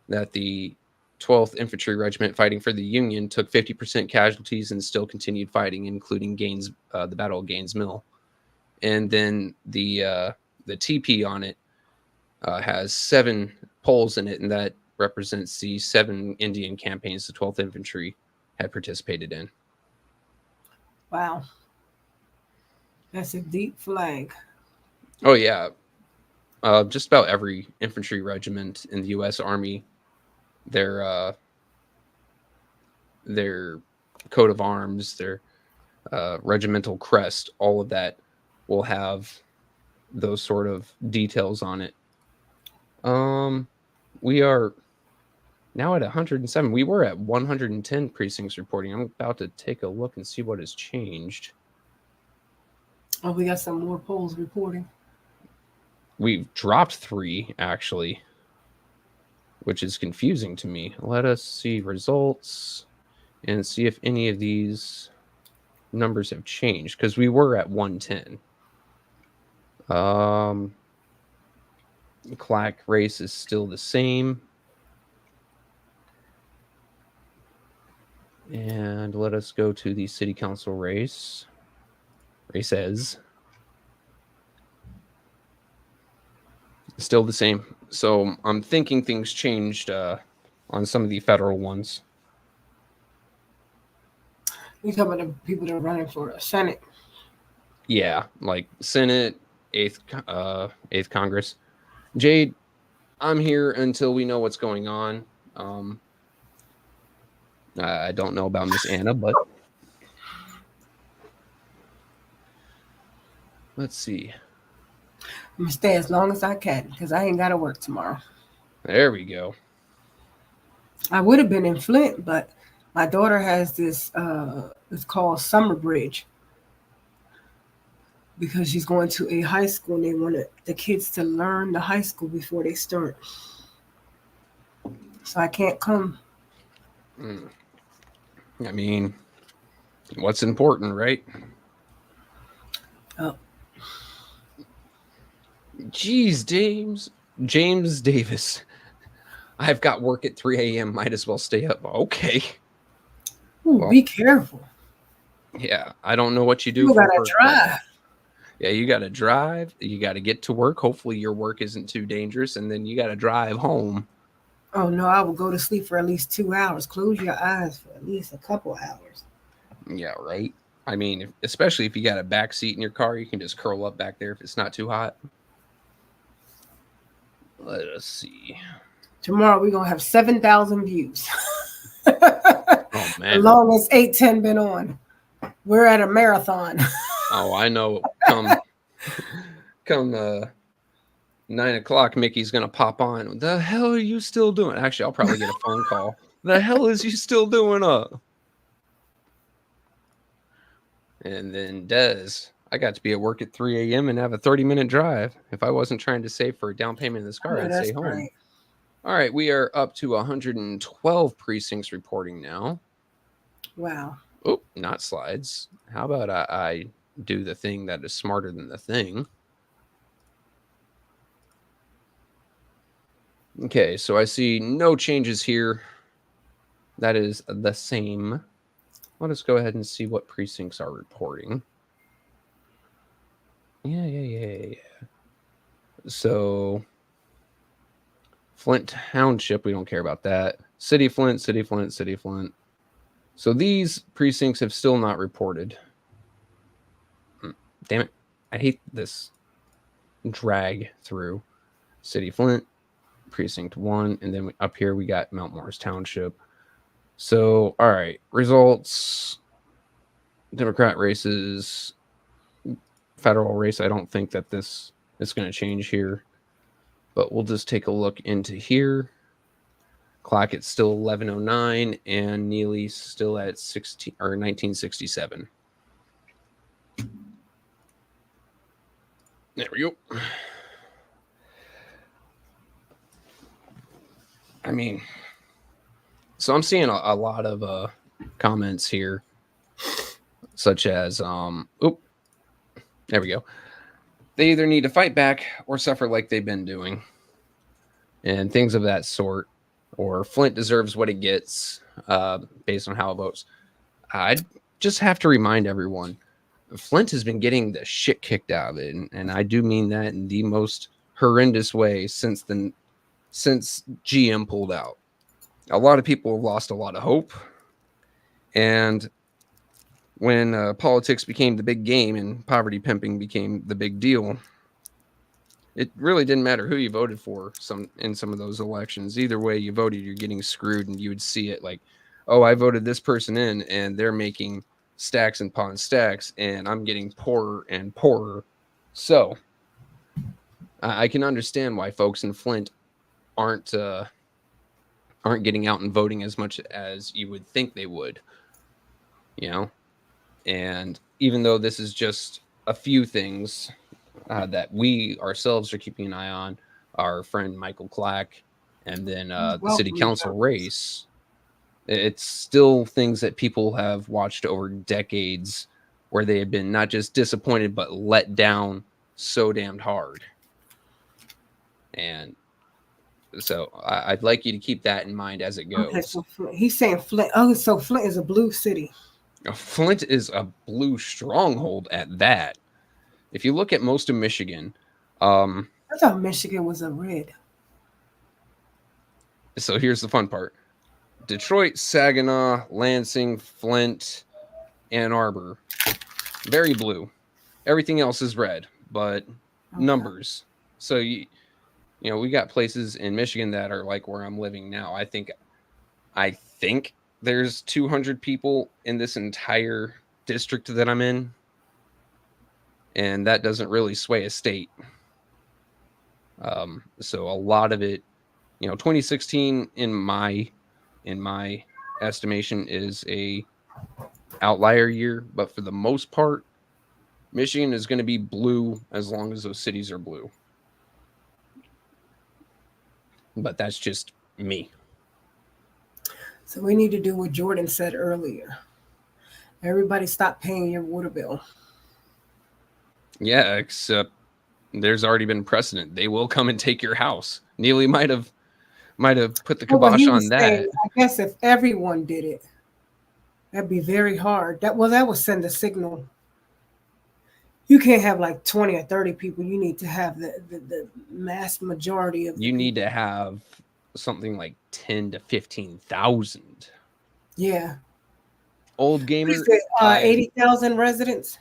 that the 12th Infantry Regiment fighting for the Union took 50% casualties and still continued fighting, including the Battle of Gaines Mill. And then the TP on it has 7 poles in it, and that represents the 7 Indian campaigns the 12th Infantry had participated in. Wow. That's a deep flag. Oh, yeah. Just about every infantry regiment in the U.S. Army, their coat of arms, their regimental crest, all of that will have those sort of details on it. We are now at 107. We were at 110 precincts reporting. I'm about to take a look and see what has changed. Oh, we got some more polls reporting. We've dropped 3, actually, which is confusing to me. Let us see results and see if any of these numbers have changed, because we were at 110. Clack race is still the same. And let us go to the city council races. Still the same. So I'm thinking things changed on some of the federal ones. You talking about the people that are running for Senate? Yeah, like Senate, 8th Congress. Jade, I'm here until we know what's going on. I don't know about Miss Anna, but let's see. I'm gonna stay as long as I can because I ain't got to work tomorrow. There we go. I would have been in Flint, but my daughter has this, it's called Summer Bridge, because she's going to a high school and they wanted the kids to learn the high school before they start. So I can't come. I mean, what's important, right? Oh. Jeez, James Davis. I've got work at 3 a.m. Might as well stay up. Okay. Ooh, well, be careful. Yeah, I don't know what you do. You gotta drive. Yeah, you gotta drive. You gotta get to work. Hopefully your work isn't too dangerous, and then you gotta drive home. Oh no, I will go to sleep for at least 2 hours. Close your eyes for at least a couple hours. Yeah, right. I mean, especially if you got a back seat in your car, you can just curl up back there if it's not too hot. Let us see. Tomorrow we're gonna have 7,000 views. Oh man! As long as 810 been on, we're at a marathon. Oh, I know. Come 9 o'clock, Mickey's gonna pop on. What the hell are you still doing? Actually, I'll probably get a phone call. The hell is you still doing up? And then Des, I got to be at work at 3 a.m. and have a 30-minute drive. If I wasn't trying to save for a down payment in this car, I'd stay home. Right. All right, we are up to 112 precincts reporting now. Wow. Oh, not slides. How about I do the thing that is smarter than the thing? Okay, so I see no changes here. That is the same. Let us go ahead and see what precincts are reporting. Yeah. So, Flint Township, we don't care about that. City Flint. So these precincts have still not reported. Damn it. I hate this drag through. City Flint, Precinct 1, and then up here we got Mount Morris Township. So, all right, results, Democrat races, federal race. I don't think that this is going to change here, but we'll just take a look into here. Clackett's still 1109, and Neely's still at 1967. There we go. I mean, so I'm seeing a lot of comments here, such as, there we go. They either need to fight back or suffer like they've been doing, and things of that sort. Or Flint deserves what it gets based on how it votes. I just have to remind everyone, Flint has been getting the shit kicked out of it, and I do mean that in the most horrendous way since GM pulled out. A lot of people have lost a lot of hope, and when politics became the big game and poverty pimping became the big deal, it really didn't matter who you voted for in some of those elections. Either way you voted, you're getting screwed, and you would see it like, oh, I voted this person in, and they're making stacks and upon stacks, and I'm getting poorer and poorer. So I can understand why folks in Flint aren't getting out and voting as much as you would think they would, you know. And even though this is just a few things that we ourselves are keeping an eye on, our friend Michael Clack, and then the city council race, it's still things that people have watched over decades, where they have been not just disappointed but let down so damned hard. And so I'd like you to keep that in mind as it goes. Okay, so he's saying Flint. Oh, so Flint is a blue city. Flint is a blue stronghold at that. If you look at most of Michigan, I thought Michigan was a red. So here's the fun part: Detroit, Saginaw, Lansing, Flint, Ann Arbor, very blue. Everything else is red, but numbers. So you know, we got places in Michigan that are like where I'm living now. I think there's 200 people in this entire district that I'm in, and that doesn't really sway a state. So a lot of it, you know, 2016 in my estimation is a outlier year, but for the most part, Michigan is going to be blue as long as those cities are blue. But that's just me. So we need to do what Jordan said earlier. Everybody stop paying your water bill. Yeah, except there's already been precedent. They will come and take your house. Neely might have might have put the kibosh on that. Saying, I guess if everyone did it, that'd be very hard. That would send a signal. You can't have like 20 or 30 people. You need to have the mass majority of. You need to have something like 10 to 15,000. Yeah. Old Gamer. 80,000 residents.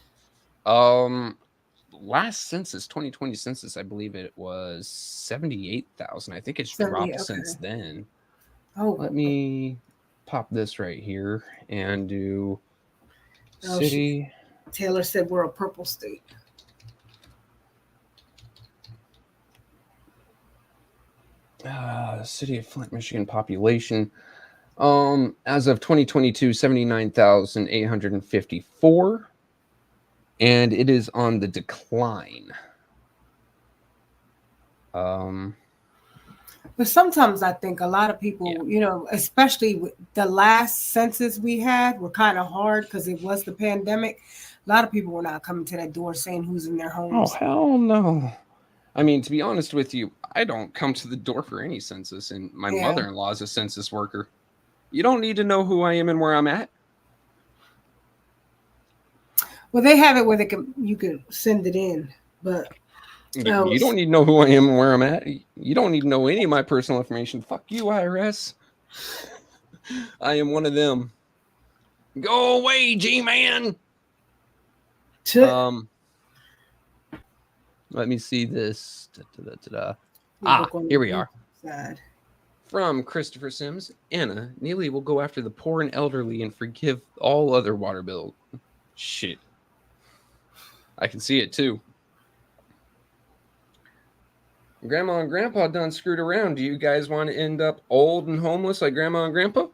Last census, 2020 census, I believe it was 78,000. I think it's dropped since then. Oh, let me pop this right here and do city. Taylor said we're a purple state. City of Flint, Michigan population. As of 2022, 79,854. And it is on the decline. But sometimes I think a lot of people, you know, especially with the last census we had, were kind of hard because it was the pandemic. A lot of people were not coming to that door saying who's in their homes. Oh, hell no. I mean, to be honest with you, I don't come to the door for any census, and my mother-in-law is a census worker. You don't need to know who I am and where I'm at. Well, they have it where you can send it in, but you don't need to know who I am and where I'm at. You don't need to know any of my personal information. Fuck you, IRS. I am one of them. Go away, G-Man. Let me see this. Here we are. Sad. From Christopher Sims, Anna, Neely will go after the poor and elderly and forgive all other water bill. Shit. I can see it too. Grandma and Grandpa done screwed around. Do you guys want to end up old and homeless like Grandma and Grandpa?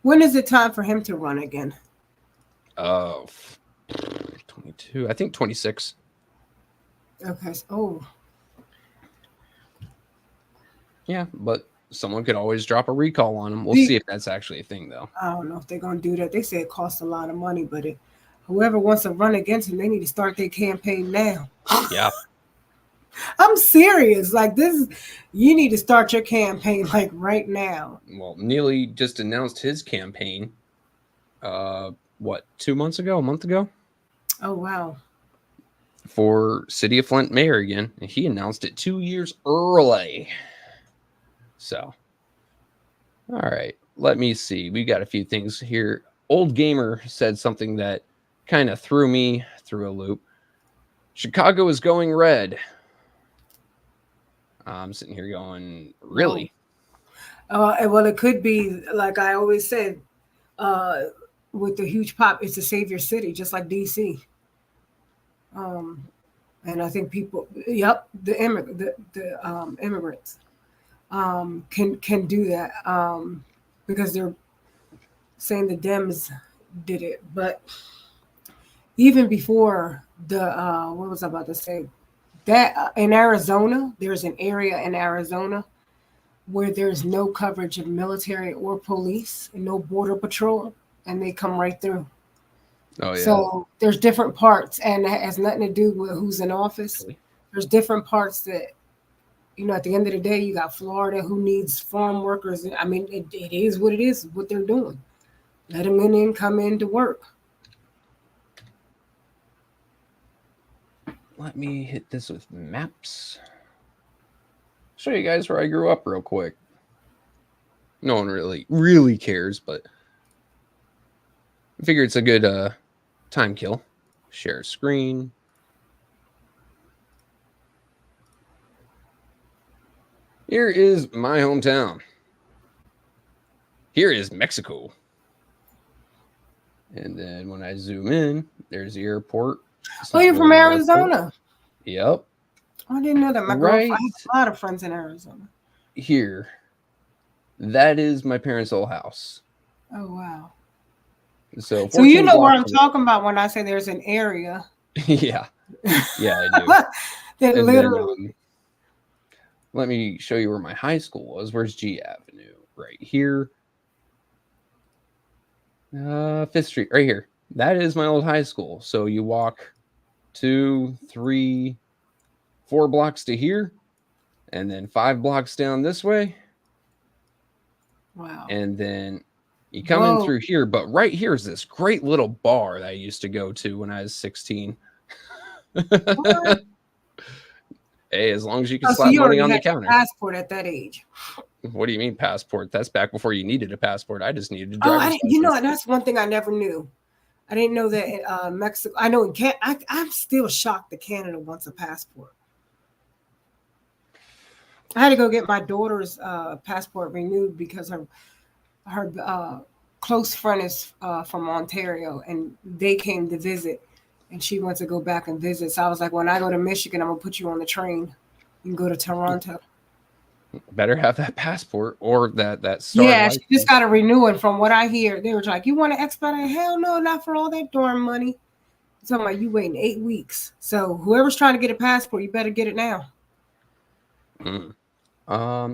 When is it time for him to run again? 22. I think 26. Okay. Yeah, but someone could always drop a recall on him. We'll see if that's actually a thing, though. I don't know if they're going to do that. They say it costs a lot of money, but whoever wants to run against him, they need to start their campaign now. Yeah. I'm serious. Like this, you need to start your campaign like right now. Well, Neely just announced his campaign. 2 months ago? A month ago? Oh, wow. For City of Flint mayor again. And he announced it 2 years early. So, all right, let me see. We got a few things here. Old Gamer said something that kind of threw me through a loop. Chicago is going red. I'm sitting here going, really? Well, it could be, like I always said, with the huge pop, it's a savior city, just like DC. And I think people, the immigrants. Can do that because they're saying the Dems did it. But even before what was I about to say? That in Arizona, there's an area in Arizona where there's no coverage of military or police and no border patrol, and they come right through. Oh, yeah. So there's different parts, and it has nothing to do with who's in office. There's different parts that, you know, at the end of the day, you got Florida who needs farm workers. I mean, it is what it is, what they're doing. Let them in, come in to work. Let me hit this with maps. Show you guys where I grew up real quick. No one really cares, but I figure it's a good time kill. Share screen. Here is my hometown. Here is Mexico. And then when I zoom in, there's the airport. Oh, you're from Arizona? Yep. I didn't know that. My girlfriend has a lot of friends in Arizona. Here. That is my parents' old house. Oh, wow. So you know where I'm talking about when I say there's an area. Yeah. Yeah, I do. That and literally. Then, let me show you where my high school was. Where's G Avenue? Right here. 5th Street, right here. That is my old high school. So you walk 2, 3, 4 blocks to here, and then 5 blocks down this way. Wow. And then you come in through here, but right here is this great little bar that I used to go to when I was 16. Hey, as long as you can slap money on the counter. Passport at that age. What do you mean passport? That's back before you needed a passport. I just needed a driver's license. You know, that's one thing I never knew. I didn't know that in Mexico. I know in I'm still shocked that Canada wants a passport. I had to go get my daughter's passport renewed because her close friend is from Ontario, and they came to visit, and she wants to go back and visit. So I was like, when I go to Michigan, I'm gonna put you on the train. You can go to Toronto. Better have that passport or that star. Yeah, she just got to renew it. From what I hear, they were like, "You want to expedite? Hell no, not for all that darn money." So I'm like, "You waiting 8 weeks." So whoever's trying to get a passport, you better get it now.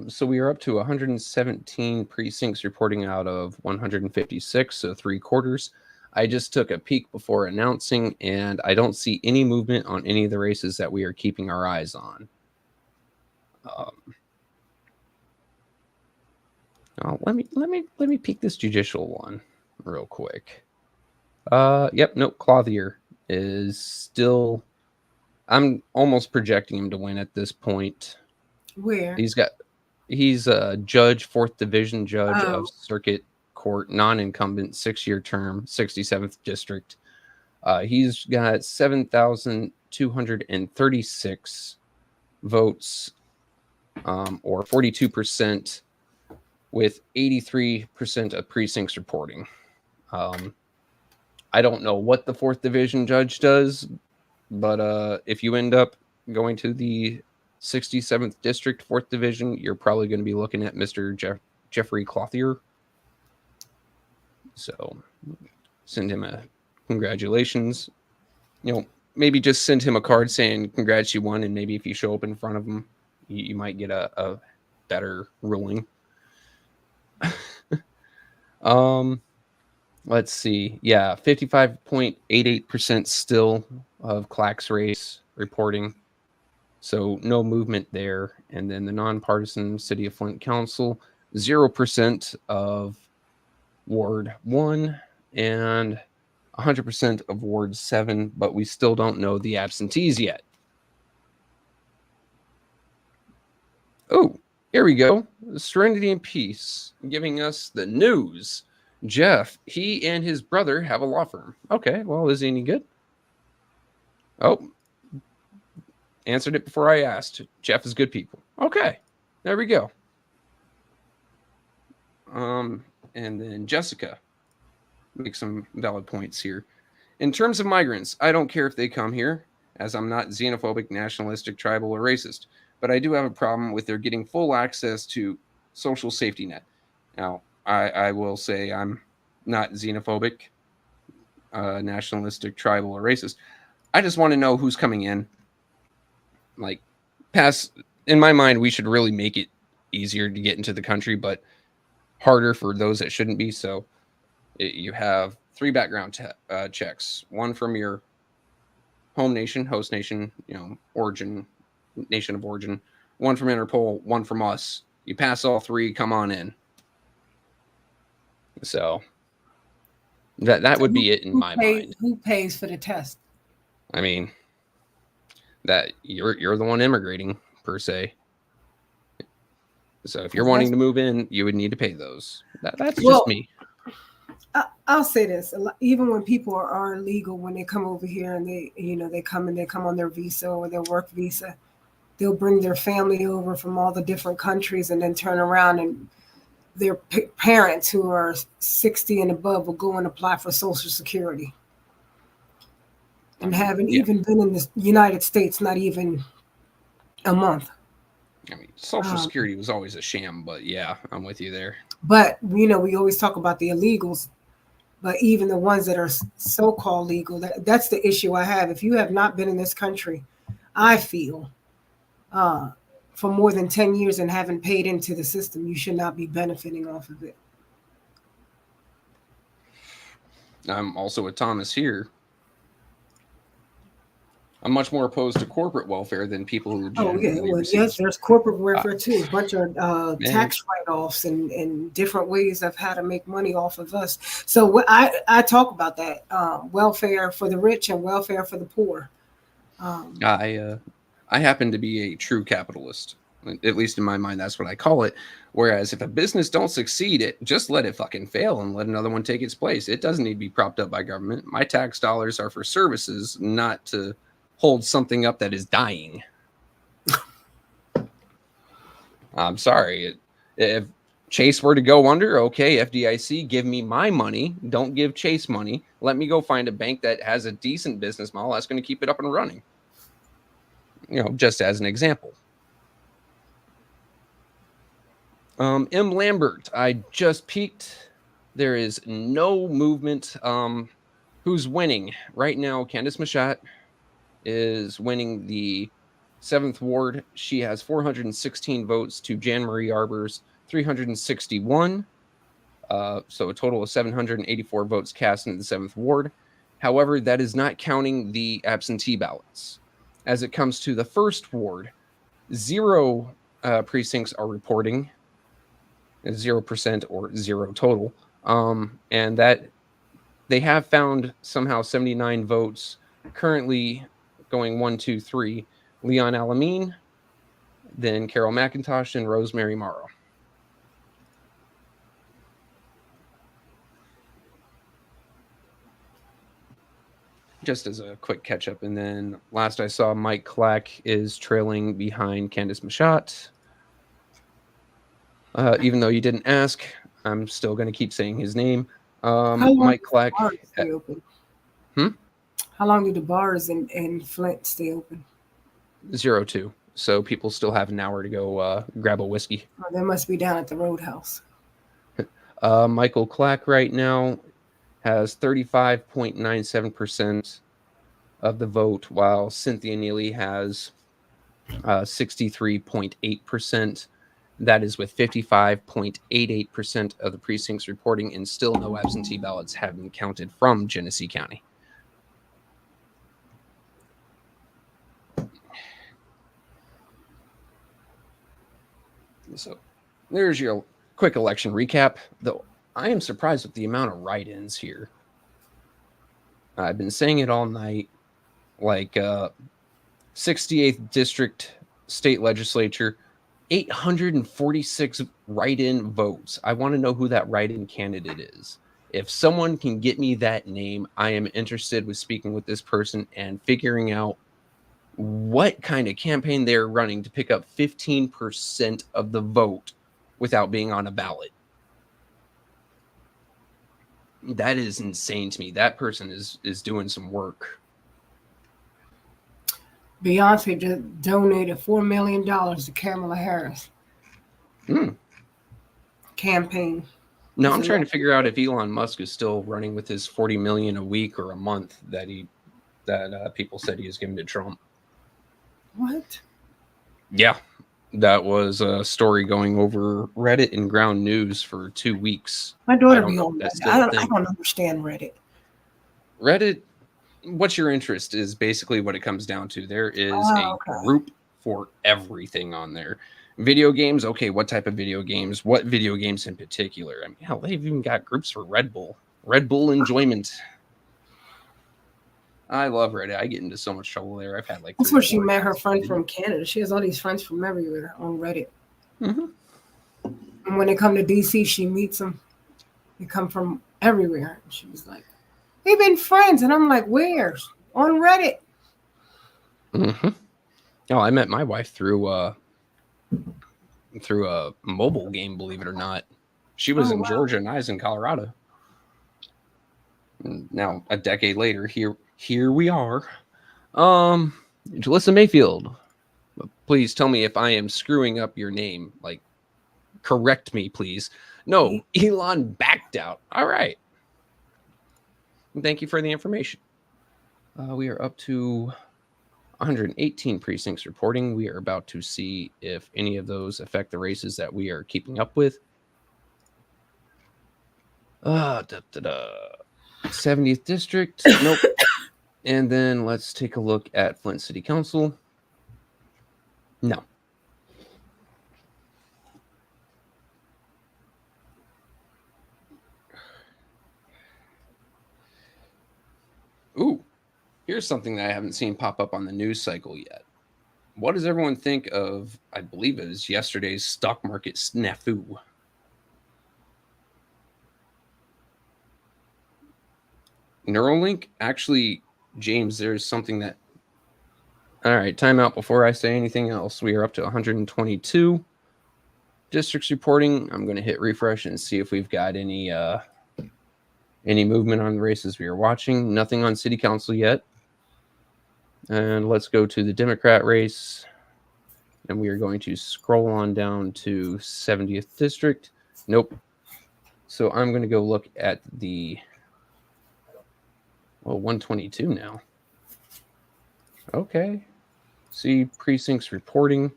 So we are up to 117 precincts reporting out of 156, so 3/4. I just took a peek before announcing, and I don't see any movement on any of the races that we are keeping our eyes on. Let me peek this judicial one real quick. Yep, nope. Clothier is still. I'm almost projecting him to win at this point. Where? He's a judge, 4th Division judge of Circuit Court, non-incumbent, 6-year term, 67th district. He's got 7,236 votes, or 42%, with 83% of precincts reporting. I don't know what the 4th Division judge does, but if you end up going to the 67th district, 4th Division, you're probably going to be looking at Mr. Jeffrey Clothier. So send him a congratulations. You know, maybe just send him a card saying congrats, you won, and maybe if you show up in front of him, you might get a better ruling. Let's see. Yeah, 55.88% still of Clacks race reporting. So no movement there. And then the nonpartisan City of Flint Council, 0% of Ward 1 and 100% of Ward 7, but we still don't know the absentees yet. Oh, here we go. Serenity and Peace giving us the news. Jeff, he and his brother have a law firm. Okay, well, is he any good? Oh, answered it before I asked. Jeff is good people. Okay, there we go. And then Jessica makes some valid points here. In terms of migrants, I don't care if they come here, as I'm not xenophobic, nationalistic, tribal, or racist, but I do have a problem with their getting full access to social safety net. Now, I will say I'm not xenophobic, nationalistic, tribal, or racist. I just want to know who's coming in. Like, in my mind, we should really make it easier to get into the country, but harder for those that shouldn't be. So you have 3 background checks, one from your home nation, host nation, origin, nation of origin, one from Interpol, one from us. You pass all 3, come on in. So that would be it in my mind. Who pays for the test? I mean, that you're the one immigrating per se. So if you're wanting to move in, you would need to pay those. That's just me. I'll say this: even when people are legal, when they come over here and they come on their visa or their work visa, they'll bring their family over from all the different countries and then turn around and their parents who are 60 and above will go and apply for Social Security and haven't even been in the United States, not even a month. I mean, Social Security was always a sham, but yeah, I'm with you there. But, we always talk about the illegals, but even the ones that are so-called legal, that's the issue I have. If you have not been in this country, I feel, for more than 10 years and haven't paid into the system, you should not be benefiting off of it. I'm also with Thomas here. I'm much more opposed to corporate welfare than people who genuinely receive. Yes, there's corporate welfare too. A bunch of tax write-offs and different ways of how to make money off of us. So I talk about that welfare for the rich and welfare for the poor. I happen to be a true capitalist. At least in my mind, that's what I call it. Whereas if a business don't succeed, just let it fucking fail and let another one take its place. It doesn't need to be propped up by government. My tax dollars are for services, not to hold something up that is dying. I'm sorry. If Chase were to go under, okay, FDIC, give me my money. Don't give Chase money. Let me go find a bank that has a decent business model that's going to keep it up and running. Just as an example. M. Lambert, I just peeked. There is no movement. Who's winning? Right now, Candace Machat is winning the 7th Ward. She has 416 votes to Jan Marie Arbor's 361. So a total of 784 votes cast in the 7th Ward. However, that is not counting the absentee ballots. As it comes to the 1st Ward, 0 precincts are reporting 0% or 0 total. And that they have found somehow 79 votes currently going 1, 2, 3. Leon Alamine, then Carol McIntosh, and Rosemary Morrow. Just as a quick catch up, and then last I saw, Mike Clack is trailing behind Candace Machat. Even though you didn't ask, I'm still going to keep saying his name. Mike Clack. How long do the bars in Flint stay open? 02. So people still have an hour to go grab a whiskey. Oh, they must be down at the Roadhouse. Michael Clack right now has 35.97% of the vote, while Cynthia Neely has 63.8%. That is with 55.88% of the precincts reporting, and still no absentee ballots have been counted from Genesee County. So there's your quick election recap, though I am surprised with the amount of write-ins here. I've been saying it all night, like 68th District State Legislature, 846 write-in votes. I want to know who that write-in candidate is. If someone can get me that name, I am interested with speaking with this person and figuring out what kind of campaign they're running to pick up 15% of the vote without being on a ballot. That is insane to me. That person is doing some work. Beyonce just donated $4 million to Kamala Harris campaign. No, I'm trying to figure out if Elon Musk is still running with his $40 million a week or a month that people said he was giving to Trump. What? Yeah, that was a story going over Reddit and Ground News for 2 weeks. My daughter be on Reddit. I don't understand Reddit. Reddit, what's your interest is basically what it comes down to. There is a group for everything on there. Video games, okay, what type of video games? What video games in particular? I mean, hell, they've even got groups for Red Bull. Red Bull enjoyment. I love Reddit. I get into so much trouble there. I've had like... That's where she met her friend from Canada. She has all these friends from everywhere on Reddit. Mm-hmm. And when they come to DC, she meets them. They come from everywhere. And she was like, they've been friends. And I'm like, where? On Reddit. Mm-hmm. Oh, I met my wife through a mobile game, believe it or not. She was in Georgia and I was in Colorado. And now, a decade later, here we are. Jalissa Mayfield, please tell me if I am screwing up your name. Like, correct me, please. No, Elon backed out. All right. Thank you for the information. We are up to 118 precincts reporting. We are about to see if any of those affect the races that we are keeping up with. 70th District. Nope. And then let's take a look at Flint City Council. No. Ooh, here's something that I haven't seen pop up on the news cycle yet. What does everyone think of, I believe it was yesterday's stock market snafu? Neuralink? Actually, James, there's something that... All right, time out before I say anything else. We are up to 122 districts reporting. I'm going to hit refresh and see if we've got any movement on the races we are watching. Nothing on city council yet. And let's go to the Democrat race. And we are going to scroll on down to 70th district. Nope. So I'm going to go look at the... Well, 122 now. Okay. See precincts reporting.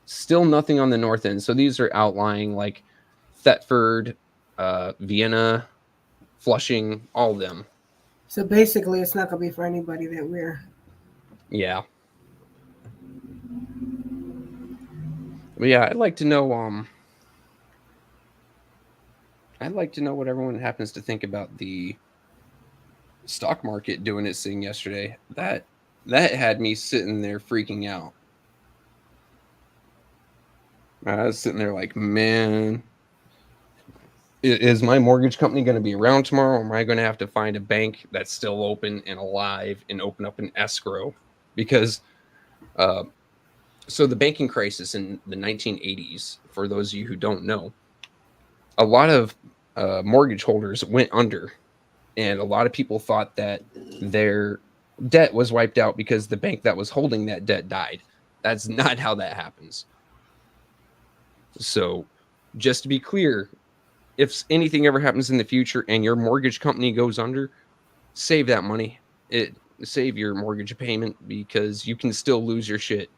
Still nothing on the north end. So these are outlying like Thetford, Vienna, Flushing, all of them. So basically, it's not going to be for anybody that we're... Yeah. But yeah, I'd like to know what everyone happens to think about the stock market doing its thing yesterday. That had me sitting there freaking out. I was sitting there like, man, is my mortgage company going to be around tomorrow? Or am I going to have to find a bank that's still open and alive and open up an escrow? Because so the banking crisis in the 1980s, for those of you who don't know, a lot of mortgage holders went under. And a lot of people thought that their debt was wiped out because the bank that was holding that debt died. That's not how that happens. So just to be clear, if anything ever happens in the future and your mortgage company goes under, save that money. Save your mortgage payment because you can still lose your shit.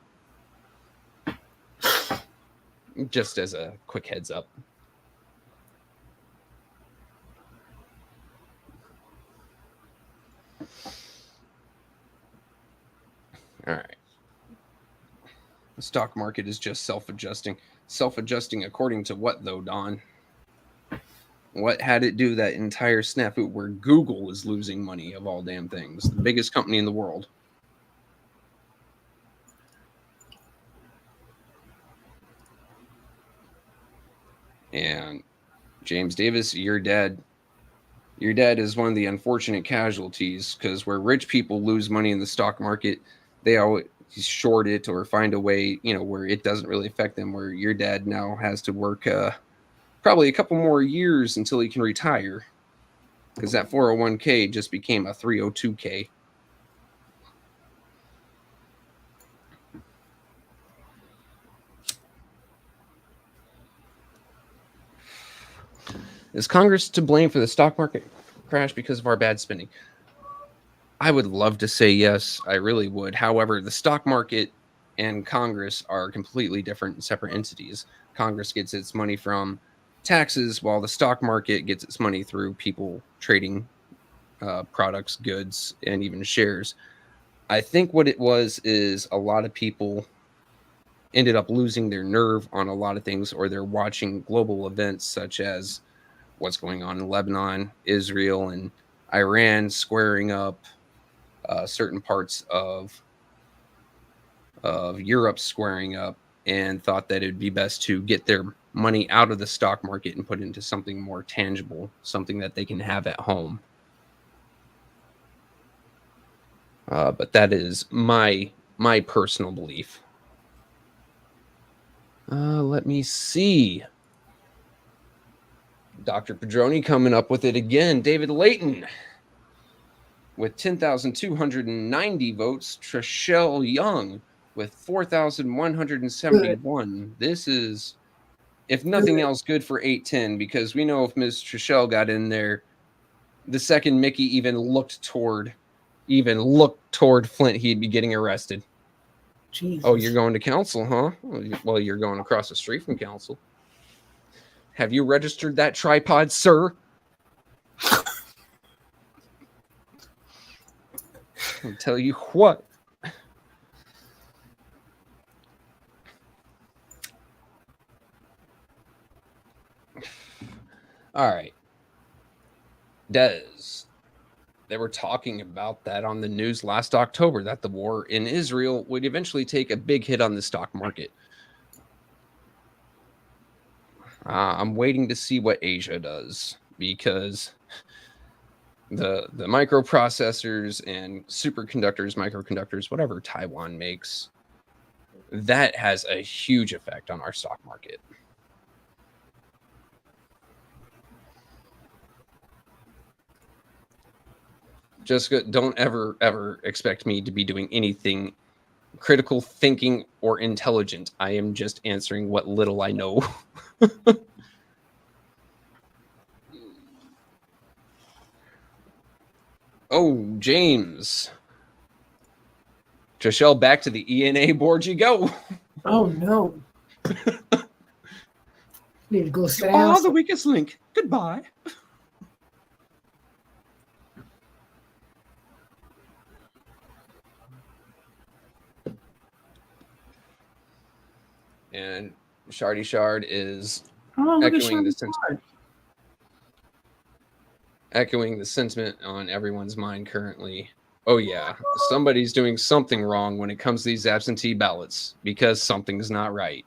Just as a quick heads up. All right. The stock market is just self-adjusting. Self-adjusting according to what, though, Don? What had it do that entire snafu where Google is losing money of all damn things? The biggest company in the world. And James Davis, your dad is one of the unfortunate casualties because where rich people lose money in the stock market, they always short it or find a way, where it doesn't really affect them, where your dad now has to work probably a couple more years until he can retire because that 401k just became a 302k. Is Congress to blame for the stock market crash because of our bad spending? I would love to say yes. I really would. However, the stock market and Congress are completely different and separate entities. Congress gets its money from taxes, while the stock market gets its money through people trading products, goods, and even shares. I think what it was is a lot of people ended up losing their nerve on a lot of things, or they're watching global events such as what's going on in Lebanon, Israel, and Iran squaring up, certain parts of Europe squaring up, and thought that it would be best to get their money out of the stock market and put it into something more tangible, something that they can have at home. But that is my personal belief. Let me see. Dr. Padroni coming up with it again. David Layton with 10,290 votes. Trishelle Young with 4,171. This is, if nothing else, good for 810 because we know if Ms. Trishelle got in there, the second Mickey even looked toward Flint, he'd be getting arrested. Jesus. Oh, you're going to council, huh? Well, you're going across the street from council. Have you registered that tripod, sir? I'll tell you what. All right. Des. They were talking about that on the news last October, that the war in Israel would eventually take a big hit on the stock market. I'm waiting to see what Asia does, because the microprocessors and superconductors, microconductors, whatever Taiwan makes, that has a huge effect on our stock market. Jessica, don't ever expect me to be doing anything critical thinking or intelligent. I am just answering what little I know. Oh, James. Trishelle, back to the ENA board you go. Oh, no. Need to go sit down. The weakest link. Goodbye. And Shardy Shard is echoing the sentiment on everyone's mind currently. Oh yeah, somebody's doing something wrong when it comes to these absentee ballots, because something's not right.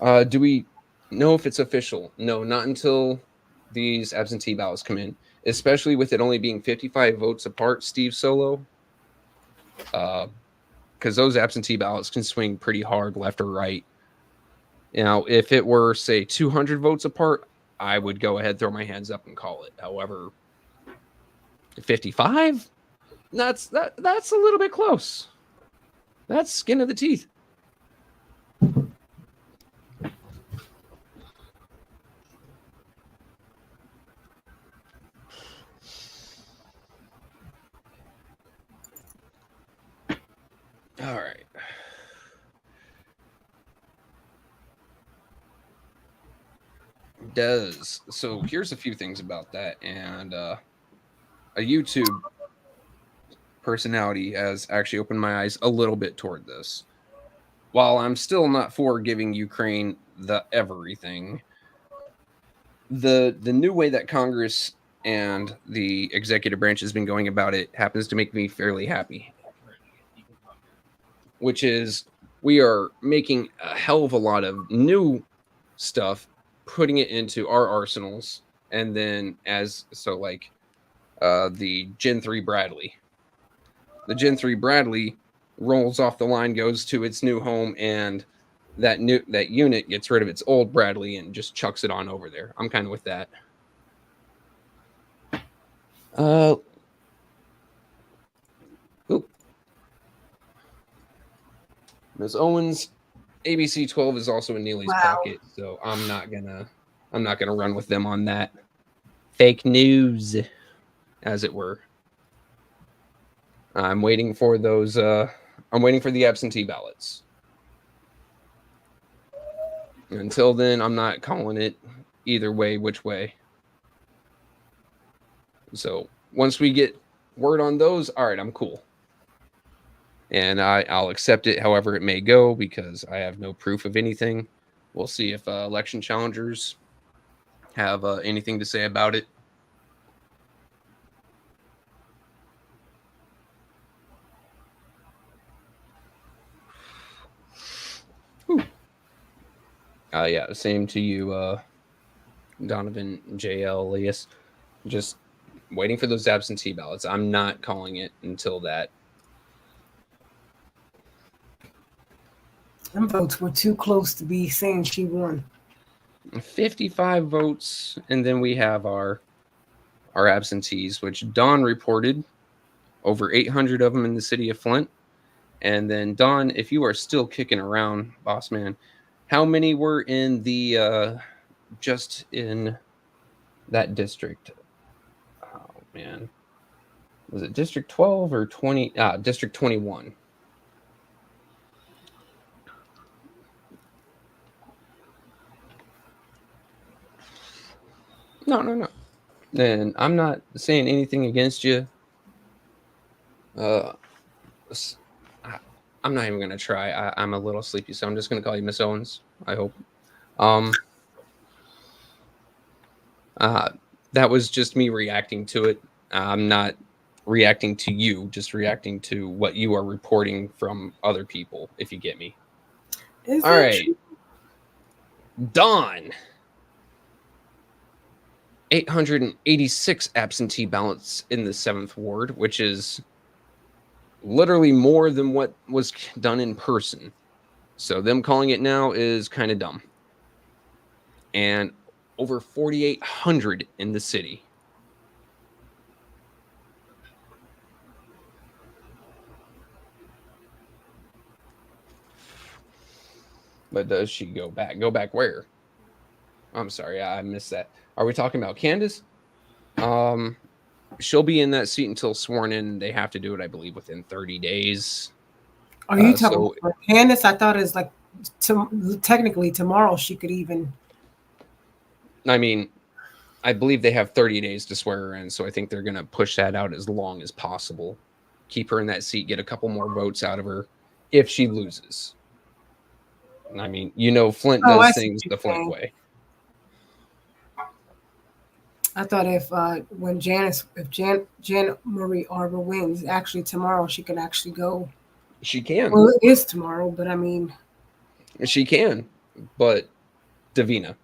Do we know if it's official? No, not until these absentee ballots come in, especially with it only being 55 votes apart, Steve Solo. Because those absentee ballots can swing pretty hard left or right. You know, if it were, say, 200 votes apart, I would go ahead, throw my hands up and call it. However, 55? That's a little bit close. That's skin of the teeth. All right. So here's a few things about that, and a YouTube personality has actually opened my eyes a little bit toward this. While I'm still not for giving Ukraine the everything, the new way that Congress and the executive branch has been going about it happens to make me fairly happy. Which is, we are making a hell of a lot of new stuff, putting it into our arsenals, and then the Gen 3 Bradley. The Gen 3 Bradley rolls off the line, goes to its new home, and that unit gets rid of its old Bradley and just chucks it on over there. I'm kind of with that. Ms. Owens, ABC 12 is also in Neely's pocket, so I'm not gonna run with them on that. Fake news, as it were. I'm waiting for those. I'm waiting for the absentee ballots. Until then, I'm not calling it either way, which way. So once we get word on those, all right, I'm cool. And I'll accept it however it may go, because I have no proof of anything. We'll see if election challengers have anything to say about it. Yeah, same to you, Donovan, JL, Elias. Just waiting for those absentee ballots. I'm not calling it until that. Them votes were too close to be saying she won. 55 votes, and then we have our absentees, which Dawn reported over 800 of them in the city of Flint. And then Dawn, if you are still kicking around, boss man, how many were in the just in that district? Oh man, was it District 12 or 20? District 21. No. And I'm not saying anything against you. I'm not even gonna try. I'm a little sleepy, so I'm just gonna call you Miss Owens. I hope. That was just me reacting to it. I'm not reacting to you, just reacting to what you are reporting from other people, if you get me. All right. True? Dawn. 886 absentee ballots in the 7th ward, which is literally more than what was done in person. So them calling it now is kind of dumb. And over 4,800 in the city. But does she go back? Go back where? I'm sorry, I missed that. Are we talking about Candace? She'll be in that seat until sworn in. They have to do it, I believe, within 30 days. Are you talking about Candace? I thought it was like technically tomorrow she could even. I mean, I believe they have 30 days to swear her in, so I think they're going to push that out as long as possible. Keep her in that seat, get a couple more votes out of her if she loses. I mean, you know, Flint does things the Flint way. I thought if Janet Marie Arbor wins, actually tomorrow she can actually go. She can. Well, it is tomorrow, but I mean. She can, but Davina's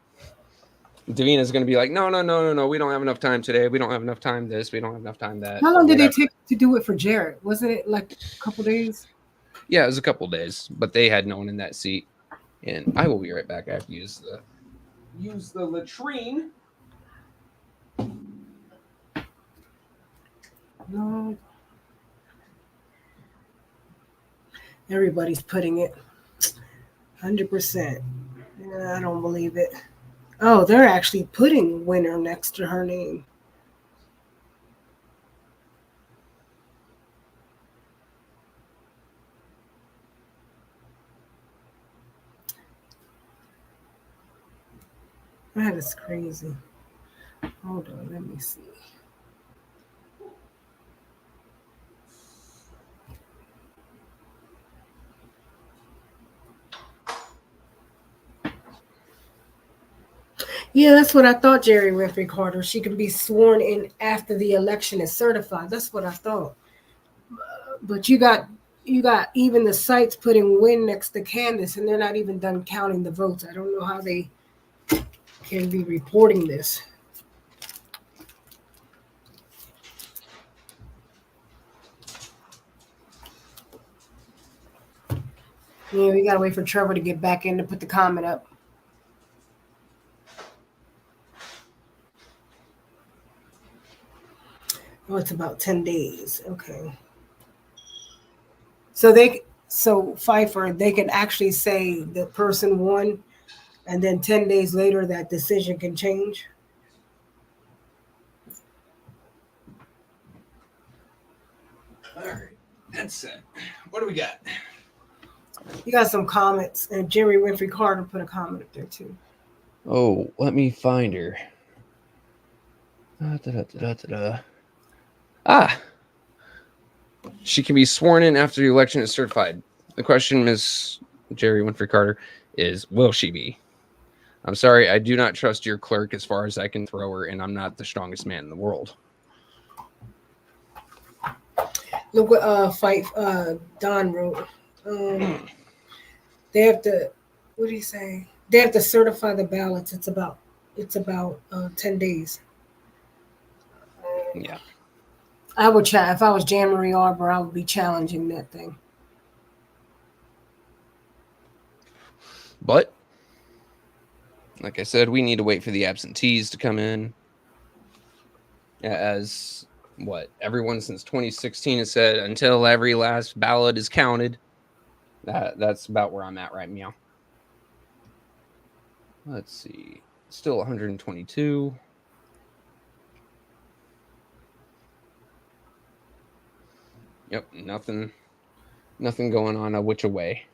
going to be like, no, we don't have enough time today. We don't have enough time this. We don't have enough time that. How long did it take to do it for Jared? Wasn't it like a couple days? Yeah, it was a couple days, but they had no one in that seat. And I will be right back. I have to use the latrine. No. Everybody's putting it 100%. I don't believe it. Oh, they're actually putting winner next to her name. That is crazy. Hold on, let me see. Yeah, that's what I thought, Jerry Winfrey Carter. She can be sworn in after the election is certified. That's what I thought. But you got even the sites putting win next to Candace, and they're not even done counting the votes. I don't know how they can be reporting this. Yeah, we gotta wait for Trevor to get back in to put the comment up. Oh, it's about 10 days. Okay. So Pfeiffer, they can actually say the person won, and then 10 days later that decision can change. All right, that's it. What do we got? You got some comments, and Jerry Winfrey Carter put a comment up there too. Oh, let me find her. She can be sworn in after the election is certified. The question, Ms. Jerry Winfrey Carter, is will she be? I'm sorry, I do not trust your clerk as far as I can throw her, and I'm not the strongest man in the world. Look what Don wrote. They have to. What did he say? They have to certify the ballots. It's about 10 days. Yeah. I would chat if I was Jan Marie Arbor. I would be challenging that thing. But like I said, we need to wait for the absentees to come in. As what everyone since 2016 has said, until every last ballot is counted. That's about where I'm at right now. Let's see. Still 122. Yep, nothing going on a which way.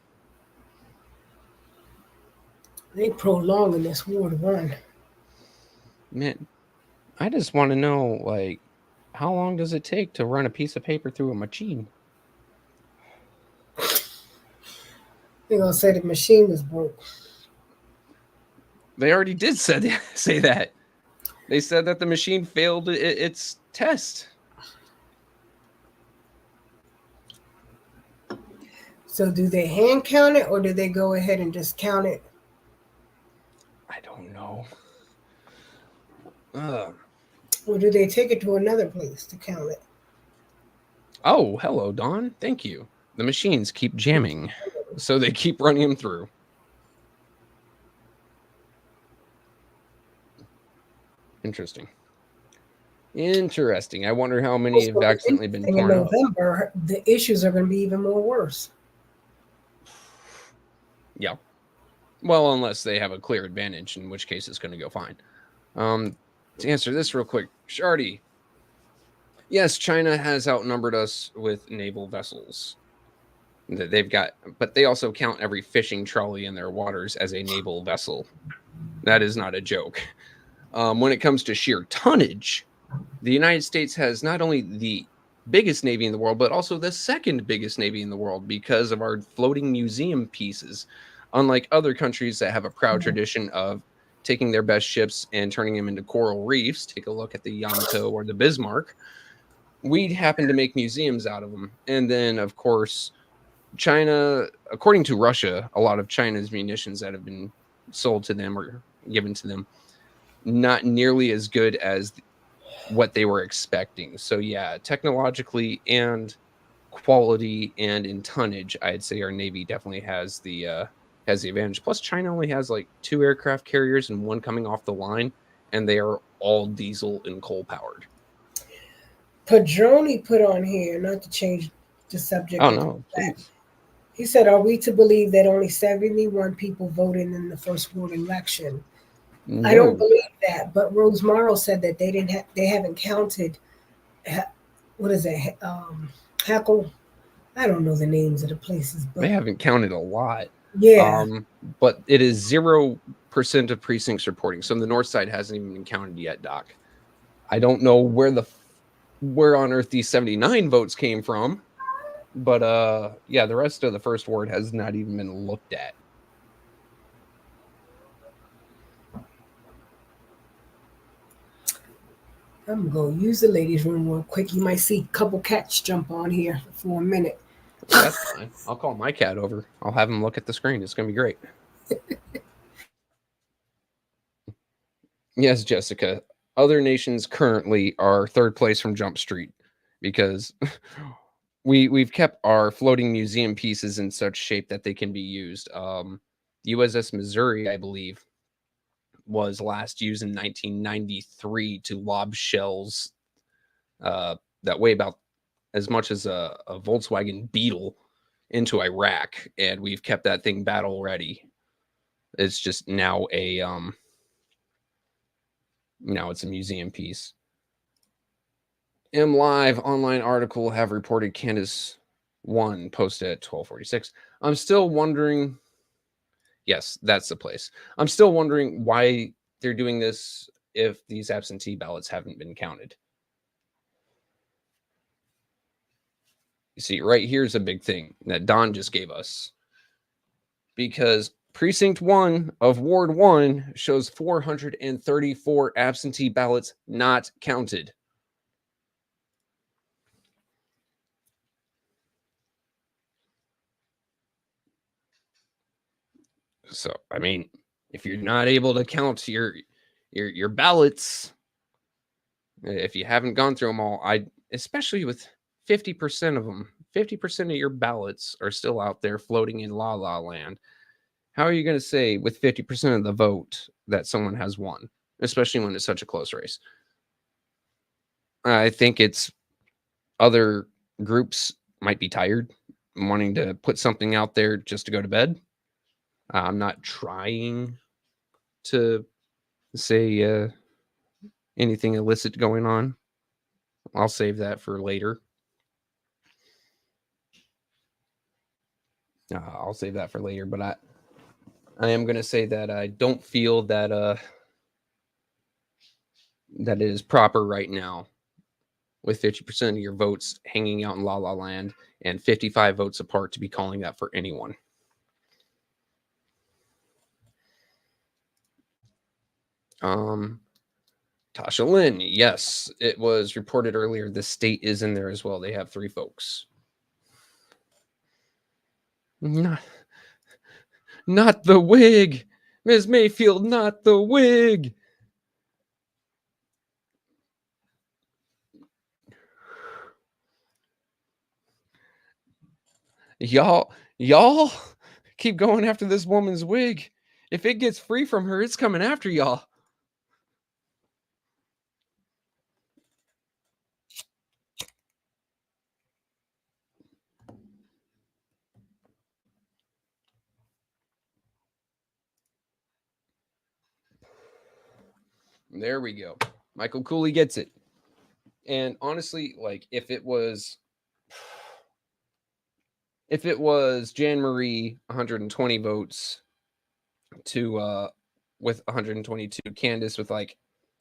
They prolonging this Ward 1. Man, I just want to know, like, how long does it take to run a piece of paper through a machine? They're gonna say the machine was broke. They already did say that. They said that the machine failed its test. So do they hand count it, or do they go ahead and just count it? I don't know. Or do they take it to another place to count it? Oh, hello, Dawn. Thank you. The machines keep jamming, so they keep running them through. Interesting. I wonder how many have accidentally been torn up. In November, the issues are going to be even more worse. Yeah. Well, unless they have a clear advantage, in which case it's going to go fine. To answer this real quick, Shardy. Yes, China has outnumbered us with naval vessels. They've got, but they also count every fishing trolley in their waters as a naval vessel. That is not a joke. When it comes to sheer tonnage, the United States has not only the biggest navy in the world, but also the second biggest navy in the world because of our floating museum pieces. Unlike other countries that have a proud tradition of taking their best ships and turning them into coral reefs, take a look at the Yamato or the Bismarck, we happen to make museums out of them. And then, of course, China, according to Russia, a lot of China's munitions that have been sold to them or given to them, not nearly as good as what they were expecting. So yeah, technologically and quality and in tonnage, I'd say our Navy definitely has the advantage. Plus, China only has like 2 aircraft carriers and 1 coming off the line, and they are all diesel and coal powered. Padroni put on here, not to change the subject. Oh no, please. He said, "Are we to believe that only 71 people voted in the first world election?" No. I don't believe that, but Rose Morrow said that they haven't counted. What is it? Hackle. I don't know the names of the places, but they haven't counted a lot. Yeah. But it is 0% of precincts reporting. So the north side hasn't even been counted yet, Doc. I don't know where on earth these 79 votes came from, but yeah, the rest of the first ward has not even been looked at. I'm going to use the ladies' room real quick. You might see a couple cats jump on here for a minute. That's fine. I'll call my cat over. I'll have him look at the screen. It's going to be great. Yes, Jessica. Other nations currently are 3rd place from Jump Street because we've kept our floating museum pieces in such shape that they can be used. USS Missouri, I believe, was last used in 1993 to lob shells that weigh about as much as a Volkswagen Beetle into Iraq, and we've kept that thing battle ready. It's just now now it's a museum piece. MLive online article have reported Candace 1 posted at 12:46. I'm still wondering. Yes, that's the place. I'm still wondering why they're doing this if these absentee ballots haven't been counted. You see, right here's a big thing that Don just gave us. Because Precinct 1 of Ward 1 shows 434 absentee ballots not counted. So, I mean, if you're not able to count your ballots, if you haven't gone through them all, especially with 50% of them, 50% of your ballots are still out there floating in la la land. How are you going to say with 50% of the vote that someone has won, especially when it's such a close race? I think it's other groups might be tired, wanting to put something out there just to go to bed. I'm not trying to say anything illicit going on. I'll save that for later. I'll save that for later, but I am going to say that I don't feel that that is proper right now, with 50% of your votes hanging out in La La Land and 55 votes apart to be calling that for anyone. Tasha Lynn, yes, it was reported earlier. The state is in there as well. They have 3 folks. Not the wig, Ms. Mayfield. Not the wig. Y'all keep going after this woman's wig. If it gets free from her, it's coming after y'all. There we go. Michael Cooley gets it. And honestly, like if it was Jan Marie 120 votes to with 122, Candace with like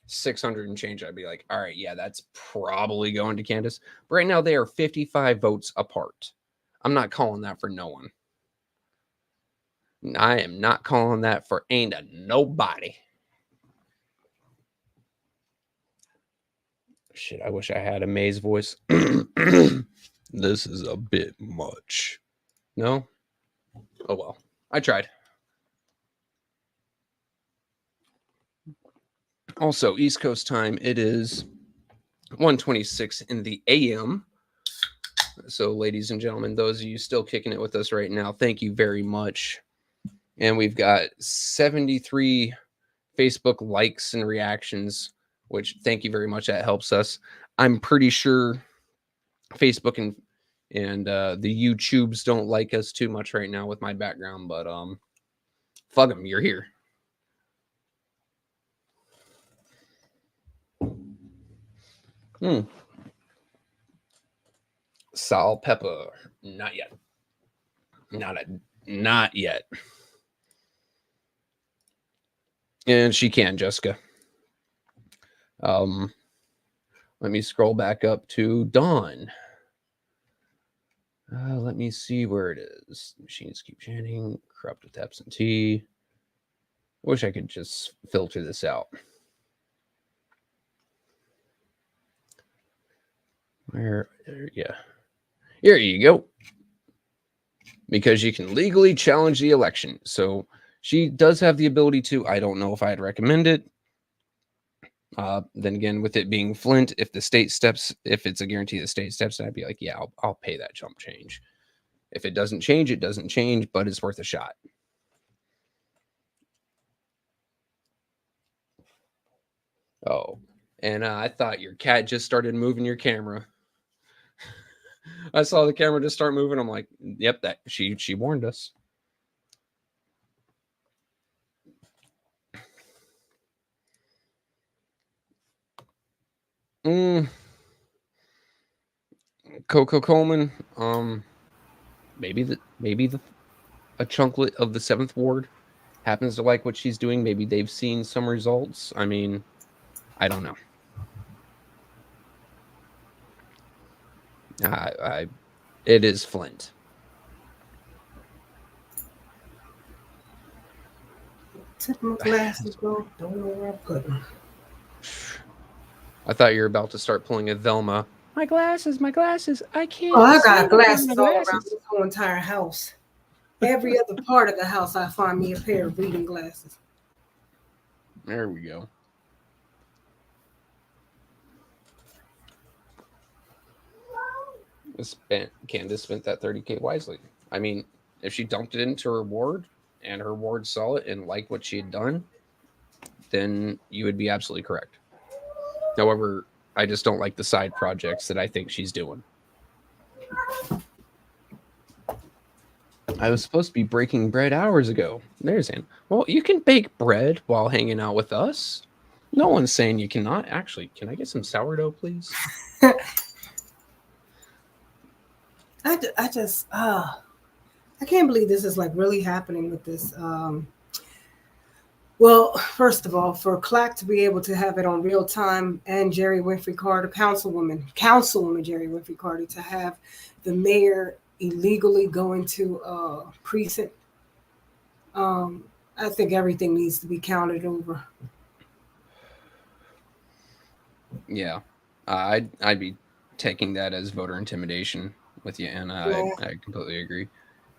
600 and change, I'd be like, all right, yeah, that's probably going to Candace. But right now they are 55 votes apart. I'm not calling that for no one. I am not calling that for ain't a nobody. Shit, I wish I had a Maze voice. This is a bit much. No? Oh well. I tried. Also, East Coast time, it is 1:26 in the AM. So, ladies and gentlemen, those of you still kicking it with us right now, thank you very much. And we've got 73 Facebook likes and reactions, which thank you very much. That helps us. I'm pretty sure Facebook and the YouTubes don't like us too much right now with my background, but fuck them, you're here. Sal Pepper, not yet. Not yet. And she can, Jessica. Let me scroll back up to Dawn. Let me see where it is. Machines keep chanting. Corrupt with absentee. Wish I could just filter this out. Yeah. Here you go. Because you can legally challenge the election. So she does have the ability to. I don't know if I'd recommend it. Then again, with it being Flint, if the state steps, if it's a guarantee the state steps, I'd be like, yeah, I'll pay that chump change. If it doesn't change, it doesn't change, but it's worth a shot. Oh, and I thought your cat just started moving your camera. I saw the camera just start moving. I'm like, yep, that she warned us. Coco Coleman, maybe a chunklet of the 7th ward happens to like what she's doing. Maybe they've seen some results. I mean, I don't know. It is Flint. Took my glasses, bro. Don't know where I put them. I thought you were about to start pulling a Velma. My glasses, I can't. Oh, I got glasses all around this whole entire house. Every other part of the house, I find me a pair of reading glasses. There we go. Candace spent that $30K wisely. I mean, if she dumped it into her ward and her ward saw it and liked what she had done, then you would be absolutely correct. However, I just don't like the side projects that I think she's doing. I was supposed to be breaking bread hours ago. There's Ann. Well, you can bake bread while hanging out with us. No one's saying you cannot. Actually, can I get some sourdough, please? I can't believe this is like really happening with this Well, first of all, for Clack to be able to have it on real time and Jerry Winfrey Carter, Councilwoman Jerry Winfrey Carter, to have the mayor illegally going to a precinct, I think everything needs to be counted over. Yeah, I'd be taking that as voter intimidation with you, Anna. Yeah. I completely agree.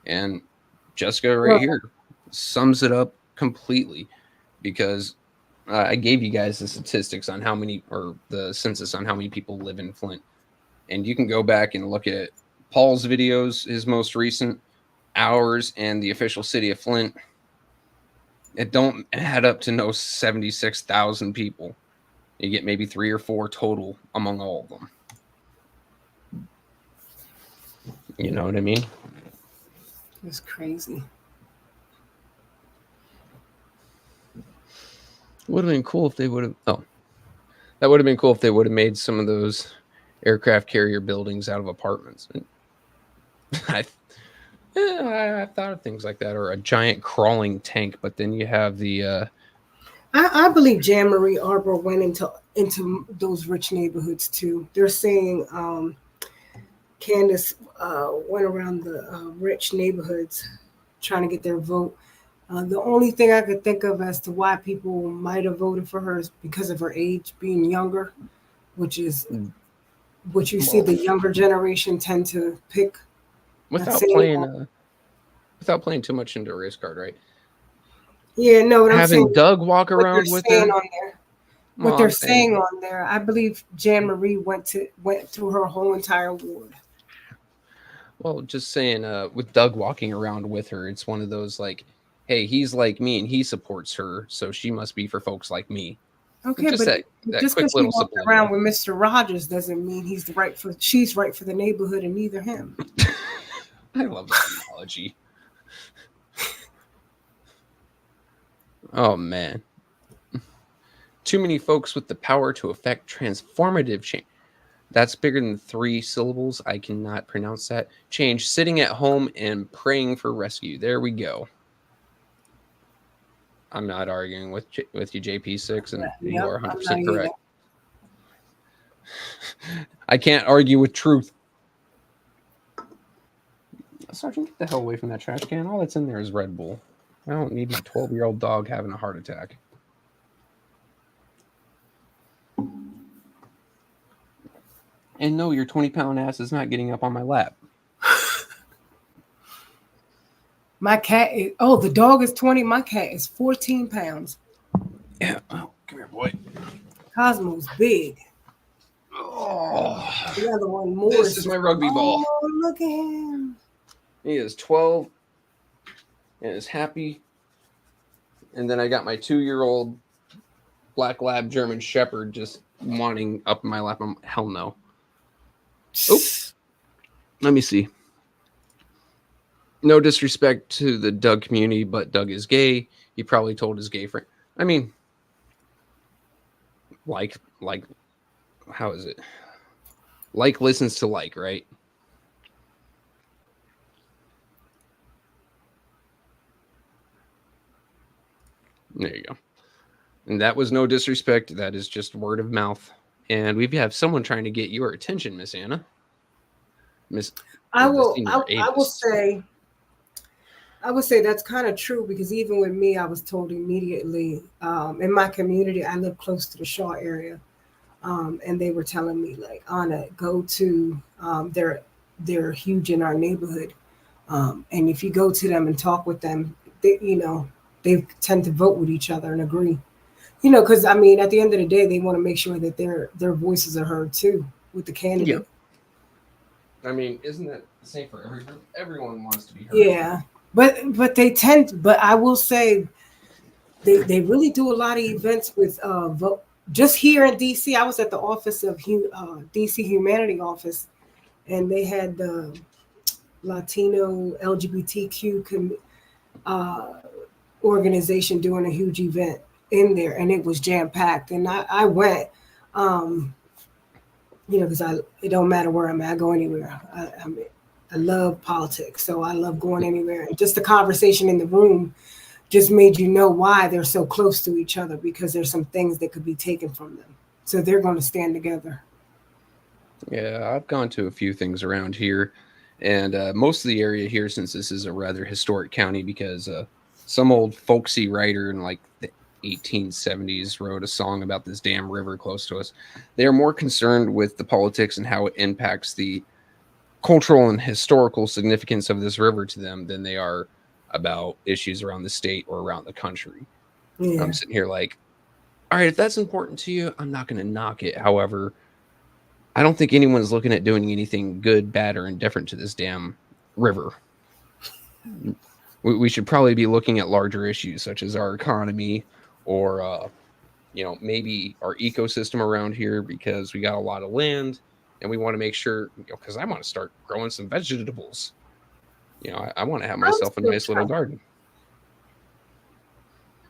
And Jessica right here sums it up completely, because I gave you guys the statistics on how many, or the census on how many people live in Flint. And you can go back and look at Paul's videos, his most recent, ours, and the official city of Flint. It don't add up to no 76,000 people. You get maybe 3 or 4 total among all of them. You know what I mean? It's crazy. Would have been cool if they would have. Oh, that would have been cool if they would have made some of those aircraft carrier buildings out of apartments. I thought of things like that, or a giant crawling tank. But then you have the. I believe Jan Marie Arbor went into those rich neighborhoods too. They're saying Candace went around the rich neighborhoods trying to get their vote. The only thing I could think of as to why people might have voted for her is because of her age, being younger, which is what you see the younger generation tend to pick. Without playing too much into a race card, right? Yeah, no. What Having I'm saying, Doug walk around with her. What they're saying on there, I believe Jan Marie went through her whole entire ward. Well, just saying, with Doug walking around with her, it's one of those like, hey, he's like me and he supports her, so she must be for folks like me. Okay, just but that just quick because little he walked around with Mr. Rogers doesn't mean she's right for the neighborhood and neither him. I love that analogy. Oh man. Too many folks with the power to affect transformative change. That's bigger than 3 syllables. I cannot pronounce that. Change. Sitting at home and praying for rescue. There we go. I'm not arguing with you, JP6, and you are 100% correct. I can't argue with truth. Sergeant, get the hell away from that trash can. All that's in there is Red Bull. I don't need my 12-year-old dog having a heart attack. And no, your 20-pound ass is not getting up on my lap. My cat is, the dog is 20. My cat is 14 pounds. Yeah. Oh, come here, boy. Cosmo's big. Oh. The other one more. This is my rugby ball. Oh, look at him. He is 12 and is happy. And then I got my 2-year-old Black Lab German Shepherd just wanting up in my lap. Hell no. Oops. Let me see. No disrespect to the Doug community, but Doug is gay. He probably told his gay friend. I mean, like, how is it? Like listens to like, right? There you go. And that was no disrespect. That is just word of mouth. And we have someone trying to get your attention, Miss Anna. I will say that's kind of true, because even with me, I was told immediately in my community, I live close to the Shaw area. And they were telling me, like, Anna, go to, they're huge in our neighborhood. And if you go to them and talk with them, they tend to vote with each other and agree. Because, I mean, at the end of the day, they want to make sure that their voices are heard, too, with the candidate. Yeah. I mean, isn't that the same for every group? Everyone wants to be heard. Yeah. But they tend, but I will say they really do a lot of events with vote. Just here in DC, I was at the office of DC Humanity Office, and they had the Latino LGBTQ organization doing a huge event in there, and it was jam-packed. And I went, because it don't matter where I'm at, I go anywhere. I love politics, so I love going anywhere. And just the conversation in the room, just made you know why they're so close to each other, because there's some things that could be taken from them. So they're going to stand together. Yeah, I've gone to a few things around here, and most of the area here, since this is a rather historic county, because some old folksy writer in like the 1870s wrote a song about this damn river close to us. They are more concerned with the politics and how it impacts the cultural and historical significance of this river to them than they are about issues around the state or around the country. Yeah. I'm sitting here like, all right, if that's important to you, I'm not going to knock it. However, I don't think anyone's looking at doing anything good, bad, or indifferent to this damn river. We should probably be looking at larger issues such as our economy or, maybe our ecosystem around here, because we got a lot of land and we want to make sure, because I want to start growing some vegetables. I want to have myself a nice little garden.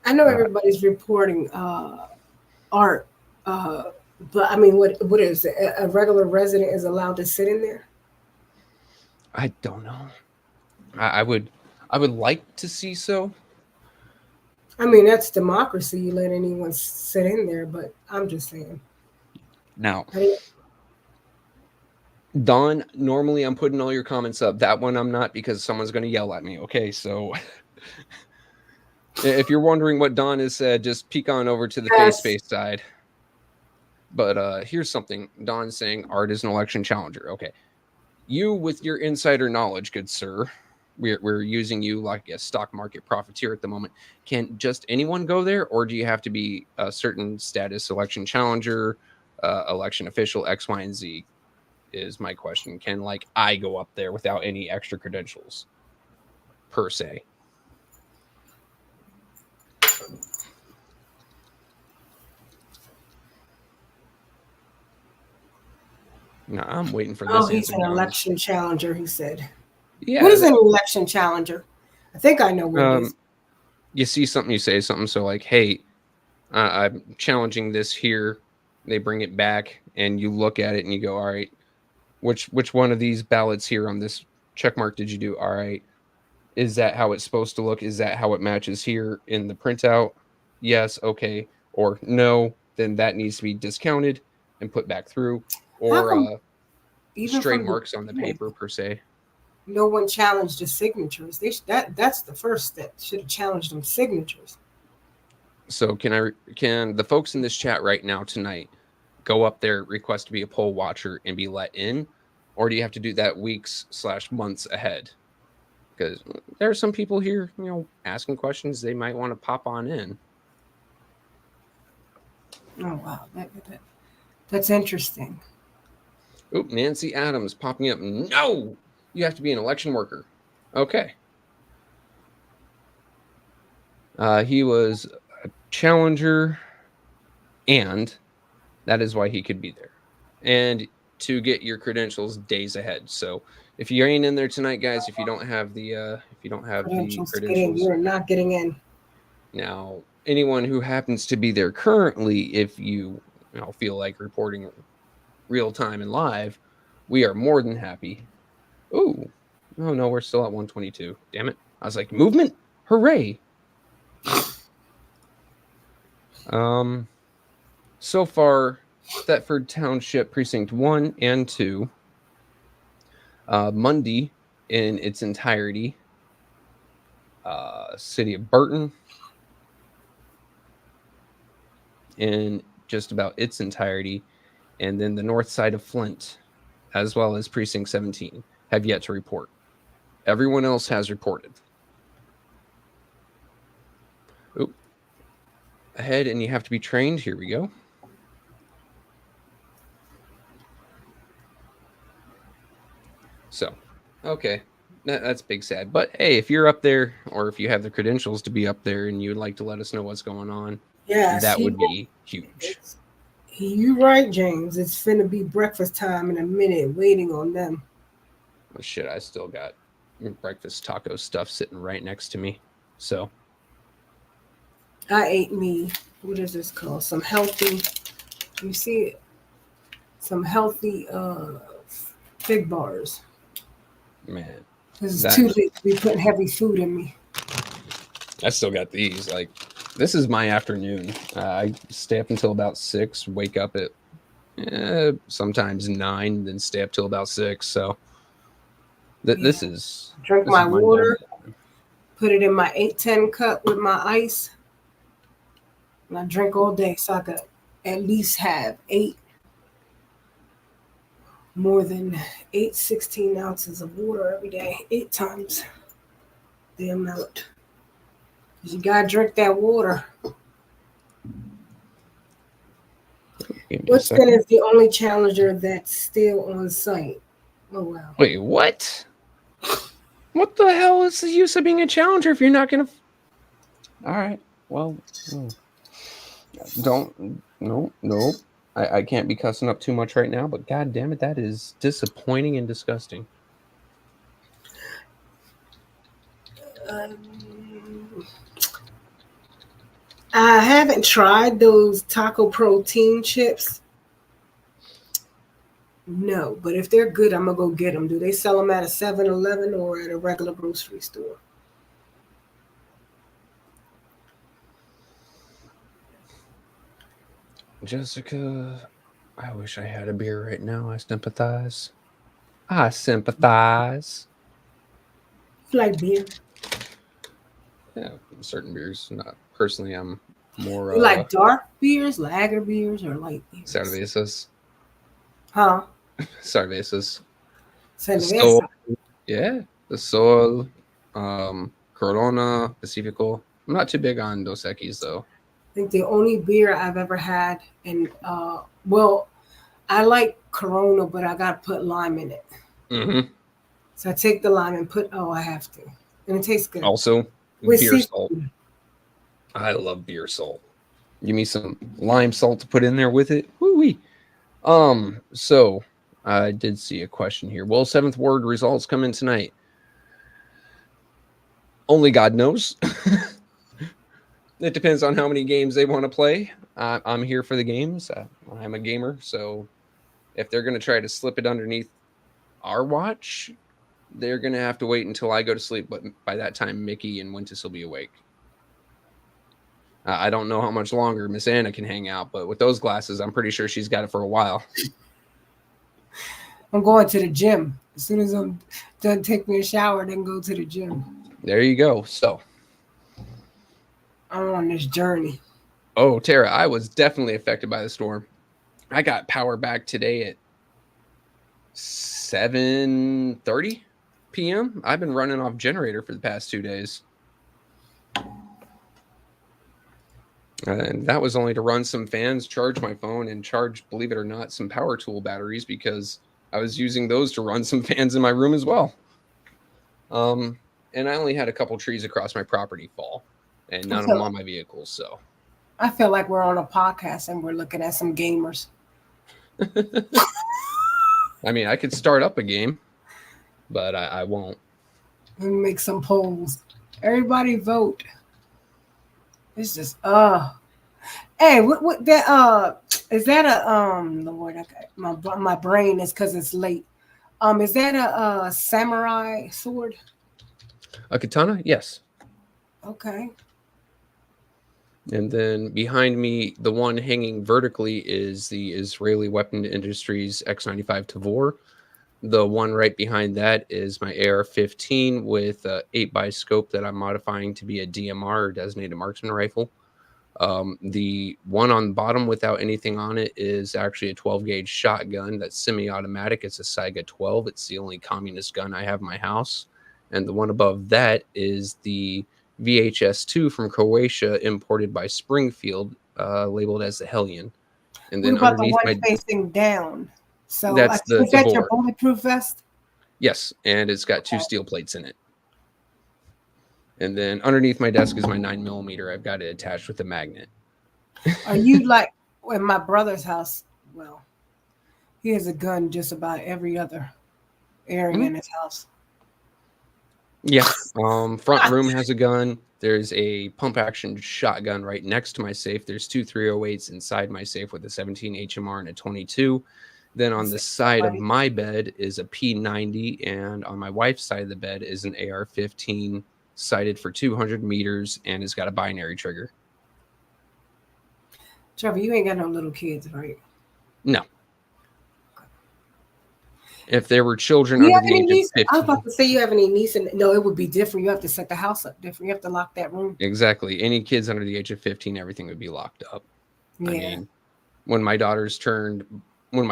I know everybody's reporting art, but I mean, what is it? A regular resident is allowed to sit in there? I don't know. I would like to see so. I mean, that's democracy. You let anyone sit in there, but I'm just saying. Now, Dawn, normally I'm putting all your comments up. That one I'm not, because someone's going to yell at me. Okay, so if you're wondering what Dawn has said, just peek on over to the face side. But here's something. Dawn's saying art is an election challenger. Okay. You, with your insider knowledge, good sir, we're using you like a stock market profiteer at the moment. Can just anyone go there, or do you have to be a certain status election challenger, election official, X, Y, and Z? Is my question. Can I go up there without any extra credentials per se? No, I'm waiting for this. Oh, he's an election challenger, he said. Yeah. What is an election challenger? I think I know what it is. You see something, you say something. So hey, I'm challenging this here. They bring it back and you look at it and you go, all right, which one of these ballots here on this check mark did you do? All right. Is that how it's supposed to look? Is that how it matches here in the printout? Yes. Okay. Or no, then that needs to be discounted and put back through. Or stray marks on the paper per se. No one challenged the signatures. That's the first step. Should have challenged them signatures. So can the folks in this chat right now tonight go up there, request to be a poll watcher, and be let in, or do you have to do that weeks/months ahead? Because there are some people here, asking questions. They might want to pop on in. Oh wow, that's interesting. Oop, Nancy Adams popping up. No, you have to be an election worker. Okay. He was a challenger, and that is why he could be there. And to get your credentials days ahead. So if you ain't in there tonight, guys, if you don't have the credentials, you're not getting in. Now, anyone who happens to be there currently, if you feel like reporting real time and live, we are more than happy. Ooh, oh no, we're still at 122. Damn it! I was like, movement, hooray! So far, Thetford Township Precinct 1 and 2, Mundy in its entirety, City of Burton in just about its entirety, and then the north side of Flint, as well as Precinct 17, have yet to report. Everyone else has reported. Oop. Ahead, and you have to be trained. Here we go. So, okay, that's big sad. But hey, if you're up there, or if you have the credentials to be up there and you'd like to let us know what's going on, that would be huge. You right, James. It's finna be breakfast time in a minute, waiting on them. Well, shit, I still got breakfast taco stuff sitting right next to me. So I ate me, what is this called? Some healthy, you see it? Some healthy fig bars. Man. This is too late to be putting heavy food in me. I still got these. Like, this is my afternoon. I stay up until about 6, wake up at sometimes 9, then stay up till about 6. So this is drink my water, put it in my 8-10 cup with my ice, and I drink all day, so I could at least have 16 ounces of water every day, 8 times the amount. You gotta drink that water. Woodson is the only challenger that's still on site. Oh wow! Wait, what? What the hell is the use of being a challenger if you're not gonna? All right, well, no. I can't be cussing up too much right now, but god damn it, that is disappointing and disgusting. I haven't tried those taco protein chips. No, but if they're good, I'm going to go get them. Do they sell them at a 7-Eleven or at a regular grocery store? Jessica, I wish I had a beer right now. I sympathize. I sympathize. You like beer? Yeah, certain beers. Not personally, I'm more. You like dark beers, lager beers, or light beers? Cervezas. Huh? Cervezas. Cerveza. Yeah, the Sol, Corona, Pacifico. I'm not too big on Dos Equis though. I think the only beer I've ever had, and well, I like Corona, but I gotta put lime in it. Mm-hmm. So I take the lime and put. I have to, and it tastes good. Also, with beer salt. I love beer salt. Give me some lime salt to put in there with it. Woo-wee. So I did see a question here. Will 7th Ward results come in tonight? Only God knows. It depends on how many games they want to play. I'm here for the games. I'm a gamer, so if they're going to try to slip it underneath our watch, they're going to have to wait until I go to sleep. But by that time, Mickey and Wintus will be awake. I don't know how much longer Miss Anna can hang out, but with those glasses, I'm pretty sure she's got it for a while. I'm going to the gym. As soon as I'm done, take me a shower, then go to the gym. There you go. So I'm on this journey. Oh, Tara, I was definitely affected by the storm. I got power back today at 7:30 p.m. I've been running off generator for the past 2 days. And that was only to run some fans, charge my phone, and charge, believe it or not, some power tool batteries because I was using those to run some fans in my room as well. And I only had a couple trees across my property fall, and none of them on my vehicles. So I feel like we're on a podcast and we're looking at some gamers. I mean, I could start up a game, but I won't. Let me make some polls. Everybody vote. It's just hey, what that is that a Lord, my brain is because it's late. Is that a samurai sword? A katana? Yes. Okay. And then behind me, the one hanging vertically is the Israeli Weapon Industries X95 Tavor. The one right behind that is my AR-15 with a 8x scope that I'm modifying to be a DMR, or designated marksman rifle. The one on the bottom without anything on it is actually a 12-gauge shotgun that's semi-automatic. It's a Saiga 12. It's the only communist gun I have in my house. And the one above that is the VHS-2 from Croatia, imported by Springfield, labeled as the Hellion. And then what about underneath the one facing down? So that's is that your bulletproof vest? Yes, and it's got 2 steel plates in it. And then underneath my desk is my 9mm. I've got it attached with a magnet. Are you like in my brother's house? Well, he has a gun just about every other area in his house. Yeah. Front room has a gun. There's a pump action shotgun right next to my safe. There's 2 308s inside my safe with a 17 HMR and a 22. Then on the side of my bed is a P90, and on my wife's side of the bed is an AR-15 sighted for 200 meters, and it's got a binary trigger. Trevor, you ain't got no little kids, right? No. If there were children under the age of 15. I was about to say you have any niece, and no, it would be different. You have to set the house up different. You have to lock that room. Exactly. Any kids under the age of 15, everything would be locked up. Yeah. I mean, when my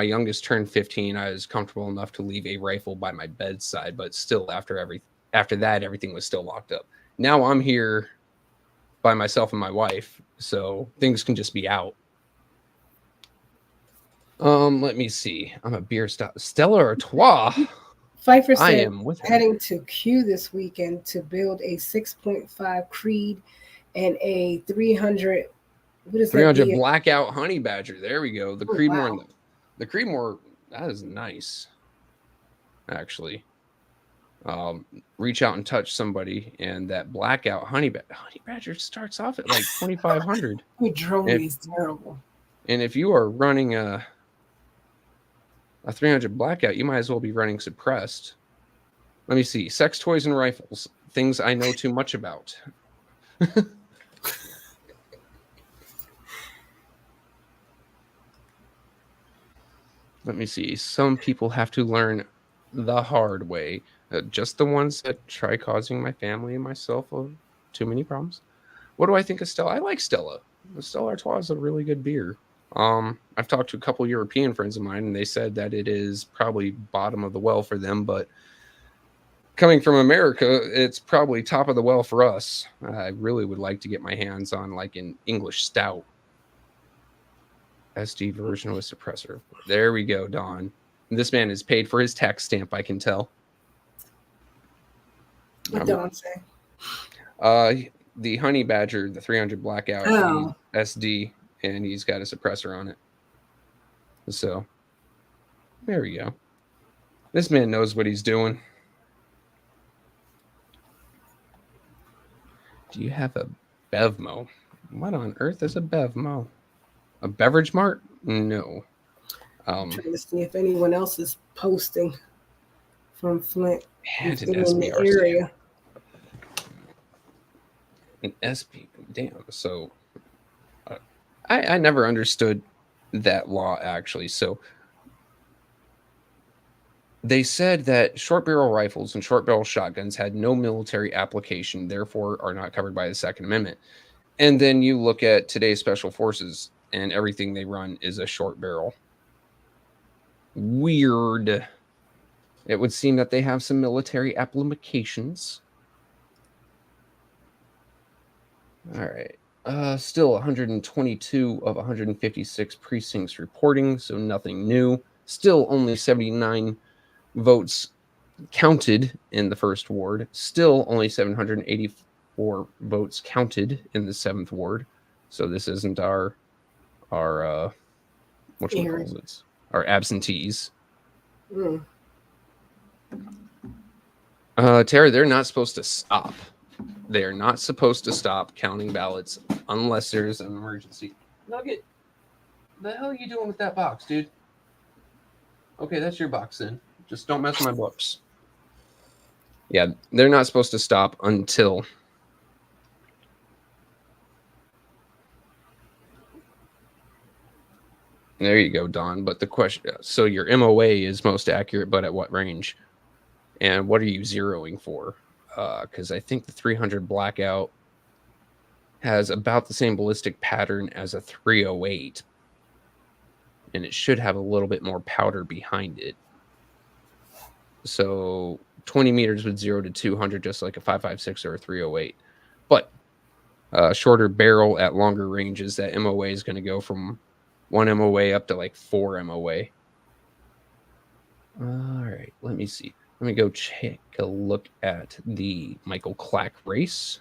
youngest turned 15, I was comfortable enough to leave a rifle by my bedside, but still after that, everything was still locked up. Now I'm here by myself and my wife, so things can just be out. Let me see. I'm a beer Stella Artois. Pfeiffer I said am with her. heading to Q this weekend to build a 6.5 Creed and a 300. What is 300 that? Blackout Honey Badger. There we go. The Creedmoor. Wow. The Creedmoor. That is nice. Actually, reach out and touch somebody, and that Blackout Honey Badger starts off at like 2,500. The drone is terrible. And if you are running a 300 Blackout, you might as well be running suppressed. Let me see. Sex toys and rifles. Things I know too much about. Let me see. Some people have to learn the hard way. Just the ones that try causing my family and myself too many problems. What do I think of Stella? I like Stella. The Stella Artois is a really good beer. I've talked to a couple European friends of mine, and they said that it is probably bottom of the well for them, but coming from America, it's probably top of the well for us. I really would like to get my hands on like an English stout. SD version with suppressor. There we go, Don. This man is paid for his tax stamp, I can tell. What Don say? The Honey Badger, the 300 Blackout SD, and he's got a suppressor on it. So, there we go. This man knows what he's doing. Do you have a Bevmo? What on earth is a Bevmo? A beverage mart? No. I'm trying to see if anyone else is posting from Flint. And an in the SBRC. area. An SP. Damn. So, I never understood that law, actually. So, they said that short barrel rifles and short barrel shotguns had no military application, therefore are not covered by the Second Amendment. And then you look at today's special forces, and everything they run is a short barrel. Weird. It would seem that they have some military applications. All right. Still 122 of 156 precincts reporting, so nothing new. Still only 79 votes counted in the first ward. Still only 784 votes counted in the 7th ward. So this isn't our whatchamacallit, our absentees. Tara, they're not supposed to stop. They are not supposed to stop counting ballots unless there's an emergency. Nugget, the hell are you doing with that box, dude? Okay, that's your box then. Just don't mess with my books. Yeah, they're not supposed to stop until... There you go, Don. But the question... So your MOA is most accurate, but at what range? And what are you zeroing for? Because I think the 300 Blackout has about the same ballistic pattern as a 308. And it should have a little bit more powder behind it. So 20 meters with 0 to 200, just like a 5.56 or a 308. But shorter barrel at longer ranges, that MOA is going to go from 1 MOA up to like 4 MOA. All right, let me see. Let me go take a look at the Michael Clack race.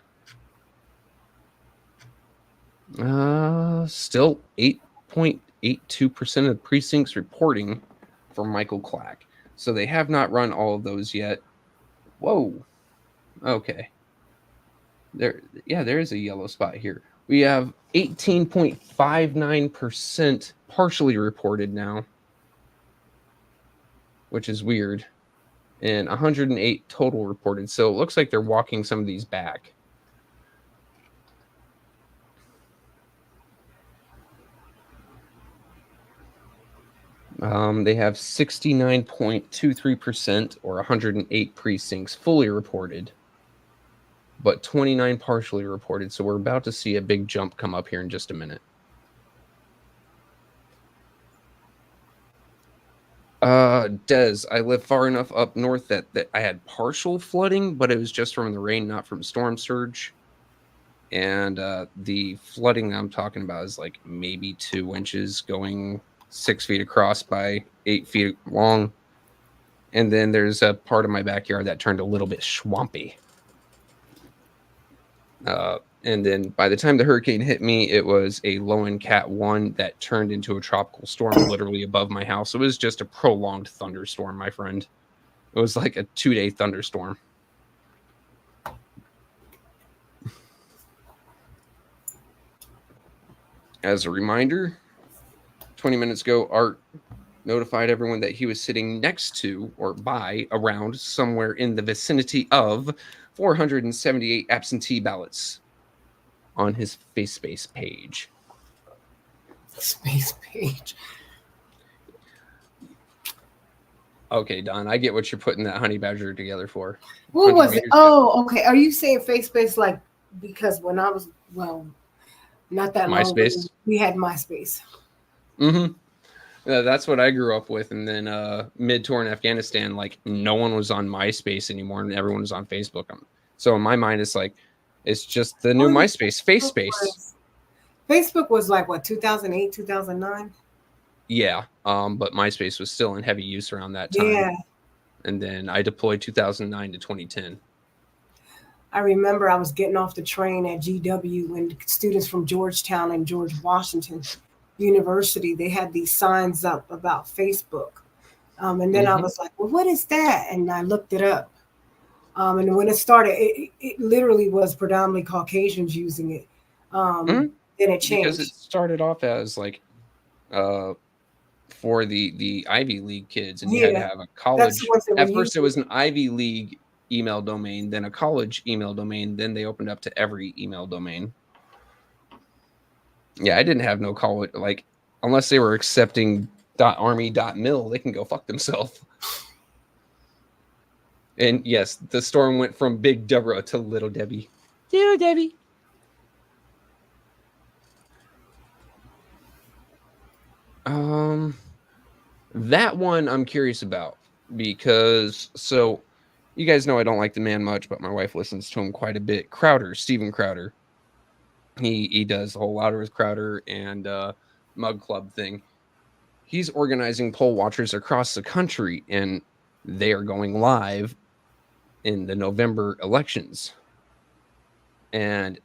Still 8.82% of precincts reporting for Michael Clack. So they have not run all of those yet. Whoa. Okay. There is a yellow spot here. We have 18.59% partially reported now, which is weird. and 108 total reported. So it looks like they're walking some of these back. They have 69.23% or 108 precincts fully reported, but 29 partially reported. So we're about to see a big jump come up here in just a minute. Des, I live far enough up north that I had partial flooding, but it was just from the rain, not from storm surge. And the flooding that I'm talking about is like maybe 2 inches going 6 feet across by 8 feet long. And then there's a part of my backyard that turned a little bit swampy. And then by the time the hurricane hit me, it was a low-end Cat 1 that turned into a tropical storm literally above my house. It was just a prolonged thunderstorm, my friend. It was like a 2-day thunderstorm. As a reminder, 20 minutes ago, Art notified everyone that he was sitting next to or by around somewhere in the vicinity of 478 absentee ballots on his FaceSpace page. Space page. Okay, Don, I get what you're putting that honey badger together for. What was it? Oh, okay. Are you saying FaceSpace like because when I was not that long ago, we had MySpace. Mm-hmm. That's what I grew up with, and then mid-tour in Afghanistan, like no one was on MySpace anymore, and everyone was on Facebook. So in my mind, it's like it's just the new MySpace, FaceSpace. Facebook was like what 2008, 2009. Yeah, but MySpace was still in heavy use around that time. Yeah. And then I deployed 2009 to 2010. I remember I was getting off the train at GW, and students from Georgetown and George Washington University, they had these signs up about Facebook. And then I was like, well, what is that? And I looked it up. And when it started, it literally was predominantly Caucasians using it. Then it changed. Because it started off as like for the Ivy League kids, and you had to have a college. At first, it was an Ivy League email domain, then a college email domain, then they opened up to every email domain. Yeah, I didn't have no college, like, unless they were accepting .army.mil, they can go fuck themselves. And yes, the storm went from Big Deborah to Little Debbie. Little Debbie. That one I'm curious about because, so you guys know I don't like the man much, but my wife listens to him quite a bit. Crowder, Steven Crowder. He does the whole Louder with Crowder and Mug Club thing. He's organizing poll watchers across the country, and they are going live in the November elections. And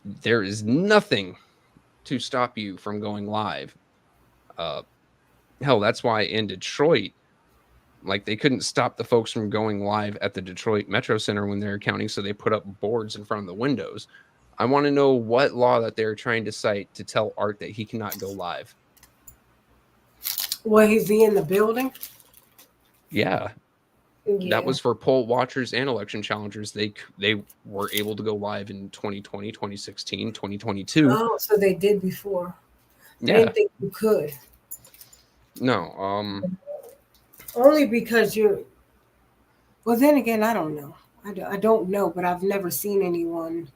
there is nothing to stop you from going live. Hell, that's why in Detroit, like they couldn't stop the folks from going live at the Detroit Metro Center when they're counting, so they put up boards in front of the windows. I want to know what law that they're trying to cite to tell Art that he cannot go live. Well, is he in the building? Yeah. That was for poll watchers and election challengers. They were able to go live in 2020, 2016, 2022. Oh, so they did before. Yeah. I didn't think you could. No. Only because you're. Well, then again, I don't know. I don't know, but I've never seen anyone.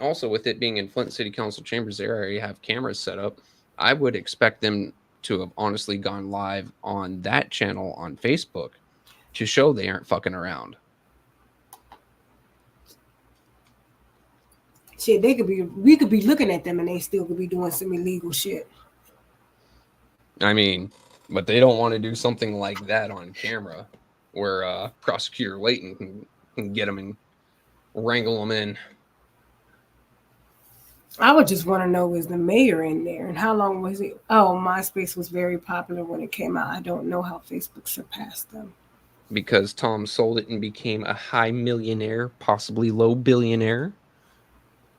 Also, with it being in Flint City Council chambers, they already have cameras set up. I would expect them to have honestly gone live on that channel on Facebook to show they aren't fucking around. Shit, we could be looking at them and they still could be doing some illegal shit. I mean, but they don't want to do something like that on camera where Prosecutor Layton can get them and wrangle them in. I would just want to know, is the mayor in there and how long was it? Oh, MySpace was very popular when it came out. I don't know how Facebook surpassed them. Because Tom sold it and became a high millionaire, possibly low billionaire,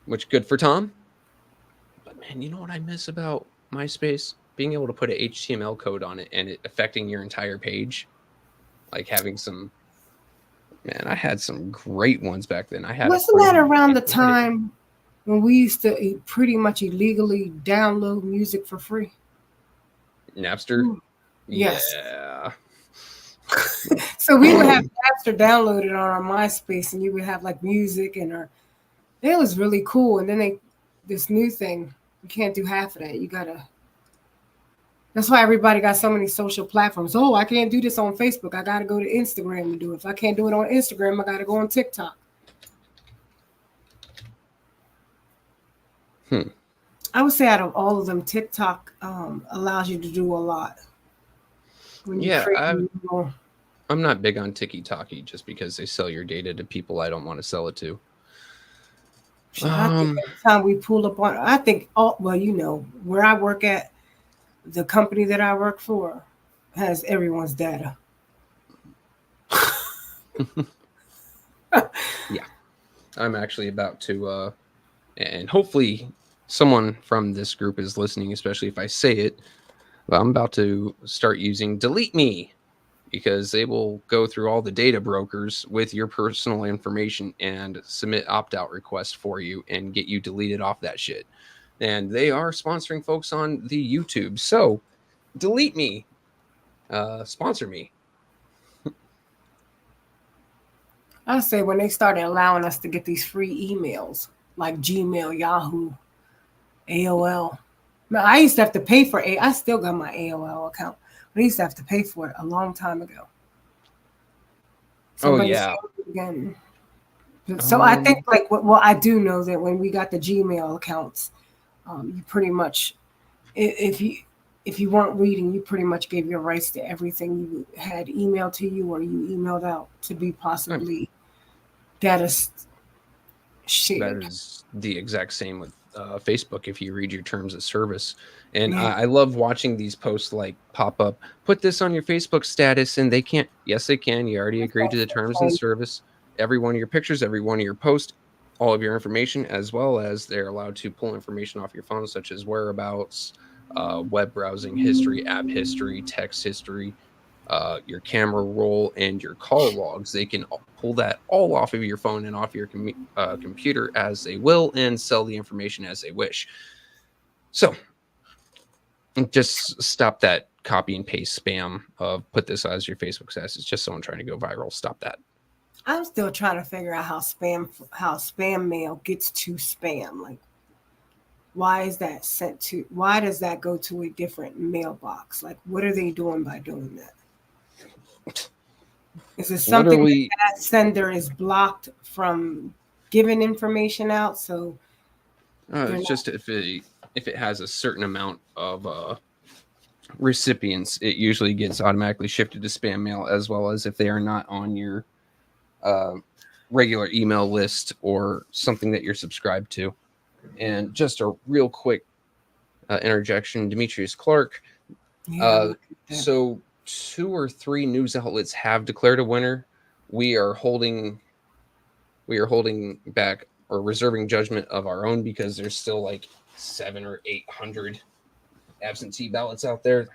which good for Tom. But man, you know what I miss about MySpace? Being able to put an HTML code on it and it affecting your entire page. like having some. Man, I had some great ones back then. Wasn't that around the time when we used to pretty much illegally download music for free? Napster? Yes. Yeah. So we would have Napster downloaded on our MySpace, and you would have like music and it was really cool. And then this new thing, you can't do half of that. You gotta. That's why everybody got so many social platforms. Oh, I can't do this on Facebook. I got to go to Instagram and do it. If I can't do it on Instagram, I got to go on TikTok. I would say out of all of them, TikTok allows you to do a lot. I'm not big on TikTok just because they sell your data to people I don't want to sell it to. I think every time we pull up on, where I work at, the company that I work for has everyone's data. Yeah. I'm actually about to, and hopefully someone from this group is listening, especially if I say it, but I'm about to start using Delete Me because they will go through all the data brokers with your personal information and submit opt-out requests for you and get you deleted off that shit. And they are sponsoring folks on the YouTube. So Delete Me, sponsor me. I say when they started allowing us to get these free emails like Gmail, Yahoo, AOL. Now, I used to have to pay for I still got my AOL account, but I used to have to pay for it a long time ago. Oh, yeah. Again. So I think I do know that when we got the Gmail accounts, you pretty much, if you weren't reading, you pretty much gave your rights to everything you had emailed to you or you emailed out to be possibly data shared. That is the exact same with Facebook if you read your terms of service. And I love watching these posts like pop up, put this on your Facebook status, and they can't. Yes, they can. You already agreed to the terms and service. Every one of your pictures, every one of your posts, all of your information, as well as they're allowed to pull information off your phone, such as whereabouts, web browsing history, app history, text history, your camera roll, and your call logs. They can pull that all off of your phone and off your computer as they will and sell the information as they wish. So just stop that copy and paste spam of put this as your Facebook status. It's just someone trying to go viral. Stop that. I'm still trying to figure out how spam mail gets to spam. Like, why is that sent to? Why does that go to a different mailbox? Like, what are they doing by doing that? Is it something that sender is blocked from giving information out? So it's just if it has a certain amount of recipients, it usually gets automatically shifted to spam mail, as well as if they are not on your regular email list or something that you're subscribed to. And just a real quick interjection, Demetrius Clark. So 2 or 3 news outlets have declared a winner. We are holding back or reserving judgment of our own because there's still like 700 or 800 absentee ballots out there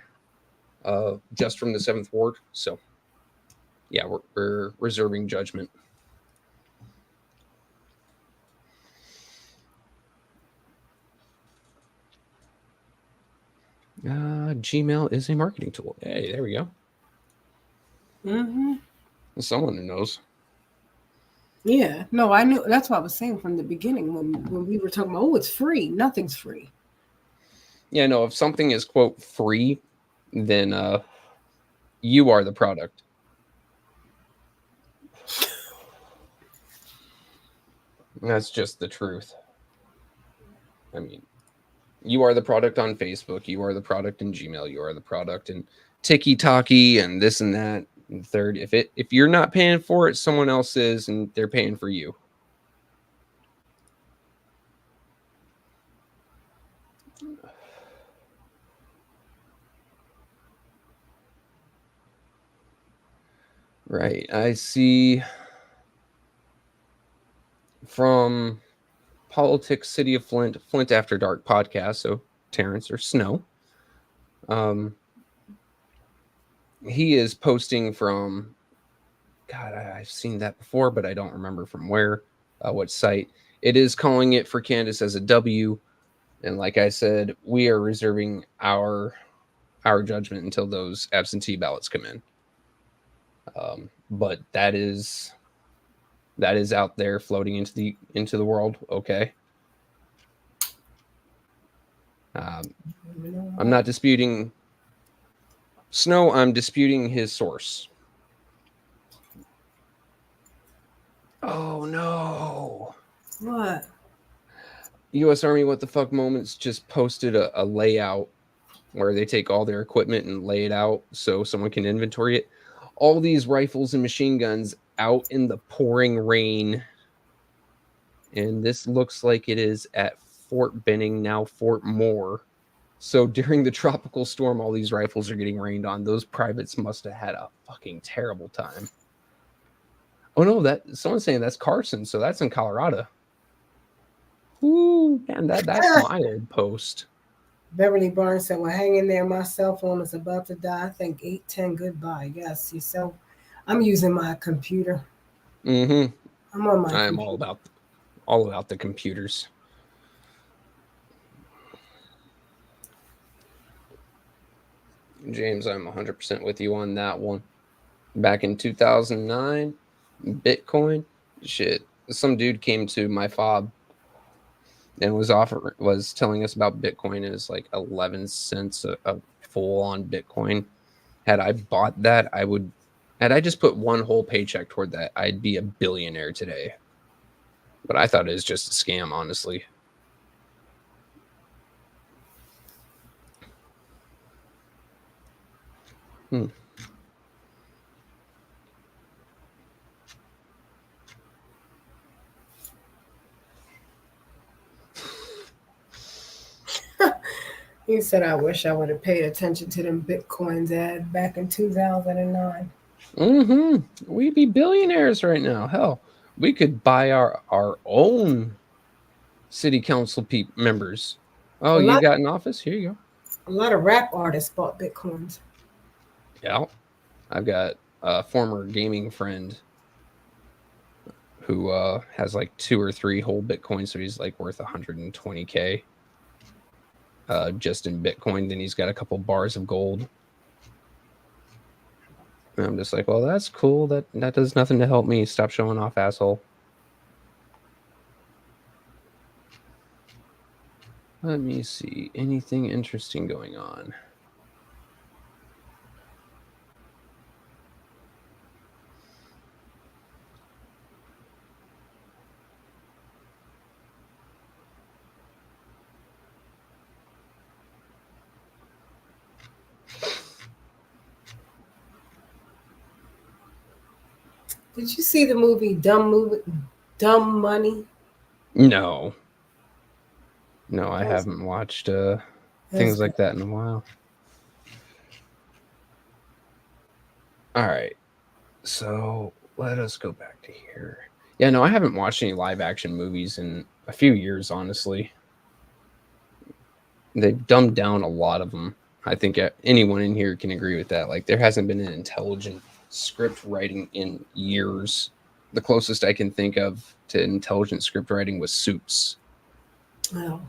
just from the 7th Ward. So yeah, we're reserving judgment. Gmail is a marketing tool. Hey, there we go. Mm-hmm. Someone who knows. Yeah, no, I knew. That's what I was saying from the beginning when we were talking about, oh, it's free. Nothing's free. Yeah, no, if something is, quote, free, then you are the product. That's just the truth. I mean, you are the product on Facebook. You are the product in Gmail. You are the product in Tiki-Taki and this and that and third. If you're not paying for it, someone else is, and they're paying for you. Right. I see from Politics City of Flint, Flint After Dark podcast. So Terrence or Snow. He is posting from God, I've seen that before, but I don't remember from where, what site. It is calling it for Candace as a W. And like I said, we are reserving our judgment until those absentee ballots come in. But that is out there floating into the world. Okay. I'm not disputing Snow. I'm disputing his source. Oh no! What? U.S. Army What the Fuck Moments just posted a layout where they take all their equipment and lay it out so someone can inventory it. All these rifles and machine guns out in the pouring rain. And this looks like it is at Fort Benning, now Fort Moore. So during the tropical storm, all these rifles are getting rained on. Those privates must have had a fucking terrible time. Oh no, someone's saying that's Carson, so that's in Colorado. Ooh, man, that's my old post. Beverly Barnes said, "Well, hang in there. My cell phone is about to die. I think 8:10. Goodbye." Yes, yourself. I'm using my computer. Mm-hmm. I'm on my. I'm all about the computers. James, I'm 100% with you on that one. Back in 2009, Bitcoin, shit. Some dude came to my fob and was telling us about Bitcoin. It was like 11 cents a full on Bitcoin. Had I bought that, had I just put one whole paycheck toward that, I'd be a billionaire today. But I thought it was just a scam, honestly. He said, "I wish I would have paid attention to them Bitcoins ad back in 2009. Mm-hmm. We'd be billionaires right now. Hell, we could buy our own city council members. Oh, you got an office? Here you go. A lot of rap artists bought Bitcoins. Yeah. I've got a former gaming friend who has like 2 or 3 whole Bitcoin, so he's like worth 120K just in Bitcoin. Then he's got a couple bars of gold. And I'm just like, well, that's cool. That does nothing to help me. Stop showing off, asshole. Let me see. Anything interesting going on? Did you see the movie Dumb Money? No, I haven't watched things like that in a while. All right, so let us go back to here. Yeah, no, I haven't watched any live action movies in a few years, honestly. They've dumbed down a lot of them. I think anyone in here can agree with that. Like, there hasn't been an intelligent script writing in years. The closest I can think of to intelligent script writing was Suits. Oh.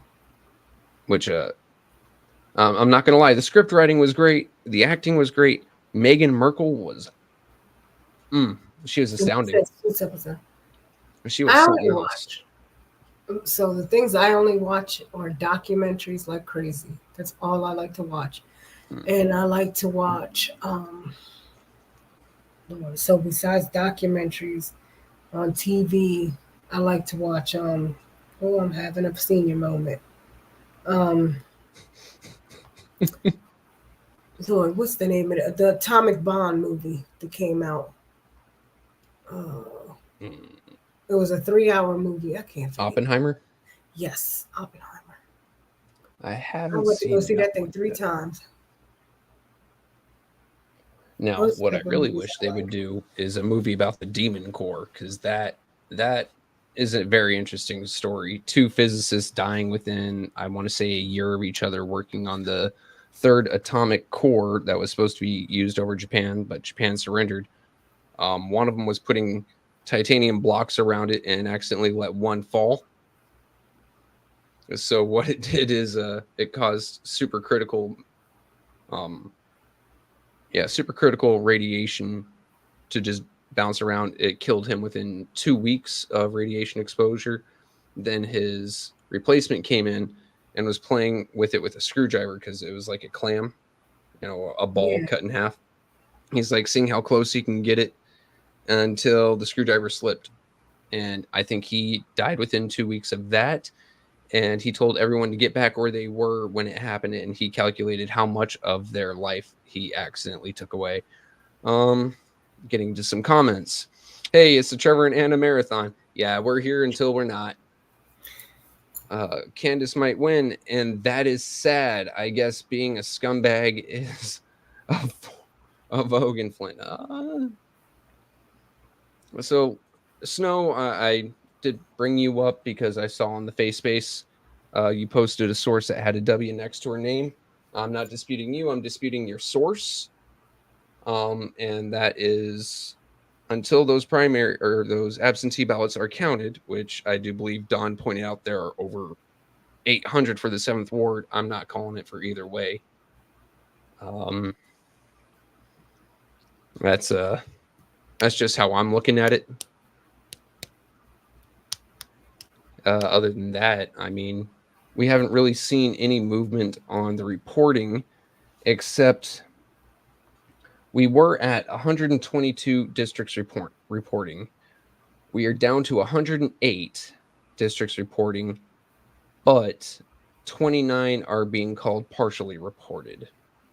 Which I'm not gonna lie, the script writing was great, the acting was great. Meghan Markle was she was astounding. She was something else. So the things I only watch are documentaries like crazy. That's all I like to watch. And I like to watch so besides documentaries on TV, I like to watch I'm having a senior moment. Lord, what's the name of it? The Atomic Bomb movie that came out. It was a 3-hour movie. I can't forget. Oppenheimer? Yes, Oppenheimer. I haven't went to go see that thing 3 times. Now, what I really wish they would do is a movie about the Demon Core, because that is a very interesting story. 2 physicists dying within, I want to say, a year of each other, working on the 3rd atomic core that was supposed to be used over Japan, but Japan surrendered. One of them was putting titanium blocks around it and accidentally let one fall. So what it did is it caused supercritical radiation to just bounce around. It killed him within 2 weeks of radiation exposure. Then his replacement came in and was playing with it with a screwdriver because it was like a clam, a ball cut in half. He's like seeing how close he can get it until the screwdriver slipped. And I think he died within 2 weeks of that. And he told everyone to get back where they were when it happened. And he calculated how much of their life he accidentally took away. Getting to some comments. Hey, it's the Trevor and Anna marathon. Yeah, we're here until we're not. Candace might win, and that is sad. I guess being a scumbag is a vogue in Flint. So, Snow, I did bring you up because I saw on the face space you posted a source that had a W next to her name. I'm not disputing you. I'm disputing your source. And that is until those primary or those absentee ballots are counted, which I do believe Don pointed out there are over 800 for the 7th Ward. I'm not calling it for either way. That's just how I'm looking at it. Other than that, I mean, we haven't really seen any movement on the reporting, except we were at 122 districts reporting. We are down to 108 districts reporting, but 29 are being called partially reported.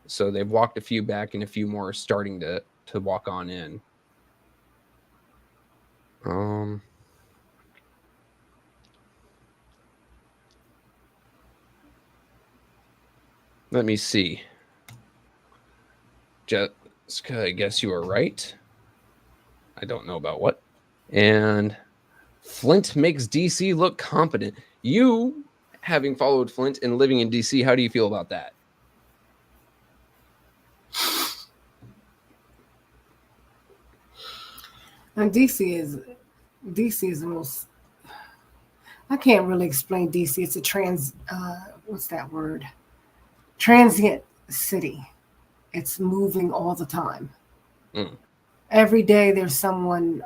So they've walked a few back and a few more are starting to walk on in. Let me see. Jessica, I guess you are right. I don't know about what. And Flint makes DC look competent. You, having followed Flint and living in DC, how do you feel about that? And DC is the most. I can't really explain DC. It's a what's that word? Transient city. It's moving all the time. Every day there's someone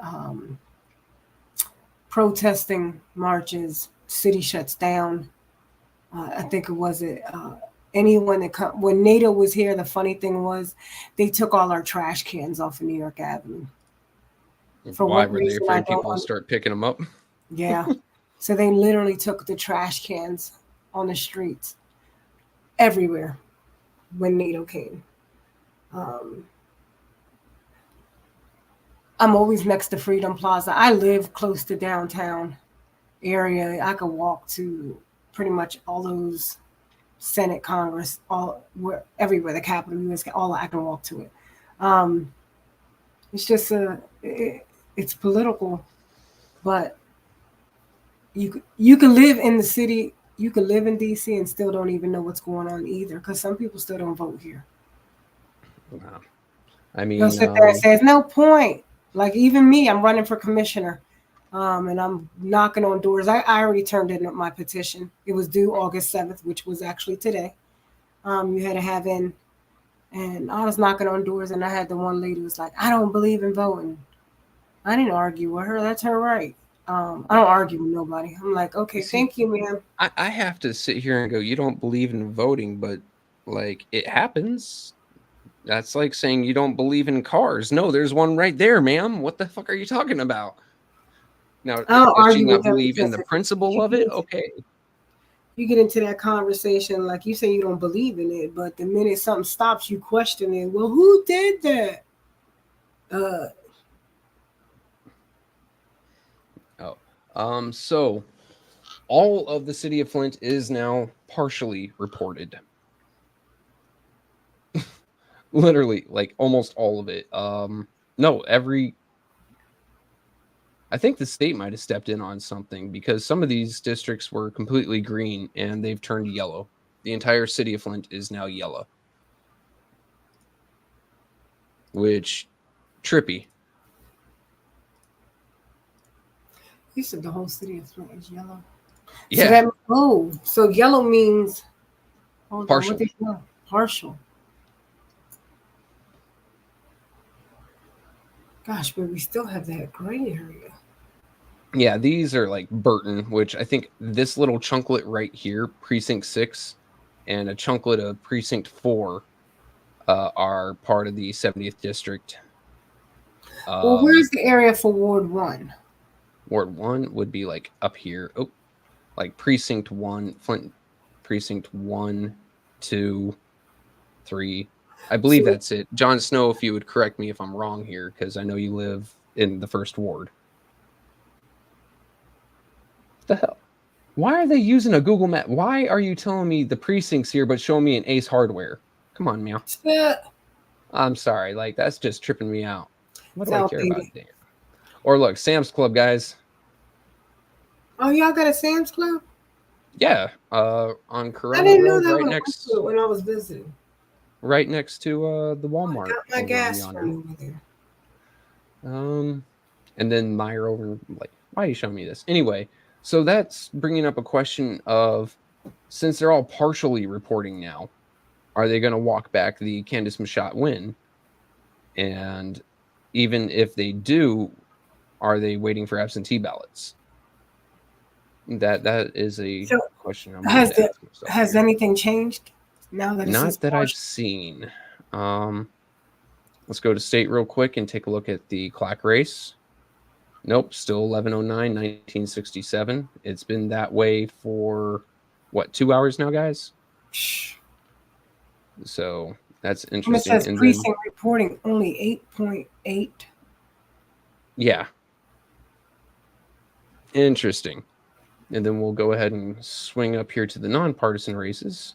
protesting, marches, city shuts down. I think it was anyone that when NATO was here, the funny thing was they took all our trash cans off of New York Avenue. Why were they afraid people would start picking them up? Yeah. So they literally took the trash cans on the streets everywhere when NATO came. I'm always next to Freedom Plaza. I live close to downtown area. I could walk to pretty much all those Senate, Congress, everywhere, the Capitol, US, all I can walk to it. It's just it's political, but you can live in the city, you can live in DC and still don't even know what's going on either, because some people still don't vote here. Wow. I mean, they'll sit there and say, "There's no point." Like even me, I'm running for commissioner, and I'm knocking on doors. I already turned in my petition. It was due August 7th, which was actually today. You had to have in, and I was knocking on doors, and I had the one lady who was like, "I don't believe in voting." I didn't argue with her. That's her right. I don't argue with nobody. I'm like, okay, thank you, ma'am. I have to sit here and go, you don't believe in voting, but like it happens. That's like saying you don't believe in cars. No, there's one right there, ma'am. What the fuck are you talking about? Now, does she not believe in the principle of it? Okay. You get into that conversation, like you say you don't believe in it, but the minute something stops, you question it. Well, who did that? So all of the city of Flint is now partially reported. Literally, like almost all of it. No, I think the state might have stepped in on something, because some of these districts were completely green and they've turned yellow. The entire city of Flint is now yellow. Which, trippy. You said the whole city of Flint is yellow. Yeah. So yellow means Partial. Partial. Gosh, but we still have that gray area. Yeah, these are like Burton, which I think this little chunklet right here, Precinct 6, and a chunklet of Precinct 4 are part of the 70th District. Well, where's the area for Ward 1? Ward 1 would be like up here. Oh, like Precinct 1, Flint Precinct 1, 2, 3. I believe that's it. Jon Snow, if you would correct me if I'm wrong here, because I know you live in the 1st Ward. What the hell? Why are they using a Google map? Why are you telling me the precincts here, but showing me an Ace Hardware? Come on, meow. I'm sorry. Like, that's just tripping me out. What do I care about? Damn. Or look, Sam's Club, guys. Oh, y'all got a Sam's Club? Yeah, on Corona I didn't know Road, that right next when I was visiting. Right next to the Walmart. I got my gas from over there. And then Meyer over. Like, why are you showing me this? Anyway, so that's bringing up a question of, since they're all partially reporting now, are they going to walk back the Candace Machot win? And even if they do, are they waiting for absentee ballots? That is a question I'm going to ask myself. Has anything changed now that Not that I've seen. Let's go to state real quick and take a look at the clock race. Nope, still 11:09, 1967. It's been that way for what, 2 hours now, guys? So that's interesting. And it says precinct reporting only 8.8. Yeah. Interesting. And then we'll go ahead and swing up here to the nonpartisan races.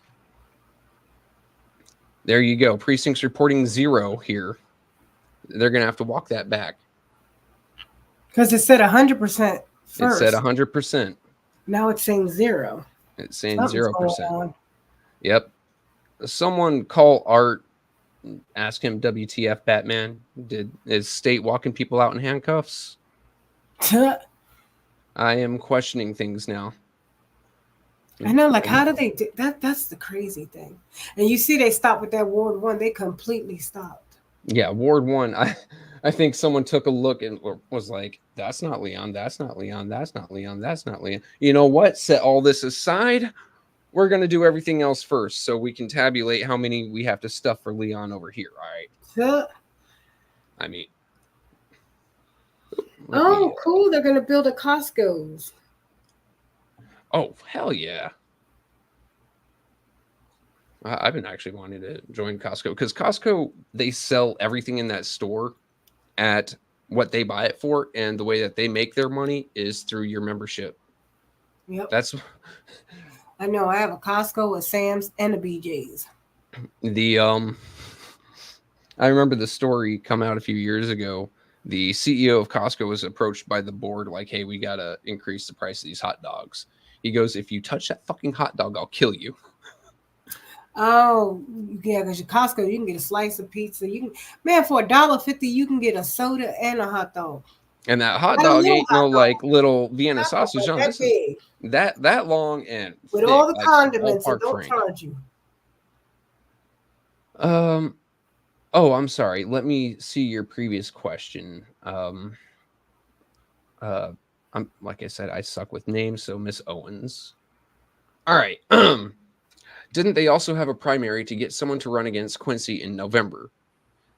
There you go. Precincts reporting 0 here. They're going to have to walk that back. Because it said 100% first. It said 100%. Now it's saying 0. It's saying 0%. Yep. Someone call Art, ask him, WTF Batman? Is state walking people out in handcuffs? I am questioning things now. I know, like, how do they do that? That's the crazy thing. And you see, they stopped with that Ward 1. They completely stopped. Yeah, Ward 1. I think someone took a look and was like, that's not Leon. That's not Leon. That's not Leon. That's not Leon. You know what? Set all this aside. We're going to do everything else first so we can tabulate how many we have to stuff for Leon over here. All right. I mean. Oh, cool. They're going to build a Costco's. Oh, hell yeah. I've been actually wanting to join Costco because Costco, they sell everything in that store at what they buy it for. And the way that they make their money is through your membership. Yep. That's. I know. I have a Costco, a Sam's, and a BJ's. I remember the story come out a few years ago. The CEO of Costco was approached by the board like, hey, we got to increase the price of these hot dogs. He goes, if you touch that fucking hot dog, I'll kill you. Oh, yeah, because your Costco, you can get a slice of pizza. For $1.50, you can get a soda and a hot dog. And that hot dog ain't no like little Vienna sausage on this. That long and with thick, all the condiments, and don't charge you. Oh, I'm sorry. Let me see your previous question. I'm like I said, I suck with names, so Miss Owens. All right. Didn't they also have a primary to get someone to run against Quincy in November?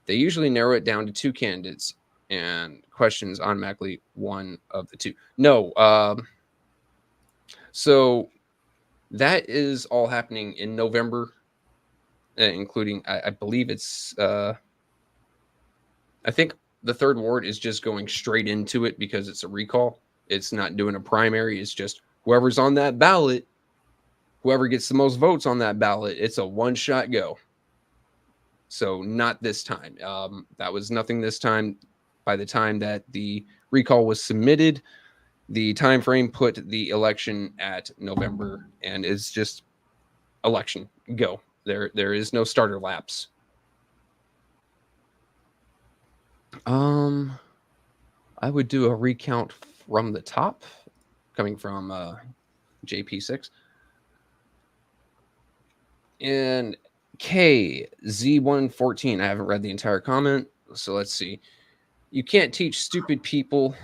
They usually narrow it down to 2 candidates, and questions automatically one of the 2. No. So that is all happening in November, including, I believe it's, I think the 3rd ward is just going straight into it because it's a recall. It's not doing a primary. It's just whoever's on that ballot, whoever gets the most votes on that ballot, it's a one-shot go. So not this time. That was nothing this time. By the time that the recall was submitted, the time frame put the election at November, and it's just election go. There is no starter lapse. I would do a recount from the top, coming from JP6. And KZ114, I haven't read the entire comment, so let's see. You can't teach stupid people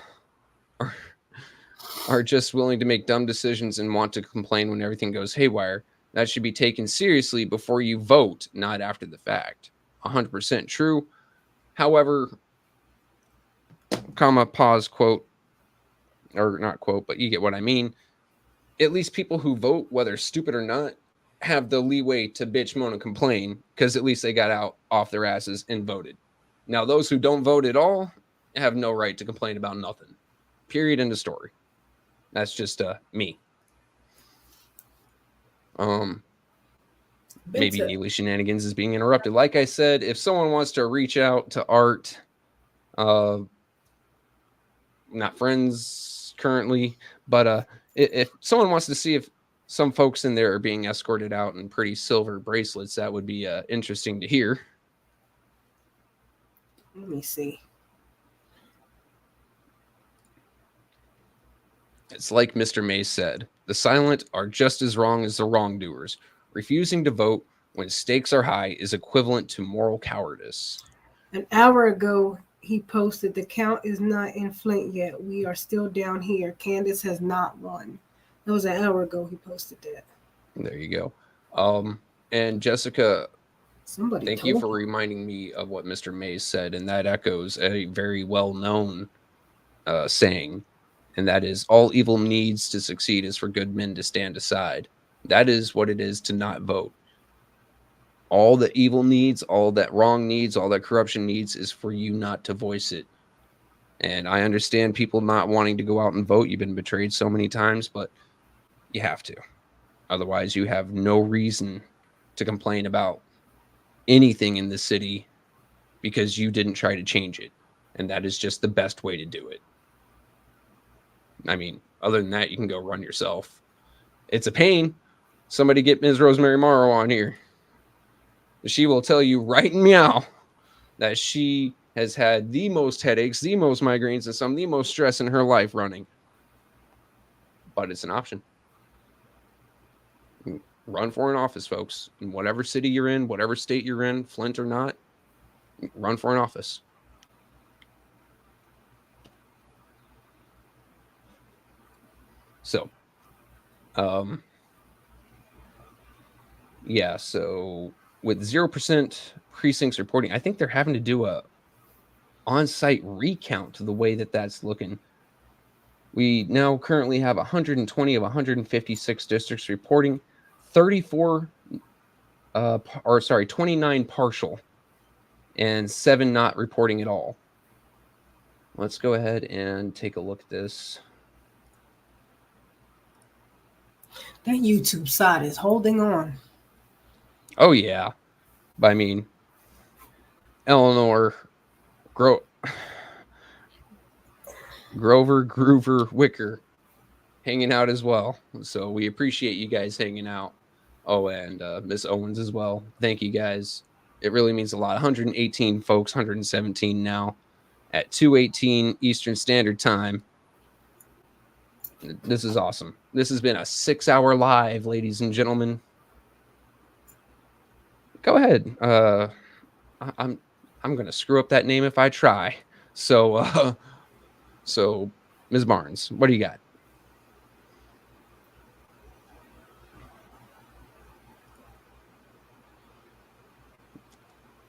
are just willing to make dumb decisions and want to complain when everything goes haywire. That should be taken seriously before you vote, not after the fact. 100% true. However, comma, pause, quote, or not quote, but you get what I mean. At least people who vote, whether stupid or not, have the leeway to bitch, moan, and complain, because at least they got out off their asses and voted. Now, those who don't vote at all have no right to complain about nothing. Period. End of story. That's just me. Maybe Neely Shenanigans is being interrupted. Like I said, if someone wants to reach out to Art, not friends currently, but if someone wants to see if some folks in there are being escorted out in pretty silver bracelets, that would be interesting to hear. Let me see. It's like Mr. Mays said, the silent are just as wrong as the wrongdoers. Refusing to vote when stakes are high is equivalent to moral cowardice. An hour ago, he posted, the count is not in Flint yet. We are still down here. Candace has not won. That was an hour ago he posted that. There you go. And Jessica, thank you for reminding me of what Mr. Mays said, and that echoes a very well-known saying, and that is, all evil needs to succeed is for good men to stand aside. That is what it is to not vote. All that evil needs, all that wrong needs, all that corruption needs is for you not to voice it. And I understand people not wanting to go out and vote. You've been betrayed so many times, but you have to. Otherwise, you have no reason to complain about anything in the city because you didn't try to change it. And that is just the best way to do it. I mean, other than that, you can go run yourself. It's a pain. Somebody get Ms. Rosemary Morrow on here. She will tell you right and meow that she has had the most headaches, the most migraines, and some of the most stress in her life running. But it's an option. Run for an office, folks. In whatever city you're in, whatever state you're in, Flint or not, run for an office. So, yeah, so with 0% precincts reporting, I think they're having to do a on-site recount to the way that that's looking. We now currently have 120 of 156 districts reporting, 29 partial, and 7 not reporting at all. Let's go ahead and take a look at this. That YouTube side is holding on. Oh, yeah. But I mean, Eleanor Grover, Groover, Wicker hanging out as well. So we appreciate you guys hanging out. Oh, and Miss Owens as well. Thank you guys. It really means a lot. 118 folks, 117 now at 2:18 Eastern Standard Time. This is awesome. This has been a 6-hour live, ladies and gentlemen. Go ahead. I'm going to screw up that name if I try. So Ms. Barnes, what do you got?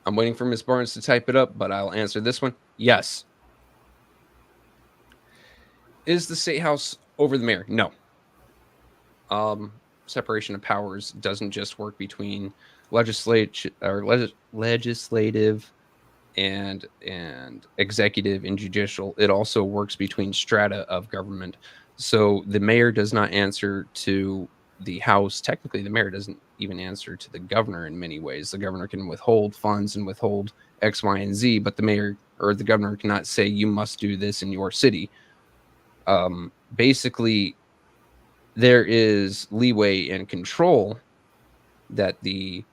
I'm waiting for Ms. Barnes to type it up, but I'll answer this one. Yes. Is the State House over the mayor? No. Separation of powers doesn't just work between legislative and executive and judicial. It also works between strata of government. So the mayor does not answer to the House. Technically, the mayor doesn't even answer to the governor in many ways. The governor can withhold funds and withhold X, Y, and Z, but the mayor or the governor cannot say you must do this in your city. Basically, there is leeway and control that the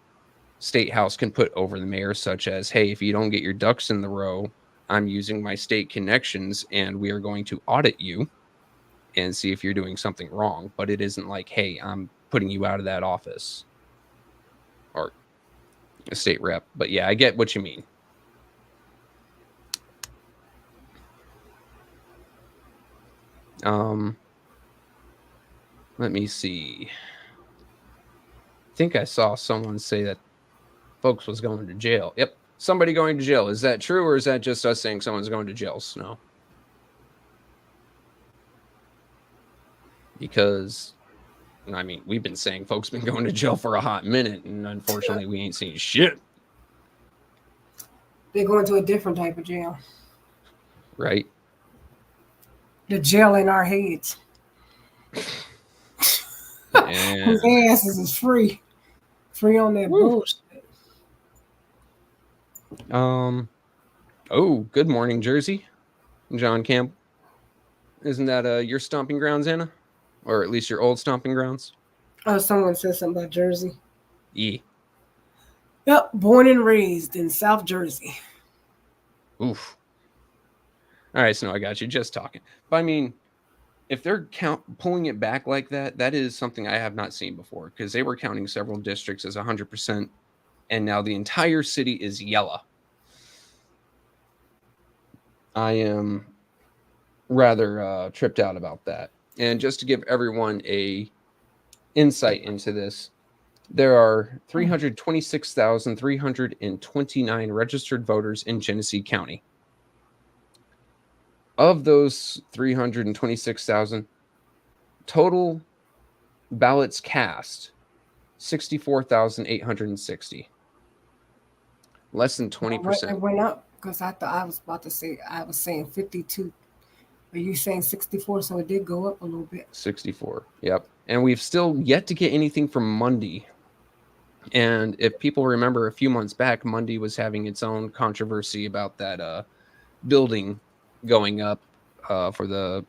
State House can put over the mayor, such as, hey, if you don't get your ducks in the row, I'm using my state connections and we are going to audit you. and see if you're doing something wrong. But it isn't like, hey, I'm putting you out of that office or a state rep. But yeah, I get what you mean. Let me see. I think I saw someone say that folks was going to jail. Yep. Somebody going to jail. Is that true, or is that just us saying someone's going to jail, Snow? Because, I mean, we've been saying folks been going to jail for a hot minute, and unfortunately, we ain't seen shit. They're going to a different type of jail. Right? The jail in our heads. Whose asses is free. Free on that bullshit. Oh, good morning, Jersey. John Campbell. Isn't that your stomping grounds, Anna? Or at least your old stomping grounds? Oh, someone said something about Jersey. Yeah. Yep, born and raised in South Jersey. Oof. All right, Snow, I got you. Just talking. But I mean, if they're pulling it back like that, that is something I have not seen before, because they were counting several districts as 100%, and now the entire city is yellow. I am rather tripped out about that. And just to give everyone a insight into this, there are 326,329 registered voters in Genesee County. Of those 326,000, total ballots cast, 64,860. Less than 20%. It went up because I thought I was about to say, I was saying 52. Are you saying 64? So it did go up a little bit. 64. Yep. And we've still yet to get anything from Mundy. And if people remember a few months back, Mundy was having its own controversy about that building going up for the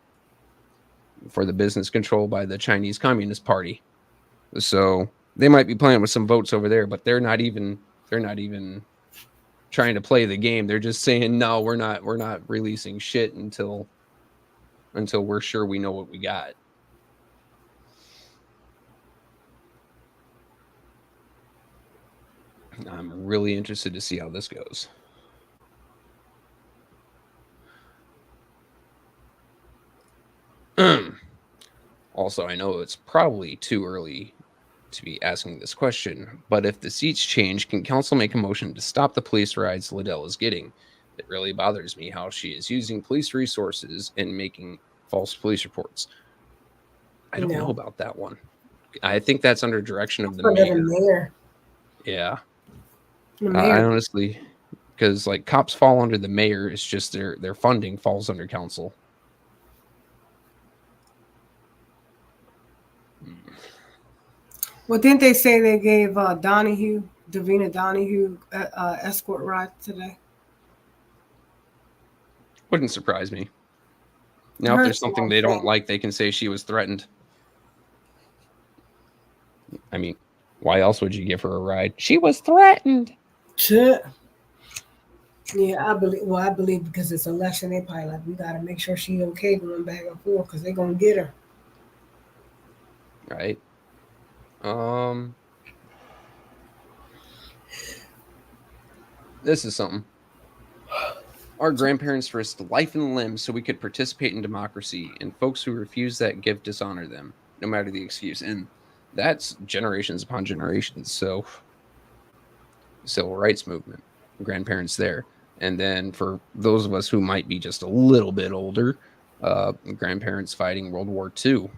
business controlled by the Chinese Communist Party. So they might be playing with some votes over there, but they're not even trying to play the game. They're just saying, no, we're not releasing shit until we're sure we know what we got. I'm really interested to see how this goes. Also, I know it's probably too early to be asking this question, but if the seats change, can council make a motion to stop the police rides Liddell is getting? It really bothers me how she is using police resources and making false police reports. I don't know about that one. I think that's under direction of the mayor. Yeah. I honestly, because like cops fall under the mayor, it's just their funding falls under council. Well, didn't they say they gave Davina Donahue, escort ride today? Wouldn't surprise me. Now, if there's something they don't like, they can say she was threatened. I mean, why else would you give her a ride? She was threatened. Shit. Yeah, I believe because it's election, they probably like, we got to make sure she's okay going back and forth because they're going to get her. Right. This is something. Our grandparents risked life and limb so we could participate in democracy, and folks who refuse that gift dishonor them, no matter the excuse. And that's generations upon generations. So, civil rights movement, grandparents there. And then for those of us who might be just a little bit older, grandparents fighting World War II.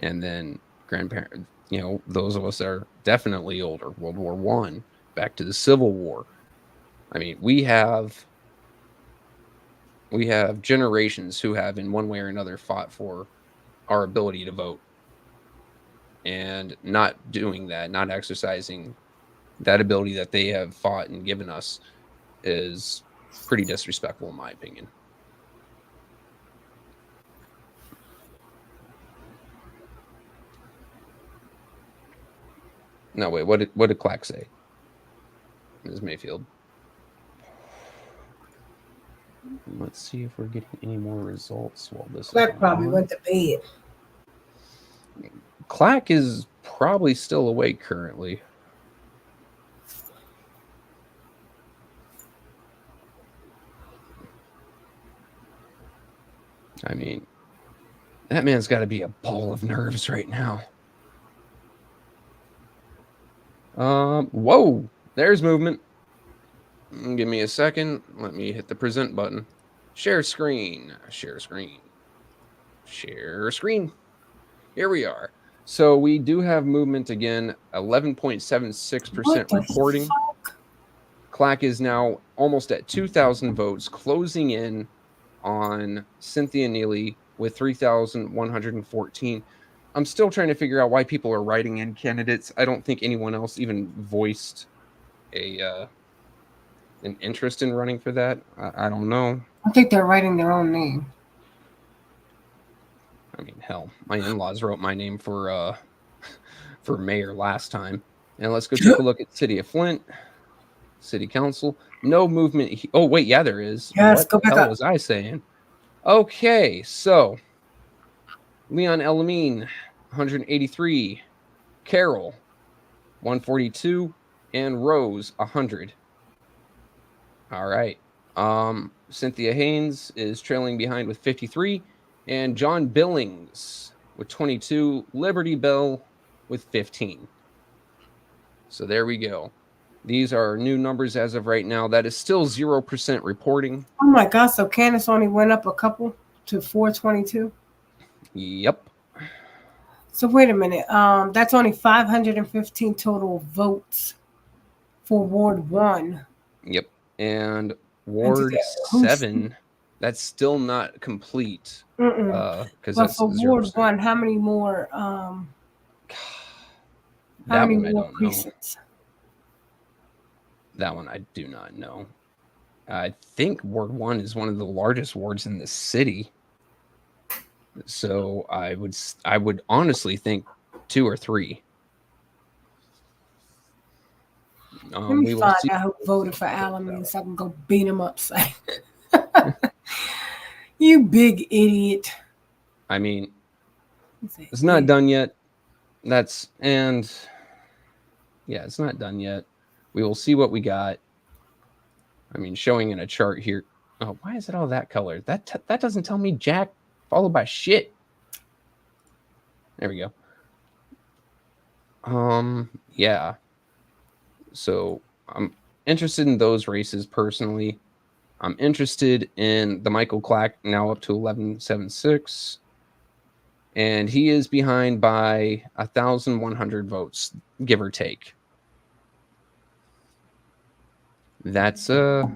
And then grandparents, those of us that are definitely older, World War I, back to the Civil War. I mean, we have generations who have in one way or another fought for our ability to vote. And not doing that, not exercising that ability that they have fought and given us is pretty disrespectful in my opinion. No, wait, what did Clack say? Ms. Mayfield. Let's see if we're getting any more results while this Clack probably went to bed. Clack is probably still awake currently. I mean, that man's got to be a ball of nerves right now. Whoa, there's movement. Give me a second. Let me hit the present button. Share screen. Share screen. Share screen. Here we are. So we do have movement again. 11.76% reporting. Clack is now almost at 2,000 votes, closing in on Cynthia Neely with 3,114. I'm still trying to figure out why people are writing in candidates. I don't think anyone else even voiced an interest in running for that. I don't know. I think they're writing their own name. I mean, hell, my in-laws wrote my name for mayor last time. And let's go take a look at City of Flint, City Council. No movement. Oh, wait, yeah, there is. Yes, what go back the hell up. was I saying? Okay, so Leon Elamine, 183. Carol, 142. And Rose, 100. All right. Cynthia Haynes is trailing behind with 53. And John Billings with 22. Liberty Bell with 15. So there we go. These are new numbers as of right now. That is still 0% reporting. Oh my God! So Candace only went up a couple to 422. Yep. So wait a minute. That's only 515 total votes for Ward 1. Yep. And Ward 7, that's still not complete. But That's for 0%. Ward 1, how many more? How many more precincts? That one I do not know. I think Ward 1 is one of the largest wards in the city. So I would honestly think 2 or 3. Let me find out who voted for Alameda so I can go beat him up. You big idiot. I mean, it's not done yet. It's not done yet. We will see what we got. I mean, showing in a chart here. Oh, why is it all that color? That doesn't tell me jack followed by shit. There we go. Yeah. So I'm interested in those races personally. I'm interested in the Michael Clack, now up to 1176. And he is behind by 1,100 votes, give or take. That's It's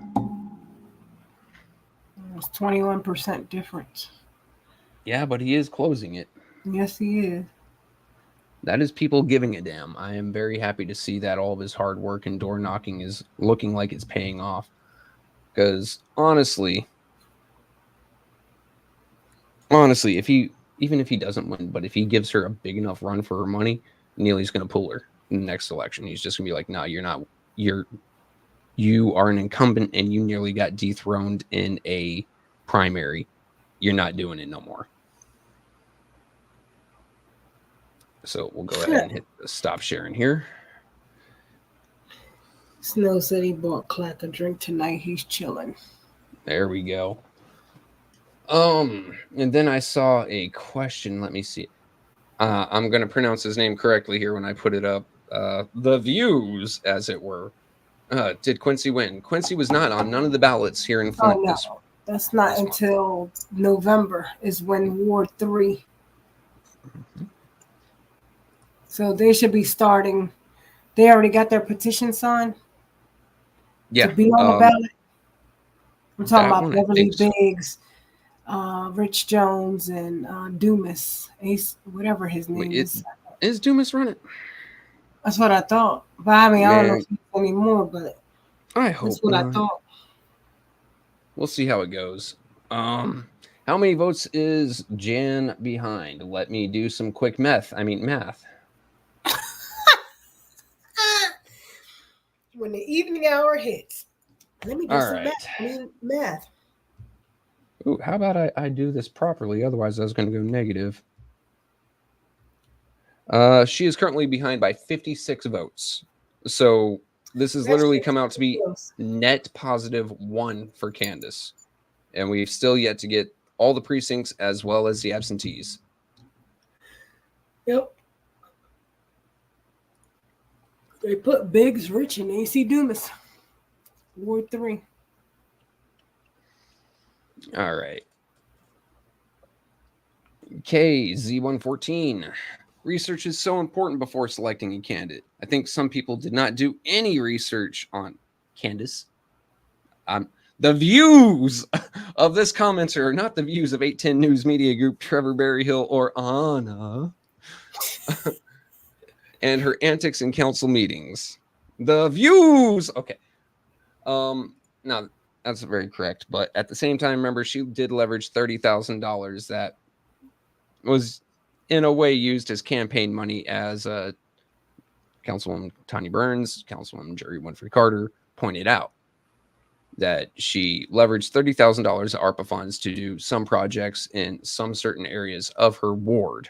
21% difference. Yeah, but he is closing it. Yes, he is. That is people giving a damn. I am very happy to see that all of his hard work and door knocking is looking like it's paying off. Because honestly, even if he doesn't win, but if he gives her a big enough run for her money, Neely's going to pull her in the next election. He's just going to be like, no, you're not. You are an incumbent and you nearly got dethroned in a primary. You're not doing it no more. So we'll go ahead and hit the stop sharing here. Snow said he bought Clack a drink tonight. He's chilling. There we go. And then I saw a question. Let me see. I'm going to pronounce his name correctly here when I put it up. The views, as it were. Did Quincy win? Quincy was not on none of the ballots here in Flint. Oh, no. That's not until November is when Ward 3. Mm-hmm. So they should be starting. They already got their petition signed. Yeah. To be on the ballot. We're talking about Beverly so. Biggs, Rich Jones, and Dumas. Whatever his name is. Is Dumas running? That's what I thought. But I mean, I don't know if he's anymore, but I hope that's what I thought. We'll see how it goes. How many votes is Jan behind? Let me do some quick math. When the evening hour hits, let me do some math. Ooh, how about I do this properly? Otherwise, I was going to go negative. She is currently behind by 56 votes. So this has literally come out to be net positive 1 for Candace. And we've still yet to get all the precincts as well as the absentees. Yep. They put Biggs, Rich, and AC Dumas. Ward 3. All right. KZ114. Research is so important before selecting a candidate. I think some people did not do any research on Candace. The views of this commenter are not the views of 810 News Media Group, Trevor Berryhill, or Anna, and her antics in council meetings. The views. Okay. No, that's very correct. But at the same time, remember, she did leverage $30,000 that was in a way used as campaign money, as Councilwoman Tanya Burns, Councilwoman Jerry Winfrey Carter pointed out, that she leveraged $30,000 ARPA funds to do some projects in some certain areas of her ward.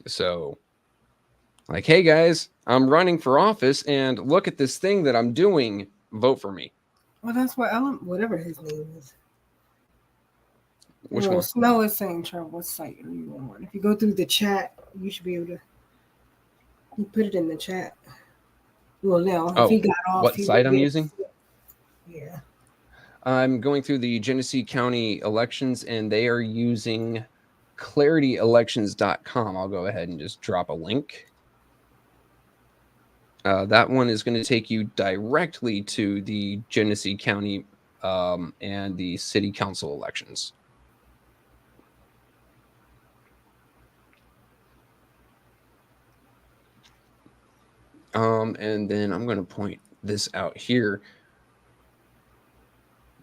So, like, hey guys, I'm running for office and look at this thing that I'm doing. Vote for me. Well, that's what whatever his name is. Which one? Snow is saying, Trevor, what site are you on? If you go through the chat, you should be able to. You put it in the chat. Well, now, if he got off. What site I'm using? Yeah. I'm going through the Genesee County elections, and they are using ClarityElections.com. I'll go ahead and just drop a link. That one is going to take you directly to the Genesee County and the City Council elections. And then I'm going to point this out here.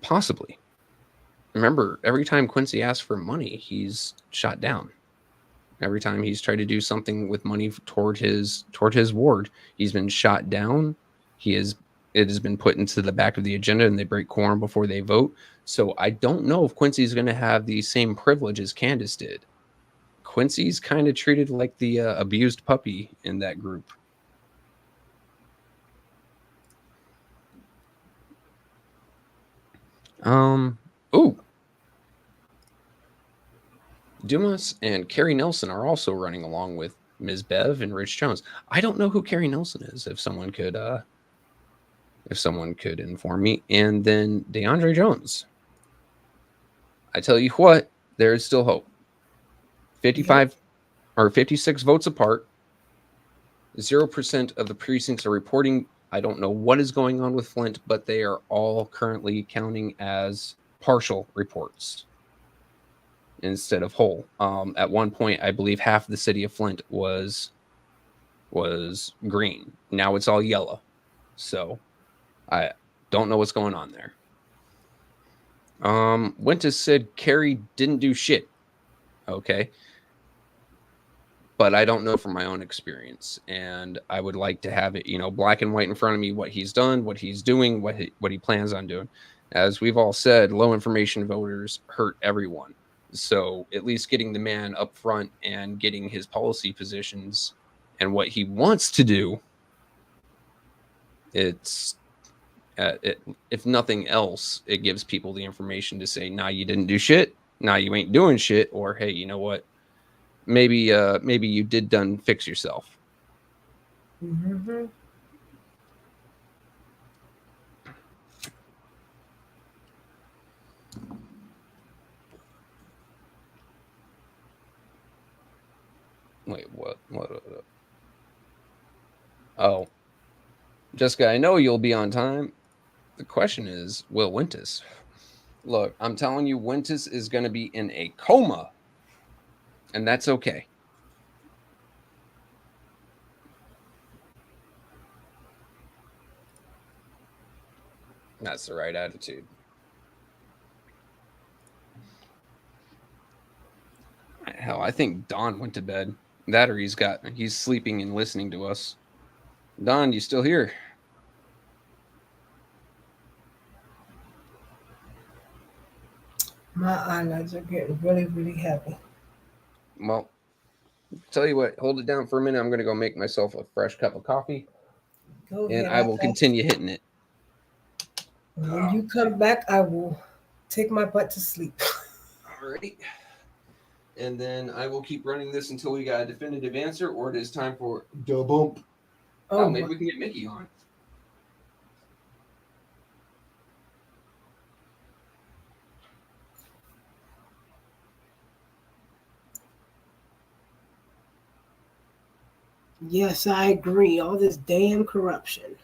Possibly. Remember, every time Quincy asks for money, he's shot down. Every time he's tried to do something with money toward his ward, he's been shot down. It has been put into the back of the agenda, and they break quorum before they vote. So I don't know if Quincy's going to have the same privilege as Candace did. Quincy's kind of treated like the abused puppy in that group. Dumas and Carrie Nelson are also running along with Ms. Bev and Rich Jones. I don't know who Carrie Nelson is. If someone could inform me. And then DeAndre Jones. I tell you what, there is still hope. 55 or 56 votes apart. 0% of the precincts are reporting. I don't know what is going on with Flint, but they are all currently counting as partial reports instead of whole. At one point, I believe half the city of Flint was green. Now it's all yellow. So I don't know what's going on there. Wentz said Carrie didn't do shit. Okay. But I don't know from my own experience, and I would like to have it, black and white in front of me, what he's done, what he's doing, what he plans on doing. As we've all said, low information voters hurt everyone. So at least getting the man up front and getting his policy positions and what he wants to do, if nothing else, it gives people the information to say, nah, you didn't do shit. Nah, you ain't doing shit. Or, hey, you know what? Maybe you did done fix yourself. Mm-hmm. Wait, what? Oh, Jessica, I know you'll be on time. The question is, will Winters? Look, I'm telling you, Winters is going to be in a coma. And that's okay. That's the right attitude. Hell, I think Don went to bed. That or he's sleeping and listening to us. Don, you still here? My eyelids are getting really, really heavy. Well, tell you what, hold it down for a minute. I'm going to go make myself a fresh cup of coffee. Go and ahead. I will continue hitting it. When you come back, I will take my butt to sleep. Alrighty. And then I will keep running this until we got a definitive answer, or it is time for the bump. Oh, maybe we can get Mickey on. Yes, I agree. All this damn corruption.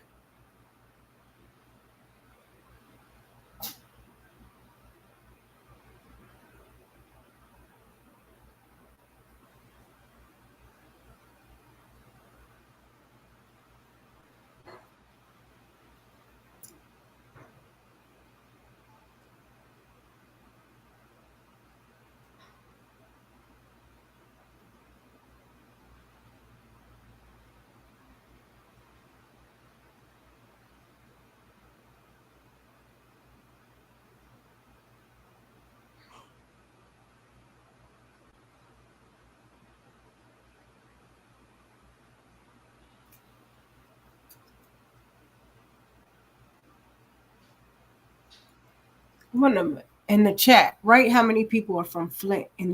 In the chat, write how many people are from Flint in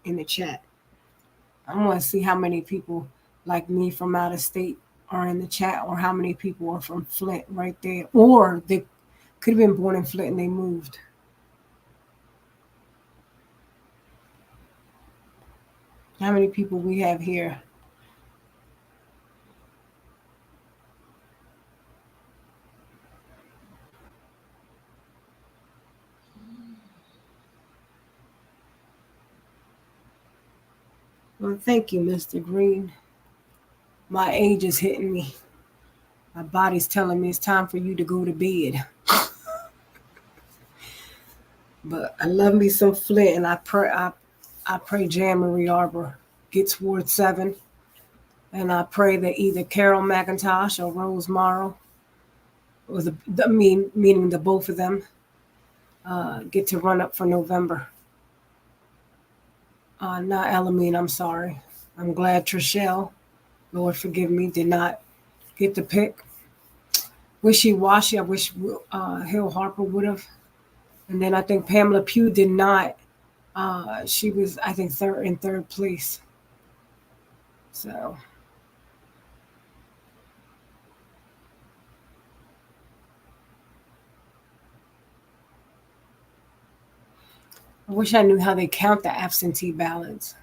the chat. I want to see how many people like me from out of state are in the chat, or how many people are from Flint right there, or they could have been born in Flint and they moved. How many people we have here? Well, thank you, Mr. Green. My age is hitting me. My body's telling me it's time for you to go to bed. But I love me some Flint, and I pray Jan Marie Arbor gets Ward 7. And I pray that either Carol McIntosh or Rose Morrow, or meaning the both of them, get to run up for November. Not Elamine, I'm sorry. I'm glad Trishelle, Lord forgive me, did not get the pick. Wishy-washy, I wish Hill Harper would have. And then I think Pamela Pugh did not. She was, I think, third place. So... I wish I knew how they count the absentee ballots.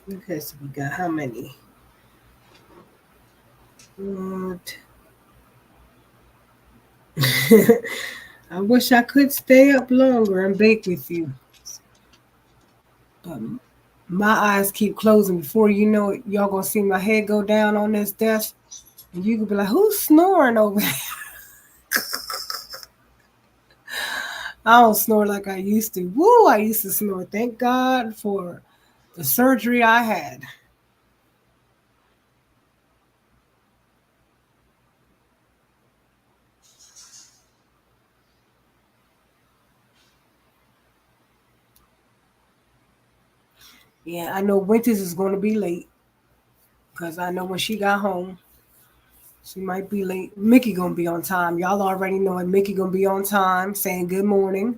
Okay, so we got how many? I wish I could stay up longer and bake with you. But my eyes keep closing. Before you know it, y'all gonna see my head go down on this desk, and you can be like, "Who's snoring over there?" I don't snore like I used to. Woo! I used to snore. Thank God for the surgery I had. Yeah, I know Winters is going to be late, because I know when she got home, she might be late. Mickey going to be on time. Y'all already know it. Mickey going to be on time saying good morning.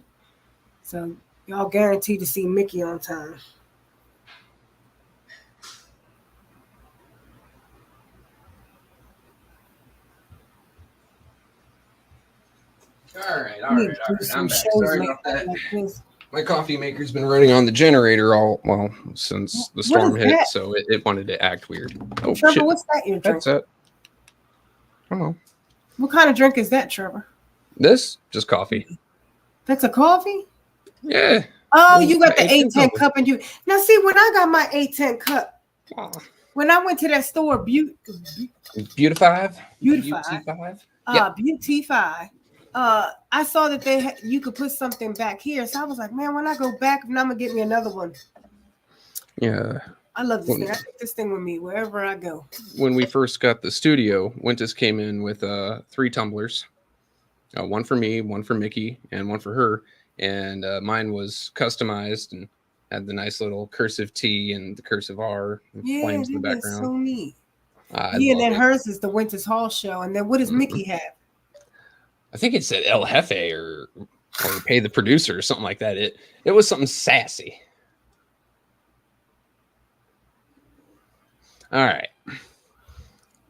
So y'all guaranteed to see Mickey on time. All right. I'm back. Sorry about that. My coffee maker's been running on the generator since the storm hit, so it wanted to act weird. Oh, Trevor, shit. what's that you're drinking? That's it. Hello. What kind of drink is that, Trevor? This? Just coffee. That's a coffee? Yeah. Oh, you got the A10 cup and you. Now, see, when I got my A10 cup, when I went to that store, Beautify. Beautify. I saw that you could put something back here. So I was like, man, when I go back, I'm going to get me another one. Yeah. I love this thing. I take this thing with me wherever I go. When we first got the studio, Wintus came in with 3 tumblers. One for me, one for Mickey, and one for her. And mine was customized and had the nice little cursive T and the cursive R and flames in the background. So neat. And then hers is the Winter's Hall show. And then what does Mickey have? I think it said El Jefe or Pay the Producer or something like that. It was something sassy. All right.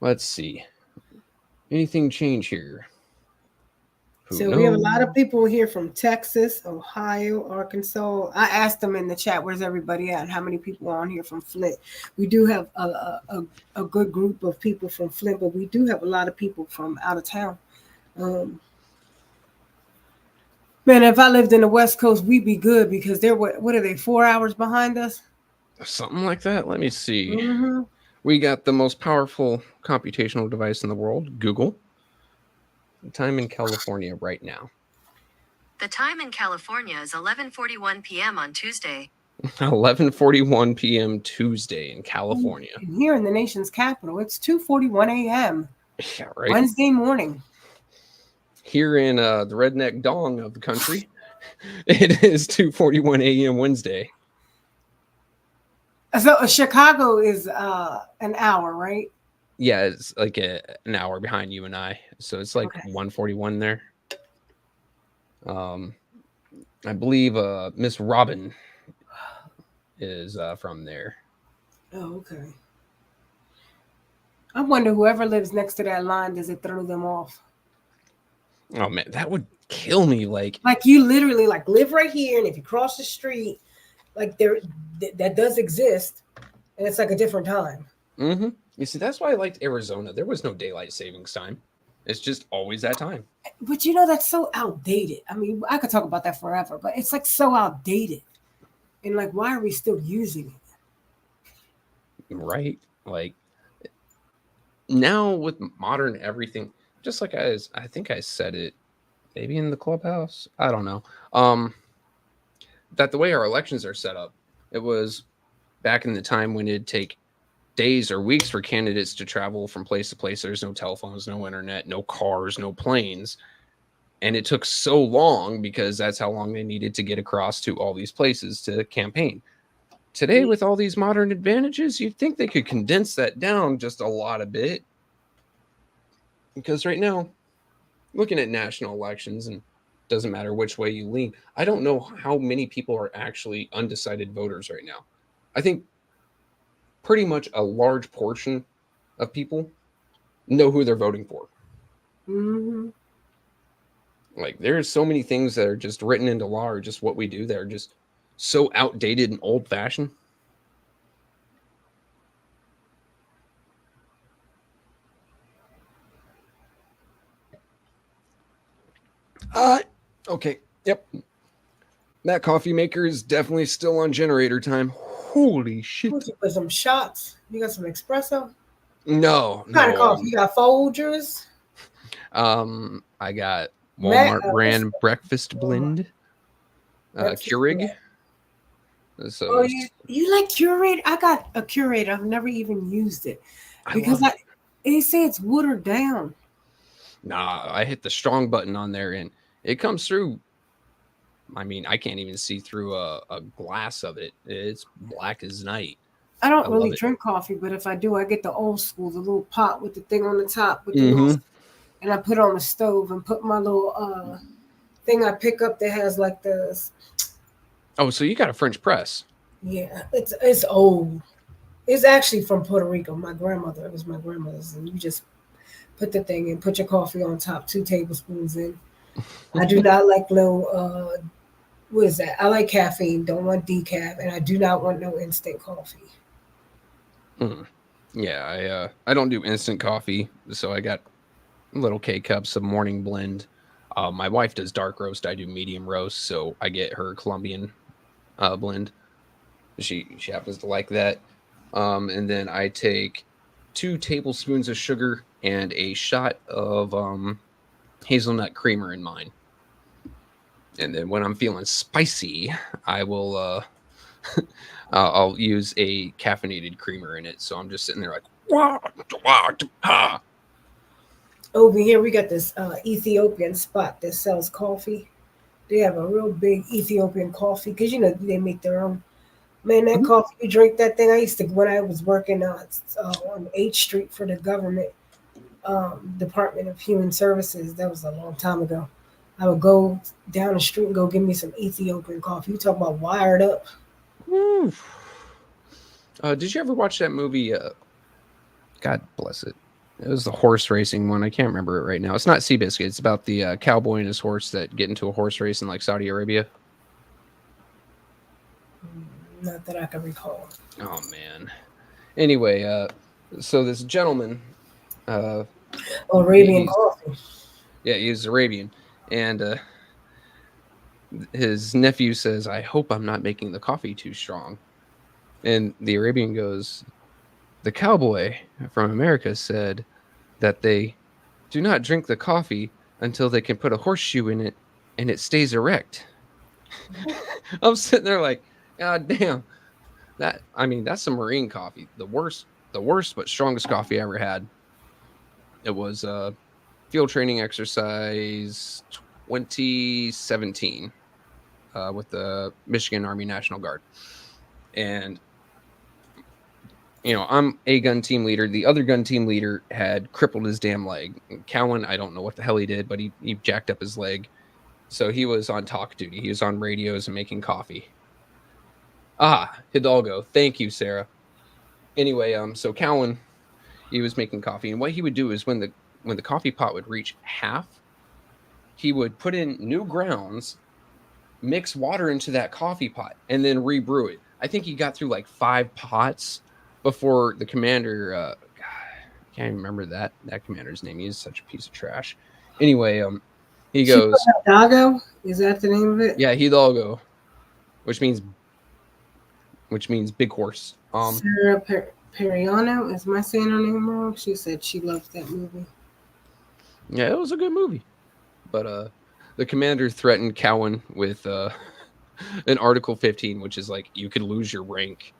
Let's see. Anything change here? So we have a lot of people here from Texas, Ohio, Arkansas. I asked them in the chat, where's everybody at? And how many people are on here from Flint? We do have a good group of people from Flint, but we do have a lot of people from out of town. Man, if I lived in the West Coast, we'd be good because they're, what are they, 4 hours behind us? Something like that. Let me see. Mm-hmm. We got the most powerful computational device in the world, Google. Time in California right now. The time in California is 11:41 p.m. on Tuesday. 11:41 p.m. Tuesday in California. And here in the nation's capital, it's 2:41 a.m. Yeah, right. Wednesday morning. Here in the redneck dong of the country, it is 2:41 a.m. Wednesday. So Chicago is an hour, right? Yeah, it's like an hour behind you and I. So it's like 1:41 there. I believe Miss Robin is from there. Oh, okay. I wonder whoever lives next to that line, does it throw them off? Oh man, that would kill me. Like you literally live right here, and if you cross the street, that does exist, and it's like a different time. Mm-hmm. You see, that's why I liked Arizona. There was no daylight savings time. It's just always that time. But that's so outdated. I mean, I could talk about that forever, but it's so outdated. And why are we still using it? Right. Now with modern everything, just like I think I said it maybe in the clubhouse. I don't know. That the way our elections are set up, it was back in the time when it'd take days or weeks for candidates to travel from place to place. There's no telephones, no internet, no cars, no planes. And it took so long because that's how long they needed to get across to all these places to campaign. Today, with all these modern advantages, you'd think they could condense that down just a lot a bit. Because right now, looking at national elections, and doesn't matter which way you lean, I don't know how many people are actually undecided voters right now. I think pretty much a large portion of people know who they're voting for. Mm-hmm. There's so many things that are just written into law or just what we do that are just so outdated and old-fashioned. Okay. Yep. That coffee maker is definitely still on generator time. Holy shit. You put some shots. You got some espresso? No. What kind of coffee? You got Folgers? I got Walmart brand breakfast blend. Keurig. So you like Keurig? I got a Keurig. I've never even used it because they say it's watered down. Nah, I hit the strong button on there and it comes through. I mean, I can't even see through a glass of it. It's black as night. I don't really drink coffee, but if I do, I get the old school, the little pot with the thing on the top with the little, and I put it on the stove and put my little thing I pick up that has this. Oh, so you got a French press? Yeah, it's old. It's actually from Puerto Rico. It was my grandmother's, and you just put the thing in, put your coffee on top, 2 tablespoons in. I do not like low. What is that? I like caffeine. Don't want decaf, and I do not want no instant coffee. Yeah, I don't do instant coffee, so I got little K cups of morning blend. My wife does dark roast. I do medium roast, so I get her Colombian blend. She happens to like that. And then I take 2 tablespoons of sugar and a shot of hazelnut creamer in mine. And then when I'm feeling spicy, I will I'll use a caffeinated creamer in it. So I'm just sitting there like, wah, wah, ah. Over here, we got this Ethiopian spot that sells coffee. They have a real big Ethiopian coffee because, you know, they make their own. Man, that coffee, you drink that thing. I used to, when I was working on H Street for the government Department of Human Services, that was a long time ago. I would go down the street and go get me some Ethiopian coffee. You talk about wired up. Did you ever watch that movie? God bless it. It was the horse racing one. I can't remember it right now. It's not Seabiscuit. It's about the cowboy and his horse that get into a horse race in like Saudi Arabia. Not that I can recall. Oh man. Anyway, so this gentleman, Arabian coffee. Yeah, he's Arabian, and his nephew says, "I hope I'm not making the coffee too strong." And the Arabian goes, "The cowboy from America said that they do not drink the coffee until they can put a horseshoe in it and it stays erect." I'm sitting there like, God damn. That's some Marine coffee. The worst but strongest coffee I ever had. It was field training exercise 2017 with the Michigan Army National Guard. And you know, I'm a gun team leader. The other gun team leader had crippled his damn leg. Cowan, I don't know what the hell he did, but he jacked up his leg. So he was on talk duty. He was on radios and making coffee. Hidalgo. Thank you, Sarah. Anyway, so Cowan, he was making coffee. And what he would do is when the coffee pot would reach half, he would put in new grounds, mix water into that coffee pot, and then rebrew it. I think he got through like 5 pots before the commander, God, I can't even remember that commander's name. He is such a piece of trash. Anyway, he goes, Hidalgo? Is that the name of it? Yeah, Hidalgo, which means big horse. Sarah Periano, is my saying her name wrong? She said she loved that movie. Yeah, it was a good movie. But the commander threatened Cowan with an Article 15, which is like you could lose your rank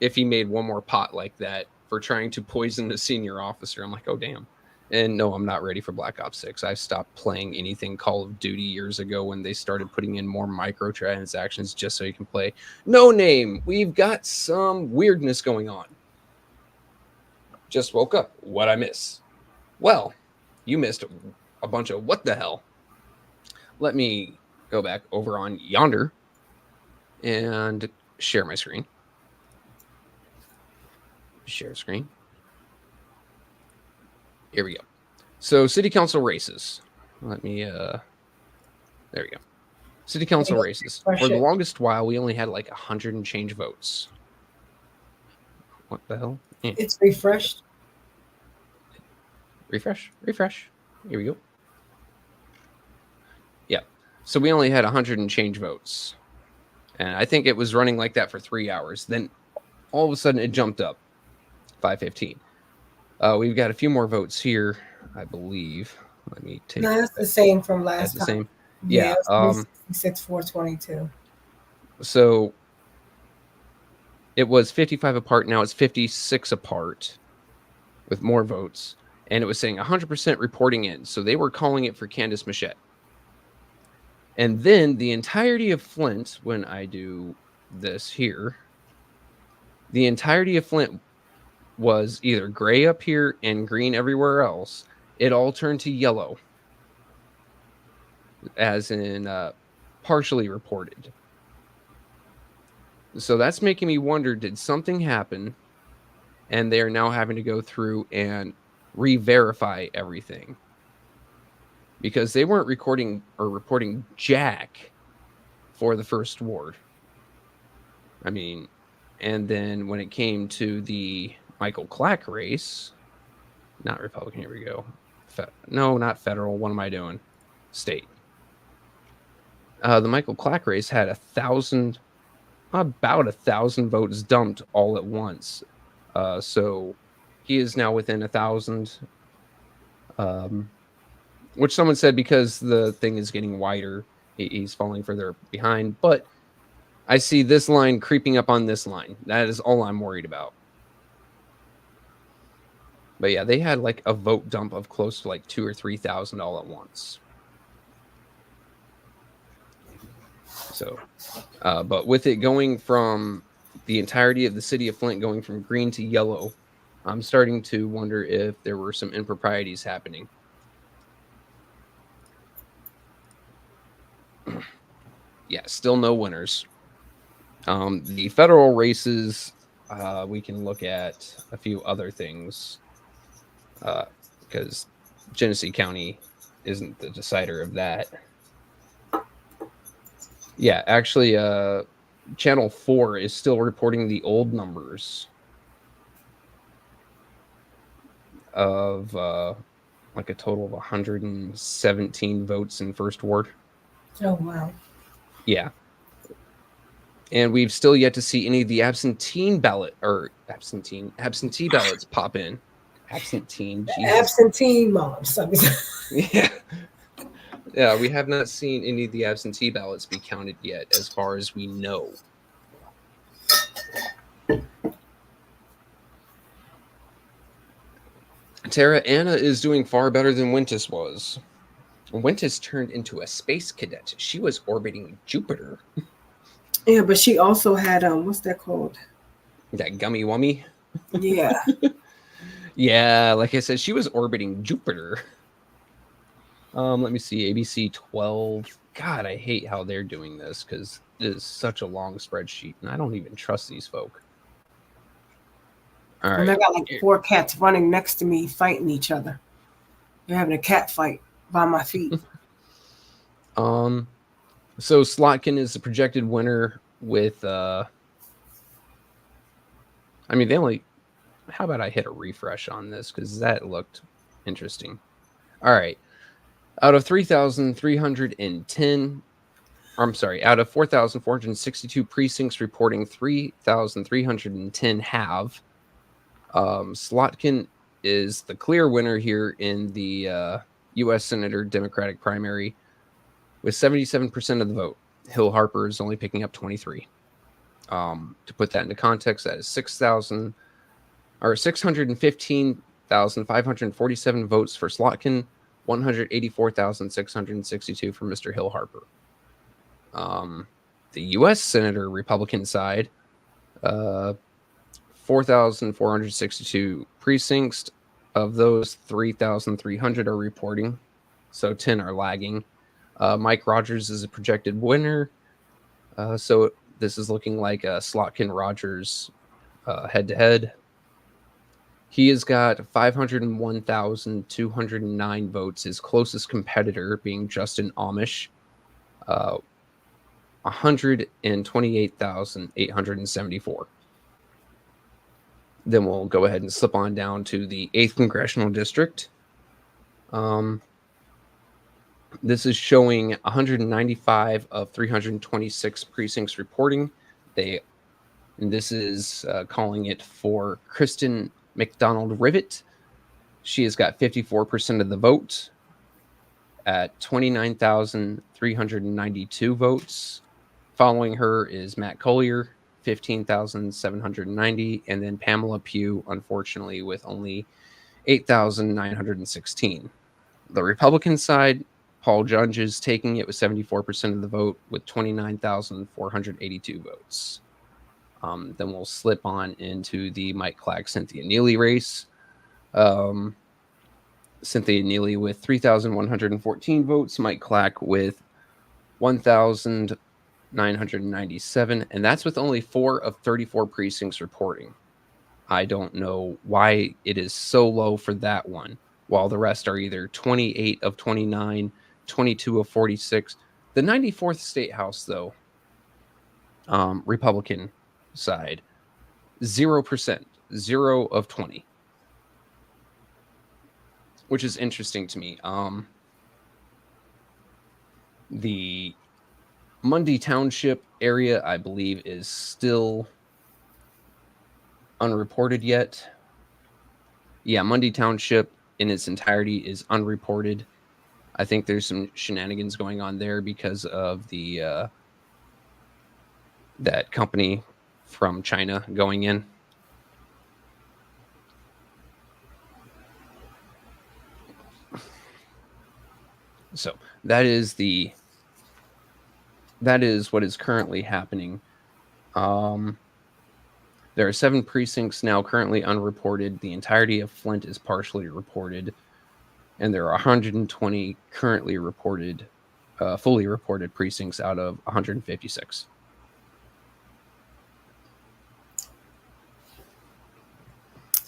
if he made one more pot like that for trying to poison a senior officer. I'm like, oh, damn. And no, I'm not ready for Black Ops 6. I stopped playing anything Call of Duty years ago when they started putting in more microtransactions just so you can play. No name. We've got some weirdness going on. Just woke up. What'd I miss? Well, you missed a bunch of what the hell. Let me go back over on Yonder and share my screen. Share screen. Here we go. So city council races. Let me there we go. City council races. For the longest while, we only had like 100 and change votes. What the hell? It's refreshed. Refresh. Here we go. Yeah. So we only had 100 and change votes. And I think it was running like that for 3 hours. Then all of a sudden it jumped up. 5:15. We've got a few more votes here, I believe. Let me take. No, that's the same from last time. The same. Yeah. 6,422. So it was 55 apart. Now it's 56 apart with more votes. And it was saying 100% reporting in. So they were calling it for Candace Machette. And then the entirety of Flint, when I do this here, the entirety of Flint was either gray up here and green everywhere else. It all turned to yellow, as in partially reported. So that's making me wonder, did something happen and they are now having to go through and re-verify everything? because they weren't reporting jack for the first ward. I mean, and then when it came to the Michael Clack race, not Republican, here we go. No, not federal. What am I doing? State. The Michael Clack race had about 1,000 votes dumped all at once. So he is now within 1,000. Which someone said because the thing is getting wider, he's falling further behind. But I see this line creeping up on this line. That is all I'm worried about. But yeah, they had like a vote dump of close to like 2,000 or 3,000 all at once. So, but with it going from the entirety of the city of Flint going from green to yellow, I'm starting to wonder if there were some improprieties happening. Yeah, still no winners. The federal races, we can look at a few other things because Genesee County isn't the decider of that. Yeah, actually, Channel 4 is still reporting the old numbers of like a total of 117 votes in first ward. Oh, wow. Yeah. And we've still yet to see any of the absentee ballots pop in. Absentee moms. Yeah. Yeah, we have not seen any of the absentee ballots be counted yet, as far as we know. Tara, Anna is doing far better than Wintis was. Wintis turned into a space cadet. She was orbiting Jupiter. Yeah, but she also had what's that called? That gummy wummy? Yeah. Yeah, like I said, she was orbiting Jupiter. Let me see, ABC 12. God, I hate how they're doing this because it is such a long spreadsheet, and I don't even trust these folk. All right. And I got like 4 cats running next to me fighting each other. They're having a cat fight by my feet. So Slotkin is the projected winner with how about I hit a refresh on this because that looked interesting. All right. Out of 3,310, out of 4,462 precincts reporting 3,310 have. Slotkin is the clear winner here in the U.S. Senator Democratic primary with 77% of the vote. Hill Harper is only picking up 23. To put that into context, that is 615,547 votes for Slotkin, 184,662 for Mr. Hill Harper. The U.S. Senator Republican side, 4,462 precincts. Of those, 3,300 are reporting, so 10 are lagging. Mike Rogers is a projected winner, so this is looking like a Slotkin-Rogers head-to-head. He has got 501,209 votes. His closest competitor being Justin Amish, 128,874. Then we'll go ahead and slip on down to the 8th Congressional District. This is showing 195 of 326 precincts reporting. And this is calling it for Kristen McDonald Rivet. She has got 54% of the vote at 29,392 votes. Following her is Matt Collier, 15,790, and then Pamela Pugh, unfortunately, with only 8,916. The Republican side, Paul Judge is taking it with 74% of the vote with 29,482 votes. Then we'll slip on into the Mike Clack Cynthia Neely race. Cynthia Neely with 3,114 votes, Mike Clack with 1,997, and that's with only 4 of 34 precincts reporting. I don't know why it is so low for that one. while the rest are either 28 of 29, 22 of 46. The 94th State House, though, Republican side, 0%, 0 of 20, which is interesting to me. The Mundy Township area, I believe, is still unreported yet. Yeah, Mundy Township in its entirety is unreported. I think there's some shenanigans going on there because of the that company from China going in. So that is what is currently happening. There are 7 precincts now currently unreported. The entirety of Flint is partially reported, and there are 120 currently reported, fully reported precincts out of 156.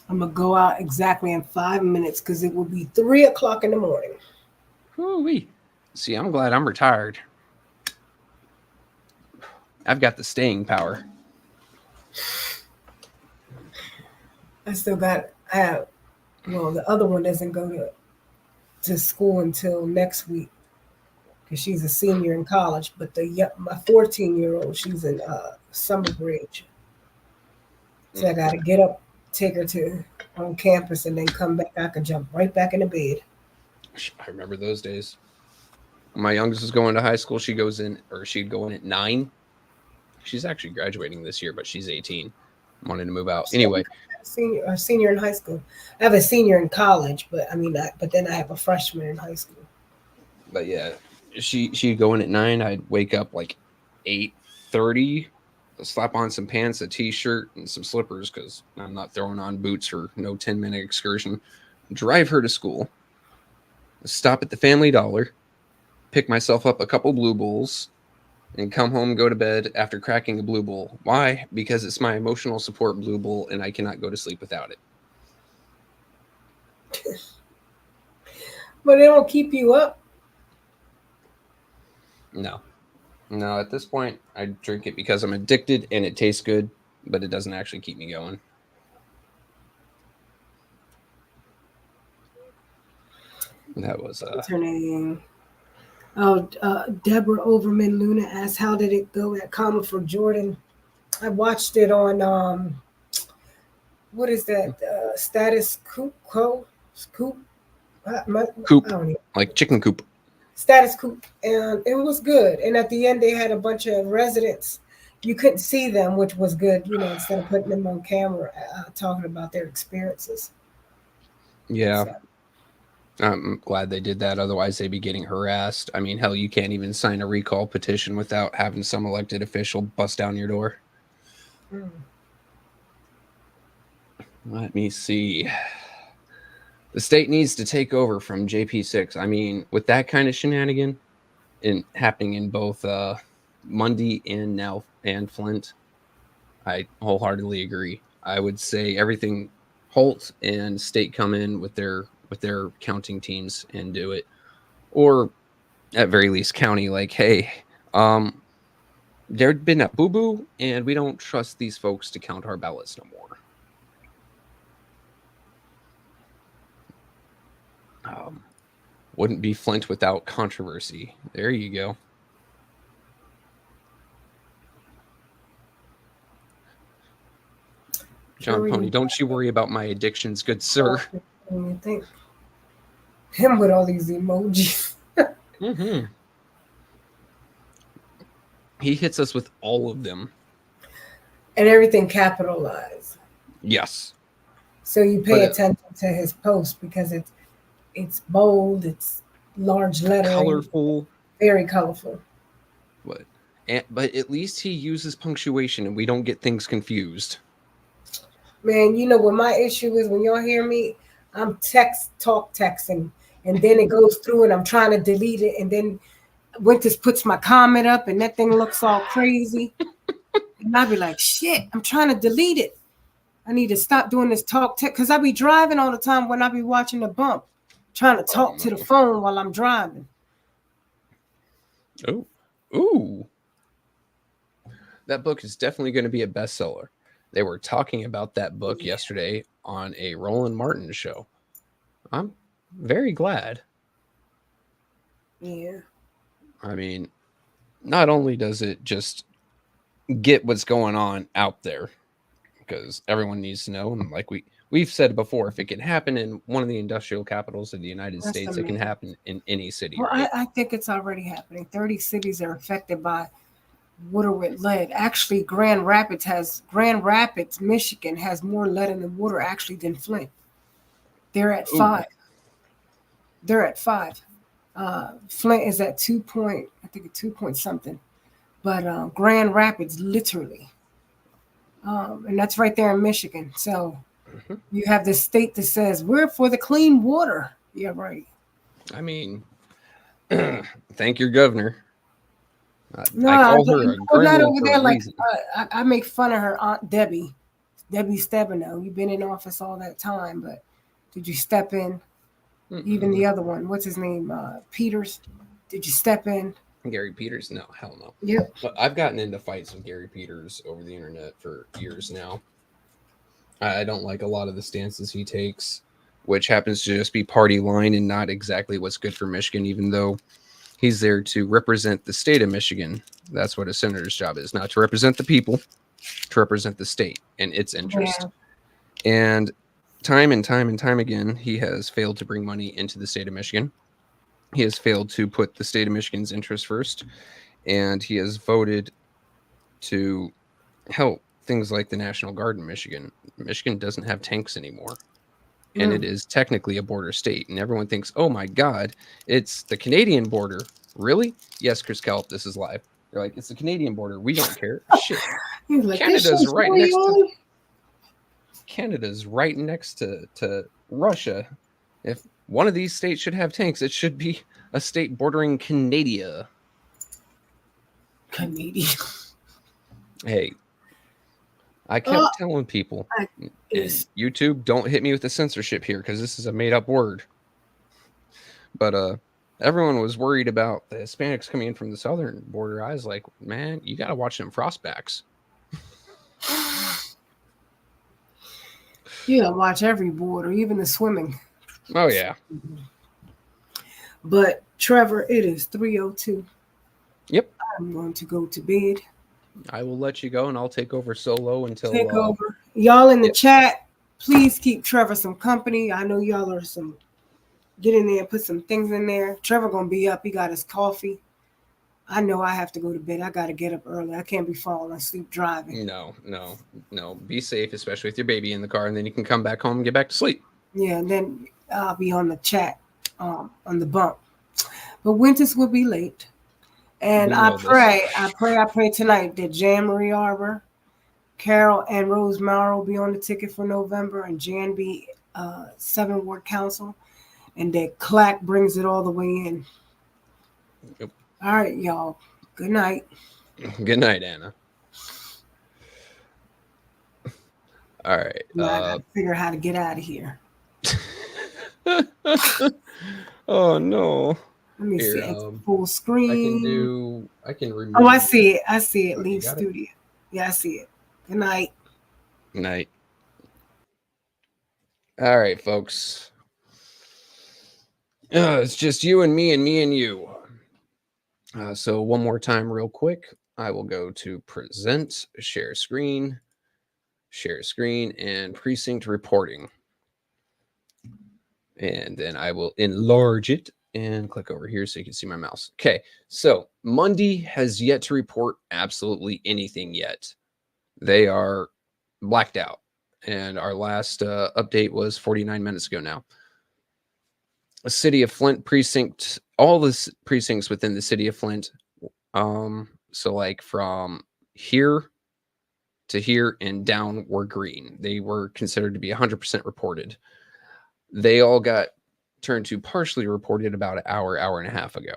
I'm gonna go out exactly in 5 minutes because it will be 3 o'clock in the morning. Woo-wee. See, I'm glad I'm retired. I've got the staying power. I still got, well, the other one doesn't go to school until next week because she's a senior in college. But my 14-year-old, she's in summer bridge. So I got to get up, take her on campus, and then come back. I can jump right back into bed. I remember those days. My youngest is going to high school. She'd go in at 9. She's actually graduating this year, but she's 18. Wanted to move out. Anyway. Senior in high school. I have a senior in college, but but then I have a freshman in high school. But yeah, she'd go in at 9. I'd wake up like 8:30, slap on some pants, a t-shirt, and some slippers because I'm not throwing on boots for no 10-minute excursion. Drive her to school. Stop at the Family Dollar, pick myself up a couple Blue Bulls, and come home and go to bed after cracking a Blue Bull. Why? Because it's my emotional support Blue Bull, and I cannot go to sleep without it. But it don't keep you up. No, at this point, I drink it because I'm addicted and it tastes good, but it doesn't actually keep me going. That was What's her name? Oh, Deborah Overman Luna asked, how did it go at Common for Jordan? I watched it on, what is that? Status Coop? Coop? Like chicken coop. Status Coop. And it was good. And at the end, they had a bunch of residents. You couldn't see them, which was good, instead of putting them on camera, talking about their experiences. Yeah. So. I'm glad they did that. Otherwise, they'd be getting harassed. I mean, hell, you can't even sign a recall petition without having some elected official bust down your door. Let me see. The state needs to take over from JP6. I mean, with that kind of shenanigan happening in both Mundy and Flint, I wholeheartedly agree. I would say everything Holt and state come in with their counting teams and do it, or at very least county, like, hey, there'd been a boo-boo and we don't trust these folks to count our ballots no more. Wouldn't be Flint without controversy. There you go. John Pony, don't you worry about my addictions, good sir. You think him with all these emojis. Mm-hmm. He hits us with all of them. And everything capitalized. Yes. So you pay attention to his post because it's bold, it's large lettering, colorful, very colorful. But at least he uses punctuation and we don't get things confused. Man, what my issue is when y'all hear me, I'm texting, and then it goes through and I'm trying to delete it, and then Winters puts my comment up and that thing looks all crazy. And I'll be like, shit, I'm trying to delete it. I need to stop doing this talk text because I be driving all the time when I be watching the bump. trying to talk to the phone while I'm driving. Oh, ooh. That book is definitely going to be a bestseller. They were talking about that book yesterday on a Roland Martin show. I'm very glad. Yeah. I mean, not only does it just get what's going on out there, because everyone needs to know, and like we've said before, if it can happen in one of the industrial capitals of the United States, it can happen in any city. Well, right? I think it's already happening. 30 cities are affected by water with lead. Actually, Grand Rapids, Michigan has more lead in the water actually than Flint. They're at 5. They're at 5. Flint is at 2 point, I think 2 point something. But Grand Rapids, literally. And that's right there in Michigan. So you have this state that says, we're for the clean water. Yeah, right. I mean, thank your governor. No, I call her a gremlin not over for there. a Like reason. I make fun of her Aunt Debbie Stabenow. You've been in office all that time, but did you step in? Even the other one, what's his name? Peters. Did you step in? Gary Peters? No, hell no. Yep. But I've gotten into fights with Gary Peters over the internet for years now. I don't like a lot of the stances he takes, which happens to just be party line and not exactly what's good for Michigan, even though he's there to represent the state of Michigan. That's what a senator's job is, not to represent the people, to represent the state and its interest. Yeah. And time and time and time again, he has failed to bring money into the state of Michigan. He has failed to put the state of Michigan's interest first, and he has voted to help things like the National Guard in Michigan. Michigan doesn't have tanks anymore, and it is technically a border state. And everyone thinks, oh my God, it's the Canadian border. Really? Yes, Chris Kelp, this is live. They're like, it's the Canadian border. We don't care. Shit. Like, Canada's right next to Canada's right next to Russia. If one of these states should have tanks, it should be a state bordering Canada. Canadian. Hey, I kept telling people, YouTube, don't hit me with the censorship here because this is a made-up word. But everyone was worried about the Hispanics coming in from the southern border. I was like, man, you got to watch them frostbacks. You gotta watch every border, even the swimming. Oh, yeah. But, Trevor, it is 3:02. Yep. I'm going to go to bed. I will let you go, and I'll take over solo until... Take over. Y'all in the chat, please keep Trevor some company. I know y'all are get in there and put some things in there. Trevor going to be up. He got his coffee. I know I have to go to bed. I got to get up early. I can't be falling asleep driving. No. Be safe, especially with your baby in the car, and then you can come back home and get back to sleep. Yeah, and then I'll be on the chat, on the bump. But Winters will be late. And I pray tonight that Jan Marie Arbor, Carol, and Rose Maurer will be on the ticket for November, and Jan be 7th Ward Council, and that Clack brings it all the way in. Yep. All right, y'all. Good night. Good night, Anna. All right. Now I gotta figure out how to get out of here. Oh no. Let me see. Full screen. I can remove. Oh, I see it. Leave studio. Yeah, I see it. Good night. Night. All right, folks. It's just you and me and you. So one more time real quick. I will go to present, share screen, and precinct reporting. And then I will enlarge it and click over here so you can see my mouse. Okay, so Monday has yet to report absolutely anything yet. They are blacked out. And our last update was 49 minutes ago now. A City of Flint precinct, all the precincts within the City of Flint. So like from here to here and down were green. They were considered to be 100% reported. They all got turned to partially reported about an hour and a half ago.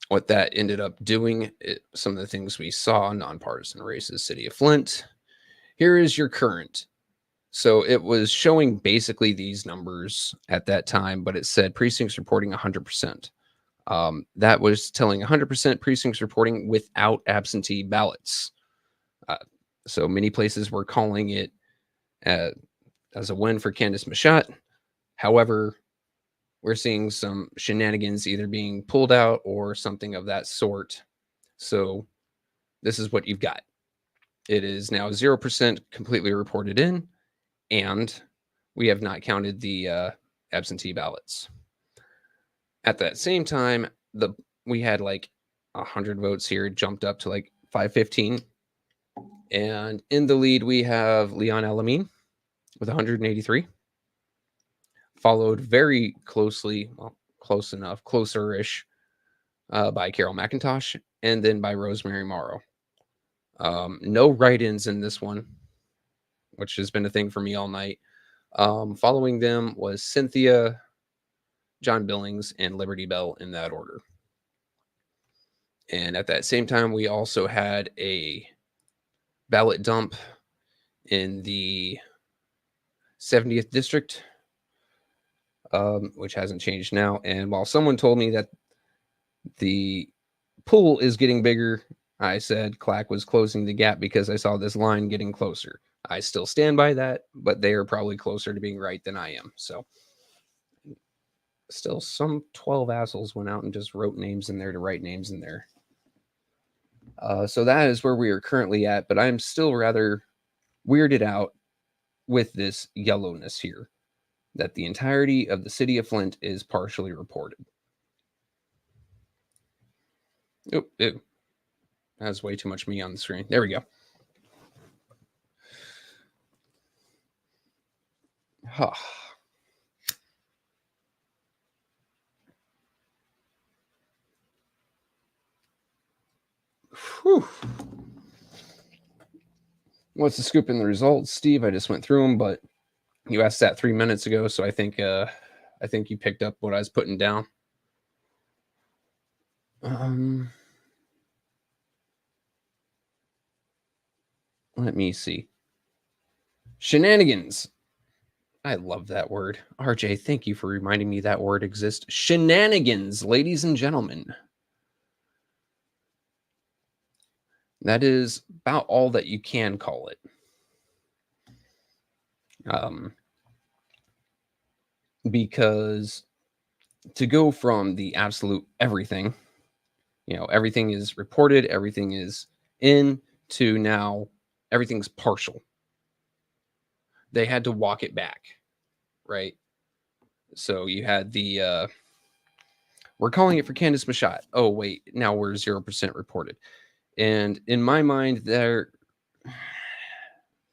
What that ended up doing, some of the things we saw, nonpartisan races, City of Flint. Here is your current So it was showing basically these numbers at that time, but it said precincts reporting 100%. That was telling 100% precincts reporting without absentee ballots. So many places were calling it as a win for Candace Mashat. However, we're seeing some shenanigans either being pulled out or something of that sort. So this is what you've got. It is now 0% completely reported in, and we have not counted the absentee ballots. At that same time, we had like 100 votes here, jumped up to like 515. And in the lead, we have Leon Elamine with 183. Followed very closely, well, close enough, closer-ish, by Carol McIntosh, and then by Rosemary Morrow. No write-ins in this one, which has been a thing for me all night. Following them was Cynthia, John Billings, and Liberty Bell in that order. And at that same time, we also had a ballot dump in the 70th district, which hasn't changed now. And while someone told me that the pool is getting bigger, I said Clack was closing the gap because I saw this line getting closer. I still stand by that, but they are probably closer to being right than I am. So still, some 12 assholes went out and just wrote names in there to write names in there. So that is where we are currently at, but I'm still rather weirded out with this yellowness here, that the entirety of the city of Flint is partially reported. Oh, ew. That's way too much me on the screen. There we go. Huh. Whew. What's the scoop in the results, Steve? I just went through them, but you asked that 3 minutes ago, so I think you picked up what I was putting down. Let me see. Shenanigans. I love that word. RJ, thank you for reminding me that word exists. Shenanigans, ladies and gentlemen. That is about all that you can call it. Because to go from the absolute everything, everything is reported, everything is in, to now everything's partial. They had to walk it back, right? So you had the, we're calling it for Candace Mashat. Oh, wait, now we're 0% reported. And in my mind,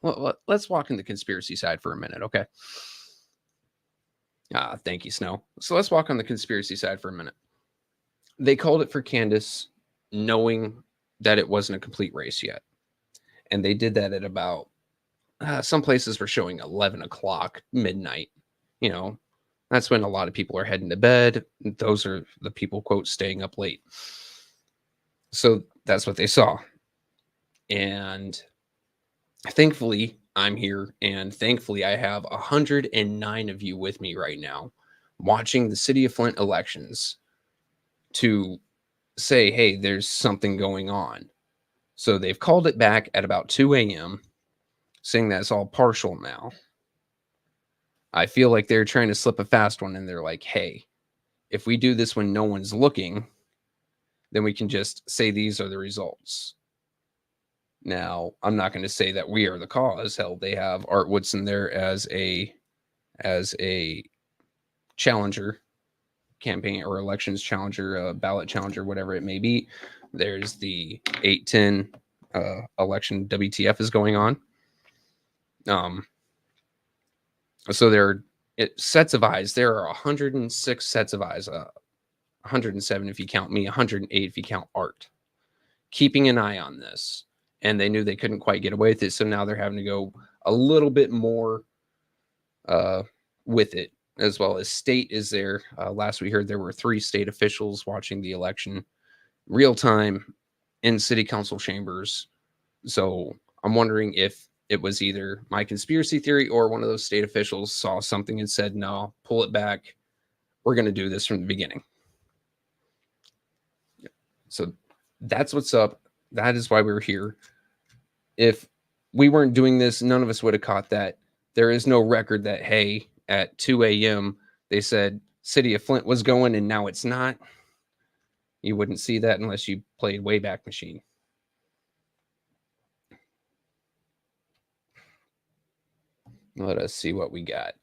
well, let's walk in the conspiracy side for a minute, okay? Thank you, Snow. So let's walk on the conspiracy side for a minute. They called it for Candace knowing that it wasn't a complete race yet. And they did that at about, some places were showing 11 o'clock, midnight. That's when a lot of people are heading to bed. Those are the people, quote, staying up late. So that's what they saw. And thankfully, I'm here, and thankfully I have 109 of you with me right now watching the City of Flint elections to say, hey, there's something going on. So they've called it back at about 2 a.m., saying that it's all partial now. I feel like they're trying to slip a fast one, and they're like, hey, if we do this when no one's looking, then we can just say these are the results. Now, I'm not going to say that we are the cause. Hell, they have Art Woodson there as a challenger, campaign or elections challenger, ballot challenger, whatever it may be. There's the 810 election WTF is going on. So there are sets of eyes. There are 106 sets of eyes, 107 if you count me, 108 if you count Art, keeping an eye on this. And they knew they couldn't quite get away with it, so now they're having to go a little bit more with it, as well as state is there. Last we heard there were 3 state officials watching the election real time in city council chambers. So I'm wondering if it was either my conspiracy theory or one of those state officials saw something and said, no, pull it back. We're going to do this from the beginning. So that's what's up. That is why we're here. If we weren't doing this, none of us would have caught that. There is no record that, hey, at 2 a.m., they said City of Flint was going and now it's not. You wouldn't see that unless you played Wayback Machine. Let us see what we got.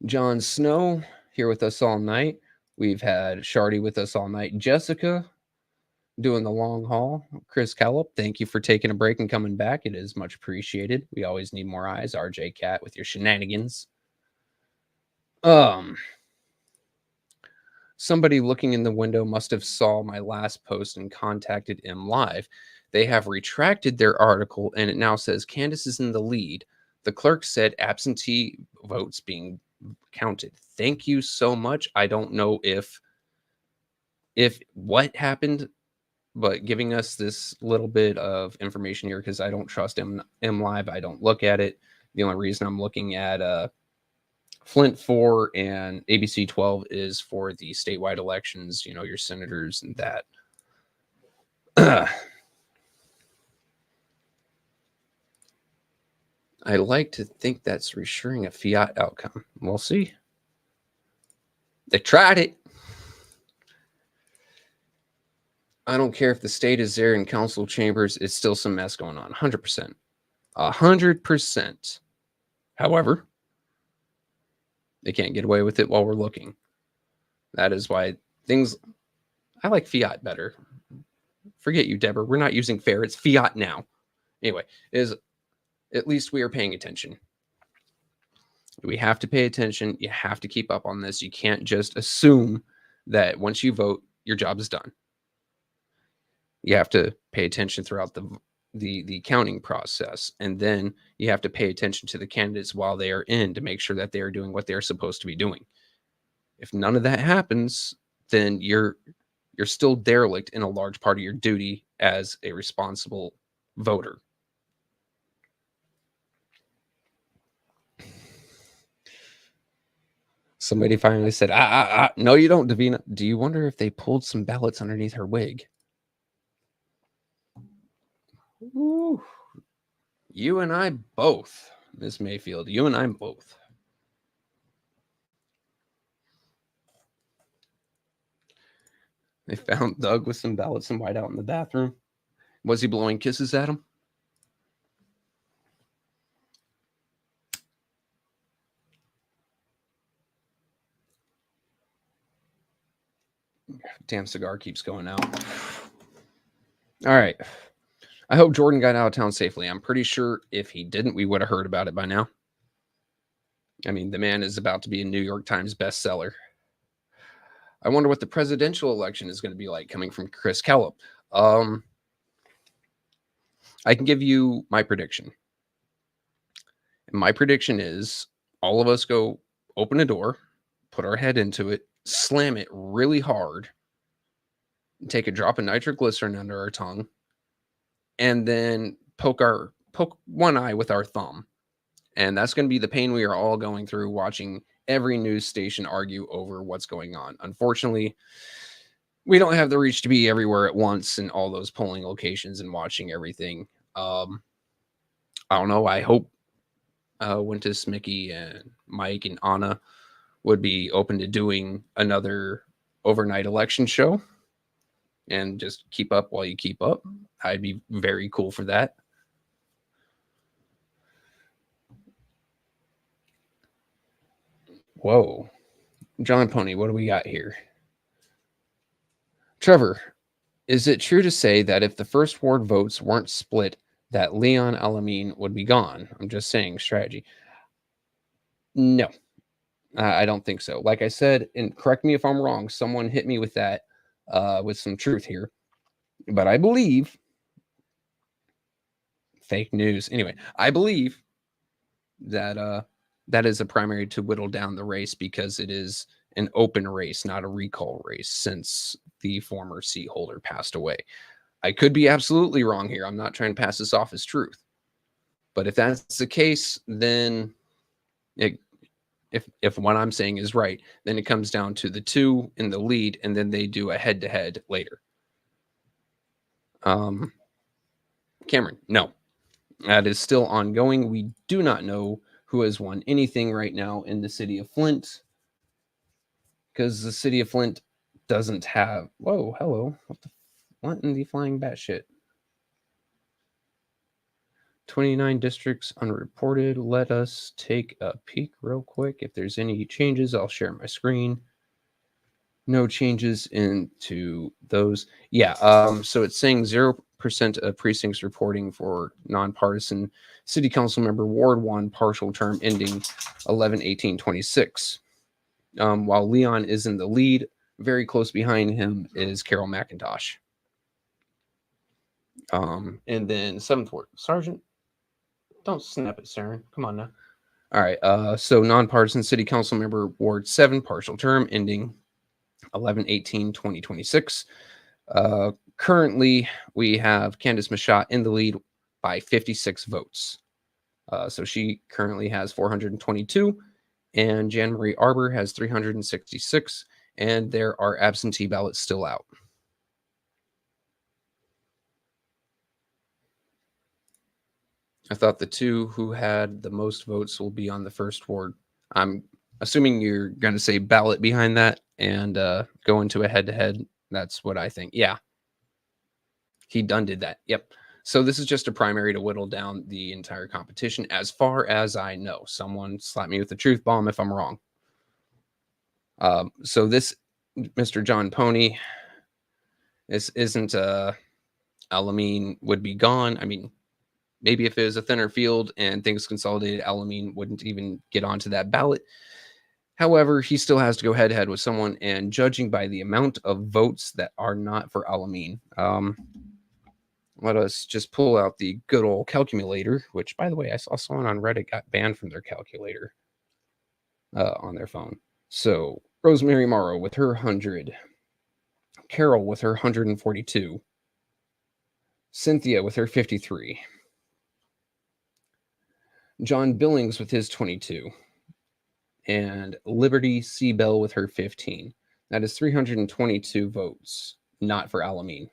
Jon Snow here with us all night. We've had Shardy with us all night. Jessica doing the long haul. Chris Kellop, thank you for taking a break and coming back. It is much appreciated. We always need more eyes. RJ Cat with your shenanigans. Somebody looking in the window must have saw my last post and contacted M Live. They have retracted their article, and it now says Candace is in the lead. The clerk said absentee votes being counted. Thank you so much. I don't know if what happened, but giving us this little bit of information here, because I don't trust M Live. I don't look at it. The only reason I'm looking at Flint 4 and ABC 12 is for the statewide elections, you know, your senators and that. I like to think that's reassuring a fiat outcome. We'll see. They tried it. I don't care if the state is there in council chambers. It's still some mess going on. 100%. 100%. However, they can't get away with it while we're looking. That is why things... I like fiat better. Forget you, Deborah. We're not using fair. It's fiat now. Anyway, at least we are paying attention. We have to pay attention. You have to keep up on this. You can't just assume that once you vote, your job is done. You have to pay attention throughout the counting process. And then you have to pay attention to the candidates while they are in to make sure that they are doing what they're supposed to be doing. If none of that happens, then you're still derelict in a large part of your duty as a responsible voter. Somebody finally said, no, you don't, Davina. Do you wonder if they pulled some ballots underneath her wig? Ooh. You and I both, Miss Mayfield. You and I both. They found Doug with some ballots and white out in the bathroom. Was he blowing kisses at him? Damn cigar keeps going out. All right. I hope Jordan got out of town safely. I'm pretty sure if he didn't, we would have heard about it by now. I mean, the man is about to be a New York Times bestseller. I wonder what the presidential election is going to be like coming from Chris Kellop. I can give you my prediction. And my prediction is all of us go open a door, put our head into it, slam it really hard, take a drop of nitroglycerin under our tongue, and then poke one eye with our thumb. And that's going to be the pain we are all going through watching every news station argue over what's going on. Unfortunately, we don't have the reach to be everywhere at once in all those polling locations and watching everything. I don't know. I hope Wintus, Mickey, and Mike and Anna would be open to doing another overnight election show and just keep up while you keep up. I'd be very cool for that. Whoa. John Pony, what do we got here? Trevor, is it true to say that if the first ward votes weren't split, that Leon Alamin would be gone? I'm just saying strategy. No, I don't think so. Like I said, and correct me if I'm wrong, someone hit me with that, with some truth here. But I believe, fake news. Anyway, I believe that that is a primary to whittle down the race because it is an open race, not a recall race, since the former seat holder passed away. I could be absolutely wrong here. I'm not trying to pass this off as truth. But if that's the case, then if what I'm saying is right, then it comes down to the two in the lead, and then they do a head-to-head later. Cameron, no. That is still ongoing. We do not know who has won anything right now in the city of Flint, because the city of Flint doesn't have... Whoa, hello. What in the flying batshit? 29 districts unreported. Let us take a peek real quick. If there's any changes, I'll share my screen. No changes into those. Yeah, so it's saying 0% of precincts reporting for nonpartisan city council member Ward 1 partial term ending 11/18/26. While Leon is in the lead, very close behind him is Carol McIntosh. And then 7th Ward. Sergeant, don't snap it, Saren. Come on now. All right. So nonpartisan city council member Ward 7 partial term ending 11/18/2026. Currently, we have Candace Machat in the lead by 56 votes. So she currently has 422, and Jan Marie Arbor has 366, and there are absentee ballots still out. I thought the two who had the most votes will be on the 1st ward. I'm assuming you're going to say ballot behind that and go into a head-to-head. That's what I think. Yeah. He done did that. Yep. So this is just a primary to whittle down the entire competition as far as I know. Someone slap me with the truth bomb if I'm wrong. So this, Mr. John Pony, this isn't Alameen would be gone. I mean, maybe if it was a thinner field and things consolidated, Alameen wouldn't even get onto that ballot. However, he still has to go head-to-head with someone, and judging by the amount of votes that are not for Alameen, let us just pull out the good old calculator, which, by the way, I saw someone on Reddit got banned from their calculator on their phone. So Rosemary Morrow with her 100, Carol with her 142, Cynthia with her 53, John Billings with his 22, and Liberty Seabell with her 15. That is 322 votes, not for Alameen.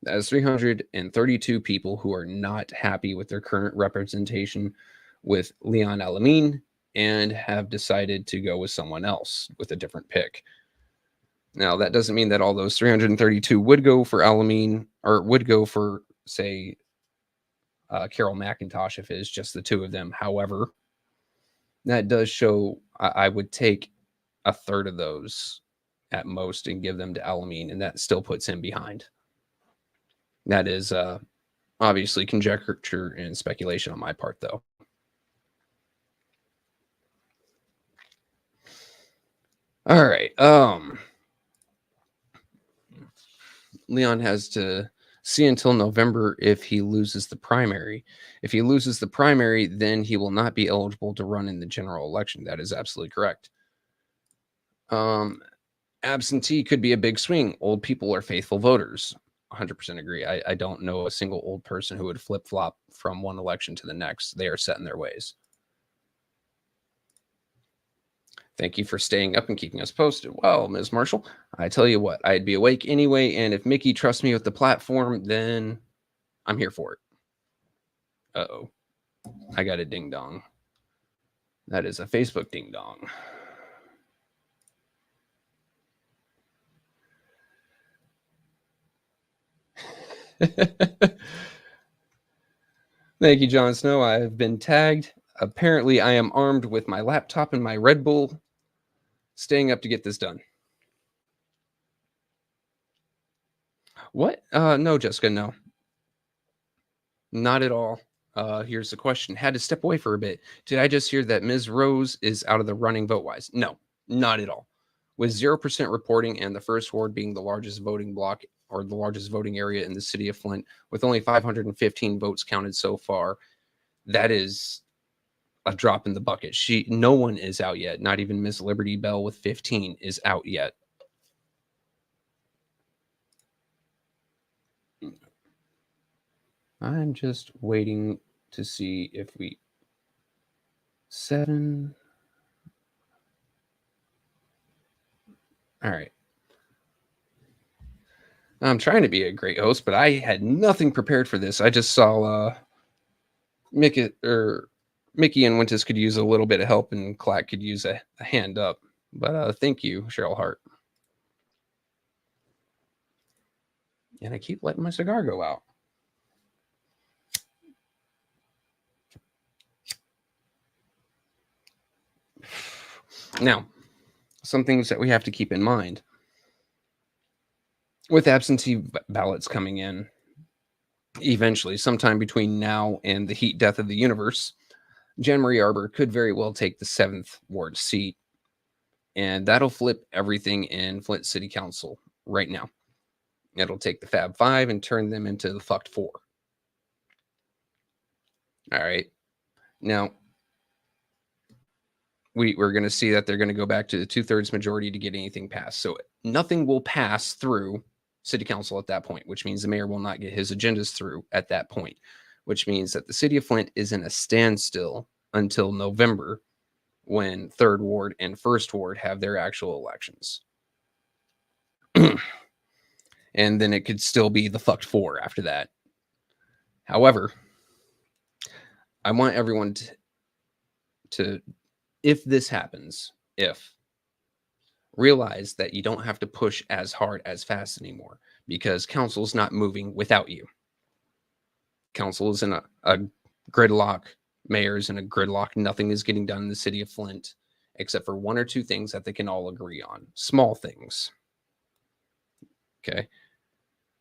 That is 332 people who are not happy with their current representation with Leon Alameen and have decided to go with someone else with a different pick. Now, that doesn't mean that all those 332 would go for Alameen or would go for, say, Carol McIntosh if it is just the two of them. However, that does show I would take a third of those at most and give them to Alameen, and that still puts him behind. That is obviously conjecture and speculation on my part, though. All right. Leon has to see until November if he loses the primary. If he loses the primary, then he will not be eligible to run in the general election. That is absolutely correct. Absentee could be a big swing. Old people are faithful voters. 100% agree. I don't know a single old person who would flip-flop from one election to the next. They are set in their ways. Thank you for staying up and keeping us posted. Well, Ms. Marshall, I tell you what, I'd be awake anyway, and if Mickey trusts me with the platform, then I'm here for it. Uh-oh. I got a ding-dong. That is a Facebook ding-dong. Thank you, Jon Snow. I have been tagged. Apparently, I am armed with my laptop and my Red Bull, staying up to get this done. What? No, Jessica, no. Not at all. Here's the question. Had to step away for a bit. Did I just hear that Ms. Rose is out of the running vote-wise? No, not at all. With 0% reporting and the first ward being the largest voting block or the largest voting area in the city of Flint, with only 515 votes counted so far, that is a drop in the bucket. No one is out yet. Not even Miss Liberty Bell with 15 is out yet. I'm just waiting to see if we 7. All right. I'm trying to be a great host, but I had nothing prepared for this. I just saw Mickey and Wintus could use a little bit of help, and Clack could use a hand up. But thank you, Cheryl Hart. And I keep letting my cigar go out. Now, some things that we have to keep in mind. With absentee ballots coming in, eventually, sometime between now and the heat death of the universe, Jan Marie Arbor could very well take the 7th ward seat, and that'll flip everything in Flint City Council right now. It'll take the Fab 5 and turn them into the fucked 4. All right. Now, we're going to see that they're going to go back to the 2/3 majority to get anything passed. So nothing will pass through City Council at that point, which means the mayor will not get his agendas through at that point, which means that the city of Flint is in a standstill until November, when 3rd Ward and 1st Ward have their actual elections. And then it could still be the fucked 4 after that. However, I want everyone to if this happens, realize that you don't have to push as hard, as fast anymore, because council's not moving without you. Council is in a gridlock. Mayor's in a gridlock. Nothing is getting done in the city of Flint except for 1 or 2 things that they can all agree on. Small things. Okay.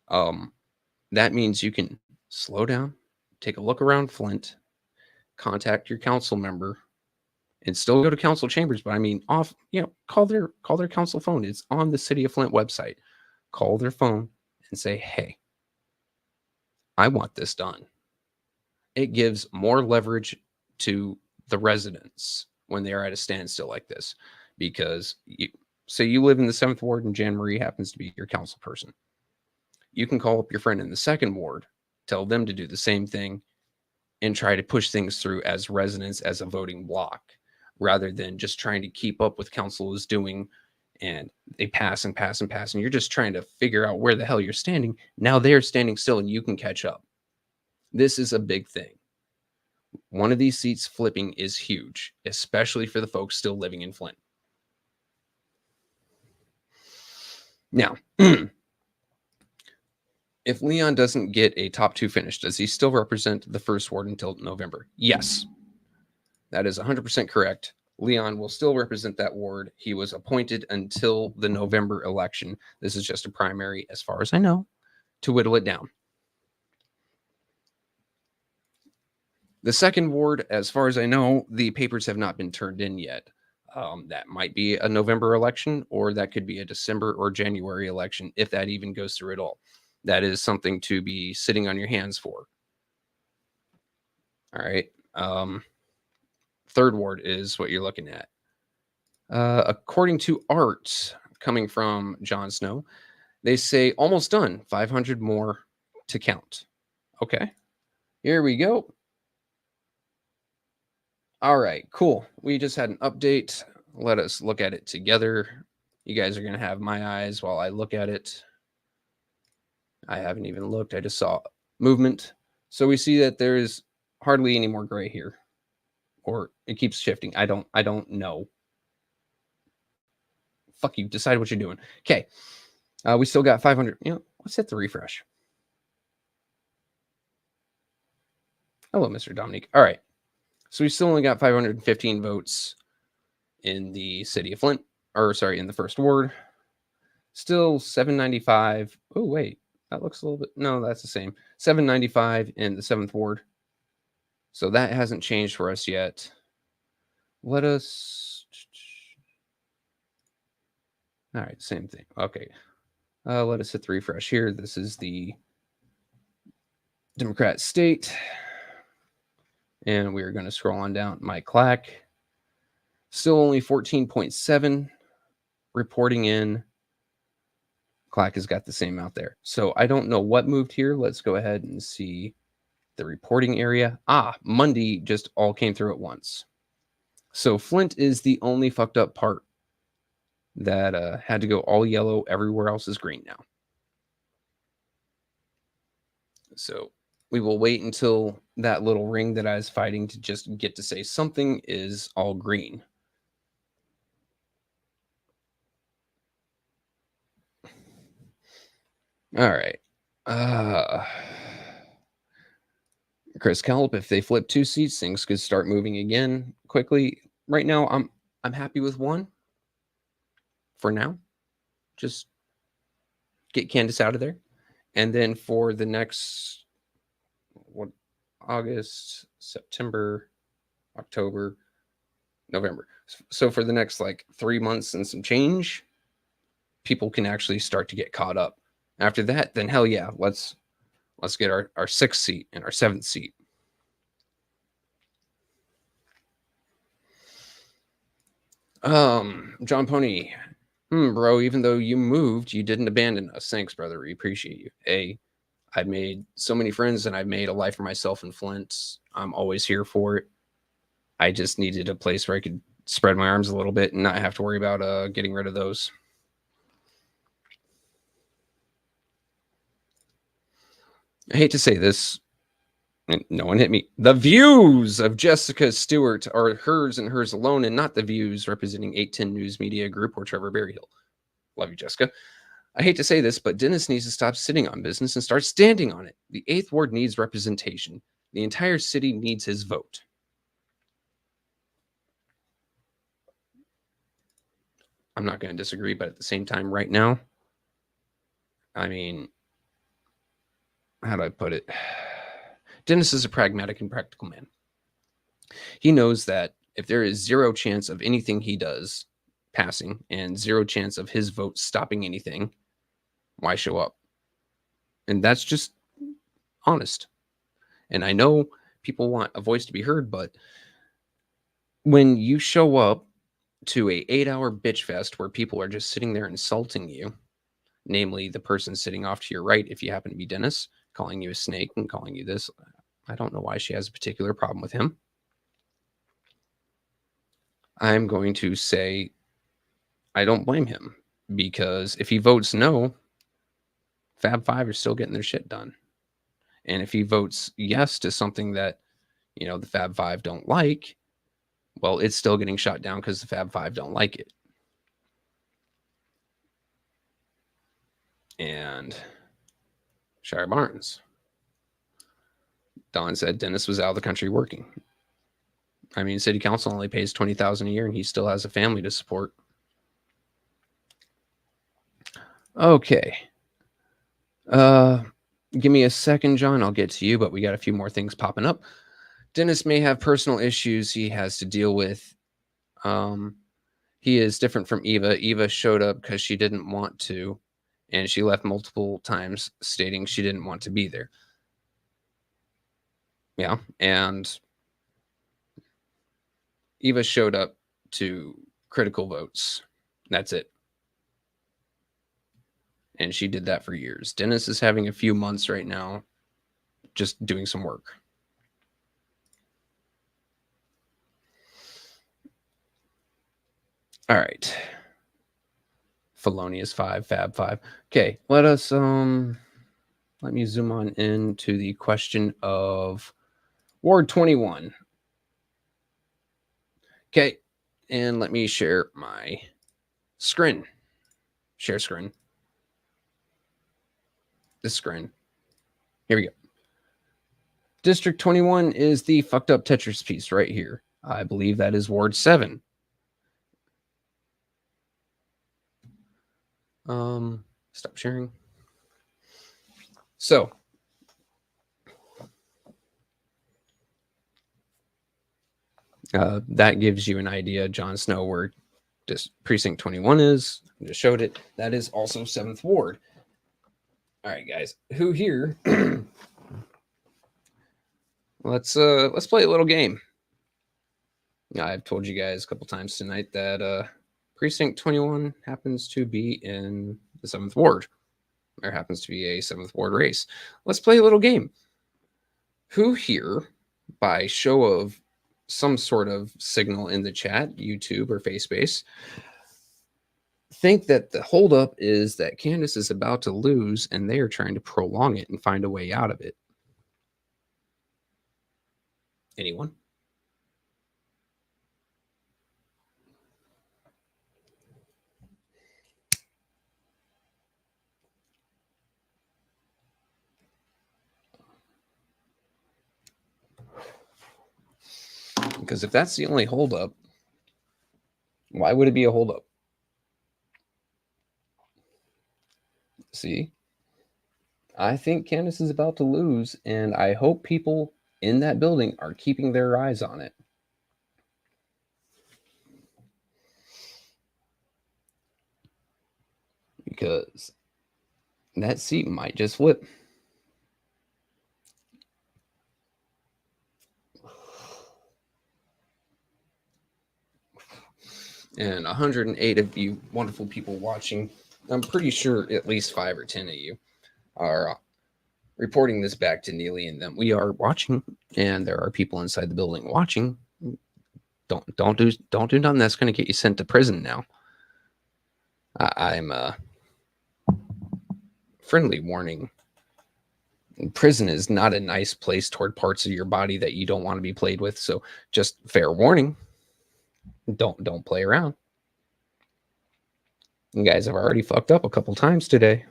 That means you can slow down, take a look around Flint, contact your council member, and still go to council chambers. But I mean, call their council phone. It's on the City of Flint website. Call their phone and say, hey, I want this done. It gives more leverage to the residents when they are at a standstill like this, because say you live in the 7th Ward and Jan Marie happens to be your council person. You can call up your friend in the 2nd Ward, tell them to do the same thing, and try to push things through as residents, as a voting block, rather than just trying to keep up with council is doing, and they pass and pass and pass, and you're just trying to figure out where the hell you're standing. Now they're standing still and you can catch up. This is a big thing. One of these seats flipping is huge, especially for the folks still living in Flint. Now, if Leon doesn't get a top 2 finish, does he still represent the 1st Ward until November? Yes. That is 100% correct. Leon will still represent that ward. He was appointed until the November election. This is just a primary, as far as I know, to whittle it down. The 2nd Ward, as far as I know, the papers have not been turned in yet. That might be a November election, or that could be a December or January election, if that even goes through at all. That is something to be sitting on your hands for. All right. 3rd Ward is what you're looking at. According to Art, coming from Jon Snow, they say almost done. 500 more to count. Okay. Here we go. All right, cool. We just had an update. Let us look at it together. You guys are going to have my eyes while I look at it. I haven't even looked. I just saw movement. So we see that there is hardly any more gray here. Or it keeps shifting. I don't know. Fuck you. Decide what you're doing. Okay. We still got 500. Let's hit the refresh. Hello, Mr. Dominique. All right. So we still only got 515 votes in the city of Flint, or sorry, in the 1st Ward. Still 795. Oh, wait. That looks a little bit. No, that's the same. 795 in the 7th Ward. So that hasn't changed for us yet. Let us. All right, same thing. Okay. Let us hit the refresh here. This is the Democrat state. And we're going to scroll on down. Mike Clack. Still only 14.7 reporting in. Clack has got the same out there. So I don't know what moved here. Let's go ahead and see the reporting area. Monday just all came through at once. So Flint is the only fucked up part that had to go all yellow. Everywhere else is green now. So we will wait until that little ring that I was fighting to just get to say something is all green. All right. Chris Kelp, if they flip 2 seats, things could start moving again quickly. Right now, I'm happy with 1 for now. Just get Candace out of there. And then for the next August, September, October, November. So for the next like 3 months and some change, people can actually start to get caught up. After that, then hell yeah, let's get our 6th seat and our 7th seat. John Pony, bro, even though you moved, you didn't abandon us. Thanks, brother. We appreciate you. I've made so many friends and I've made a life for myself in Flint. I'm always here for it. I just needed a place where I could spread my arms a little bit and not have to worry about getting rid of those. I hate to say this, and no one hit me. The views of Jessica Stewart are hers and hers alone, and not the views representing 810 News Media Group or Trevor Berryhill. Love you, Jessica. I hate to say this, but Dennis needs to stop sitting on business and start standing on it. The 8th Ward needs representation. The entire city needs his vote. I'm not going to disagree, but at the same time, right now, I mean, how do I put it? Dennis is a pragmatic and practical man. He knows that if there is 0 chance of anything he does passing and 0 chance of his vote stopping anything, why show up? And that's just honest. And I know people want a voice to be heard, but when you show up to a 8-hour bitch fest where people are just sitting there insulting you, namely the person sitting off to your right, if you happen to be Dennis, calling you a snake and calling you this, I don't know why she has a particular problem with him. I'm going to say I don't blame him, because if he votes no, Fab Five are still getting their shit done. And if he votes yes to something that, you know, the Fab Five don't like, well, it's still getting shot down because the Fab Five don't like it. And Shire Barnes. Don said Dennis was out of the country working. I mean, city council only pays $20,000 a year and he still has a family to support. Okay. Give me a second, John. I'll get to you, but we got a few more things popping up. Dennis may have personal issues he has to deal with. He is different from Eva. Eva showed up because she didn't want to, and she left multiple times stating she didn't want to be there. Yeah, and Eva showed up to critical votes. That's it. And she did that for years. Dennis is having a few months right now just doing some work. All right. Felonious 5, Fab 5. Okay, let us let me zoom on into the question of Ward 21. Okay, and let me share my screen. Share screen. This screen. Here we go. District 21 is the fucked up Tetris piece right here. I believe that is Ward 7. Stop sharing. So that gives you an idea, Jon Snow, where this precinct 21 is. I just showed it. That is also 7th Ward. All right, guys. Who here? Let's play a little game. I've told you guys a couple times tonight that precinct 21 happens to be in the 7th Ward. There happens to be a 7th Ward race. Let's play a little game. Who here, by show of some sort of signal in the chat, YouTube or FaceBase, think that the holdup is that Candace is about to lose and they are trying to prolong it and find a way out of it? Anyone? Because if that's the only holdup, why would it be a holdup? See, I think Candace is about to lose, and I hope people in that building are keeping their eyes on it. Because that seat might just flip. And 108 of you wonderful people watching, I'm pretty sure at least 5 or 10 of you are reporting this back to Neely and them. We are watching, and there are people inside the building watching. Don't do nothing that's going to get you sent to prison now. I'm friendly warning. Prison is not a nice place toward parts of your body that you don't want to be played with. So just fair warning. Don't play around. You guys have already fucked up a couple times today.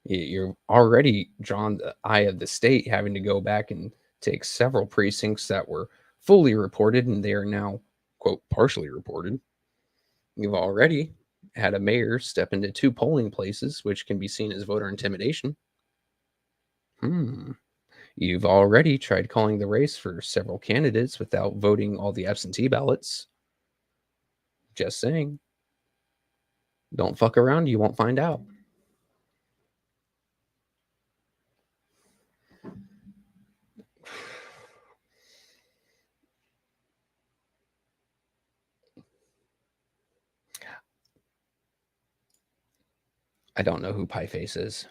You're already drawn the eye of the state, having to go back and take several precincts that were fully reported, and they are now, quote, partially reported. You've already had a mayor step into 2 polling places, which can be seen as voter intimidation. You've already tried calling the race for several candidates without voting all the absentee ballots. Just saying. Don't fuck around, you won't find out. I don't know who Pieface is.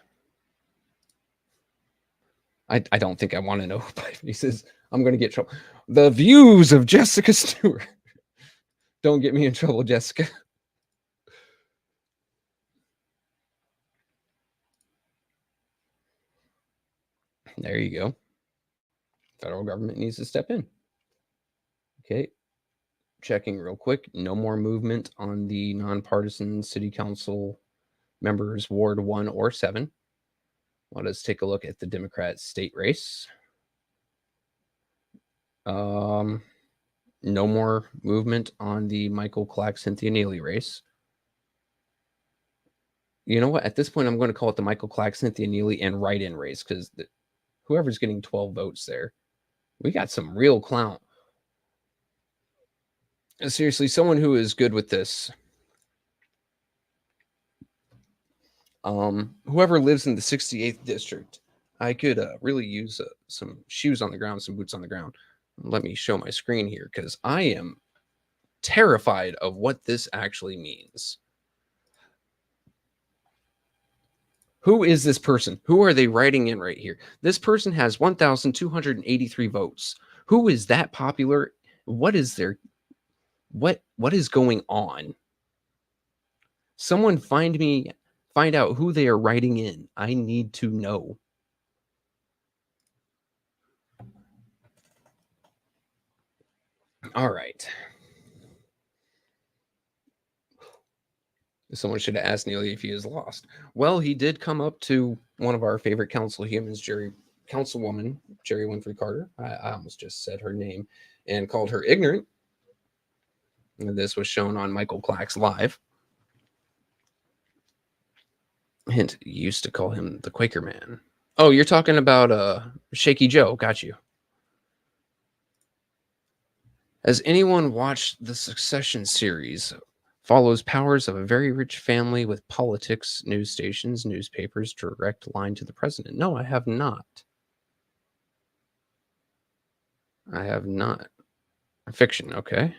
I don't think I want to know who Pieface is. I'm going to get trouble. The views of Jessica Stewart. Don't get me in trouble, Jessica. There you go. Federal government needs to step in. Okay. Checking real quick. No more movement on the nonpartisan city council members, Ward 1 or 7. Let us take a look at the Democrat state race. No more movement on the Michael Clack, Cynthia Neely race. You know what? At this point, I'm going to call it the Michael Clack, Cynthia Neely, and write-in race, because whoever's getting 12 votes there, we got some real clout. Seriously, someone who is good with this. Whoever lives in the 68th district, I could really use some shoes on the ground, some boots on the ground. Let me show my screen here, because I am terrified of what this actually means. Who is this person? Who are they writing in right here? This person has 1,283 votes. Who is that popular? What is their... What is going on? Someone find out who they are writing in. I need to know. All right. Someone should have asked Neely if he is lost. Well, he did come up to one of our favorite council humans, Councilwoman Jerry Winfrey Carter. I almost just said her name and called her ignorant. And this was shown on Michael Clack's Live. Hint, used to call him the Quaker Man. Oh, you're talking about Shaky Joe. Got you. Has anyone watched the Succession series? Follows powers of a very rich family with politics, news stations, newspapers, direct line to the president. No, I have not. I have not. Fiction, okay.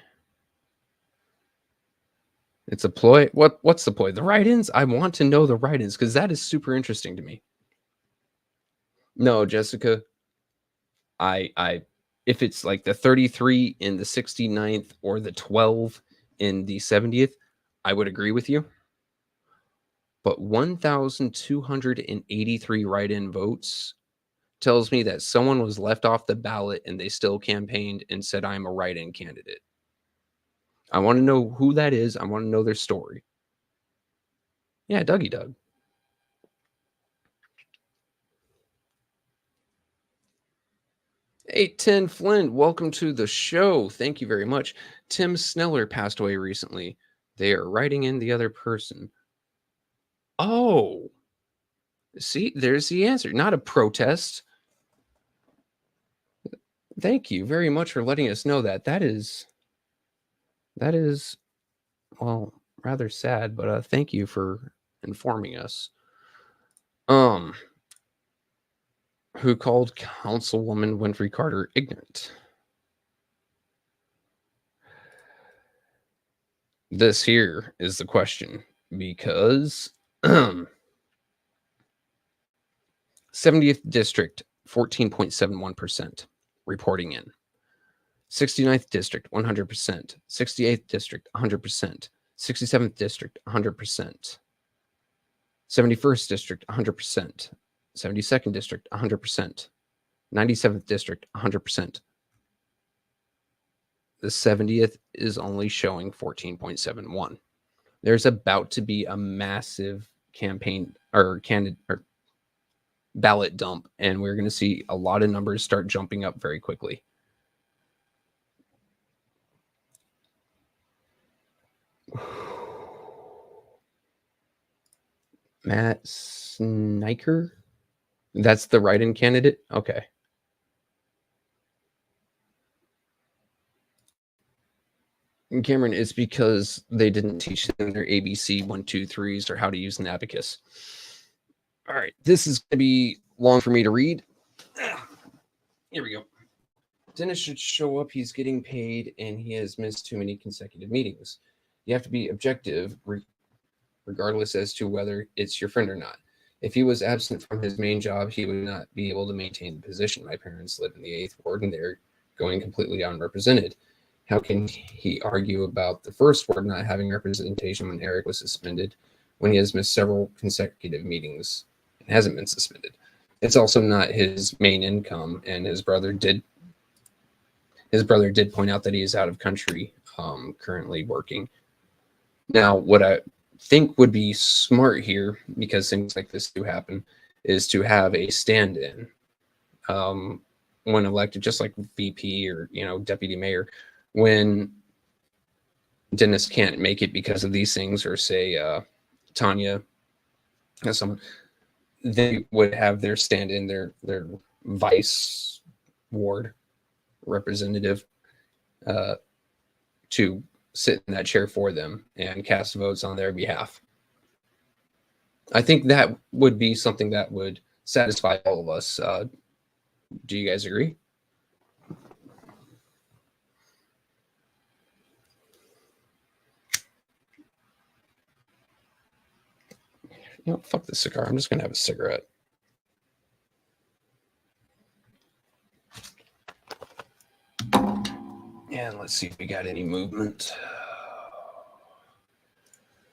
It's a ploy. What's the ploy? The write-ins? I want to know the write-ins because that is super interesting to me. No, Jessica, If it's like the 33 in the 69th or the 12 in the 70th, I would agree with you. But 1,283 write-in votes tells me that someone was left off the ballot and they still campaigned and said, I'm a write-in candidate. I want to know who that is. I want to know their story. Yeah, Dougie Doug. Hey, 10 Flint, welcome to the show. Thank you very much. Tim Sneller passed away recently. They are writing in the other person. Oh, see, there's the answer. Not a protest. Thank you very much for letting us know that. That is, well, rather sad, but thank you for informing us. Who called Councilwoman Winfrey Carter ignorant? This here is the question, because 70th District, 14.71% reporting in. 69th District, 100%. 68th District, 100%. 67th District, 100%. 71st District, 100%. 72nd District, 100%. 97th District, 100%. The 70th is only showing 14.71. There's about to be a massive campaign or ballot dump, and we're going to see a lot of numbers start jumping up very quickly. Matt Sniker? That's the write-in candidate? Okay. And Cameron, it's because they didn't teach them their ABC 1, 2, 3s or how to use an abacus. All right, this is going to be long for me to read. Here we go. Dennis should show up. He's getting paid, and he has missed too many consecutive meetings. You have to be objective, regardless as to whether it's your friend or not. If he was absent from his main job, he would not be able to maintain the position. My parents live in the 8th Ward, and they're going completely unrepresented. How can he argue about the 1st Ward not having representation when Eric was suspended, when he has missed several consecutive meetings and hasn't been suspended? It's also not his main income, and his brother did point out that he is out of country, currently working. Now, what I think would be smart here, because things like this do happen, is to have a stand-in when elected, just like VP or deputy mayor. When Dennis can't make it because of these things, or say Tanya, someone, they would have their stand-in, their vice ward representative to sit in that chair for them and cast votes on their behalf. I think that would be something that would satisfy all of us. Do you guys agree? Fuck this cigar. I'm just going to have a cigarette. And let's see if we got any movement.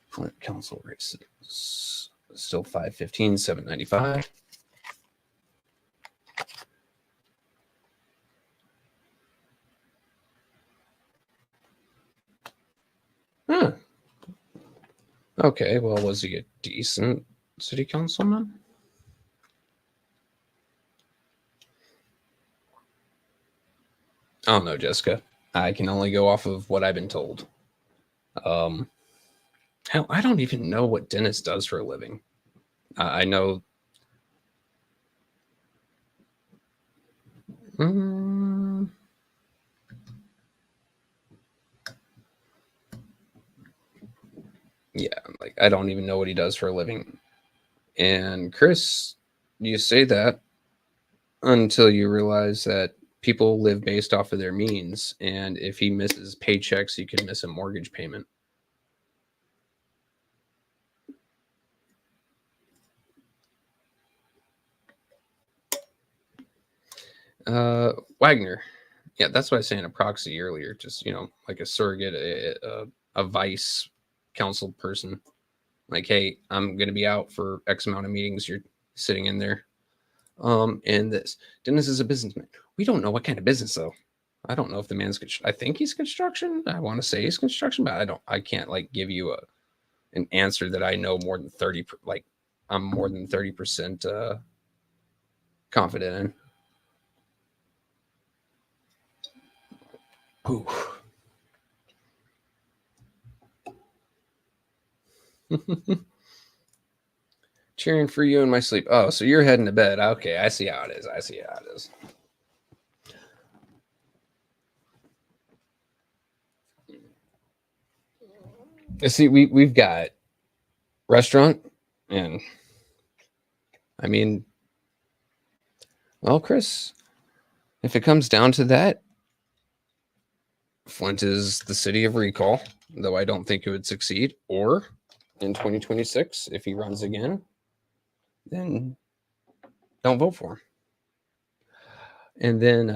Flint Council races. Still 515, 795. Huh. Okay, well, was he a decent city councilman? I don't know, Jessica. I can only go off of what I've been told. Hell, I don't even know what Dennis does for a living. I know. Yeah, like I don't even know what he does for a living. And Chris, you say that until you realize that people live based off of their means, and if he misses paychecks, he could miss a mortgage payment. Wagner. Yeah, that's what I was saying, a proxy earlier. Just, like a surrogate, a vice council person. Like, hey, I'm going to be out for X amount of meetings. You're sitting in there. And this. Dennis is a businessman. We don't know what kind of business, though. I don't know if the man's, I think he's construction. I want to say he's construction, but I can't like give you an answer that I know more than 30, like I'm more than 30% confident in. Ooh. Cheering for you in my sleep. Oh, so you're heading to bed. Okay, I see how it is. See, we've got restaurant, and I mean, well, Chris, if it comes down to that, Flint is the city of recall, though I don't think it would succeed. Or in 2026, if he runs again, then don't vote for him. And then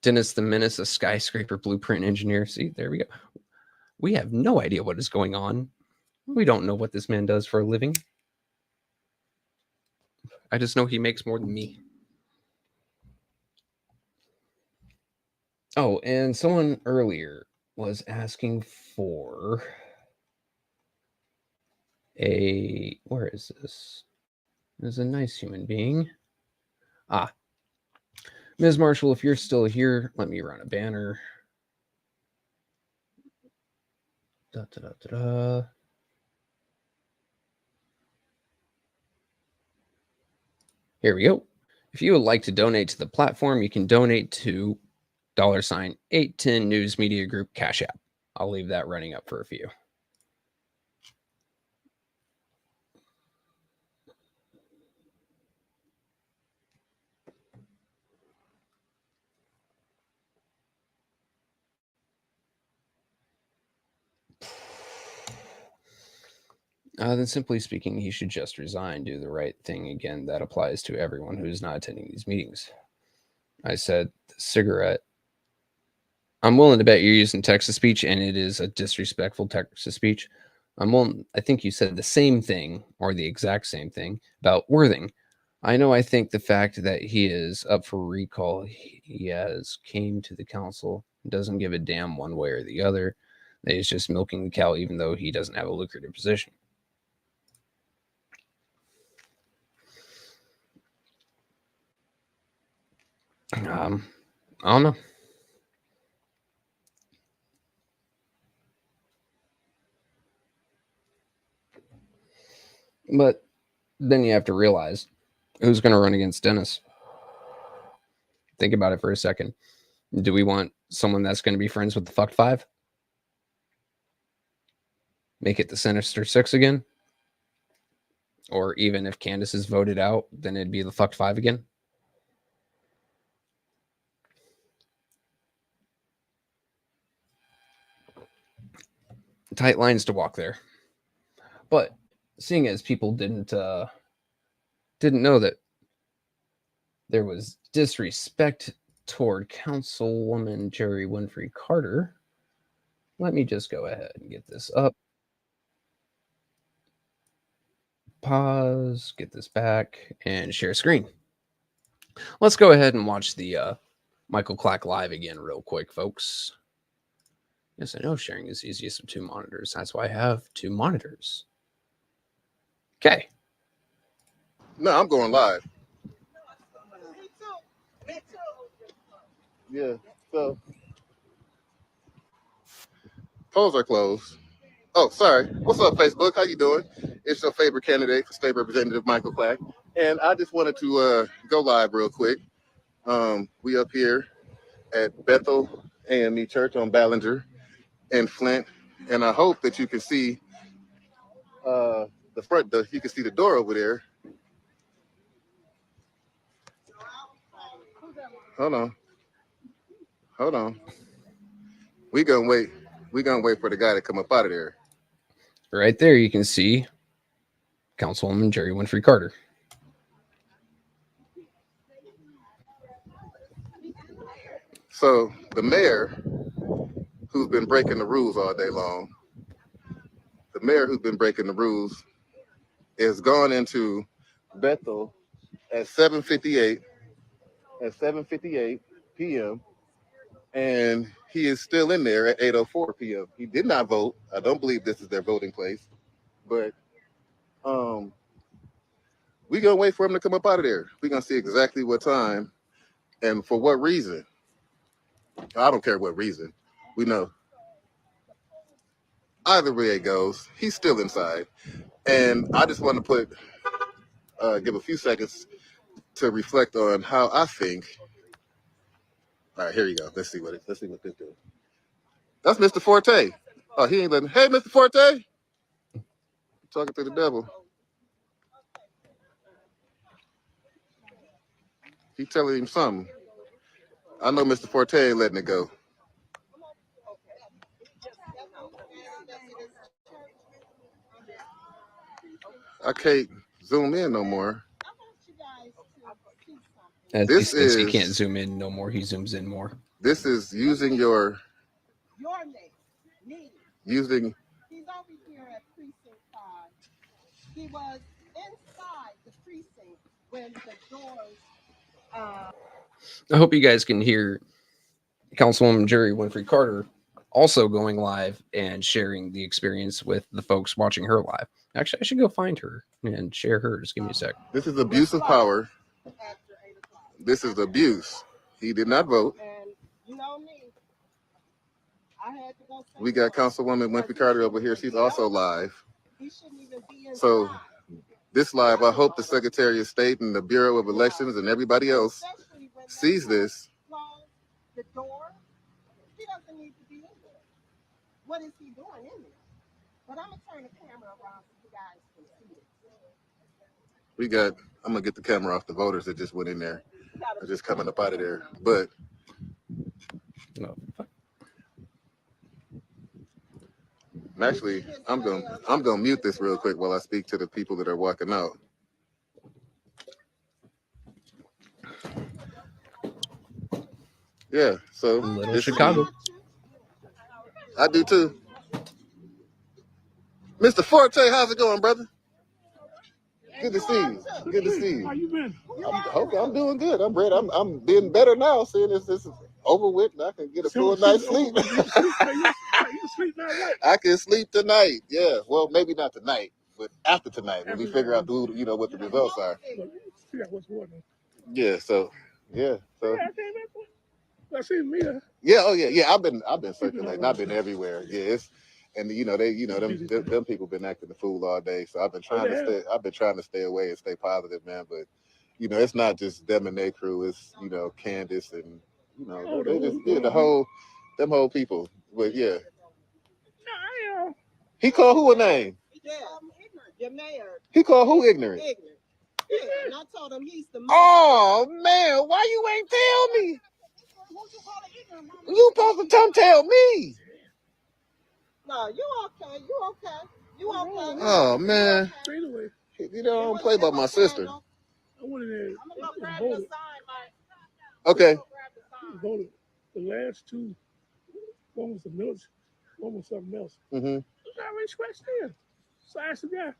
Dennis the Menace, a skyscraper blueprint engineer. See, there we go. We have no idea what is going on. We don't know what this man does for a living. I just know he makes more than me. Oh, and someone earlier was asking for where is this? There's a nice human being. Ms. Marshall, if you're still here, let me run a banner. Here we go. If you would like to donate to the platform, you can donate to $810 News Media Group Cash App. I'll leave that running up for a few. Then simply speaking, he should just resign, do the right thing. Again, that applies to everyone who is not attending these meetings. I said the cigarette. I'm willing to bet you're using text-to-speech, and it is a disrespectful text-to-speech. I think you said the same thing, or the exact same thing, about Worthing. I think the fact that he is up for recall, he has came to the council, doesn't give a damn one way or the other. That he's just milking the cow, even though he doesn't have a lucrative position. I don't know. But then you have to realize who's going to run against Dennis. Think about it for a second. Do we want someone that's going to be friends with the Fucked Five? Make it the Sinister Six again? Or even if Candace is voted out, then it'd be the Fucked Five again? Tight lines to walk there. But seeing as people didn't know that there was disrespect toward Councilwoman Jerry Winfrey Carter, let me just go ahead and get this up. Pause, get this back, and share screen. Let's go ahead and watch the Michael Clack live again real quick, folks. Yes, I know sharing is easiest of two monitors. That's why I have two monitors. Okay. No, I'm going live. Yeah, so polls are closed. Oh, sorry. What's up, Facebook? How you doing? It's your favorite candidate for State Representative Michael Clack. And I just wanted to go live real quick. We up here at Bethel AME Church on Ballinger and Flint. And I hope that you can see you can see the door over there. Hold on. We're gonna wait for the guy to come up out of there. Right there, you can see Councilwoman Jerry Winfrey Carter. So the mayor, who's been breaking the rules all day long, is gone into Bethel at 7:58 p.m. and he is still in there at 8:04 p.m. He did not vote. I don't believe this is their voting place, but we're gonna wait for him to come up out of there. We're gonna see exactly what time and for what reason. I don't care what reason. We know. Either way it goes, he's still inside. And I just want to give a few seconds to reflect on how I think. All right, here you go. Let's see what this do. That's Mr. Forte. Oh, he ain't letting. Hey, Mr. Forte. Talking to the devil. He telling him something. I know Mr. Forte ain't letting it go. I can't zoom in no more. This is he can't zoom in no more. He zooms in more. This is using your name. Using. He's over here at Precinct 5. He was inside the precinct when the doors. I hope you guys can hear Councilwoman Jerry Winfrey Carter also going live and sharing the experience with the folks watching her live. Actually, I should go find her and share her. Just give me a sec. This is abuse of power. This is abuse. He did not vote. And you know me. I had to go. We got Councilwoman Winfrey Carter over here. She's also live. So this live, I hope the Secretary of State and the Bureau of Elections and everybody else sees this. The door. He doesn't need to be in there. What is he doing in there? But I'm gonna turn the camera around so you guys can see it. I'm gonna get the camera off the voters that just went in there. They're just coming up out of there. But actually, I'm gonna mute this real quick while I speak to the people that are walking out. Yeah, so Little Chicago. I do too. Mr. Forte, how's it going, brother? Good to see you. Good to see you. How you been? I'm doing good. I'm ready. I'm being better now, seeing this is over with, and I can get a full night's sleep. You sleep now, right? I can sleep tonight. Yeah. Well, maybe not tonight, but after tonight, when we figure out what the results are. Yeah. So. Yeah. So. I see me. Yeah. Oh, yeah. Yeah. I've been circulating. I've been everywhere. Yeah. And them people been acting the fool all day. So I've been trying to stay away and stay positive, man. But it's not just them and their crew. It's Candace and they just them whole people. But yeah. He called who a name? Your mayor. He called who ignorant? Ignorant. Yeah, and I told him he's the mayor. Oh man, why you ain't tell me? You supposed to come tell me. No, you okay. You okay. Oh man. Anyway, You don't play about my sister. I went in there. I'm gonna grab the sign, Mike. Okay. Voted the last two. One was the military, one was something else. Mm-hmm. It was already scratched in. So I asked the guy.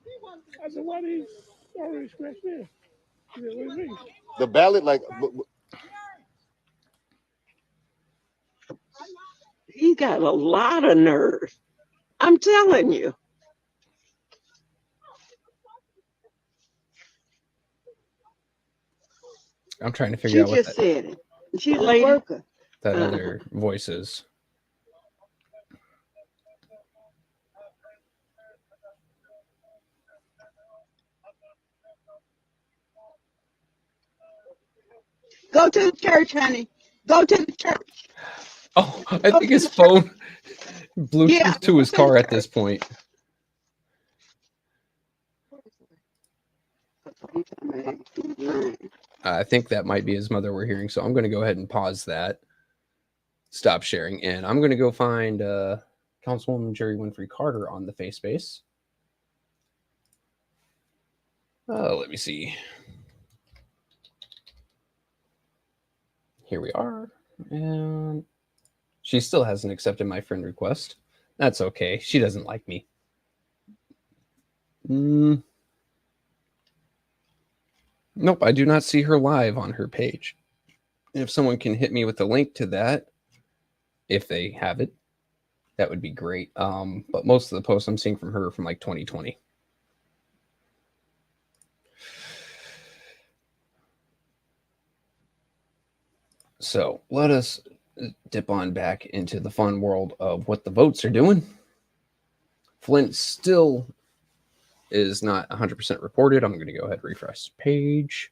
I said, "Why these already scratched in?" He said, "What do you mean?" The ballot, like. He got a lot of nerve. I'm telling you. I'm trying to figure out what just said it. She's a worker. That other voice is. Go to the church, honey. Go to the church. Oh, I think his phone Bluetooth to his car at this point. I think that might be his mother we're hearing, so I'm going to go ahead and pause that, stop sharing, and I'm going to go find Councilwoman Jerry Winfrey Carter on the face space. Let me see. Here we are. And she still hasn't accepted my friend request. That's okay. She doesn't like me. Nope, I do not see her live on her page. If someone can hit me with the link to that, if they have it, that would be great. But most of the posts I'm seeing from her are from like 2020. So let us dip on back into the fun world of what the votes are doing. Flint still is not 100% reported. I'm going to go ahead and refresh the page.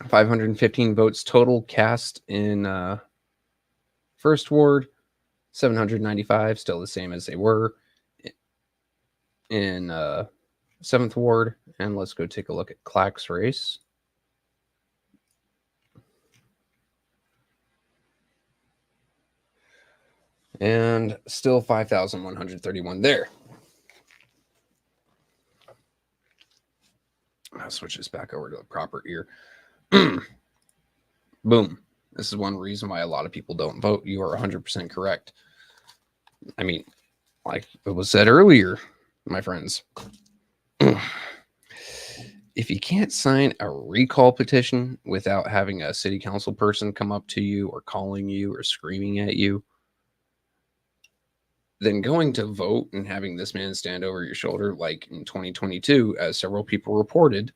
515 votes total cast in first ward. 795, still the same as they were in 7th ward. And let's go take a look at Clack's race. And still 5,131 there. I'll switch this back over to the proper ear. Boom. This is one reason why a lot of people don't vote. You are 100% correct. I mean, like it was said earlier, my friends, if you can't sign a recall petition without having a city council person come up to you or calling you or screaming at you, then going to vote and having this man stand over your shoulder, like in 2022, as several people reported,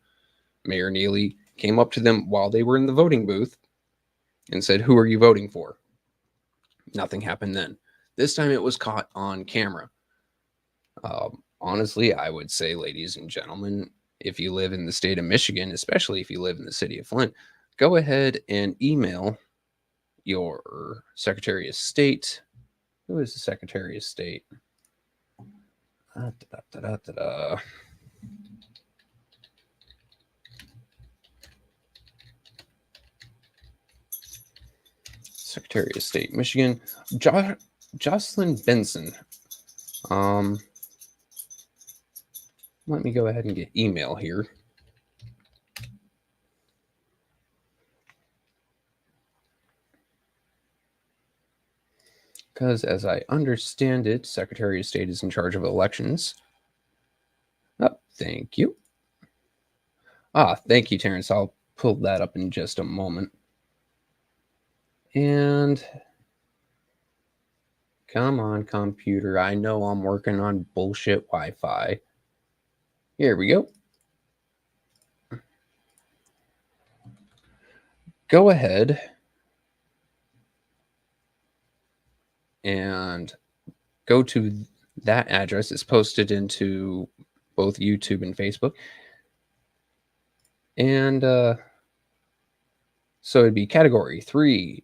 Mayor Neely came up to them while they were in the voting booth and said, "Who are you voting for?" Nothing happened then. This time it was caught on camera. Honestly, I would say, ladies and gentlemen, if you live in the state of Michigan, especially if you live in the city of Flint, go ahead and email your Secretary of State. Who is the Secretary of State? Secretary of State, Michigan, Jocelyn Benson. Let me go ahead and get email here. Because as I understand it, Secretary of State is in charge of elections. Oh, thank you. Thank you, Terrence. I'll pull that up in just a moment. And come on, computer. I know I'm working on bullshit Wi-Fi. Here we go. Go ahead and go to that address. It's posted into both YouTube and Facebook. And so it'd be category 3,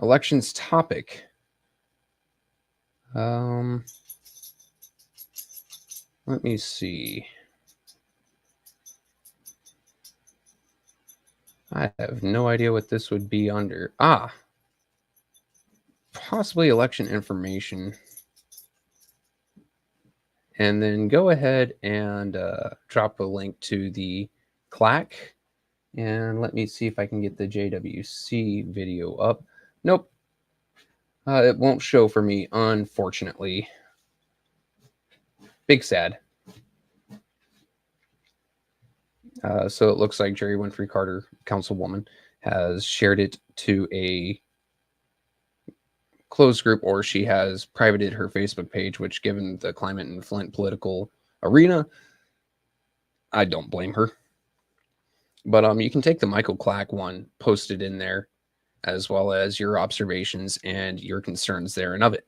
elections topic. Let me see. I have no idea what this would be under. Possibly election information. And then go ahead and drop a link to the Clack. And let me see if I can get the JWC video up. Nope. It won't show for me, unfortunately. Big sad. So it looks like Jerry Winfrey Carter, councilwoman, has shared it to a closed group, or she has privated her Facebook page, which, given the climate in Flint political arena, I don't blame her. But you can take the Michael Clack one, post it in there, as well as your observations and your concerns there and of it.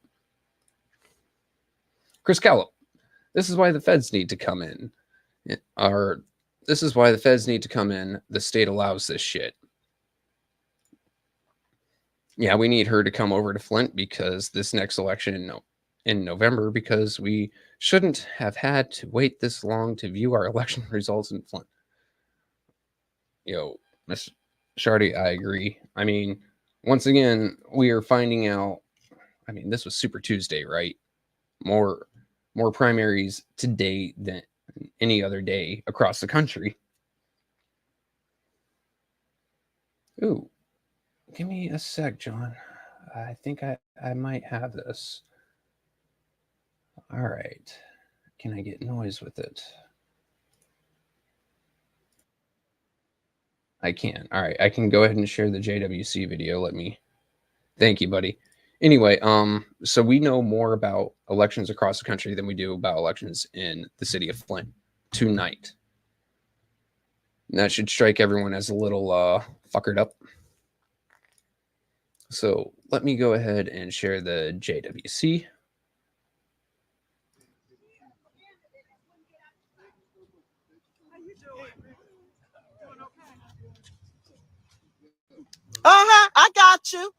Chris Callow, this is why the feds need to come in. This is why the feds need to come in. The state allows this shit. Yeah, we need her to come over to Flint because this next election in November, because we shouldn't have had to wait this long to view our election results in Flint. Yo, Miss Shardy, I agree. I mean, once again, we are finding out. I mean, this was Super Tuesday, right? More primaries today than any other day across the country. Ooh, Give me a sec, John. I think I might have this. All right. Can I get noise with it? I can. All right. I can go ahead and share the JWC video. Let me. Thank you, buddy. Anyway, so we know more about elections across the country than we do about elections in the city of Flint tonight. And that should strike everyone as a little fuckered up. So let me go ahead and share the JWC. I got you.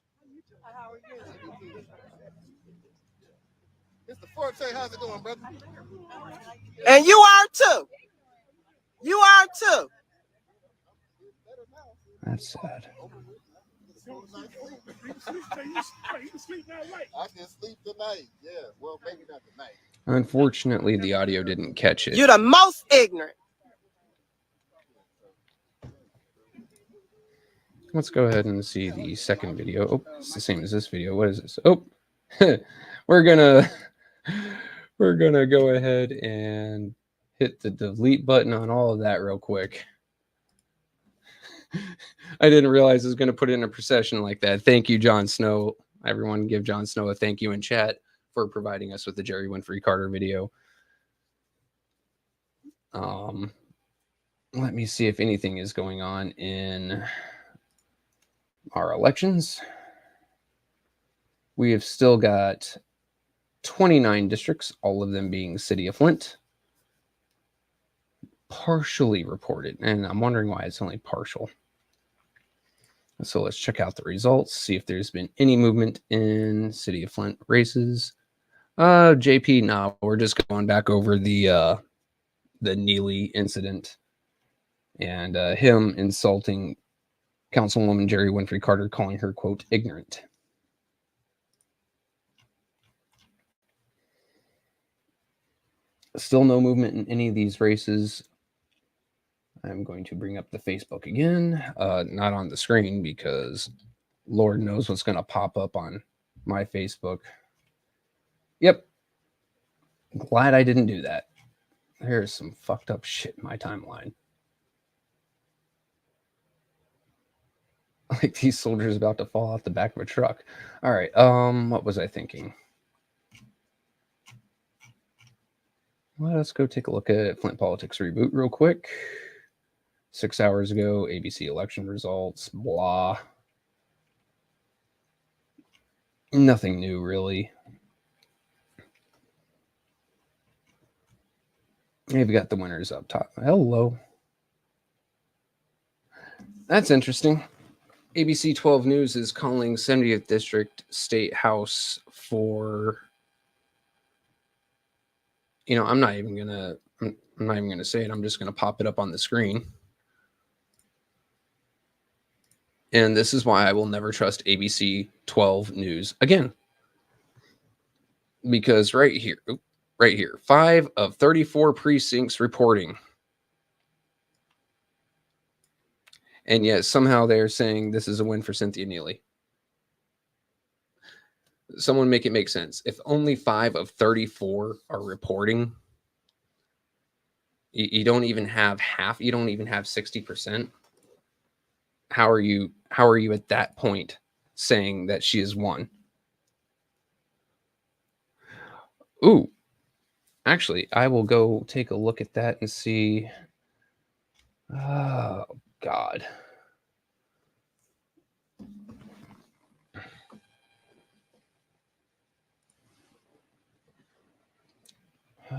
Mr. Forte, how's it going, brother? And you are too. You are too. That's sad. I can sleep tonight. Yeah, well, maybe not tonight. Unfortunately, the audio didn't catch it. You're the most ignorant. Let's go ahead and see the second video. Oh, it's the same as this video. What is this? Oh, we're gonna go ahead and hit the delete button on all of that real quick. I didn't realize I was going to put it in a procession like that. Thank you, Jon Snow. Everyone give Jon Snow a thank you in chat for providing us with the Jerry Winfrey Carter video. Let me see if anything is going on in our elections. We have still got 29 districts, all of them being City of Flint. Partially reported, and I'm wondering why it's only partial. So let's check out the results, see if there's been any movement in City of Flint races. JP, no, we're just going back over the Neely incident and him insulting Councilwoman Jerry Winfrey Carter, calling her, quote, ignorant. Still no movement in any of these races. I'm going to bring up the Facebook again, not on the screen because Lord knows what's going to pop up on my Facebook. Yep. Glad I didn't do that. There's some fucked up shit in my timeline. Like these soldiers about to fall out the back of a truck. All right. What was I thinking? Well, let's go take a look at Flint Politics Reboot real quick. 6 hours ago, ABC election results, blah. Nothing new, really. We've got the winners up top. Hello. That's interesting. ABC 12 News is calling 70th District State House for... You know, I'm not even gonna say it. I'm just gonna pop it up on the screen. And this is why I will never trust ABC 12 News again. Because right here, 5 of 34 precincts reporting. And yet somehow they're saying this is a win for Cynthia Neely. Someone make it make sense. If only 5 of 34 are reporting, you don't even have half, you don't even have 60%. How are you at that point saying that she is won? Ooh, actually, I will go take a look at that and see. Oh, God. I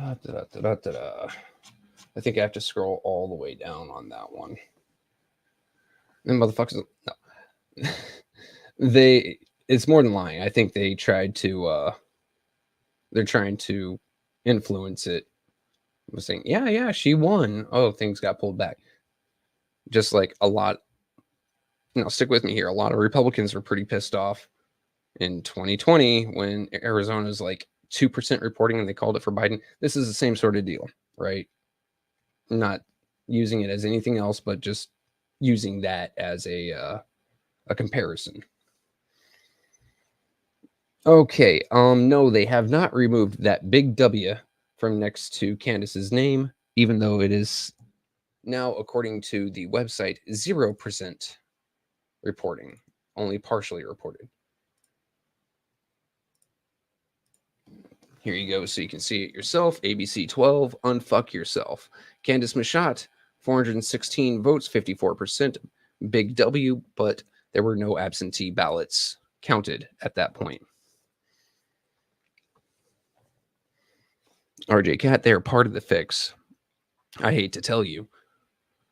think I have to scroll all the way down on that one. And motherfuckers, no. It's more than lying. I think they tried to, they're trying to influence it. I was saying, yeah, she won. Oh, things got pulled back. Just like a lot, stick with me here. A lot of Republicans were pretty pissed off in 2020 when Arizona's like 2% reporting and they called it for Biden. This is the same sort of deal, right? Not using it as anything else, but just using that as a a comparison. Okay, no, they have not removed that big W from next to Candace's name, even though it is now, according to the website, 0% reporting, only partially reported. Here you go, so you can see it yourself. ABC 12, unfuck yourself. Candace Machat, 416 votes, 54%. Big W, but there were no absentee ballots counted at that point. RJ Cat, they are part of the fix. I hate to tell you,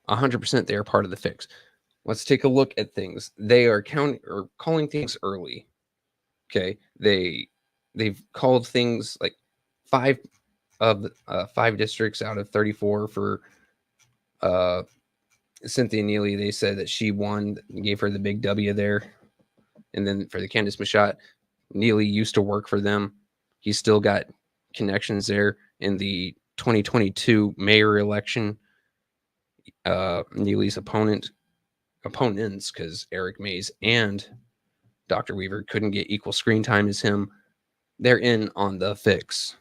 100% they are part of the fix. Let's take a look at things. They are counting or calling things early. Okay, they've called things like 5 districts out of 34 for Cynthia Neely. They said that she won, gave her the big W there. And then for the Candace Machat, Neely used to work for them. He's still got connections there. In the 2022 mayor election, Neely's opponents, because Eric Mays and Dr. Weaver couldn't get equal screen time as him, they're in on the fix.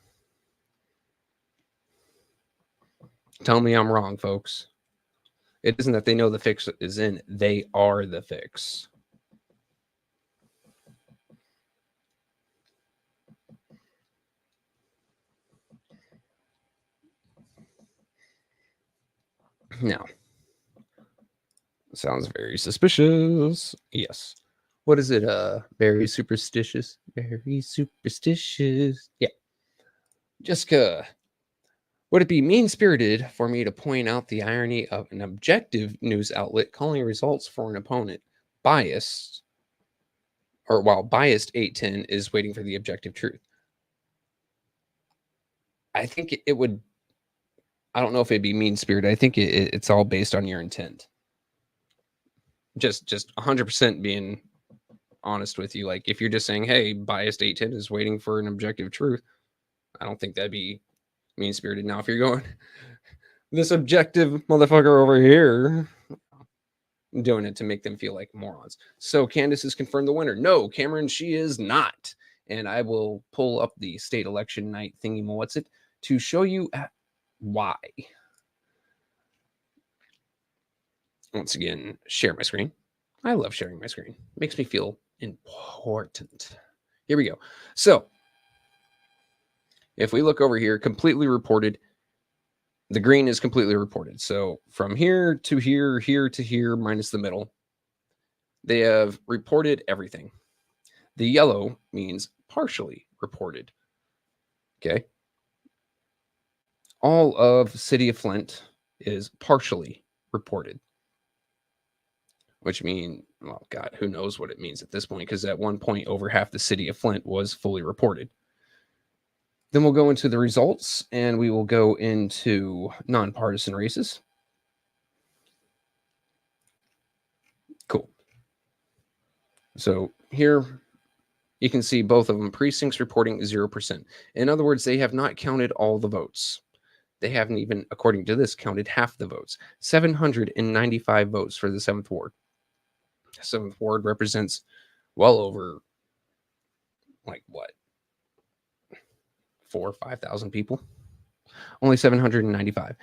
Tell me I'm wrong, folks. It isn't that they know the fix is in. They are the fix. Now, sounds very suspicious. Yes. What is it? Very superstitious. Very superstitious. Yeah. Jessica, would it be mean-spirited for me to point out the irony of an objective news outlet calling results for an opponent biased, or while biased 810 is waiting for the objective truth? I think it would. I don't know if it'd be mean-spirited. I think it's all based on your intent. Just 100% being honest with you. Like, if you're just saying, hey, biased 810 is waiting for an objective truth, I don't think that'd be mean-spirited. Now, if you're going, this objective motherfucker over here, I'm doing it to make them feel like morons. So Candace has confirmed the winner. No, Cameron, she is not. And I will pull up the state election night thingy, what's it, to show you why. Once again, share my screen. I love sharing my screen. It makes me feel important. Here we go. So if we look over here, completely reported, the green is completely reported. So from here to here, here to here, minus the middle, they have reported everything. The yellow means partially reported. Okay. All of City of Flint is partially reported, which means, well, God, who knows what it means at this point, because at one point over half the City of Flint was fully reported. Then we'll go into the results, and we will go into nonpartisan races. Cool. So here you can see both of them. Precincts reporting 0%. In other words, they have not counted all the votes. They haven't even, according to this, counted half the votes. 795 votes for the 7th Ward. 7th Ward represents well over, like, what? 4,000 or 5,000 people. Only 795.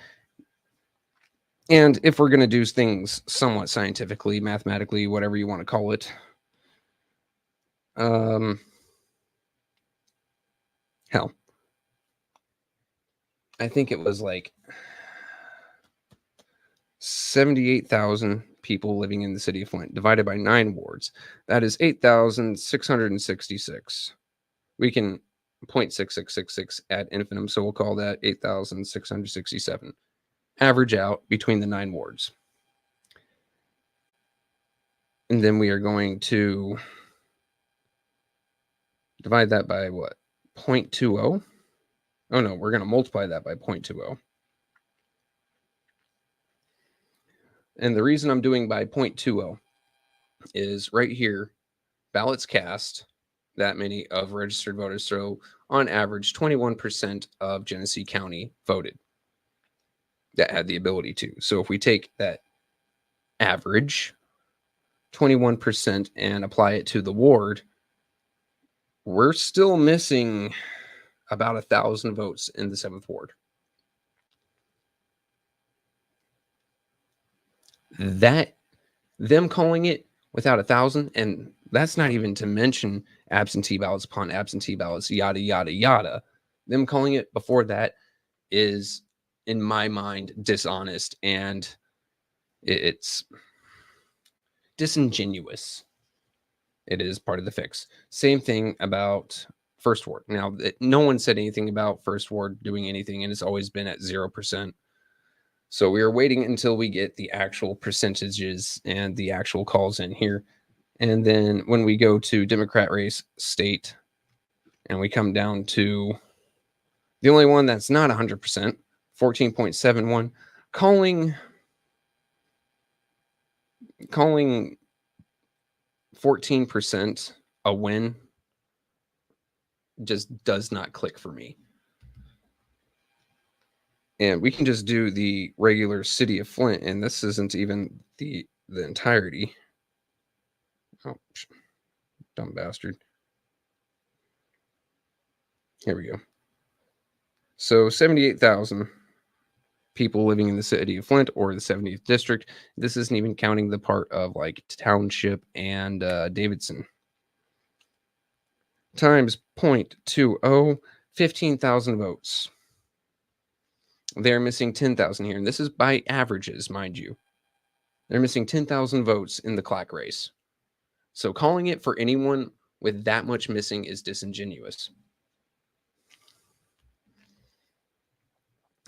And if we're going to do things somewhat scientifically, mathematically, whatever you want to call it, hell, I think it was like 78,000 people living in the city of Flint, divided by 9 wards. That is 8,666. We can 0.6666 ad infinitum, so we'll call that 8,667. Average out between the 9 wards. And then we are going to divide that by what? 0.20? Oh no, we're going to multiply that by 0.20. And the reason I'm doing by 0.20 is right here, ballots cast, that many of registered voters. So on average, 21% of Genesee County voted that had the ability to. So if we take that average 21% and apply it to the ward, we're still missing about 1,000 votes in the 7th ward. That, them calling it without 1,000, and that's not even to mention absentee ballots upon absentee ballots, yada, yada, yada. Them calling it before that is, in my mind, dishonest, and it's disingenuous. It is part of the fix. Same thing about First Ward. Now, no one said anything about First Ward doing anything, and it's always been at 0%. So we are waiting until we get the actual percentages and the actual calls in here. And then when we go to Democrat race state, and we come down to the only one that's not 100%, 14.71, calling 14% a win just does not click for me. And we can just do the regular city of Flint, and this isn't even the entirety. Oh, dumb bastard. Here we go. So 78,000 people living in the city of Flint or the 70th district. This isn't even counting the part of like Township and Davidson. Times 0.20, 15,000 votes. They're missing 10,000 here, and this is by averages, mind you. They're missing 10,000 votes in the Clack race. So calling it for anyone with that much missing is disingenuous.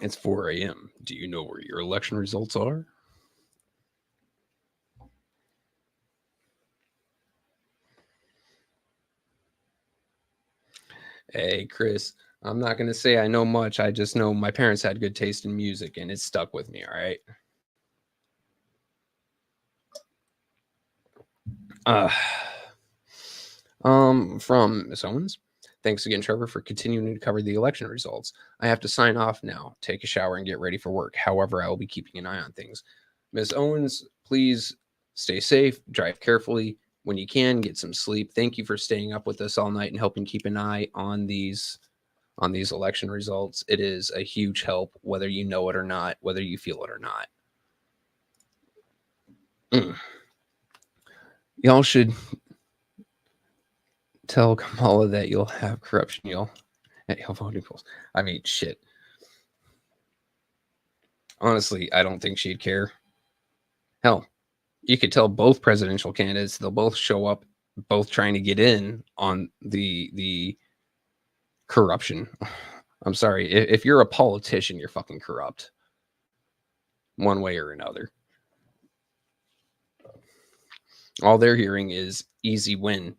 It's 4 a.m. Do you know where your election results are? Hey, Chris. I'm not going to say I know much. I just know my parents had good taste in music, and it stuck with me, all right? From Miss Owens. Thanks again, Trevor, for continuing to cover the election results. I have to sign off now, take a shower, and get ready for work. However, I will be keeping an eye on things. Miss Owens, please stay safe, drive carefully. When you can, get some sleep. Thank you for staying up with us all night and helping keep an eye on these election results. It is a huge help, whether you know it or not, whether you feel it or not. Y'all should tell Kamala that you'll have corruption, y'all, at your voting polls. I mean, shit. Honestly, I don't think she'd care. Hell, you could tell both presidential candidates, they'll both show up, both trying to get in on the corruption. I'm sorry. If you're a politician, you're fucking corrupt. One way or another. All they're hearing is easy win.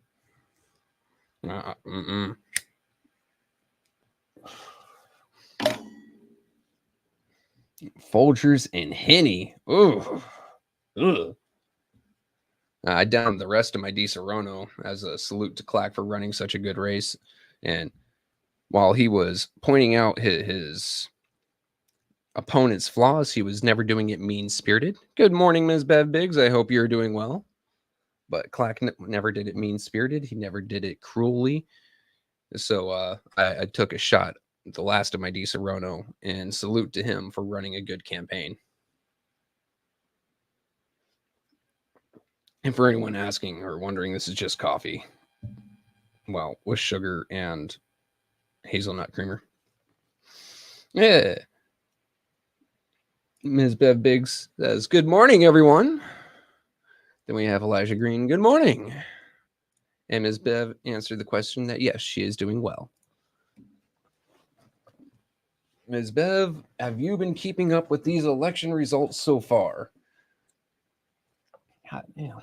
Folgers and Henny. Ooh. Ugh. I downed the rest of my Di Serono as a salute to Clack for running such a good race. And while he was pointing out his opponent's flaws, he was never doing it mean-spirited. Good morning, Ms. Bev Biggs. I hope you're doing well. But Clack never did it mean-spirited. He never did it cruelly. So I took a shot at the last of my Di Serono and salute to him for running a good campaign. And for anyone asking or wondering, this is just coffee. Well, with sugar and hazelnut creamer. Yeah. Ms. Bev Biggs says, good morning, everyone. Then we have Elijah Green. Good morning. And Ms. Bev answered the question that, yes, she is doing well. Ms. Bev, have you been keeping up with these election results so far? God damn.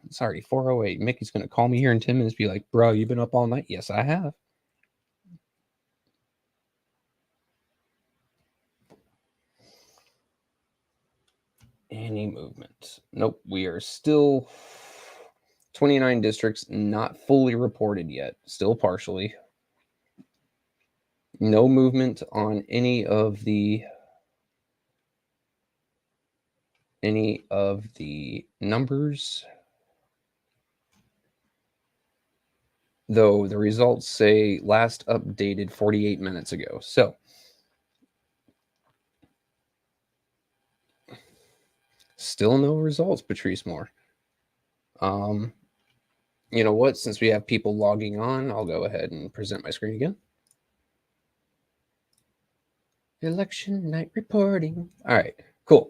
Sorry, 408. Mickey's going to call me here in 10 minutes, be like, bro, you've been up all night? Yes, I have. Any movement? Nope. We are still 29 districts, not fully reported yet. Still partially. No movement on any of the numbers. though the results say last updated 48 minutes ago. So still no results, Patrice Moore. You know what? Since we have people logging on, I'll go ahead and present my screen again. Election night reporting. All right, cool.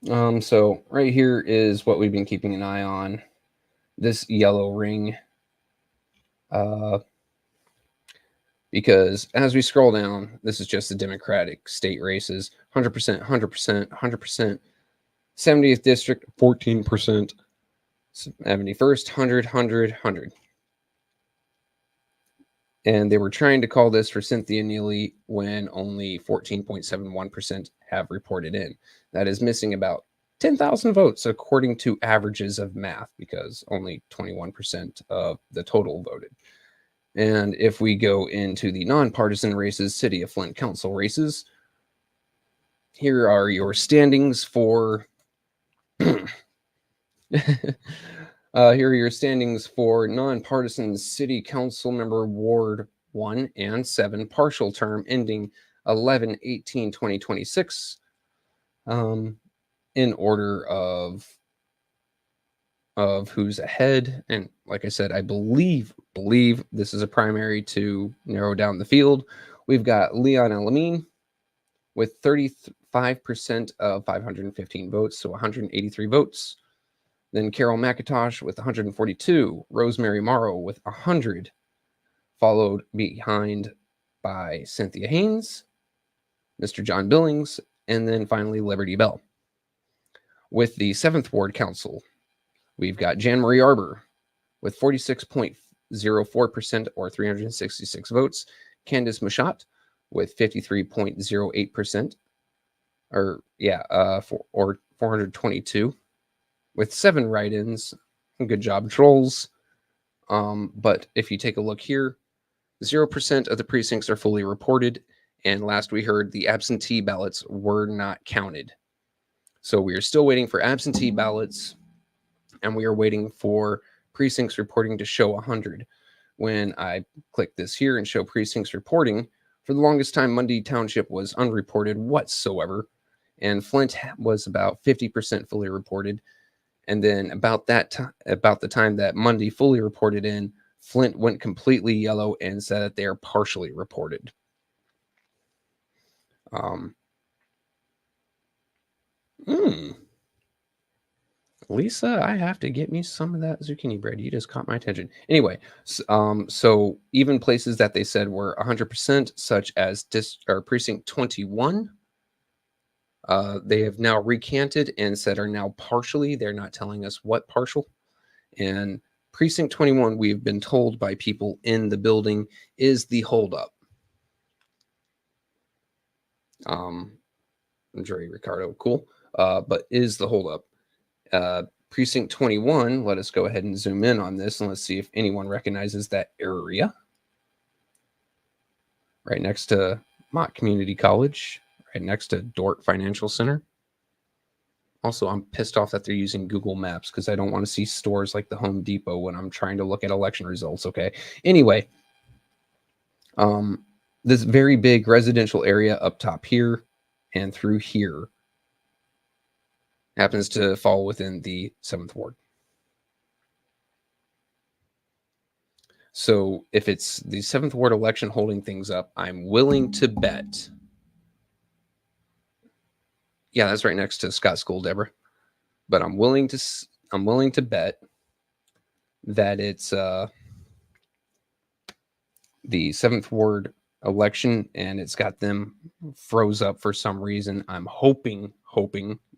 So right here is what we've been keeping an eye on. This yellow ring. Because as we scroll down, this is just the Democratic state races. 100%, 100%, 100%. 70th district, 14%. 71st, 100, 100, 100. And they were trying to call this for Cynthia Neely when only 14.71% have reported in. That is missing about 10,000 votes according to averages of math, because only 21% of the total voted. And if we go into the nonpartisan races, City of Flint Council races, here are your standings for here are your standings for nonpartisan city council member Ward 1 and 7, partial term ending 11/18/2026, in order of who's ahead. And like I said, I believe this is a primary to narrow down the field. We've got Leon Elamine with 35% of 515 votes, so 183 votes. Then Carol McIntosh with 142, Rosemary Morrow with 100, followed behind by Cynthia Haynes, Mr. John Billings, and then finally Liberty Bell. With the 7th Ward Council, we've got Jan Marie Arbor with 46.04% or 366 votes, Candace Mushat with 53.08%, or 422. With 7 write-ins. Good job, trolls. But if you take a look here, 0% of the precincts are fully reported. And last we heard, the absentee ballots were not counted. So we are still waiting for absentee ballots. And we are waiting for precincts reporting to show 100. When I click this here and show precincts reporting, for the longest time, Mundy Township was unreported whatsoever. And Flint was about 50% fully reported. And then about the time that Mundy fully reported in, Flint went completely yellow and said that they are partially reported. Lisa, I have to get me some of that zucchini bread. You just caught my attention. Anyway, so even places that they said were 100%, such as precinct 21, they have now recanted and said are now partially. They're not telling us what partial. And precinct 21, we've been told by people in the building, is the holdup. Jerry Ricardo, cool. But is the holdup. Precinct 21, let us go ahead and zoom in on this and let's see if anyone recognizes that area. Right next to Mott Community College. Right next to Dort Financial Center. Also, I'm pissed off that they're using Google Maps because I don't want to see stores like the Home Depot when I'm trying to look at election results, okay? Anyway, this very big residential area up top here and through here happens to fall within the 7th Ward. So if it's the 7th Ward election holding things up, I'm willing to bet. Yeah, that's right next to Scott School, Deborah. But I'm willing to bet that it's the 7th Ward election and it's got them froze up for some reason. I'm hoping,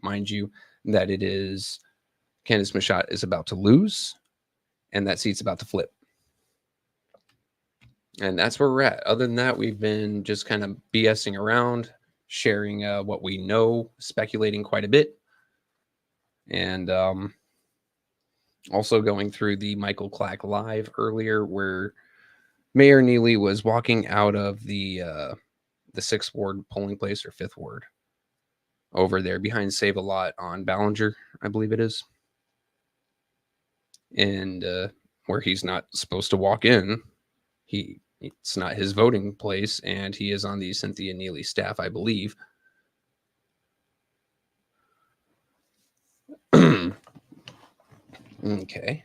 mind you, that it is Candace Mushat is about to lose and that seat's about to flip. And that's where we're at. Other than that, we've been just kind of BSing around, sharing what we know, speculating quite a bit, and also going through the Michael Clack Live earlier where Mayor Neely was walking out of the 6th Ward polling place or 5th Ward over there behind Save a Lot on Ballinger, I believe it is. And where he's not supposed to walk in. It's not his voting place, and he is on the Cynthia Neely staff, I believe. Okay.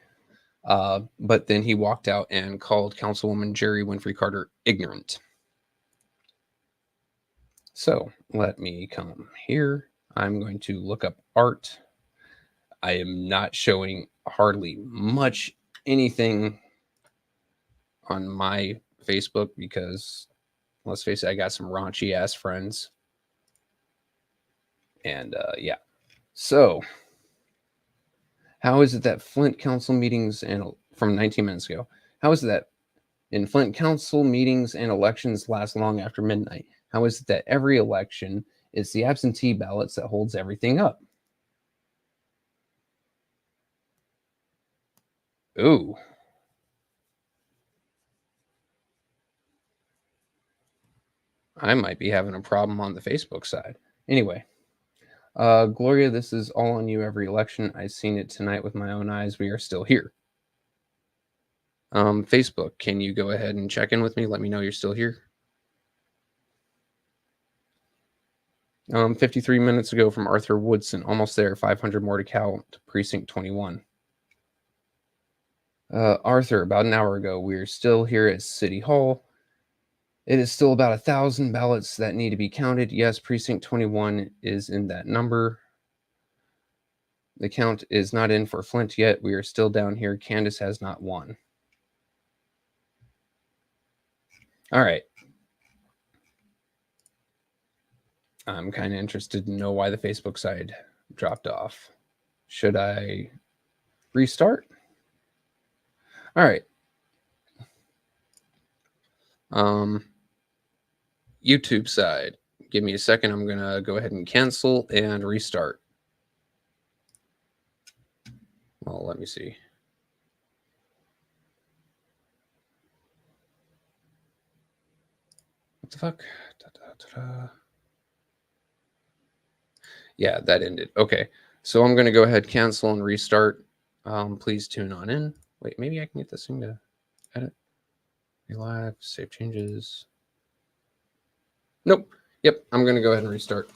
But then he walked out and called Councilwoman Jerry Winfrey Carter ignorant. So let me come here. I'm going to look up Art. I am not showing hardly much anything on my Facebook because, let's face it, I got some raunchy ass friends. And yeah. So how is it that Flint council meetings from 19 minutes ago? How is it that in Flint council meetings and elections last long after midnight? How is it that every election is the absentee ballots that holds everything up? Ooh. I might be having a problem on the Facebook side. Anyway, Gloria, this is all on you every election. I've seen it tonight with my own eyes. We are still here. Facebook, can you go ahead and check in with me? Let me know you're still here. 53 minutes ago from Arthur Woodson. Almost there. 500 more to count. Precinct 21. Arthur, about an hour ago, we're still here at City Hall. It is still about 1,000 ballots that need to be counted. Yes, Precinct 21 is in that number. The count is not in for Flint yet. We are still down here. Candace has not won. All right. I'm kind of interested to know why the Facebook side dropped off. Should I restart? All right. YouTube side. Give me a second. I'm going to go ahead and cancel and restart. Well, let me see. What the fuck? Yeah, that ended. Okay. So I'm going to go ahead, cancel, and restart. Please tune on in. Wait, maybe I can get this thing to edit. Be live, save changes. Nope. Yep, I'm going to go ahead and restart.